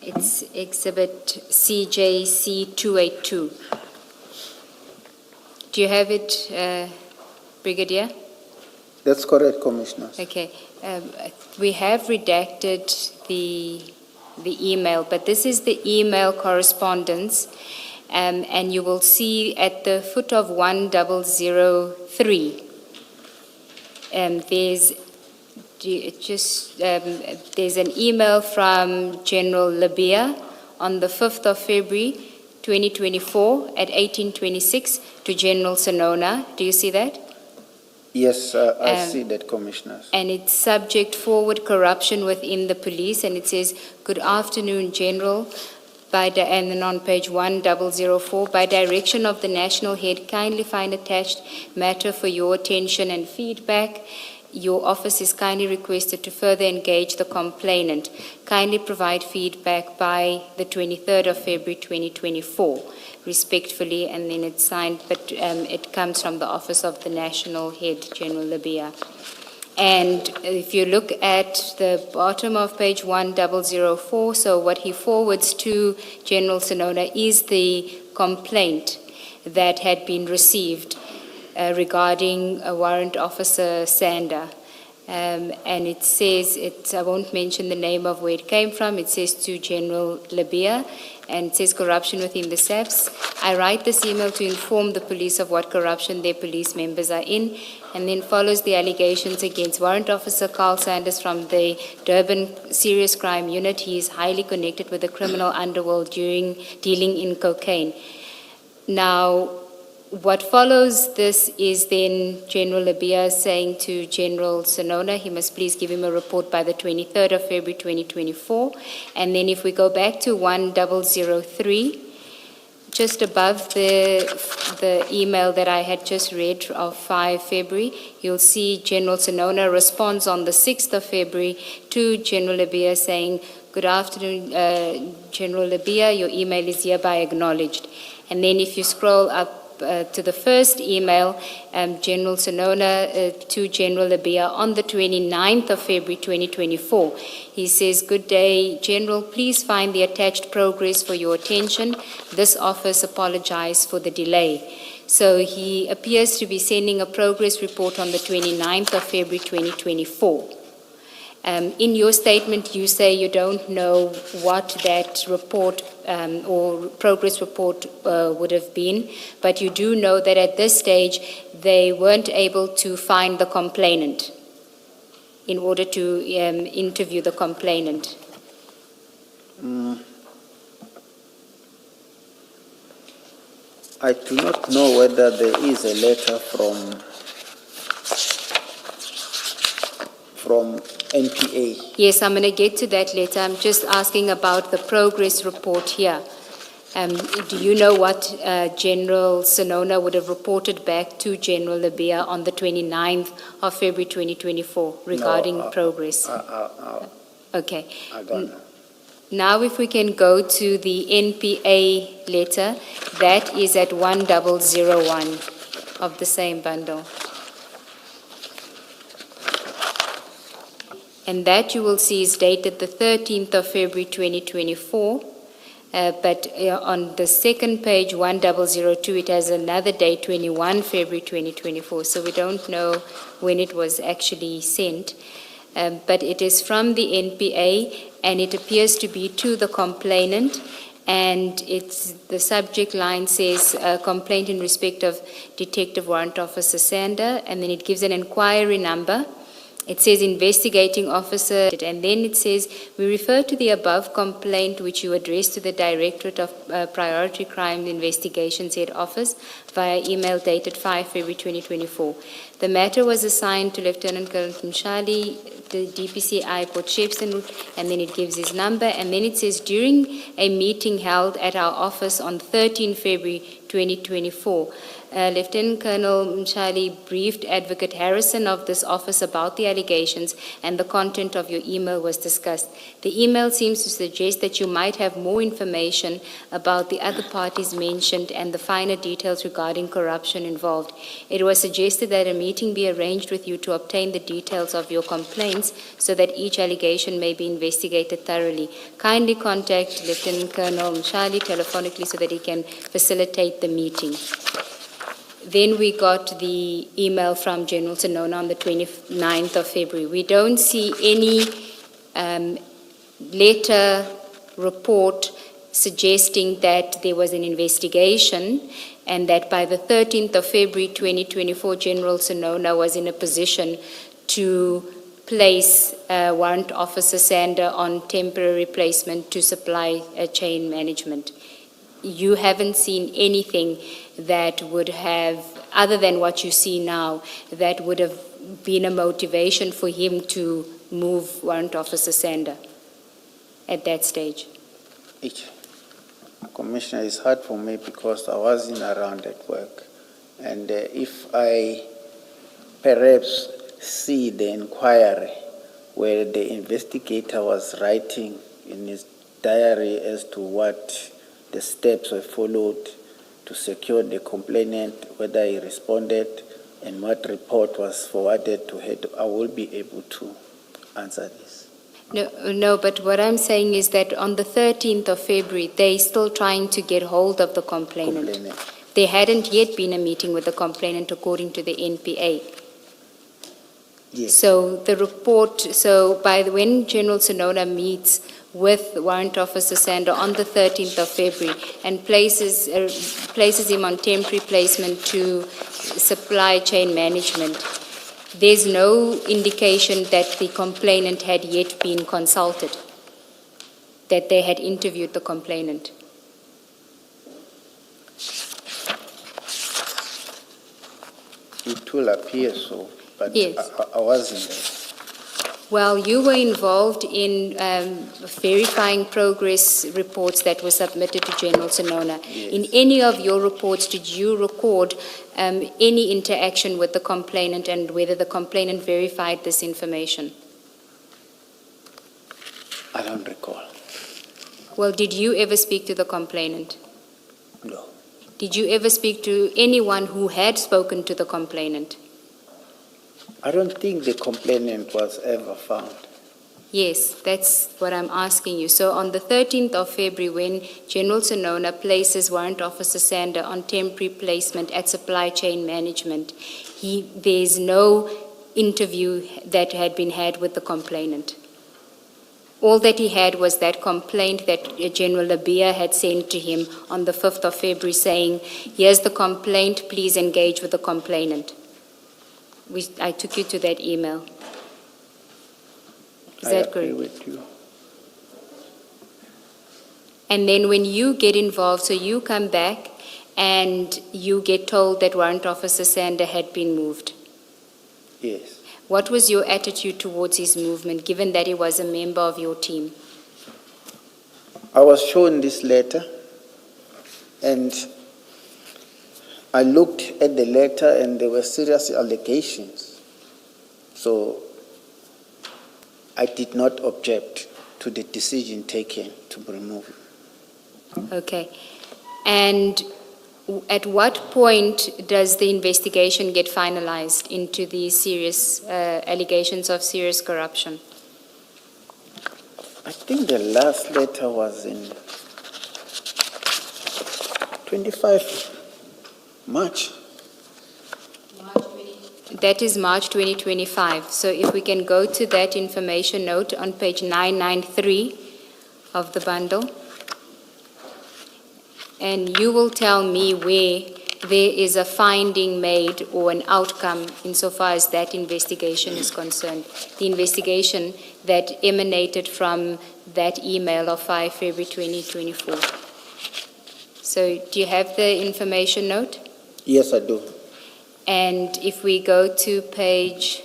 It's exhibit CJC 282. Do you have it, Brigadier? That's correct, Commissioner. Okay. We have redacted the email, but this is the email correspondence, and you will see at the foot of 1003, there's an email from General Labia on the 5th of February 2024 at 1826 to General Sonona. Do you see that? Yes, I see that, Commissioner. And it's subject forward corruption within the police, and it says, "Good afternoon, General." And then on page 1004, by direction of the national head, kindly find attached matter for your attention and feedback. Your office is kindly requested to further engage the complainant. Kindly provide feedback by the 23rd of February 2024. Respectfully, and then it's signed, but it comes from the office of the national head, General Labia. And if you look at the bottom of page 1004, so what he forwards to General Sonona is the complaint that had been received regarding a Warrant Officer Sander. And it says, I won't mention the name of where it came from, it says to General Labia, and it says corruption within the SABC. I write this email to inform the police of what corruption their police members are in, and then follows the allegations against Warrant Officer Carl Sanders from the Durban Serious Crime Unit. He is highly connected with the criminal underworld dealing in cocaine. Now, What follows this is then General Labia saying to General Sonona, he must please give him a report by the 23rd of February 2024. And then if we go back to 1003, just above the email that I had just read of 5 February, you'll see General Sonona responds on the 6th of February to General Labia saying, "Good afternoon, General Labia, your email is hereby acknowledged." And then if you scroll up to the first email, General Sonona to General Labia on the 29th of February 2024. He says, "Good day, General. Please find the attached progress for your attention. This office apologizes for the delay." So he appears to be sending a progress report on the 29th of February 2024. In your statement, you say you don't know what that report or progress report would have been, but you do know that at this stage they weren't able to find the complainant in order to interview the complainant. I do not know whether there is a letter from NPA. Yes, I'm going to get to that later. I'm just asking about the progress report here. Do you know what General Sonona would have reported back to General Labia on the 29th of February 2024 regarding progress? Okay. I don't know. Now if we can go to the NPA letter, that is at 1001 of the same bundle. And that you will see is dated the 13th of February 2024. But on the second page, 1002, it has another date, 21 February 2024. So we don't know when it was actually sent. But it is from the NPA, and it appears to be to the complainant. And the subject line says, complaint in respect of Detective Warrant Officer Sander, and then it gives an inquiry number. It says investigating officer, and then it says, we refer to the above complaint which you addressed to the Directorate of Priority Crime Investigations Head Office via email dated 5 February 2024. The matter was assigned to Lieutenant Colonel Mshali, the DPCI Port Shepstone, and then it gives his number, and then it says, during a meeting held at our office on 13 February 2024, Lieutenant Colonel Mshali briefed Advocate Harrison of this office about the allegations, and the content of your email was discussed. The email seems to suggest that you might have more information about the other parties mentioned and the finer details regarding corruption involved. It was suggested that a meeting be arranged with you to obtain the details of your complaints so that each allegation may be investigated thoroughly. Kindly contact Lieutenant Colonel Mshali telephonically so that he can facilitate the meeting. Then we got the email from General Sonona on the 29th of February. We don't see any letter report suggesting that there was an investigation and that by the 13th of February 2024, General Sonona was in a position to place Warrant Officer Sander on temporary placement to supply chain management. You haven't seen anything that would have, other than what you see now, that would have been a motivation for him to move Warrant Officer Sander at that stage? Commissioner, it's hard for me because I wasn't around at work. And if I perhaps see the inquiry where the investigator was writing in his diary as to what the steps were followed to secure the complainant, whether he responded, and what report was forwarded to head, I will be able to answer this. No, but what I'm saying is that on the 13th of February, they're still trying to get hold of the complainant. There hadn't yet been a meeting with the complainant according to the NPA. Yes. So the report, when General Sonona meets with Warrant Officer Sander on the 13th of February and places him on temporary placement to supply chain management, there's no indication that the complainant had yet been consulted, that they had interviewed the complainant. It will appear so, but Yes. I wasn't there. Well, you were involved in verifying progress reports that were submitted to General Sonona. Yes. In any of your reports, did you record any interaction with the complainant and whether the complainant verified this information? I don't recall. Well, did you ever speak to the complainant? No. Did you ever speak to anyone who had spoken to the complainant? I don't think the complainant was ever found. Yes, that's what I'm asking you. So on the 13th of February, when General Sonona places Warrant Officer Sander on temporary placement at Supply Chain Management, there's no interview that had been had with the complainant. All that he had was that complaint that General Labia had sent to him on the 5th of February saying, here's the complaint, please engage with the complainant. I took you to that email. Is I that agree correct? with you. And then when you get involved, so you come back and you get told that Warrant Officer Sander had been moved. Yes. What was your attitude towards his movement, given that he was a member of your team? I was shown this letter, and I looked at the letter, and there were serious allegations. So I did not object to the decision taken to remove him. Okay. And at what point does the investigation get finalized into these serious allegations of serious corruption? I think the last letter was in 25 March. That is March 2025. So if we can go to that information note on page 993 of the bundle. And you will tell me where there is a finding made or an outcome insofar as that investigation is concerned. The investigation that emanated from that email of 5 February 2024. So do you have the information note? Yes, I do. And if we go to page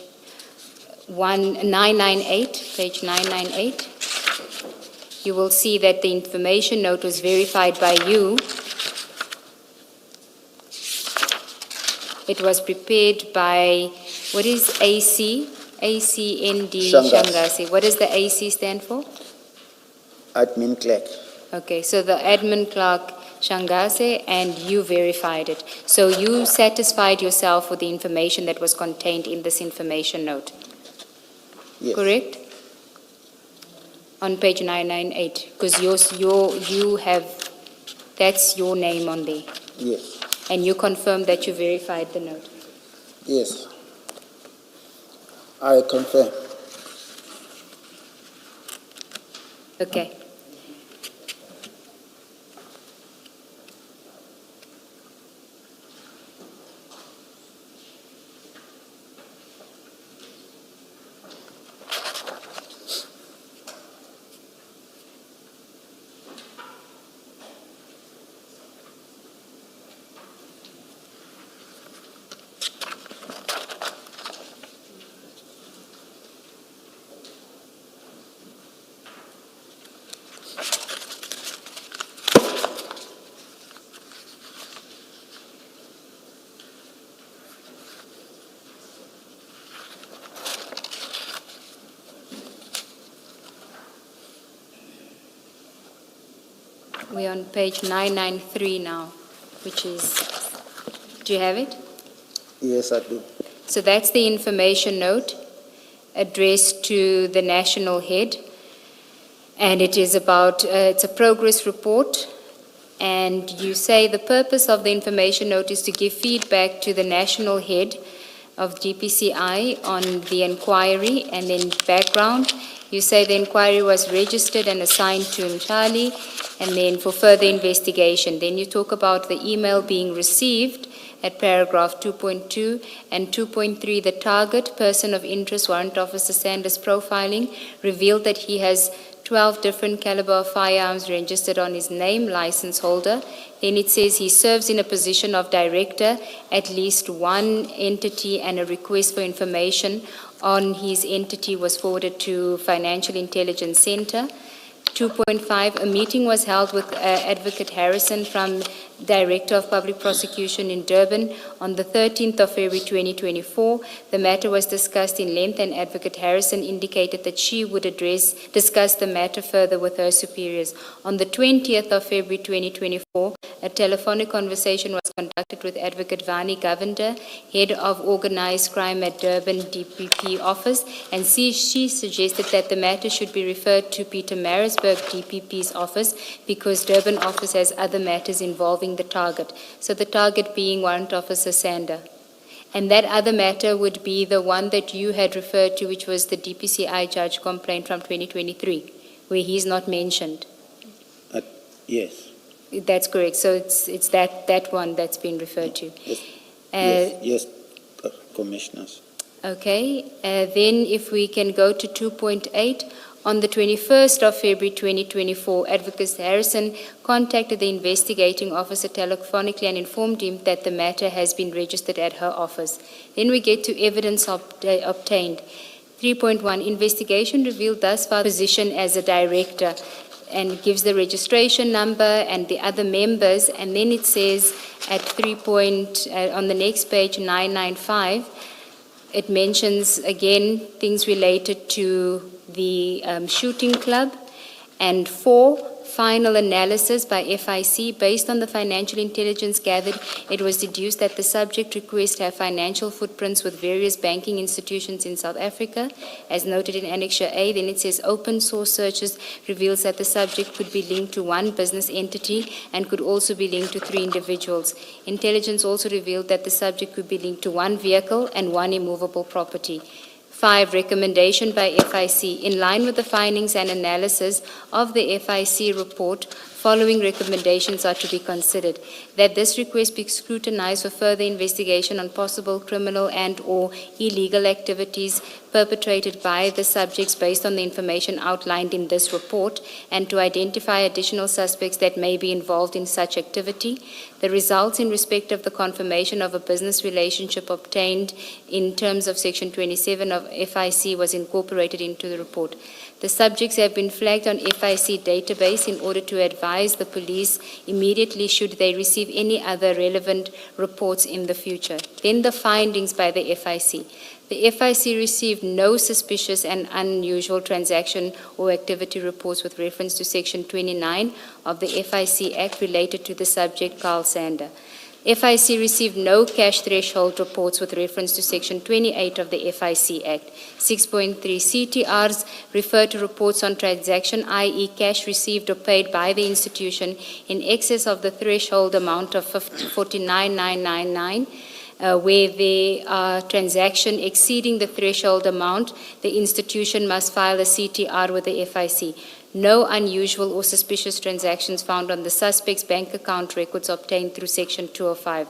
998, page 998, you will see that the information note was verified by you. It was prepared by, what is AC? ACND Shangasi. What does the AC stand for? Admin clerk. Okay, so the admin clerk Shangase, and you verified it. So you satisfied yourself with the information that was contained in this information note, Yes. correct? On page 998, because you have, that's your name on there. Yes. And you confirm that you verified the note. Yes. I confirm. Okay. We're on page 993 now, which is, do you have it? Yes, I do. So that's the information note addressed to the national head. And it is about, it's a progress report. And you say the purpose of the information note is to give feedback to the national head of GPCI on the inquiry. And then background, you say the inquiry was registered and assigned to Mchali, and then for further investigation. Then you talk about the email being received at paragraph 2.2 and 2.3, the target person of interest, Warrant Officer Sanders profiling, revealed that he has 12 different caliber of firearms registered on his name, license holder. Then it says he serves in a position of director, at least one entity, and a request for information on his entity was forwarded to Financial Intelligence Center. 2.5, a meeting was held with Advocate Harrison from Director of Public Prosecution in Durban on the 13th of February 2024. The matter was discussed in length, and Advocate Harrison indicated that she would discuss the matter further with her superiors. On the 20th of February 2024, a telephonic conversation was conducted with Advocate Vani Govender, Head of Organized Crime at Durban DPP office, and she suggested that the matter should be referred to Peter Marisburg DPP's office because Durban office has other matters involving the target. So the target being Warrant Officer Sander. And that other matter would be the one that you had referred to, which was the DPCI judge complaint from 2023, where he's not mentioned. Yes. That's correct. So it's that one that's been referred to. Yes, Commissioners. Okay. Then if we can go to 2.8. On the 21st of February 2024, Advocate Harrison contacted the investigating officer telephonically and informed him that the matter has been registered at her office. Then we get to evidence obtained. 3.1, investigation revealed thus far position as a director and gives the registration number and the other members. And then it says at on the next page, 995, it mentions again things related to the shooting club, and 4, final analysis by FIC. Based on the financial intelligence gathered, it was deduced that the subject request have financial footprints with various banking institutions in South Africa, as noted in Annexure A. Then it says open source searches reveals that the subject could be linked to one business entity and could also be linked to 3 individuals. Intelligence also revealed that the subject could be linked to 1 vehicle and 1 immovable property. 5, recommendation by FIC. In line with the findings and analysis of the FIC report, following recommendations are to be considered. That this request be scrutinized for further investigation on possible criminal and/or illegal activities perpetrated by the subjects based on the information outlined in this report, and to identify additional suspects that may be involved in such activity. The results in respect of the confirmation of a business relationship obtained in terms of Section 27 of FIC was incorporated into the report. The subjects have been flagged on FIC database in order to advise the police immediately should they receive any other relevant reports in the future. Then the findings by the FIC. The FIC received no suspicious and unusual transaction or activity reports with reference to Section 29 of the FIC Act related to the subject Carl Sander. FIC received no cash threshold reports with reference to Section 28 of the FIC Act. 6.3 CTRs refer to reports on transaction, i.e. cash received or paid by the institution in excess of the threshold amount of 49,999. Where there are transaction exceeding the threshold amount, the institution must file a CTR with the FIC. No unusual or suspicious transactions found on the suspect's bank account records obtained through Section 205.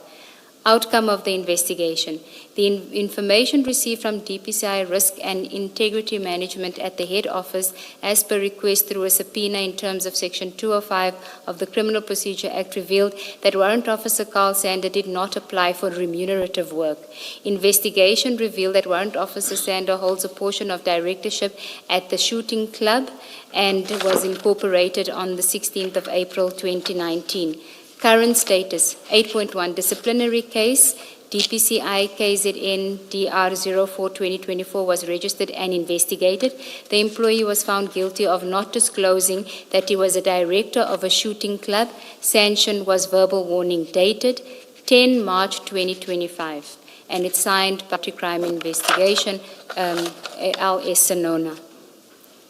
Outcome of the investigation. The information received from DPCI Risk and Integrity Management at the head office as per request through a subpoena in terms of Section 205 of the Criminal Procedure Act revealed that Warrant Officer Carl Sander did not apply for remunerative work. Investigation revealed that Warrant Officer Sander holds a portion of directorship at the shooting club and was incorporated on the 16th of April 2019. Current status, 8.1, disciplinary case, DPCI KZN DR 04-2024 was registered and investigated. The employee was found guilty of not disclosing that he was a director of a shooting club. Sanction was verbal warning dated 10 March 2025. And it's signed by the Crime Investigation, LS Sonona.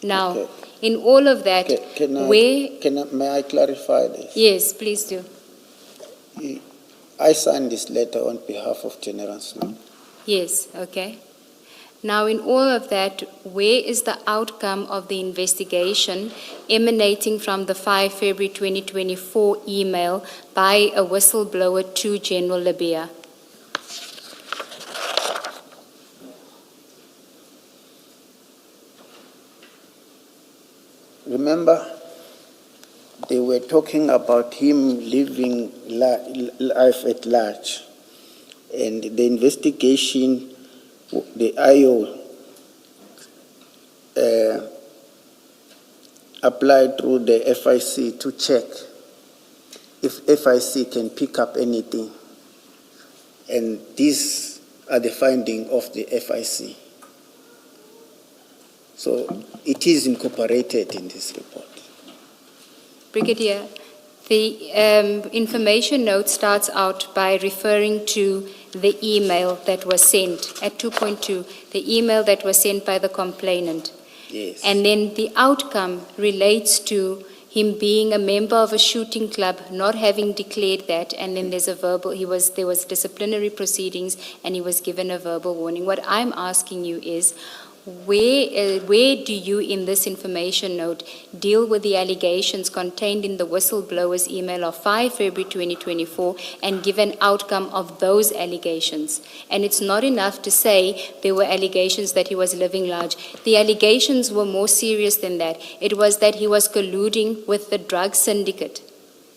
Now, Okay. in all of that, May I clarify this? Yes, please do. I signed this letter on behalf of General Snow. Yes, okay. Now, in all of that, where is the outcome of the investigation emanating from the 5 February 2024 email by a whistleblower to General Labia? remember, they were talking about him living life at large. And the investigation, the IO applied through the FIC to check if FIC can pick up anything. And these are the findings of the FIC. So it is incorporated in this report. Brigadier, the information note starts out by referring to the email that was sent at 2.2, the email that was sent by the complainant. Yes. And then the outcome relates to him being a member of a shooting club, not having declared that, and then there's a verbal, there was disciplinary proceedings, and he was given a verbal warning. What I'm asking you is, where do you in this information note deal with the allegations contained in the whistleblower's email of 5 February 2024 and give an outcome of those allegations? And it's not enough to say there were allegations that he was living large. The allegations were more serious than that. It was that he was colluding with the drug syndicate.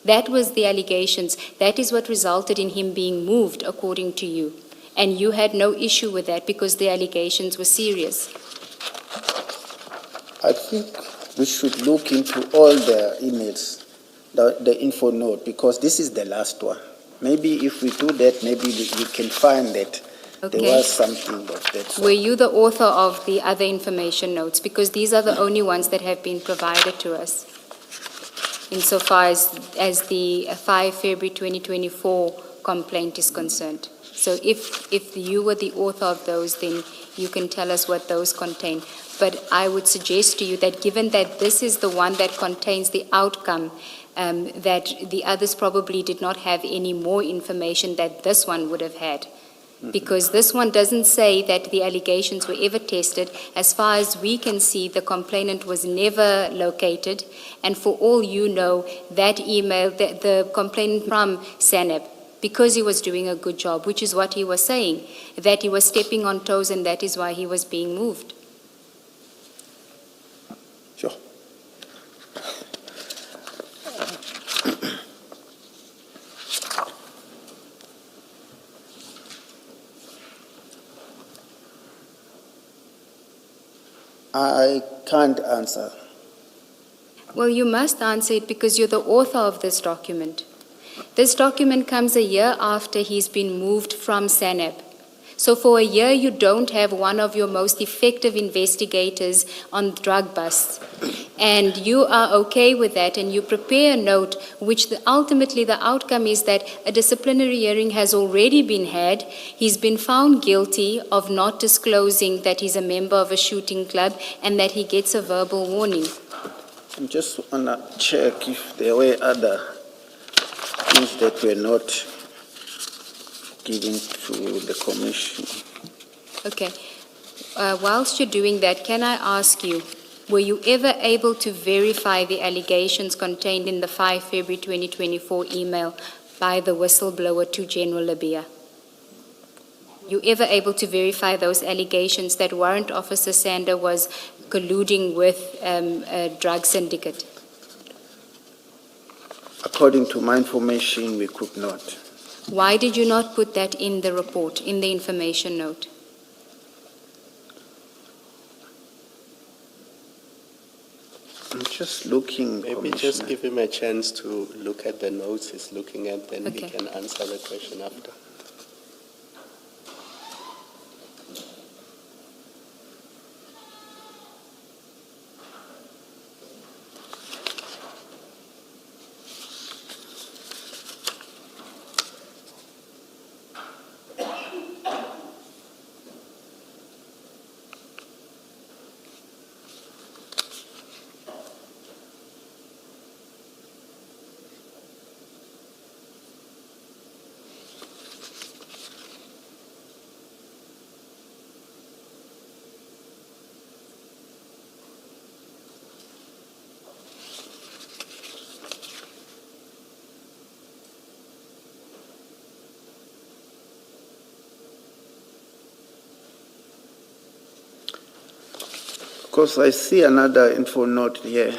That was the allegations. That is what resulted in him being moved, according to you. And you had no issue with that because the allegations were serious. I think we should look into all the emails, the info note, because this is the last one. Maybe if we do that, maybe we can find that there was something of that sort. Were you the author of the other information notes? Because these are the only ones that have been provided to us, insofar as the 5 February 2024 complaint is concerned. So if you were the author of those, then you can tell us what those contain. But I would suggest to you that given that this is the one that contains the outcome, that the others probably did not have any more information that this one would have had. Because this one doesn't say that the allegations were ever tested. As far as we can see, the complainant was never located. And for all you know, that email, the complainant from SANEP, because he was doing a good job, which is what he was saying, that he was stepping on toes and that is why he was being moved. Sure. I can't answer. Well, you must answer it because you're the author of this document. This document comes a year after he's been moved from SANEP. So for a year, you don't have one of your most effective investigators on drug busts. And you are okay with that, and you prepare a note, which ultimately the outcome is that a disciplinary hearing has already been had. He's been found guilty of not disclosing that he's a member of a shooting club and that he gets a verbal warning. I just want to check if there were other things that were not given to the commission. Okay. Whilst you're doing that, can I ask you, were you ever able to verify the allegations contained in the 5 February 2024 email by the whistleblower to General Labia? You ever able to verify those allegations that Warrant Officer Sander was colluding with a drug syndicate? According to my information, we could not. Why did you not put that in the report, in the information note? I'm just looking, Maybe Commissioner. just give him a chance to look at the notes he's looking at, then Okay. he can answer the question after. Because I see another info note here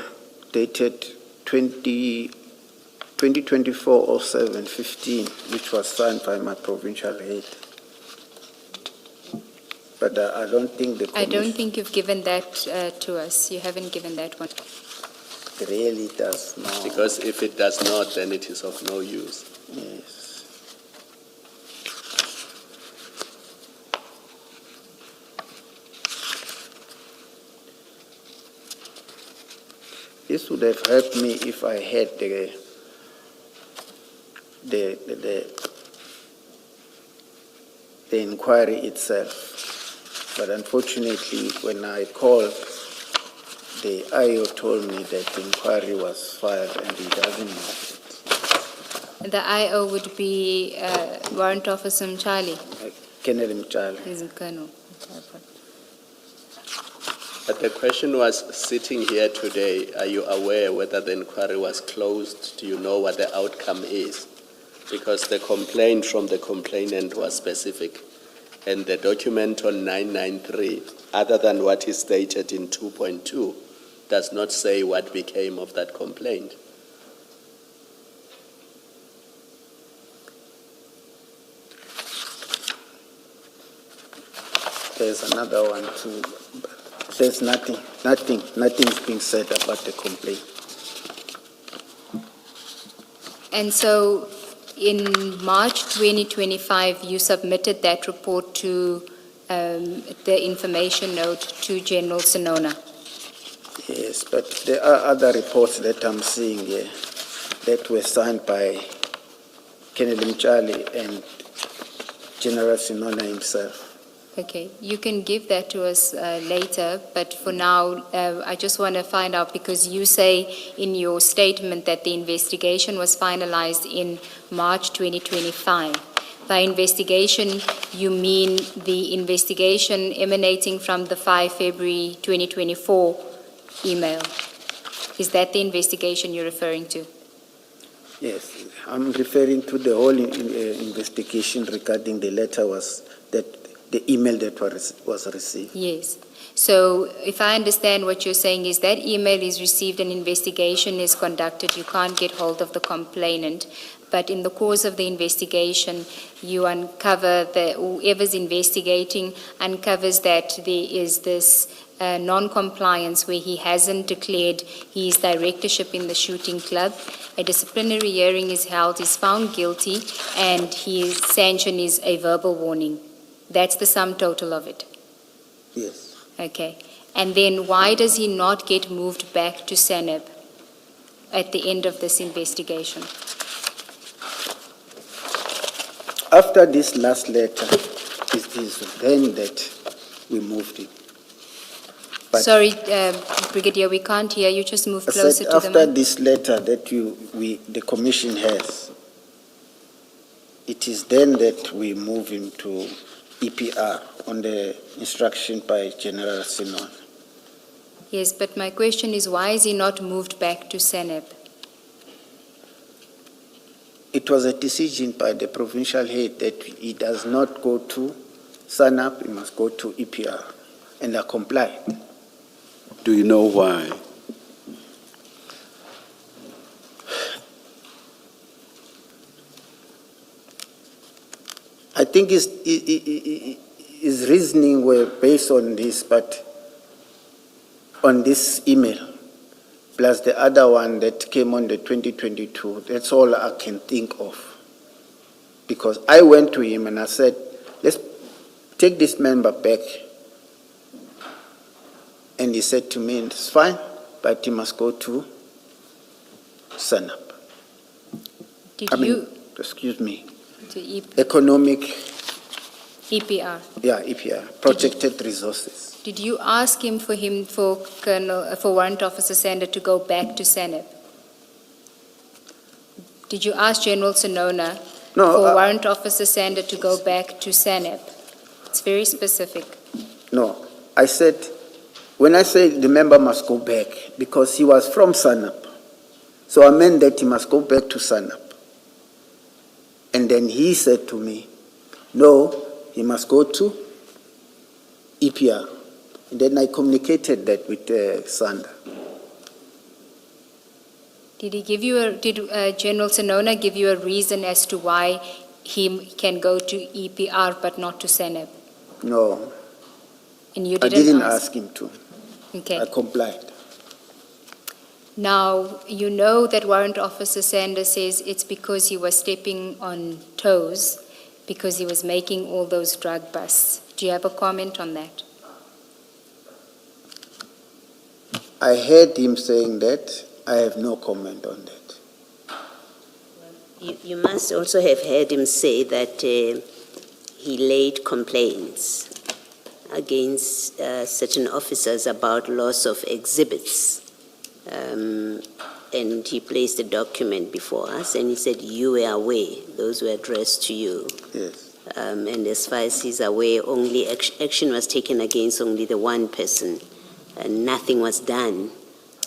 dated 2024-07-15, which was signed by my provincial head. But I don't think the I commission don't think you've given that to us. You haven't given that one. really does not. Because if it does not, then it is of no use. Yes. This would have helped me if I had the inquiry itself. But unfortunately, when I called, the IO told me that the inquiry was filed and he doesn't know it. The IO would be Warrant Officer Mchali. Kennedy Mchali. He's a colonel. But the question was, sitting here today, are you aware whether the inquiry was closed? Do you know what the outcome is? Because the complaint from the complainant was specific, and the document on 993, other than what is stated in 2.2, does not say what became of that complaint. There's another one too. There's nothing's being said about the complaint. And so in March 2025, you submitted that report to the information note to General Sonona. Yes, but there are other reports that I'm seeing here that were signed by Kennedy Mchali and General Sinona himself. Okay, you can give that to us later, but for now, I just want to find out, because you say in your statement that the investigation was finalized in March 2025. By investigation, you mean the investigation emanating from the 5 February 2024 email. Is that the investigation you're referring to? Yes, I'm referring to the whole investigation regarding the letter the email that was received. Yes. So if I understand what you're saying is that email is received, an investigation is conducted, you can't get hold of the complainant, but in the course of the investigation, you uncover whoever's investigating uncovers that there is this non-compliance where he hasn't declared his directorship in the shooting club. A disciplinary hearing is held, he's found guilty, and his sanction is a verbal warning. That's the sum total of it. Yes. Okay. And then why does he not get moved back to Seneb at the end of this investigation? After this last letter, it is then that we moved him. But Sorry, Brigadier, we can't hear you. Just move I closer said to the after mic. this letter that the commission has, it is then that we move him to EPR on the instruction by General Sinon. Yes, but my question is, why is he not moved back to Seneb? It was a decision by the provincial head that he does not go to SANAP, he must go to EPR, and I complied. Do you know why? I think his reasoning were based on this, but on this email, plus the other one that came on the 2022, that's all I can think of. Because I went to him and I said, let's take this member back. And he said to me, it's fine, but he must go to SANAP. Excuse me. To Economic, EPR. EPR, projected resources. Did you ask him for Warrant Officer Sander to go back to Seneb? Did you ask General Sonona for Warrant Officer Sander to go back to Seneb? It's very specific. No, I said, when I say the member must go back, because he was from SANAP, so I meant that he must go back to SANAP. And then he said to me, no, he must go to EPR. And then I communicated that with Sander. Did he give you did General Sonona give you a reason as to why he can go to EPR but not to Senate? No, And you I didn't, didn't ask him to. Okay. I complied. Now, you know that Warrant Officer Sanders says it's because he was stepping on toes, because he was making all those drug busts. Do you have a comment on that? I heard him saying that. I have no comment on that. You must also have heard him say that he laid complaints against certain officers about loss of exhibits. And he placed a document before us and he said you were aware, those were addressed to you. Yes. And as far as he's aware, only action was taken against only the one person and nothing was done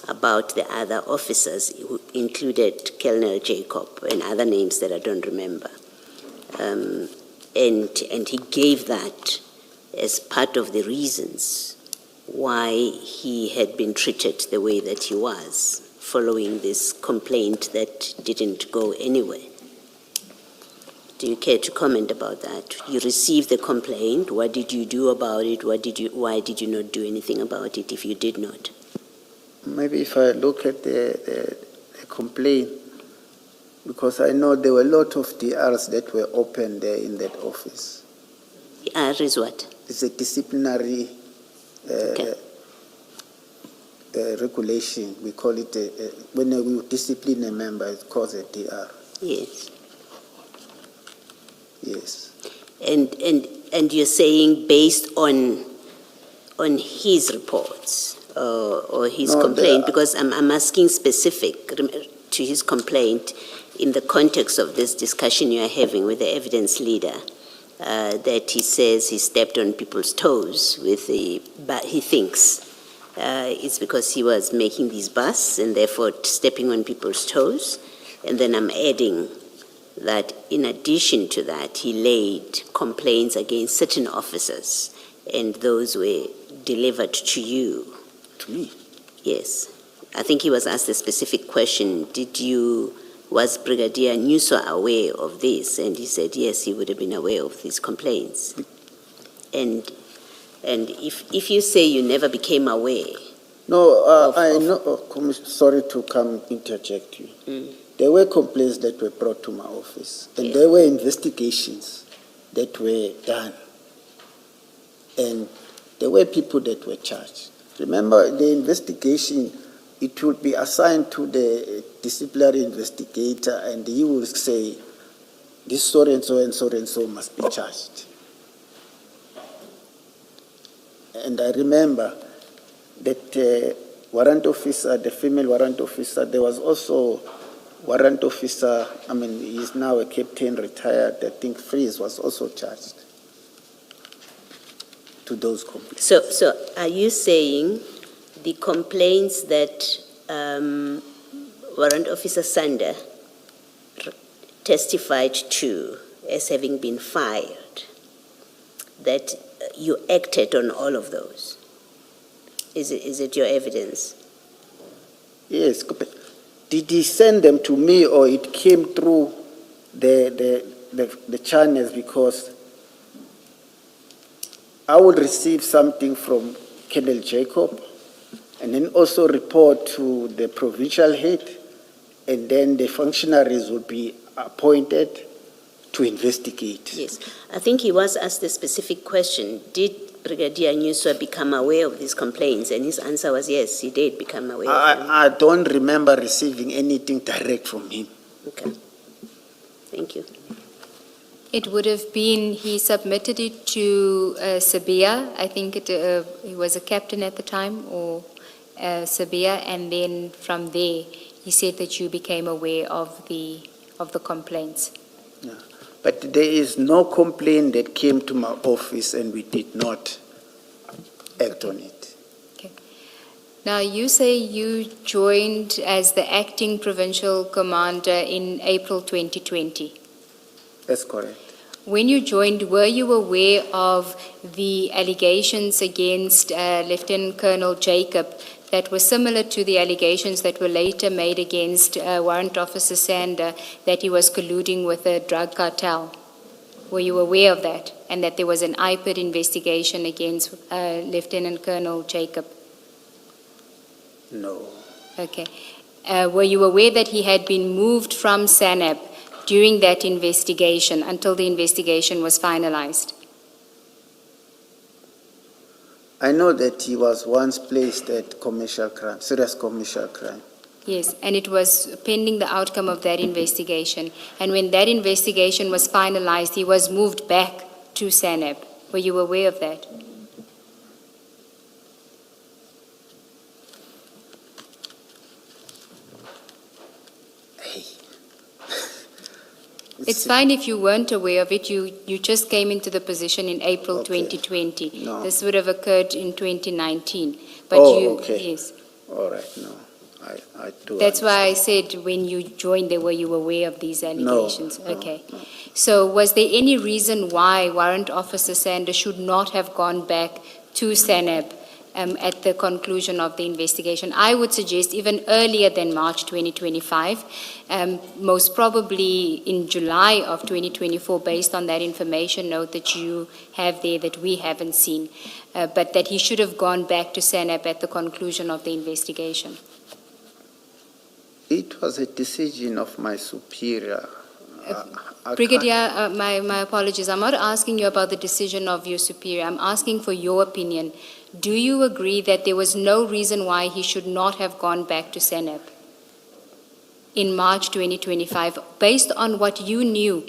about the other officers, who included Colonel Jacob and other names that I don't remember. And he gave that as part of the reasons why he had been treated the way that he was, following this complaint that didn't go anywhere. Do you care to comment about that? You received the complaint. What did you do about it? Why did you not do anything about it if you did not? Maybe if I look at the complaint, because I know there were a lot of DRs that were open there in that office. DR is what? It's a disciplinary regulation. We call it, when we discipline a member, it's called a DR. Yes. Yes. And you're saying based on his reports or his complaint, because I'm asking specific to his complaint in the context of this discussion you are having with the evidence leader, that he says he stepped on people's toes but he thinks it's because he was making these busts and therefore stepping on people's toes. And then I'm adding that in addition to that, he laid complaints against certain officers, and those were delivered to you. To me? Yes. I think he was asked a specific question. Was Brigadier Nyuso aware of this? And he said, yes, he would have been aware of these complaints. And if you say you never became aware... No, I know, sorry to come interject you. There were complaints that were brought to my office, and there were investigations that were done, and there were people that were charged. Remember, the investigation, it would be assigned to the disciplinary investigator, and he will say, this so and so and so and so must be charged. And I remember that warrant officer, the female warrant officer, there was also warrant officer, he's now a captain retired, I think Freeze was also charged to those complaints. So are you saying the complaints that Warrant Officer Sander testified to as having been fired, that you acted on all of those? Is it your evidence? Yes. Did he send them to me, or it came through the channels? Because I would receive something from Colonel Jacob and then also report to the provincial head, and then the functionaries would be appointed to investigate. Yes. I think he was asked a specific question. Did Brigadier Nyuso become aware of these complaints? And his answer was yes, he did become aware of them. I don't remember receiving anything direct from him. Okay. Thank you. It would have been, he submitted it to Sabia, I think he was a captain at the time, or Sabia, and then from there he said that you became aware of the complaints. Yeah. But there is no complaint that came to my office and we did not act on it. Okay. Now you say you joined as the acting provincial commander in April 2020. That's correct. When you joined, were you aware of the allegations against Lieutenant Colonel Jacob that were similar to the allegations that were later made against Warrant Officer Sander, that he was colluding with a drug cartel? Were you aware of that? And that there was an IPID investigation against Lieutenant Colonel Jacob? No. Okay. Were you aware that he had been moved from SANAP during that investigation until the investigation was finalized? I know that he was once placed at commercial crime, serious commercial crime. Yes, and it was pending the outcome of that investigation. And when that investigation was finalized, he was moved back to SANAP. Were you aware of that? It's fine if you weren't aware of it. You just came into the position in April Okay. 2020. No. This would have occurred in 2019. But Okay. Yes. All right, no. I do. That's why I said when you joined there, were you aware of these allegations? No, Okay. no. So was there any reason why Warrant Officer Sander should not have gone back to SANAB at the conclusion of the investigation? I would suggest even earlier than March 2025, most probably in July of 2024, based on that information note that you have there that we haven't seen, but that he should have gone back to SANAB at the conclusion of the investigation. It was a decision of my superior. I Brigadier, my apologies. I'm not asking you about the decision of your superior. I'm asking for your opinion. Do you agree that there was no reason why he should not have gone back to SANAP in March 2025, based on what you knew,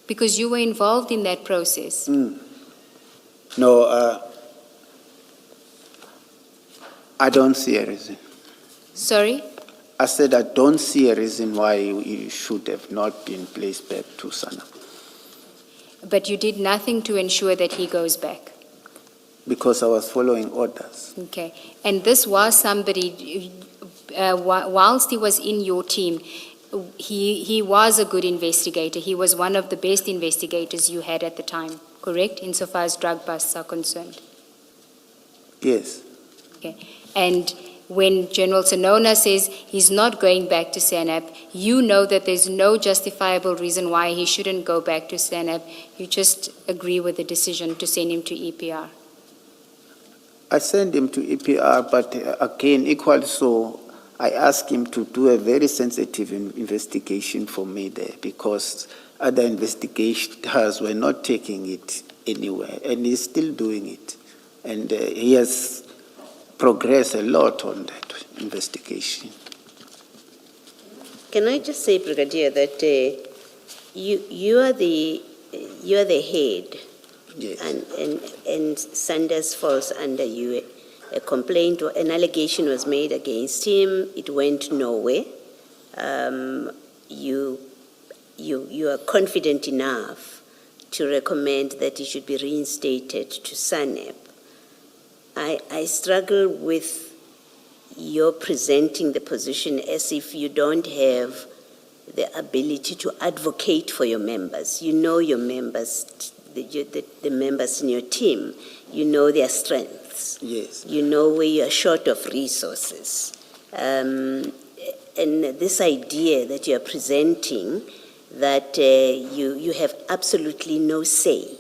because you were involved in that process? No, I don't see a reason. Sorry? I said I don't see a reason why you should have not been placed back to SANAP. But you did nothing to ensure that he goes back? Because I was following orders. Okay. And this was somebody, whilst he was in your team, he was a good investigator. He was one of the best investigators you had at the time, correct, insofar as drug busts are concerned? Yes. Okay. And when General Sonona says he's not going back to SANAP, you know that there's no justifiable reason why he shouldn't go back to SANAP. You just agree with the decision to send him to EPR. I sent him to EPR, but again, equally so, I asked him to do a very sensitive investigation for me there, because other investigators were not taking it anywhere, and he's still doing it. And he has progressed a lot on that investigation. Can I just say, Brigadier, that you are the head, Yes. and Sanders falls under you. A complaint or an allegation was made against him. It went nowhere. You are confident enough to recommend that he should be reinstated to SANAP. I struggle with your presenting the position as if you don't have the ability to advocate for your members. You know your members, the members in your team. You know their strengths. Yes. You know where you are short of resources. And this idea that you are presenting, that you have absolutely no say.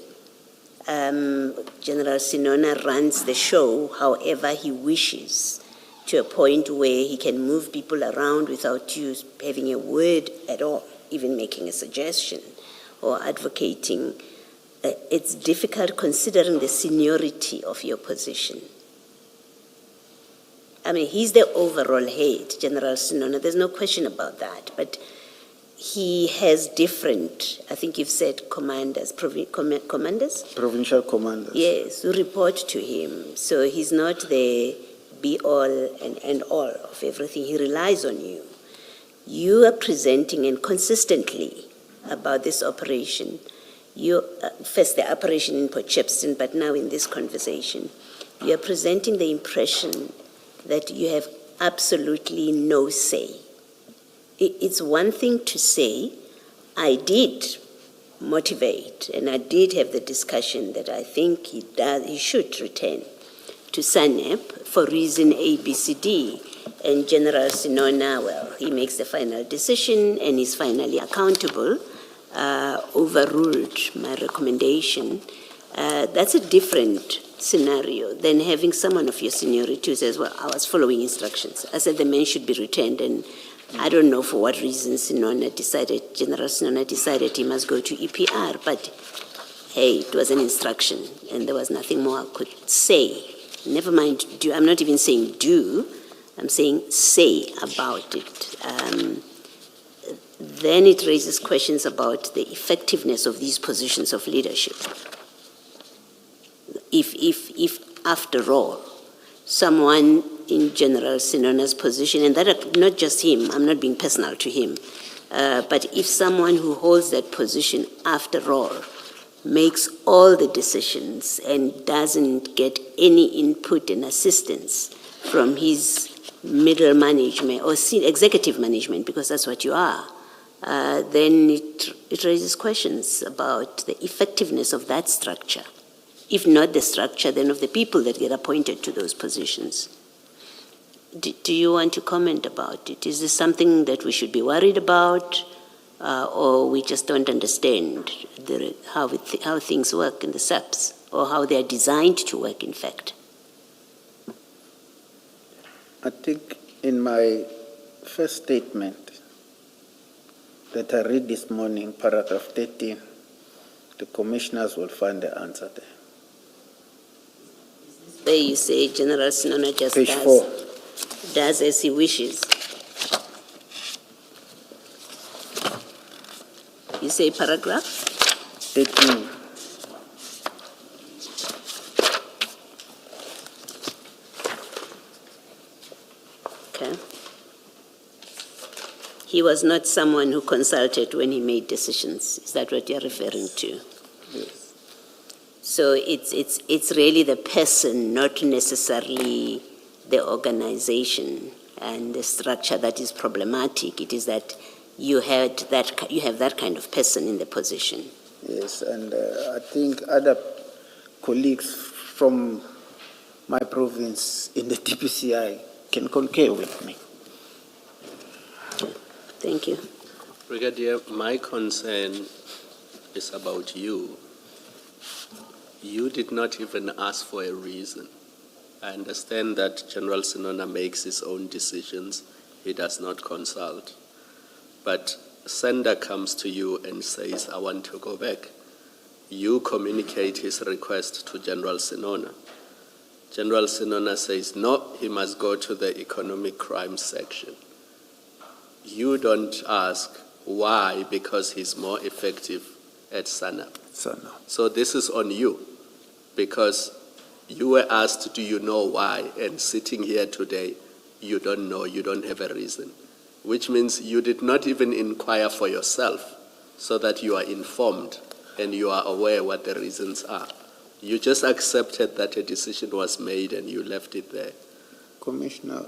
General Sinona runs the show however he wishes, to a point where he can move people around without you having a word at all, even making a suggestion or advocating. It's difficult considering the seniority of your position. I mean, he's the overall head, General Sinona, there's no question about that, but he has different, I think you've said commanders, commanders? Provincial commanders. Yes, who report to him. So he's not the be-all and end-all of everything. He relies on you. You are presenting, and consistently, about this operation. First the operation in Port Shepstone, but now in this conversation, you are presenting the impression that you have absolutely no say. It's one thing to say, I did motivate, and I did have the discussion that I think he should return. to SANEP for reason A, B, C, D. And General Sinona, well, he makes the final decision and is finally accountable, overruled my recommendation. That's a different scenario than having someone of your seniority who says, well, I was following instructions. I said the man should be retained, and I don't know for what reason General Sinona decided he must go to EPR, but hey, it was an instruction, and there was nothing more I could say. Never mind do, I'm not even saying do, I'm saying say about it. Then it raises questions about the effectiveness of these positions of leadership. If after all, someone in General Sinona's position, and that not just him, I'm not being personal to him, but if someone who holds that position after all makes all the decisions and doesn't get any input and assistance from his middle management or executive management, because that's what you are, then it raises questions about the effectiveness of that structure. If not the structure, then of the people that get appointed to those positions. Do you want to comment about it? Is this something that we should be worried about, or we just don't understand how things work in the SAPs, or how they are designed to work, in fact? I think in my first statement that I read this morning, paragraph 13, the commissioners will find the answer there. Where you say General Sinona just Page 4. does as he wishes. You say paragraph? 13. Okay. He was not someone who consulted when he made decisions. Is that what you're referring to? Yes. So it's really the person, not necessarily the organization and the structure that is problematic. It is that you have that kind of person in the position. Yes, and I think other colleagues from my province in the DPCI can concur with me. Thank you. Brigadier, my concern is about you. You did not even ask for a reason. I understand that General Sinona makes his own decisions. He does not consult. But sender comes to you and says, I want to go back. You communicate his request to General Sinona. General Sinona says, no, he must go to the economic crime section. You don't ask why, because he's more effective at SANEP. So this is on you, because you were asked, do you know why? And sitting here today, you don't know, you don't have a reason, which means you did not even inquire for yourself so that you are informed and you are aware what the reasons are. You just accepted that a decision was made and you left it there. Commissioner,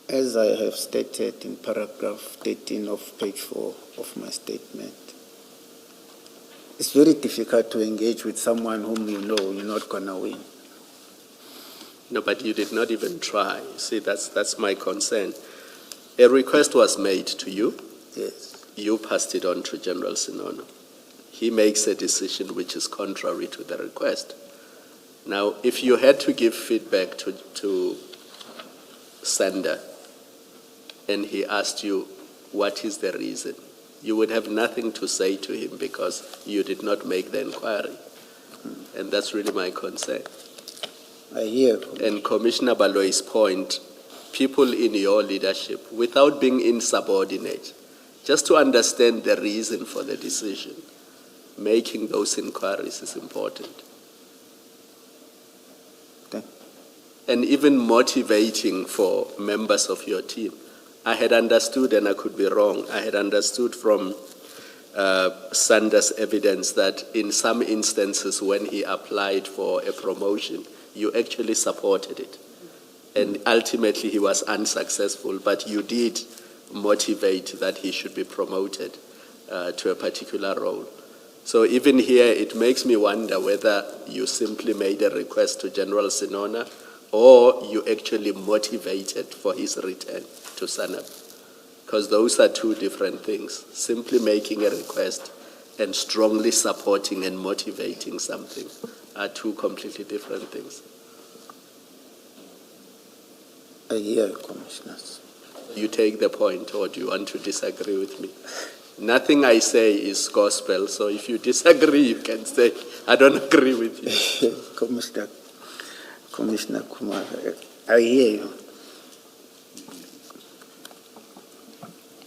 as I have stated in paragraph 13 of page 4 of my statement, it's very difficult to engage with someone whom you know you're not going to win. No, but you did not even try. See, that's my concern. A request was made to you. Yes. You passed it on to General Sinona. He makes a decision which is contrary to the request. Now, if you had to give feedback to sender, and he asked you, what is the reason? You would have nothing to say to him because you did not make the inquiry. And that's really my concern. I hear. And Commissioner Baloy's point, people in your leadership, without being insubordinate, just to understand the reason for the decision, making those inquiries is important. Okay. And even motivating for members of your team. I had understood, and I could be wrong, I had understood from Sander's evidence that in some instances when he applied for a promotion, you actually supported it. And ultimately he was unsuccessful, but you did motivate that he should be promoted to a particular role. So even here, it makes me wonder whether you simply made a request to General Sinona or you actually motivated for his return to SANEP. Because those are two different things. Simply making a request and strongly supporting and motivating something are two completely different things. I hear you, Commissioners. You take the point, or do you want to disagree with me? Nothing I say is gospel, so if you disagree, you can say, I don't agree with you. Commissioner Kumar, I hear you.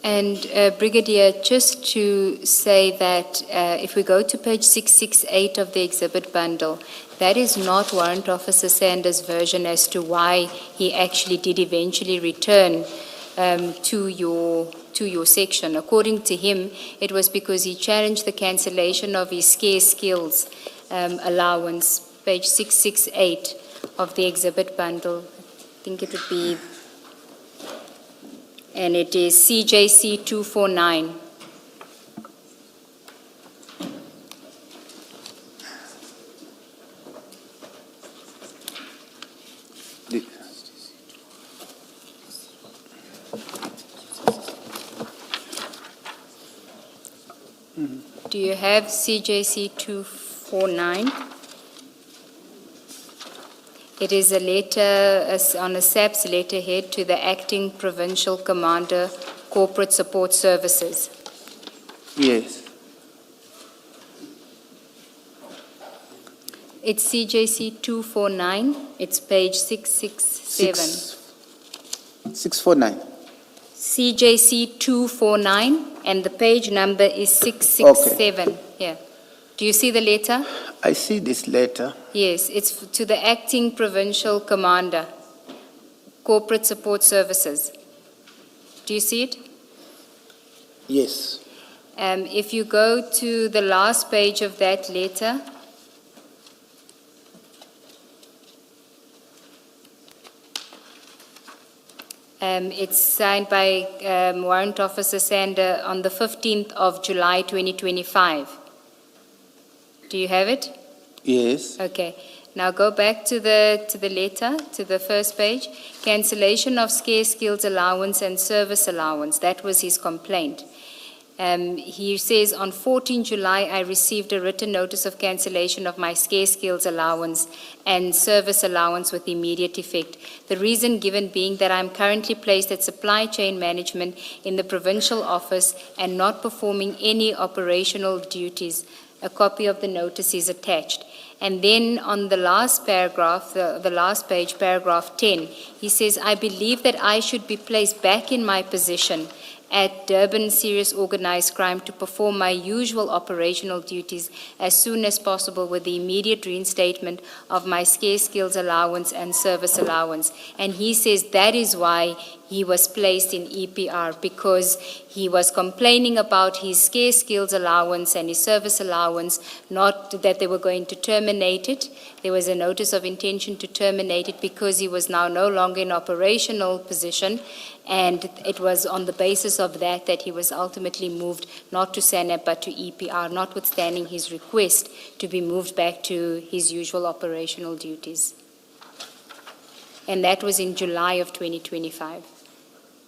And Brigadier, just to say that if we go to page 668 of the exhibit bundle, that is not Warrant Officer Sanders' version as to why he actually did eventually return to your section. According to him, it was because he challenged the cancellation of his scarce skills allowance, page 668 of the exhibit bundle. I think it would be, and it is CJC 249. Do you have CJC 249? It is a letter on a SAB's letterhead to the Acting Provincial Commander, Corporate Support Services. Yes. It's CJC 249. It's page 667. 649. CJC 249, and the page number is 667. Okay. Yeah. Do you see the letter? I see this letter. Yes, it's to the Acting Provincial Commander, Corporate Support Services. Do you see it? Yes. If you go to the last page of that letter, it's signed by Warrant Officer Sander on the 15th of July 2025. Do you have it? Yes. Okay. Now go back to the letter, to the first page. Cancellation of scarce skills allowance and service allowance. That was his complaint. He says, on 14 July, I received a written notice of cancellation of my scarce skills allowance and service allowance with immediate effect. The reason given being that I'm currently placed at supply chain management in the provincial office and not performing any operational duties. A copy of the notice is attached. And then on the last paragraph, the last page, paragraph 10, he says, I believe that I should be placed back in my position at Durban Serious Organized Crime to perform my usual operational duties as soon as possible with the immediate reinstatement of my scarce skills allowance and service allowance. And he says that is why he was placed in EPR, because he was complaining about his scarce skills allowance and his service allowance, not that they were going to terminate it. There was a notice of intention to terminate it because he was now no longer in operational position, and it was on the basis of that that he was ultimately moved not to SANEP but to EPR, notwithstanding his request to be moved back to his usual operational duties. And that was in July of 2025.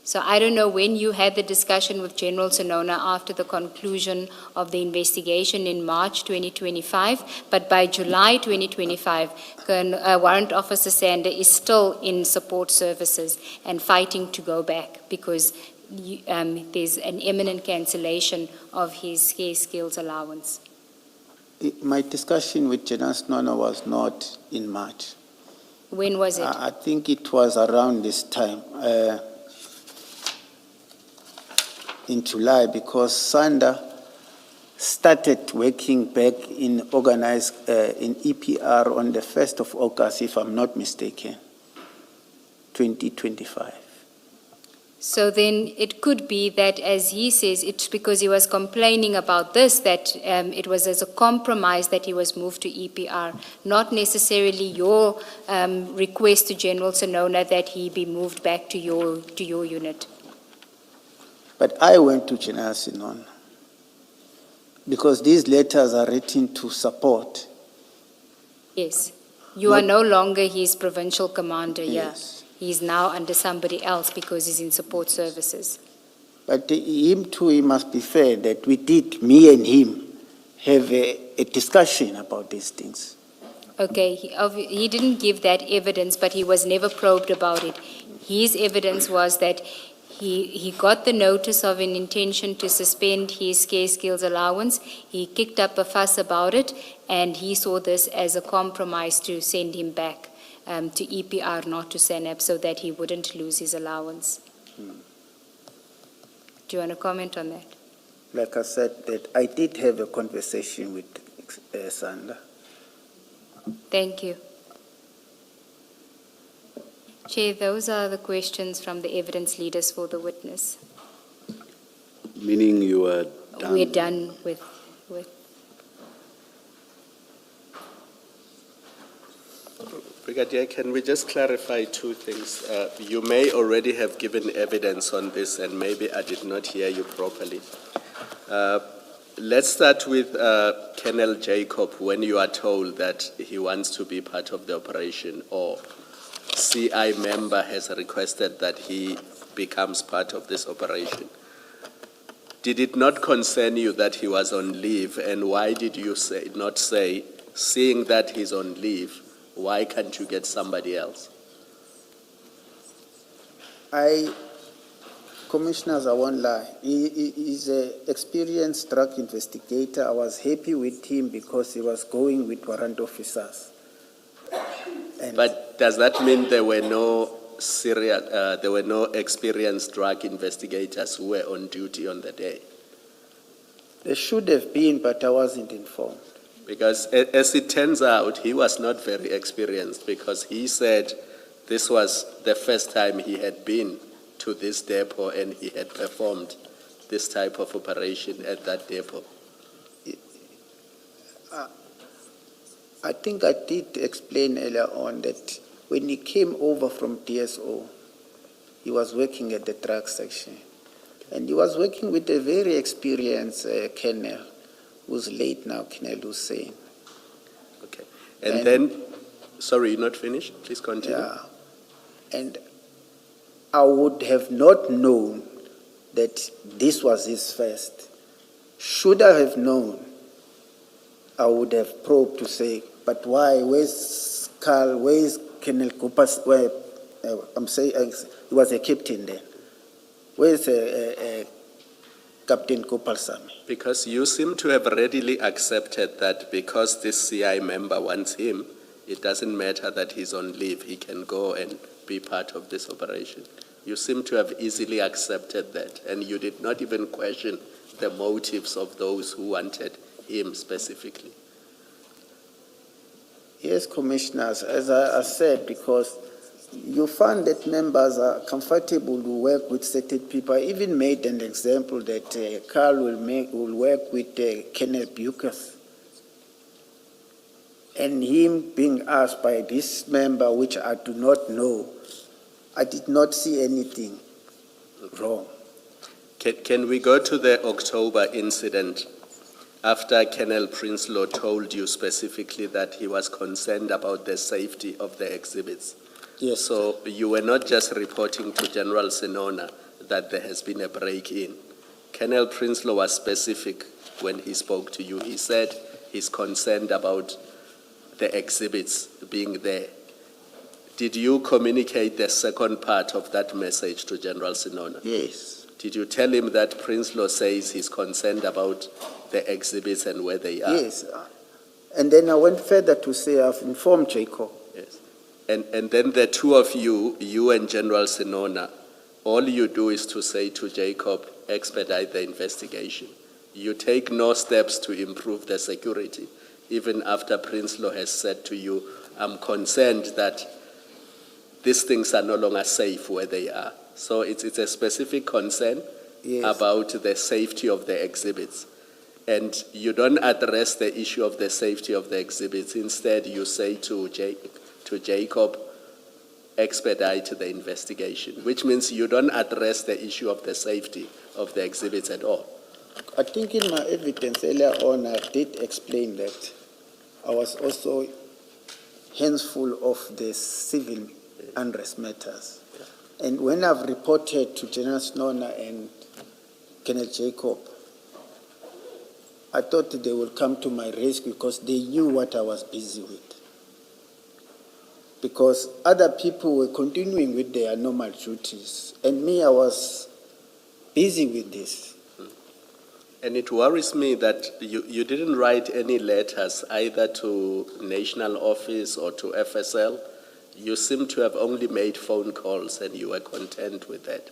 So I don't know when you had the discussion with General Sonona after the conclusion of the investigation in March 2025, but by July 2025, Warrant Officer Sander is still in support services and fighting to go back because there's an imminent cancellation of his scarce skills allowance. My discussion with General Sonona was not in March. When was it? I think it was around this time. In July, because Sander started working back in organized in EPR on the 1st of August, if I'm not mistaken, 2025. So then it could be that, as he says, it's because he was complaining about this, that it was as a compromise that he was moved to EPR, not necessarily your request to General Sonona that he be moved back to your unit. But I went to General Sonona Because these letters are written to support. Yes. You are no longer his provincial commander here. Yes. He's now under somebody else because he's in support services. But him too, he must be fair that we did, me and him, have a discussion about these things. Okay, he didn't give that evidence, but he was never probed about it. His evidence was that he got the notice of an intention to suspend his care skills allowance. He kicked up a fuss about it, and he saw this as a compromise to send him back to EPR, not to SANAP, so that he wouldn't lose his allowance. Do you want to comment on that? Like I said, that I did have a conversation with Sandra. Thank you. Chair, those are the questions from the evidence leaders for the witness. Meaning you are done? We're done with. Brigadier, can we just clarify two things? You may already have given evidence on this, and maybe I did not hear you properly. Let's start with Colonel Jacob, when you are told that he wants to be part of the operation, or CI member has requested that he becomes part of this operation. Did it not concern you that he was on leave, and why did you not say, seeing that he's on leave, why can't you get somebody else? Commissioners, I won't lie. He is an experienced drug investigator. I was happy with him because he was going with warrant officers. But does that mean there were no experienced drug investigators who were on duty on the day? There should have been, but I wasn't informed. Because as it turns out, he was not very experienced, because he said this was the first time he had been to this depot and he had performed this type of operation at that depot. I think I did explain earlier on that when he came over from DSO, he was working at the drug section. And he was working with a very experienced colonel, who's late now, Colonel Hussein. Okay. And then, sorry, you're not finished? Please continue. Yeah. And I would have not known that this was his first. Should I have known, I would have probed to say, but why? Where's Carl? Where's Colonel Cooper? I'm saying he was a captain then. Where's Captain Cooper Sami? Because you seem to have readily accepted that because this CI member wants him, it doesn't matter that he's on leave, he can go and be part of this operation. You seem to have easily accepted that, and you did not even question the motives of those who wanted him specifically. Yes, Commissioners, as I said, because you find that members are comfortable to work with certain people. I even made an example that Carl will work with Colonel Bucas. And him being asked by this member, which I do not know, I did not see anything wrong. Can we go to the October incident? After Colonel Prinsloo told you specifically that he was concerned about the safety of the exhibits. Yes. So you were not just reporting to General Senona that there has been a break-in. Colonel Prinsloo was specific when he spoke to you. He said he's concerned about the exhibits being there. Did you communicate the second part of that message to General Senona? Yes. Did you tell him that Prinsloo says he's concerned about the exhibits and where they are? Yes. And then I went further to say I've informed Jacob. Yes. And then the two of you and General Senona, all you do is to say to Jacob, expedite the investigation. You take no steps to improve the security, even after Prinsloo has said to you, I'm concerned that these things are no longer safe where they are. So it's a specific concern about the safety of the exhibits. And you don't address the issue of the safety of the exhibits. Instead, you say to Jacob, expedite the investigation, which means you don't address the issue of the safety of the exhibits at all. I think in my evidence earlier on, I did explain that I was also hands full of the civil unrest matters. And when I've reported to General Snona and Colonel Jacob, I thought they would come to my rescue because they knew what I was busy with. Because other people were continuing with their normal duties, and me, I was busy with this. And it worries me that you didn't write any letters either to National Office or to FSL. You seem to have only made phone calls and you were content with that.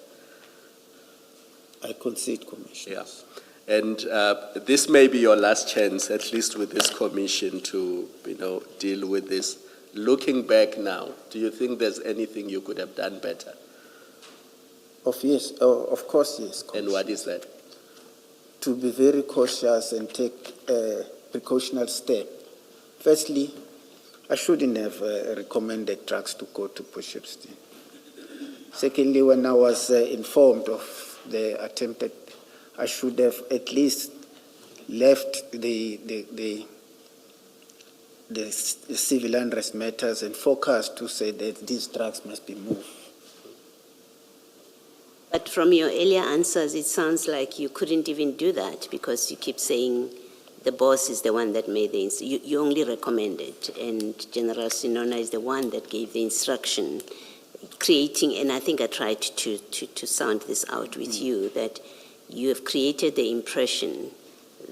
I concede, Commissioner. Yeah. And this may be your last chance, at least with this commission, to deal with this. Looking back now, do you think there's anything you could have done better? Of course, yes. And what is that? To be very cautious and take a precautionary step. Firstly, I shouldn't have recommended drugs to go to Potchefstroom. Secondly, when I was informed of the attempted, I should have at least left the civil unrest matters and focused to say that these drugs must be moved. But from your earlier answers, it sounds like you couldn't even do that because you keep saying the boss is the one that made the you only recommended, and General Sinona is the one that gave the instruction, creating, and I think I tried to sound this out with you, that you have created the impression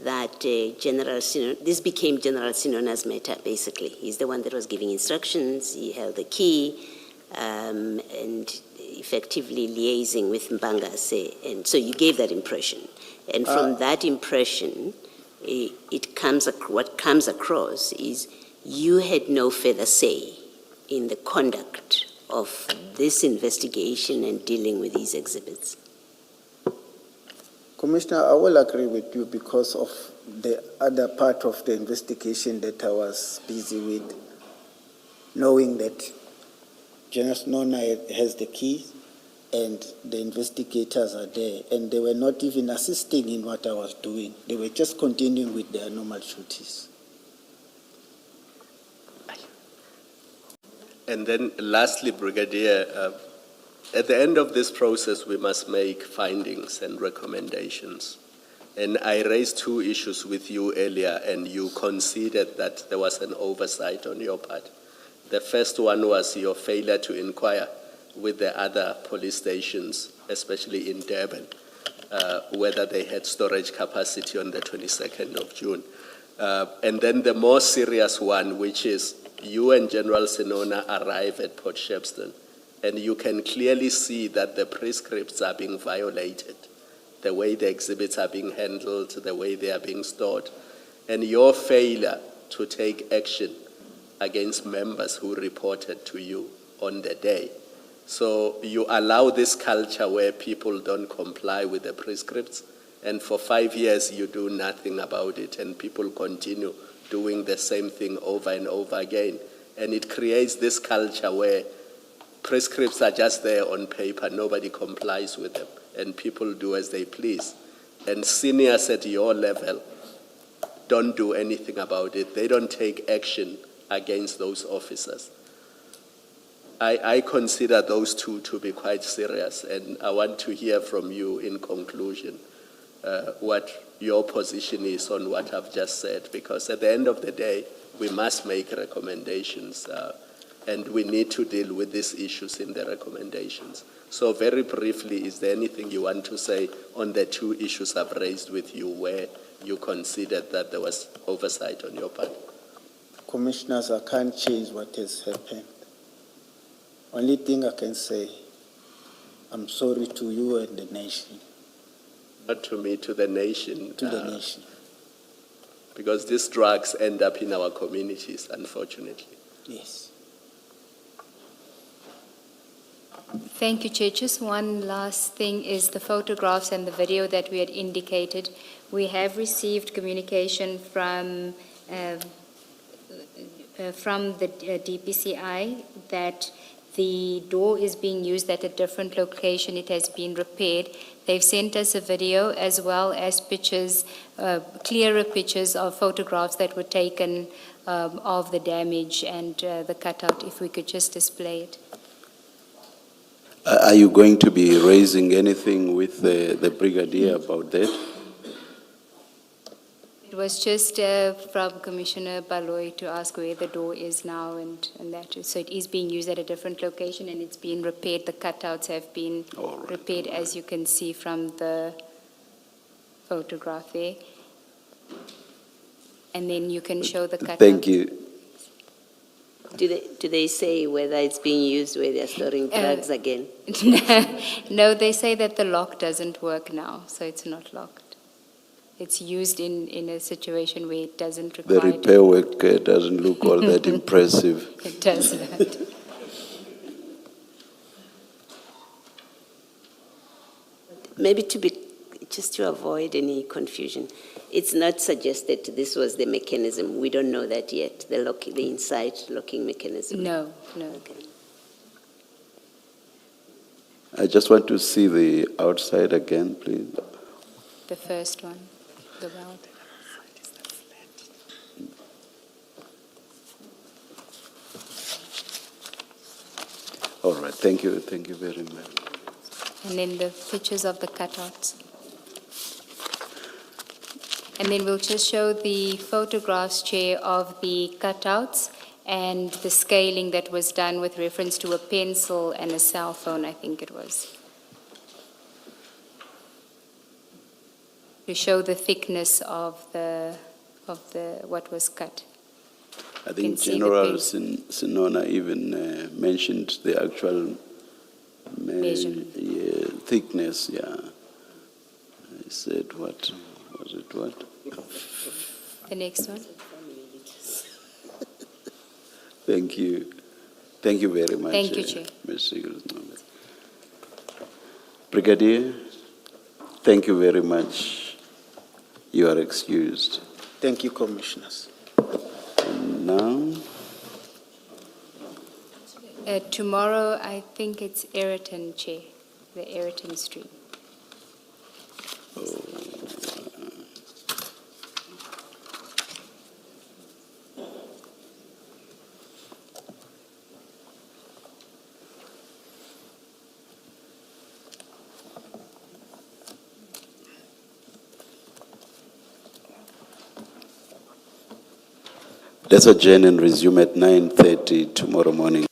that General Sinona, this became General Sinona's matter, basically. He's the one that was giving instructions, he held the key, and effectively liaising with Mbangase, and so you gave that impression. And from that impression, what comes across is you had no further say in the conduct of this investigation and dealing with these exhibits. Commissioner, I will agree with you because of the other part of the investigation that I was busy with, knowing that General Snona has the key and the investigators are there, and they were not even assisting in what I was doing. They were just continuing with their normal duties. And then lastly, Brigadier, at the end of this process, we must make findings and recommendations. And I raised two issues with you earlier, and you conceded that there was an oversight on your part. The first one was your failure to inquire with the other police stations, especially in Durban, whether they had storage capacity on the 22nd of June. And then the more serious one, which is you and General Sinona arrive at Port Shepstone, and you can clearly see that the prescripts are being violated, the way the exhibits are being handled, the way they are being stored, and your failure to take action against members who reported to you on the day. So you allow this culture where people don't comply with the prescripts, and for 5 years you do nothing about it, and people continue doing the same thing over and over again. And it creates this culture where prescripts are just there on paper, nobody complies with them, and people do as they please. And seniors at your level don't do anything about it. They don't take action against those officers. I consider those two to be quite serious, and I want to hear from you in conclusion what your position is on what I've just said, because at the end of the day, we must make recommendations, and we need to deal with these issues in the recommendations. So very briefly, is there anything you want to say on the two issues I've raised with you where you considered that there was oversight on your part? Commissioners, I can't change what has happened. Only thing I can say, I'm sorry to you and the nation. Not to me, to the nation. To the nation. Because these drugs end up in our communities, unfortunately. Yes. Thank you, Chair. Just one last thing is the photographs and the video that we had indicated. We have received communication from the DPCI that the door is being used at a different location. It has been repaired. They've sent us a video as well as pictures, clearer pictures of photographs that were taken of the damage and the cutout, if we could just display it. Are you going to be raising anything with the brigadier about that? It was just from Commissioner Baloy to ask where the door is now and that. So it is being used at a different location and it's been repaired. The cutouts have been All right. repaired, as you can see from the photograph there. And then you can show the cutout. Thank you. Do they say whether it's being used where they're storing drugs again? No, they say that the lock doesn't work now, so it's not locked. It's used in a situation where it doesn't The require. repair work doesn't look all that impressive. It does not. Maybe just to avoid any confusion, it's not suggested this was the mechanism. We don't know that yet, the inside locking mechanism. No. Okay. I just want to see the outside again, please. The first one, the weld. All right, thank you very much. And then the pictures of the cutouts. And then we'll just show the photographs, Chair, of the cutouts and the scaling that was done with reference to a pencil and a cell phone, I think it was. To show the thickness of what was cut. I You think can see the General big- Sinona even mentioned the actual Measurement. thickness, yeah. I said what? Was it what? The next one. Thank you. Thank you very much. Thank you, Chair. Ms. Eagles. Brigadier, thank you very much. You are excused. Thank you, Commissioners. And now, Tomorrow, I think it's Ayrton, Chair, the Ayrton Street. let's adjourn and resume at 9:30 tomorrow morning.